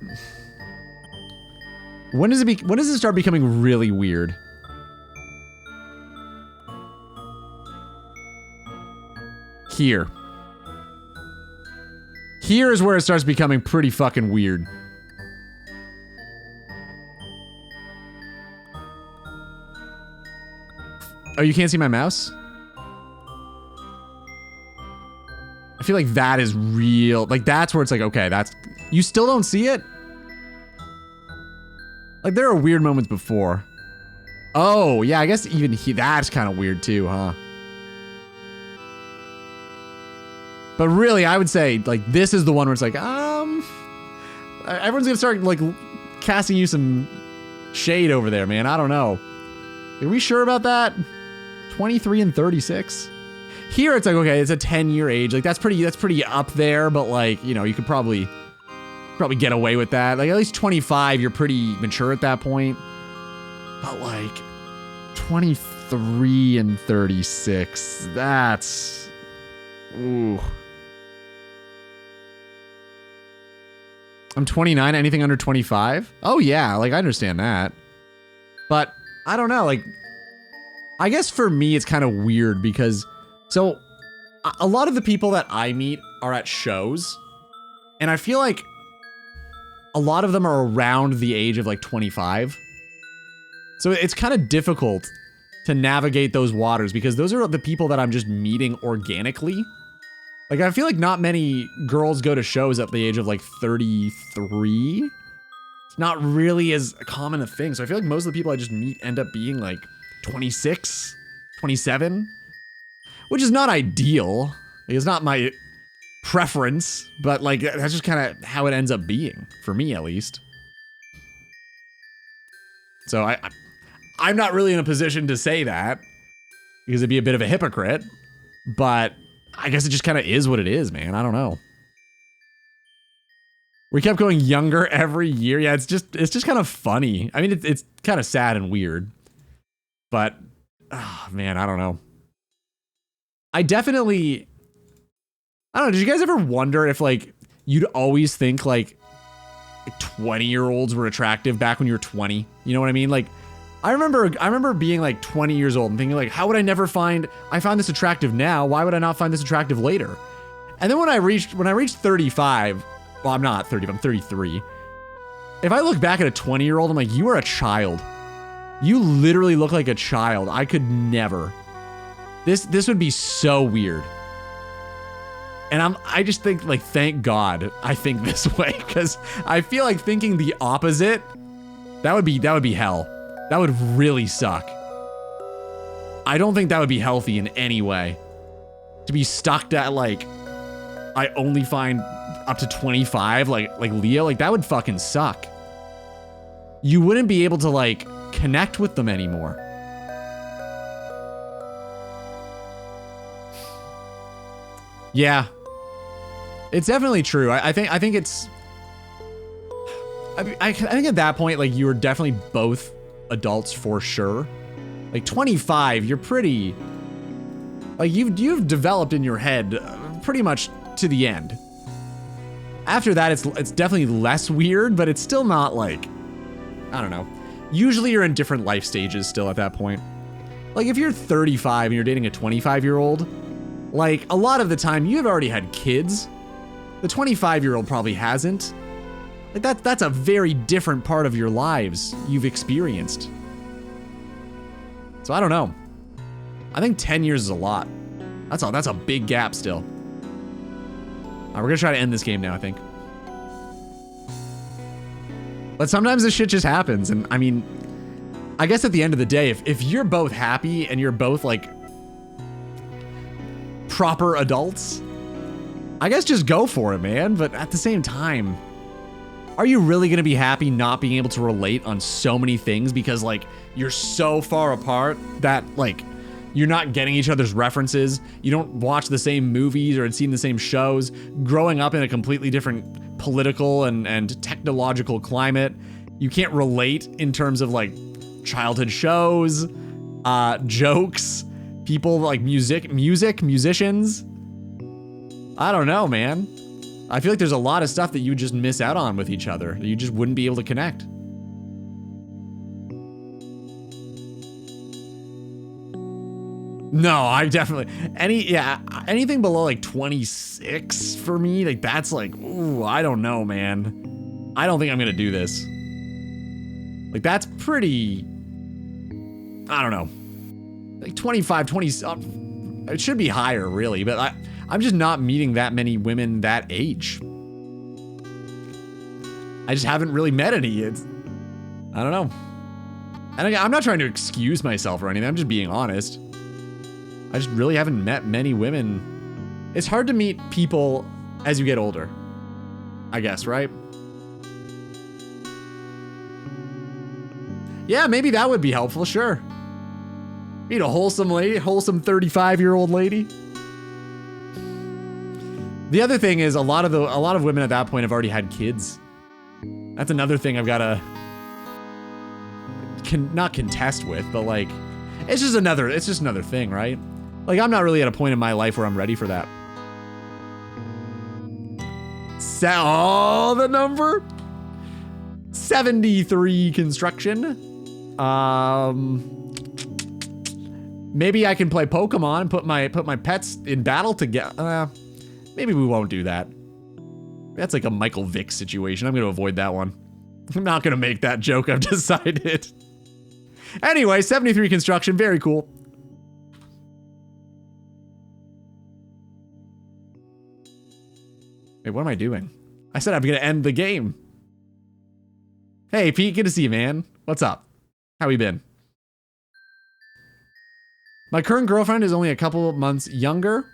When does it start becoming really weird? Here. Here is where it starts becoming pretty fucking weird. Oh, you can't see my mouse? I feel like that is real. Like, that's where it's like, okay, that's... You still don't see it? Like, there are weird moments before. Oh, yeah, I guess even that's kind of weird too, huh? But really, I would say, like, this is the one where it's like, everyone's gonna start, like, casting you some shade over there, man. I don't know. Are we sure about that? 23 and 36. Here it's like, okay, it's a 10-year age. Like, that's pretty up there, but like, you know, you could probably get away with that. Like, at least 25, you're pretty mature at that point. But like 23 and 36, that's... Ooh. I'm 29, anything under 25? Oh yeah, like I understand that. But I don't know, like I guess for me it's kind of weird because so a lot of the people that I meet are at shows and I feel like a lot of them are around the age of like 25. So it's kind of difficult to navigate those waters because those are the people that I'm just meeting organically. Like, I feel like not many girls go to shows at the age of, like, 33. It's not really as common a thing. So I feel like most of the people I just meet end up being, like, 26, 27. Which is not ideal. Like, it's not my preference. But, like, that's just kind of how it ends up being. For me, at least. So I'm not really in a position to say that. Because it'd be a bit of a hypocrite. But I guess it just kind of is what it is, man. I don't know. We kept going younger every year. Yeah, it's just kind of funny. I mean, it's kind of sad and weird. But, oh, man, I don't know. I don't know, did you guys ever wonder if, like, you'd always think, like 20-year-olds were attractive back when you were 20? You know what I mean? Like, I remember being like 20 years old and thinking like, how would I find this attractive now? Why would I not find this attractive later? And then when I reached 35, well, I'm not 35, I'm 33. If I look back at a 20-year-old, I'm like, you are a child. You literally look like a child. I could never. This would be so weird. And I just think like, thank God I think this way, because I feel like thinking the opposite, that would be hell. That would really suck. I don't think that would be healthy in any way. To be stuck at like, I only find up to 25, like Leo, like that would fucking suck. You wouldn't be able to like connect with them anymore. Yeah. It's definitely true. I think it's, I think at that point, like you were definitely both adults for sure. Like 25, you're pretty, like you've developed in your head pretty much to the end. After that, it's definitely less weird, but it's still not like, I don't know. Usually you're in different life stages still at that point. Like if you're 35 and you're dating a 25-year-old, like a lot of the time you've already had kids. The 25-year-old probably hasn't. Like that's a very different part of your lives you've experienced. So I don't know. I think 10 years is a lot. That's a big gap still. All right, we're gonna try to end this game now, I think. But sometimes this shit just happens, and I mean, I guess at the end of the day, if you're both happy and you're both like proper adults, I guess just go for it, man. But at the same time, are you really gonna be happy not being able to relate on so many things because like you're so far apart that like you're not getting each other's references, you don't watch the same movies or seen the same shows, growing up in a completely different political and technological climate, you can't relate in terms of like childhood shows, jokes, people like musicians. I don't know, man. I feel like there's a lot of stuff that you just miss out on with each other. You just wouldn't be able to connect. No, I definitely, anything below like 26 for me, like that's like, ooh, I don't know, man. I don't think I'm gonna do this. Like that's pretty, I don't know. Like 25, 20, it should be higher really, but I'm just not meeting that many women that age. I just haven't really met any. I don't know. And I'm not trying to excuse myself or anything. I'm just being honest. I just really haven't met many women. It's hard to meet people as you get older, I guess, right? Yeah, maybe that would be helpful, sure. Meet a wholesome lady, wholesome 35-year-old lady. The other thing is a lot of women at that point have already had kids. That's another thing I've got to not contest with, but like, it's just another thing, right? Like, I'm not really at a point in my life where I'm ready for that. The number 73 construction. Maybe I can play Pokemon and put my pets in battle together. Maybe we won't do that. That's like a Michael Vick situation. I'm gonna avoid that one. I'm not gonna make that joke, I've decided. Anyway, 73 construction, very cool. Wait, what am I doing? I said I'm gonna end the game. Hey, Pete, good to see you, man. What's up? How we been? My current girlfriend is only a couple of months younger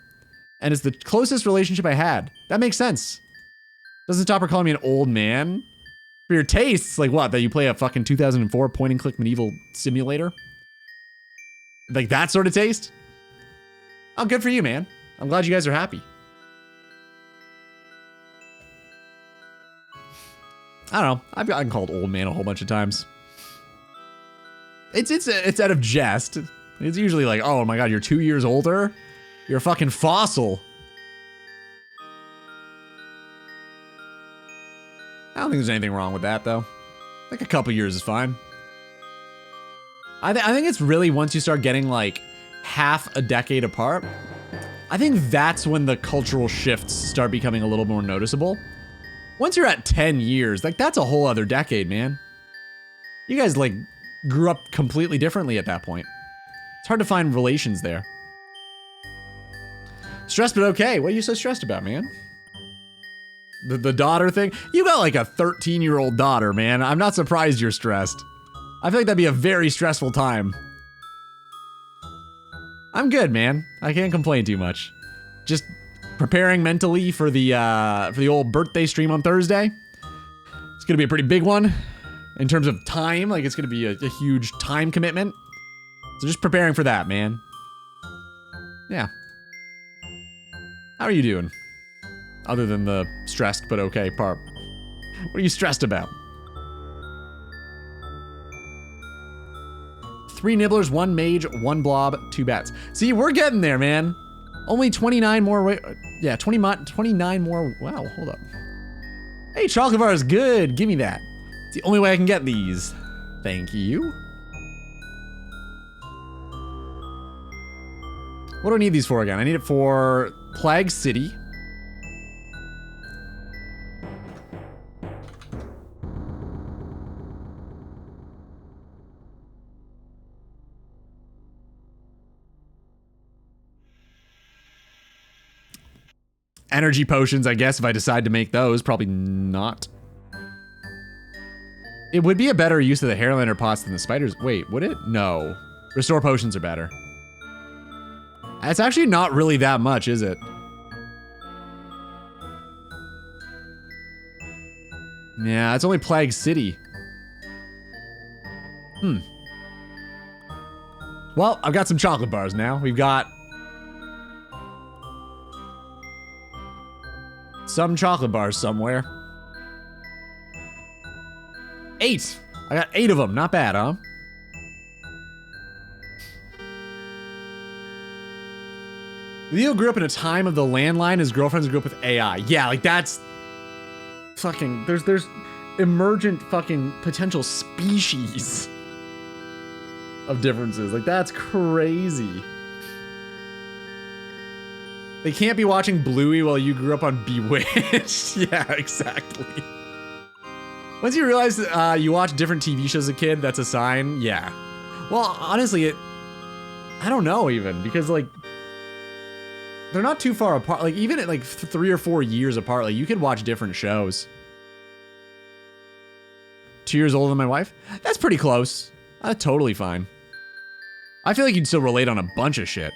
and is the closest relationship I had. That makes sense. Doesn't stop her calling me an old man. For your tastes, like what? That you play a fucking 2004 point and click medieval simulator? Like that sort of taste? Oh, good for you, man. I'm glad you guys are happy. I don't know. I've gotten called old man a whole bunch of times. It's out of jest. It's usually like, oh my god, you're 2 years older? You're a fucking fossil. I don't think there's anything wrong with that, though. Like a couple years is fine. I think it's really once you start getting like half a decade apart, I think that's when the cultural shifts start becoming a little more noticeable. Once you're at 10 years, like that's a whole other decade, man. You guys like grew up completely differently at that point. It's hard to find relations there. Stressed but okay. What are you so stressed about, man? The daughter thing? You got like a 13-year-old daughter, man. I'm not surprised you're stressed. I feel like that'd be a very stressful time. I'm good, man. I can't complain too much. Just preparing mentally for the old birthday stream on Thursday. It's gonna be a pretty big one in terms of time. Like it's gonna be a huge time commitment. So just preparing for that, man. Yeah. How are you doing? Other than the stressed but okay part. What are you stressed about? 3 nibblers, 1 mage, 1 blob, 2 bats. See, we're getting there, man. Only 29 more. Yeah, 29 more. Wow, hold up. Hey, chocolate bar is good. Give me that. It's the only way I can get these. Thank you. What do I need these for again? I need it for Plague City. Energy potions, I guess, if I decide to make those. Probably not. It would be a better use of the Hairlander pots than the spiders. Wait, would it? No. Restore potions are better. It's actually not really that much, is it? Yeah, it's only Plague City. Well, I've got some chocolate bars now. We've got some chocolate bars somewhere. 8. I got 8 of them. Not bad, huh? Leo grew up in a time of the landline. His girlfriends grew up with AI. Yeah, like that's fucking. There's emergent fucking potential species of differences. Like that's crazy. They can't be watching Bluey while you grew up on Bewitched. Yeah, exactly. Once you realize you watch different TV shows as a kid, that's a sign. Yeah. Well, honestly, I don't know even because like they're not too far apart. Like even at like 3 or 4 years apart, like you could watch different shows. 2 years older than my wife? That's pretty close. That's totally fine. I feel like you'd still relate on a bunch of shit.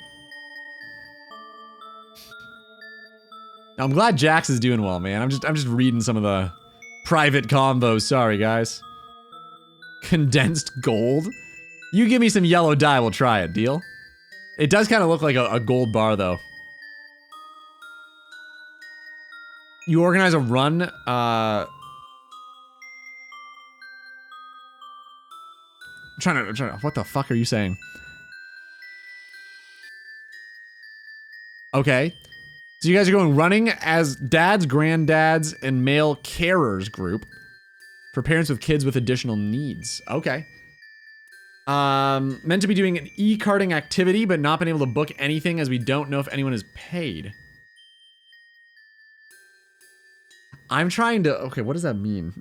I'm glad Jax is doing well, man. I'm just reading some of the private combos. Sorry, guys. Condensed gold? You give me some yellow dye, we'll try it. Deal? It does kind of look like a gold bar, though. You organize a run, I'm trying to, what the fuck are you saying? Okay. So you guys are going running as dads, granddads, and male carers group for parents with kids with additional needs. Okay. Meant to be doing an e-karting activity, but not been able to book anything as we don't know if anyone is paid. I'm trying to, okay, what does that mean?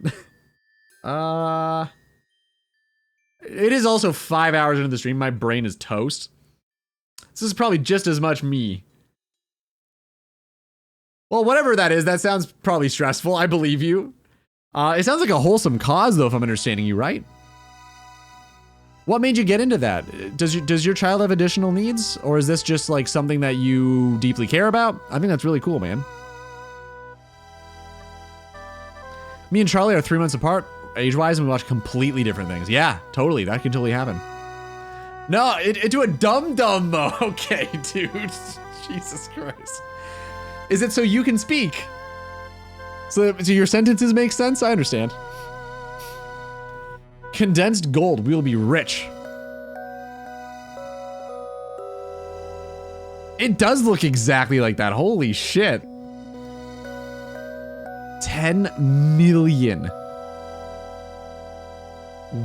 It is also 5 hours into the stream. My brain is toast. This is probably just as much me. Well, whatever that is, that sounds probably stressful. I believe you. It sounds like a wholesome cause, though, if I'm understanding you right. What made you get into that? Does your child have additional needs? Or is this just like something that you deeply care about? I think that's really cool, man. Me and Charlie are 3 months apart, age-wise, and we watch completely different things. Yeah, totally. That can totally happen. No, into a dum-dum, though. Okay, dude. Jesus Christ. Is it so you can speak? So your sentences make sense? I understand. Condensed gold. We will be rich. It does look exactly like that. Holy shit. 10 million.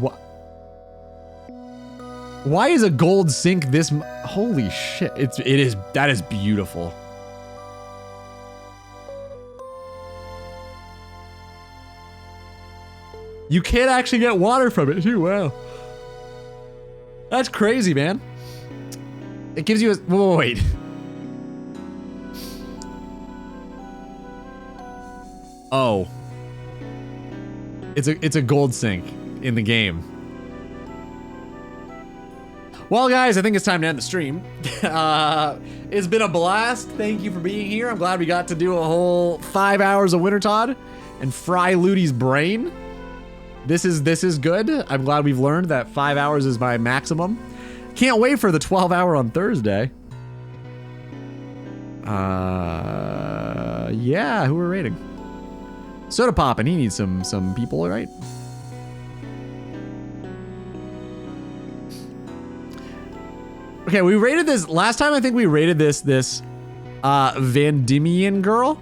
What? Why is a gold sink this? Holy shit. That is beautiful. You can't actually get water from it too. Wow. That's crazy, man. It gives you a, wait. Oh. It's a gold sink in the game. Well, guys, I think it's time to end the stream. It's been a blast. Thank you for being here. I'm glad we got to do a whole 5 hours of Winter Todd and fry Ludi's brain. This is good. I'm glad we've learned that 5 hours is my maximum. Can't wait for the 12-hour on Thursday. Yeah, who we're rating? Soda Poppin', he needs some people, right? Okay, we rated this last time. I think we rated this Van Dimian girl,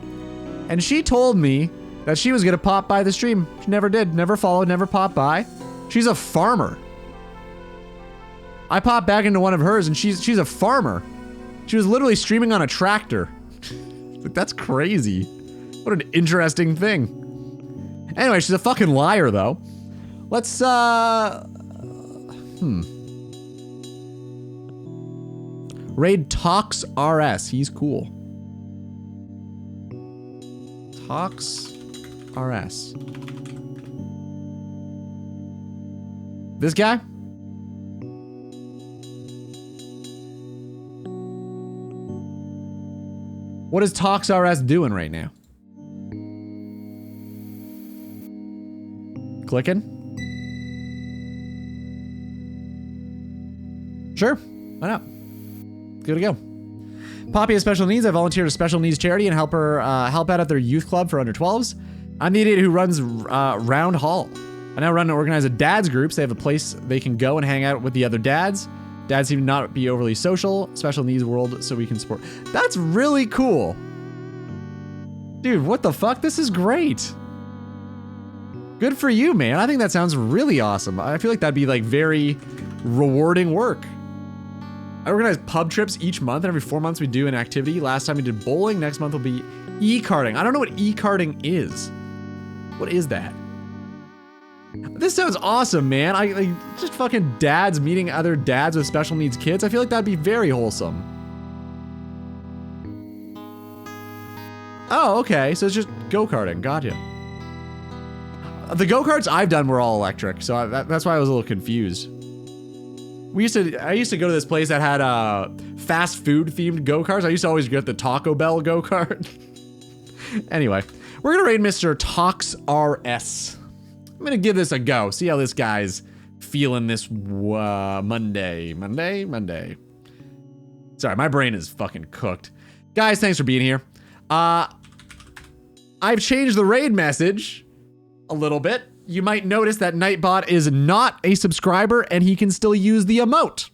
and she told me that she was gonna pop by the stream. She never did, never followed, never popped by. She's a farmer. I popped back into one of hers and she's a farmer. She was literally streaming on a tractor. Like, that's crazy. What an interesting thing. Anyway, she's a fucking liar though. Let's raid Tox RS. He's cool. Tox RS. This guy? What is Tox RS doing right now? Clicking? Sure, why not? Good to go. Poppy has special needs. I volunteered at a special needs charity and help out at their youth club for under 12s. I'm the idiot who runs Round Hall. I now run and organize a dads group, so they have a place they can go and hang out with the other dads. Dads seem to not be overly social. Special needs world, so we can support. That's really cool. Dude, what the fuck? This is great. Good for you, man. I think that sounds really awesome. I feel like that'd be like very rewarding work. I organize pub trips each month, and every 4 months we do an activity. Last time we did bowling. Next month will be e-karting. I don't know what e-karting is. What is that? This sounds awesome, man. I just fucking dads meeting other dads with special needs kids. I feel like that'd be very wholesome. Oh, okay. So it's just go-karting. Gotcha. The go-karts I've done were all electric, so that's why I was a little confused. I used to go to this place that had fast food themed go-karts. I used to always get the Taco Bell go-kart. Anyway, we're gonna raid Mr. Tox RS. I'm gonna give this a go. See how this guy's feeling this Monday. Sorry, my brain is fucking cooked. Guys, thanks for being here. I've changed the raid message a little bit. You might notice that Nightbot is not a subscriber and he can still use the emote.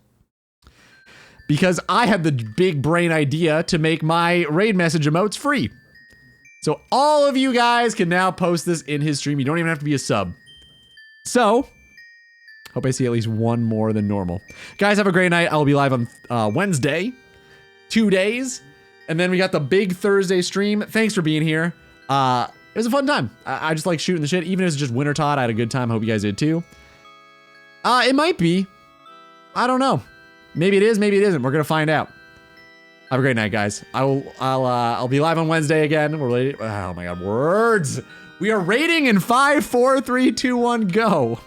because I had the big brain idea to make my raid message emotes free. So all of you guys can now post this in his stream. You don't even have to be a sub. So, hope I see at least one more than normal. Guys, have a great night. I'll be live on Wednesday. 2 days. And then we got the big Thursday stream. Thanks for being here. It was a fun time. I just like shooting the shit. Even if it's just Winter Todd, I had a good time. Hope you guys did too. It might be. I don't know. Maybe it is, maybe it isn't. We're gonna find out. Have a great night, guys. I'll be live on Wednesday again. Oh my god, words. We are rating in 5, 4, 3, 2, 1, go.